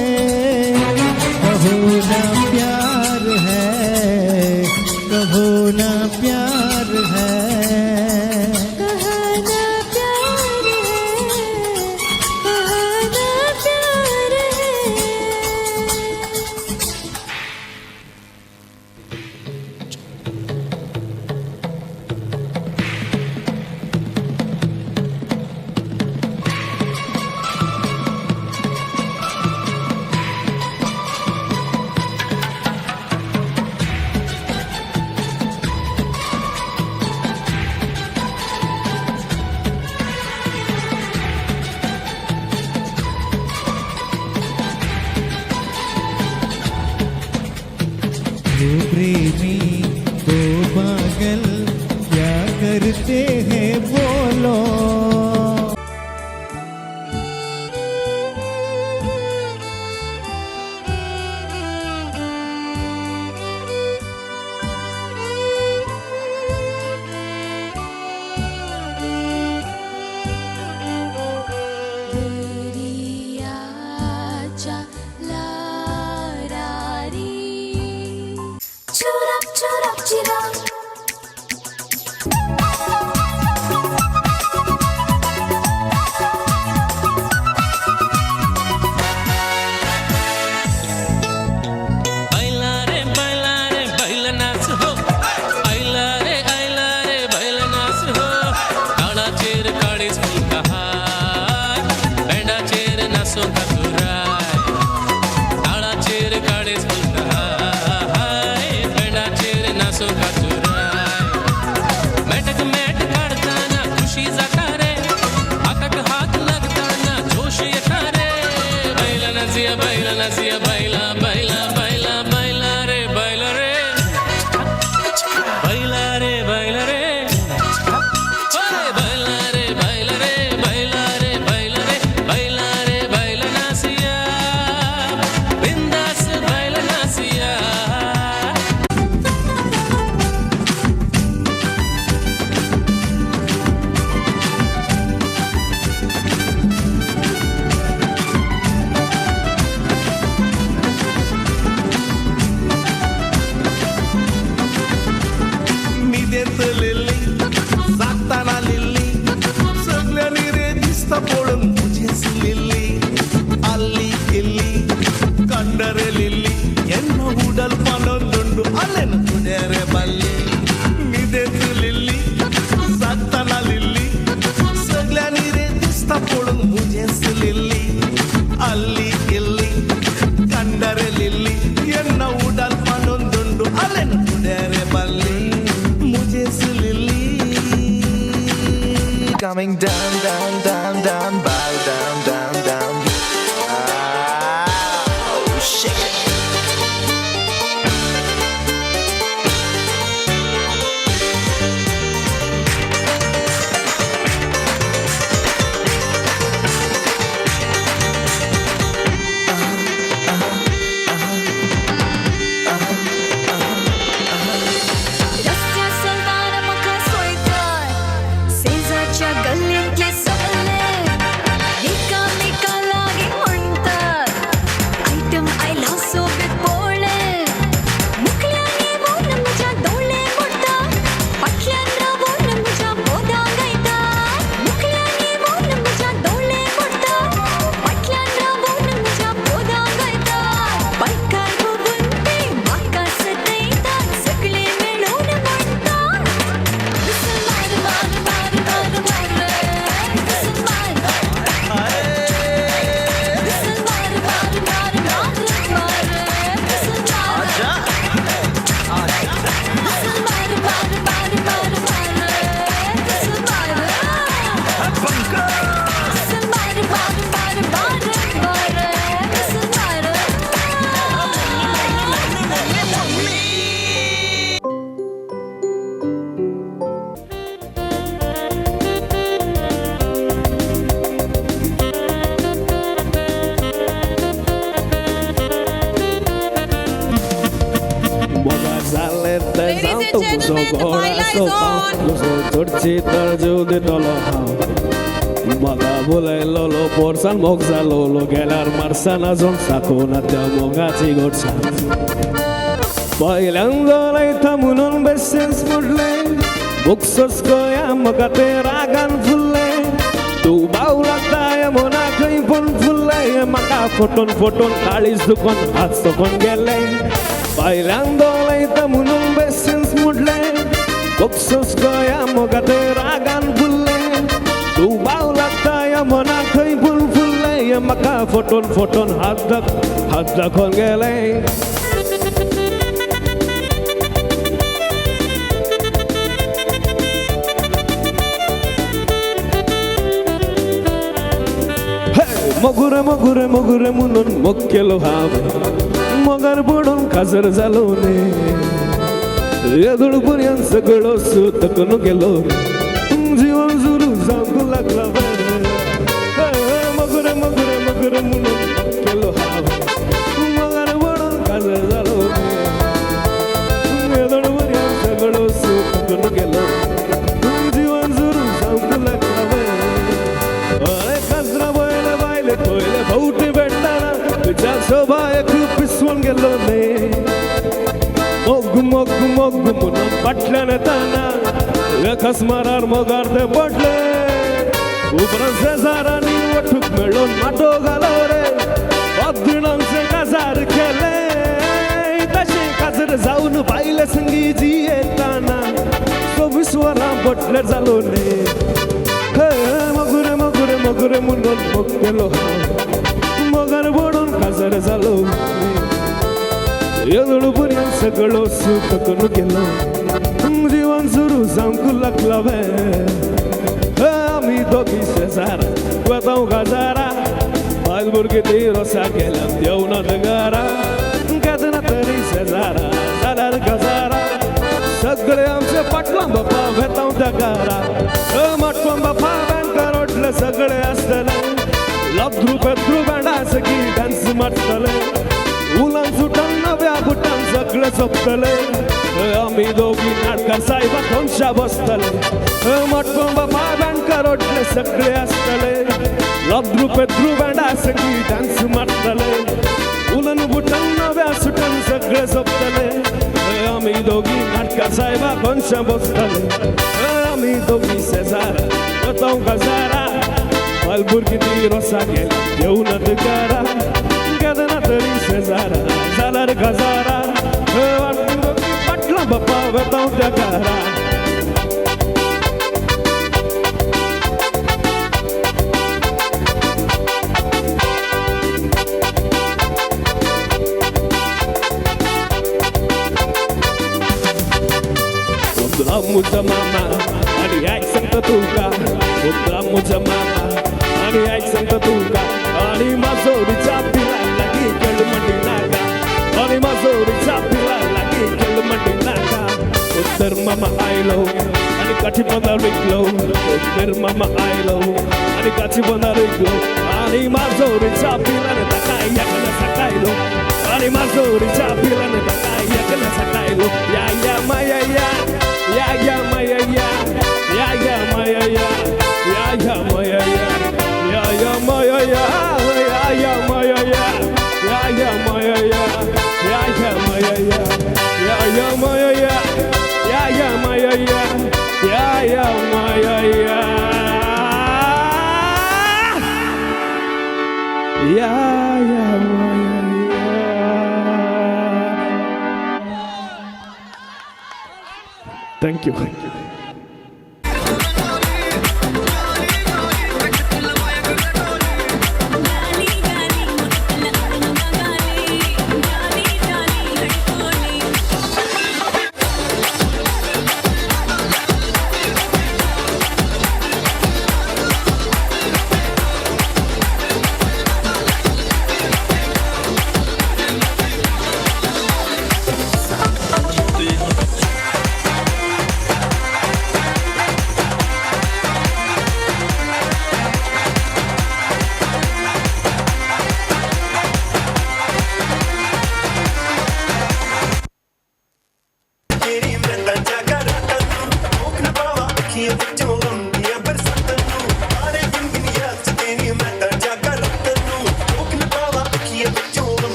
कहो ना प्यार है, कहो ना प्यार है, कहना प्यार है, कहना प्यार है। दो प्रेमी दो पागल क्या करते हैं बोलो। Churap churap chirap. Coming down, down, down, down, bow down, down, down. Oh, shake it. रस्त्या सलवार मका सोयकर, सेजाच्या गल्लीतले सगळे एकामेकाला Turci terjudi tolo hau Maga bulai lolo porsan moksa lolo gelar marsana zon sakuna tamo gaci gorsa Bailando lai tamunon besens mudle Buksos goya magate ragan fulle Tu baula daya mona kai pon fulle Maka foton kalis dukon hat sokon gele Bailando lai tamunon besens mudle Buksos goya magate ragan fulle Tu baula daya mona kai pon fulle Maka foton hat dakon gele Mogure munon mokkelo have Mogar bodon khazar zalone Yadul buryan sagalo sutakno gelo Jivan zuru zangu lagla Mogure munon mokkelo have Mogar bodon khazar zalone Yadul buryan sagalo sutakno gelo Jivan zuru zangu lagla Toile bauti bettana Vijal sobayak piswan gelone Moggu munon patlane tana Lekas marar mogarde botle Ubran se zarani watuk melon mato galore Oddinan se kazar kele Tashi kazar zaun baile sangi jiye tana So viswara botle zalone Mogure munon mokkelo Mogar bodon khazar zalo Yadulu buryan sagalo sutaknu gelo Jivan zuru zamku laklave Ami dogi sezara Vatau gazara Balburgi tiro sakelam Yavna dagara Kadna tari sezara Dalar gazara Sagale amse patlam bapa Vatau dagara Matlam bapa सगळे असतले लब्ध्रू पेद्रू बँडासकी डान्स मारतले उलान सुटान नव्या बुटान सगळे सोपतले आम्ही दोघी नाटका साहेबा कोणशा बसतले मटकों बापा बँडकर ओटले सगळे असतले लब्ध्रू पेद्रू बँडासकी डान्स मारतले उलान बुटान नव्या सुटान सगळे सोपतले आम्ही दोघी नाटका साहेबा कोणशा बसतले आम्ही दोघी शेजार बताऊ गजारा Balburgi tiro sakel Yeuna degara Gadana tari sezara Zalar gazara Patla bapa vetau degara Mucha mama Ani ai santa tuka Udra mucha mama Ani ai santa tuka Ani mazori chapila lagi kelmandi naga Ani mazori chapila lagi kelmandi naga Uddar mama ailo Ani kathi banda riglo Uddar mama ailo Ani kathi banda riglo Ani mazori chapila ne takai yakna sakailo Ani mazori chapila ne takai yakna sakailo Ya maya ya Ya maya ya maya ya maya ya maya ya maya ya maya ya maya ya maya ya maya ya Thank you.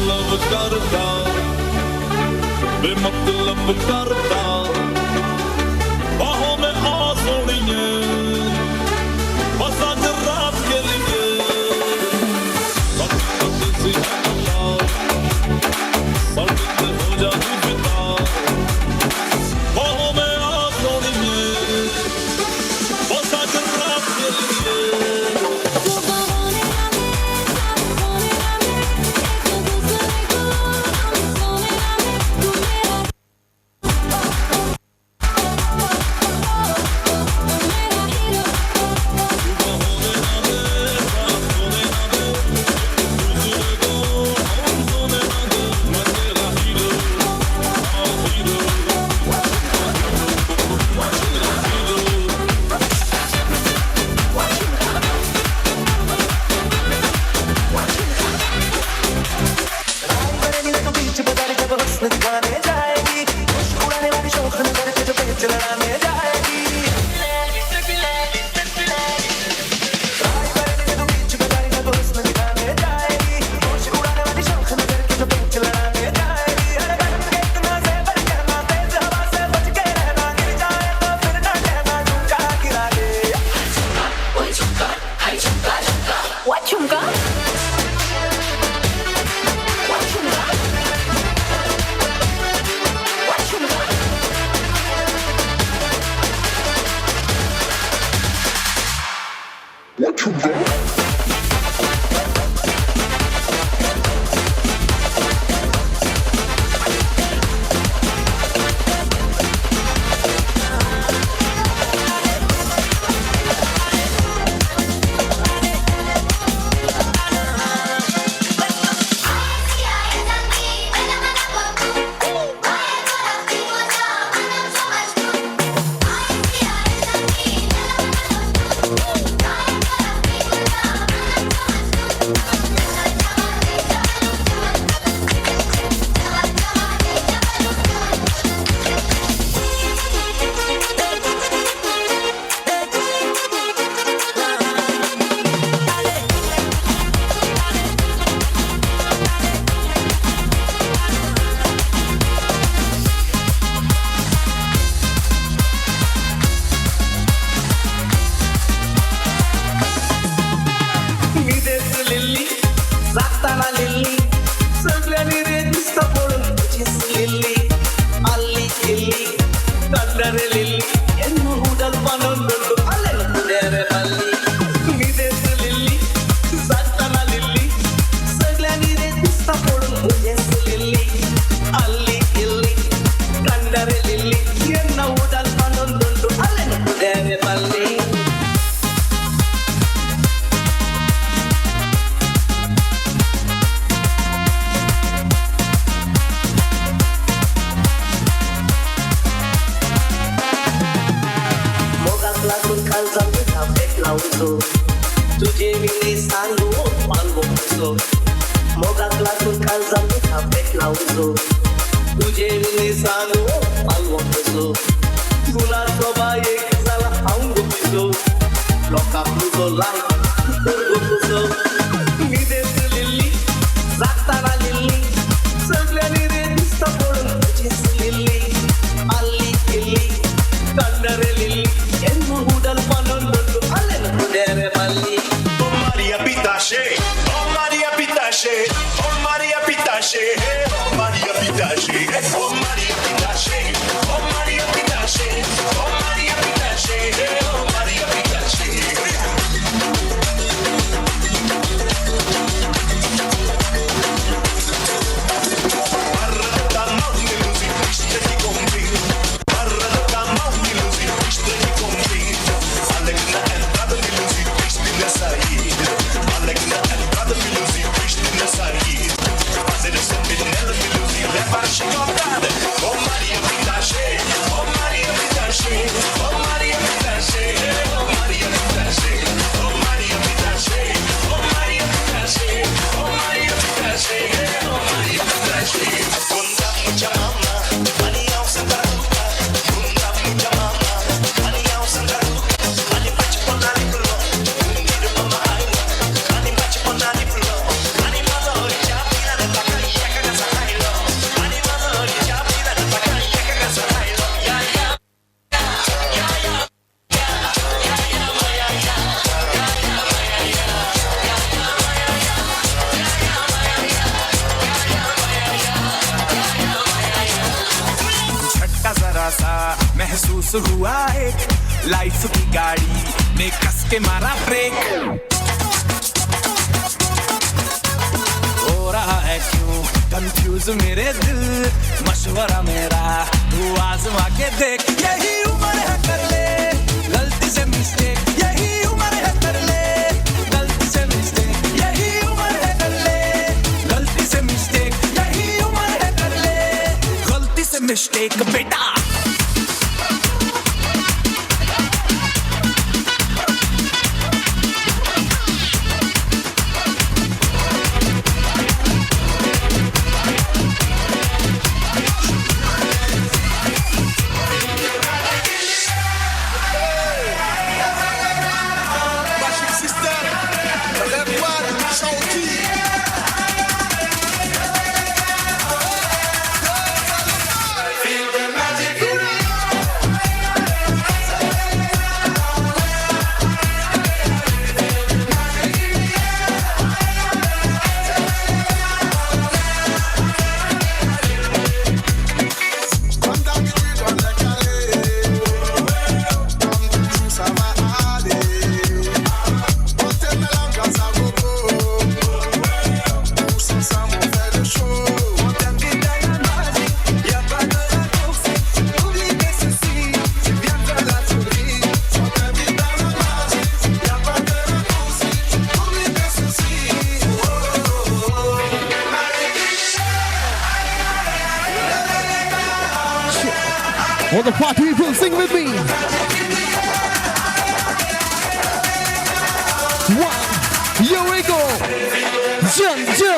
मतलब करता बेमतलब करता बाहों में आ सोनिए बस आज रात के लिए सी सड़क हो जाती पिता बाहों में आ सोनिए बस आज रात के लिए तुझे मी सांगू मानवो मोगातला तू काल जातो थांबेत लावतो तुझे मी सांगू मानवो तुला सोबा एक झाला हाऊंगो पितो लोका तुझो लाय तुझो मी देत लिल्ली जाताना लिल्ली सगळ्यांनी रे दिसता पडून तुझीच लिल्ली आली किल्ली कंडरे लिल्ली ಎನ್ನು ಹೂಡಲ್ ಪನೊಂದು ಅಲ್ಲೆನು ಕುಡೇರೆ ಮಲ್ಲಿ Oh Maria Pitache, oh Maria Pitache, oh Maria Pitache, oh Maria Pitache, oh Maria Pitache, oh Maria Pitache, oh Maria Pitache, oh Maria Pitache. Parrata non illusi, triste di convinto. Parrata non illusi, triste di convinto. Allegna entrata illusi, triste di saída. Allegna entrata illusi, triste di saída. Fazer essa menina illusi, levar chegada. Oh Maria Pitache. जोश हुआ एक, लाइफ की गाड़ी ने कस के मारा ब्रेक। हो रहा है क्यों कंफ्यूज मेरे दिल, मशवरा मेरा तू आजमा के देख। यही उम्र है कर ले गलती से मिस्टेक, यही उम्र है कर ले गलती से मिस्टेक, यही उम्र है कर ले गलती से मिस्टेक, यही उम्र है कर ले गलती से मिस्टेक बेटा। All the party people, sing with me. One, here we go. Jump, jump.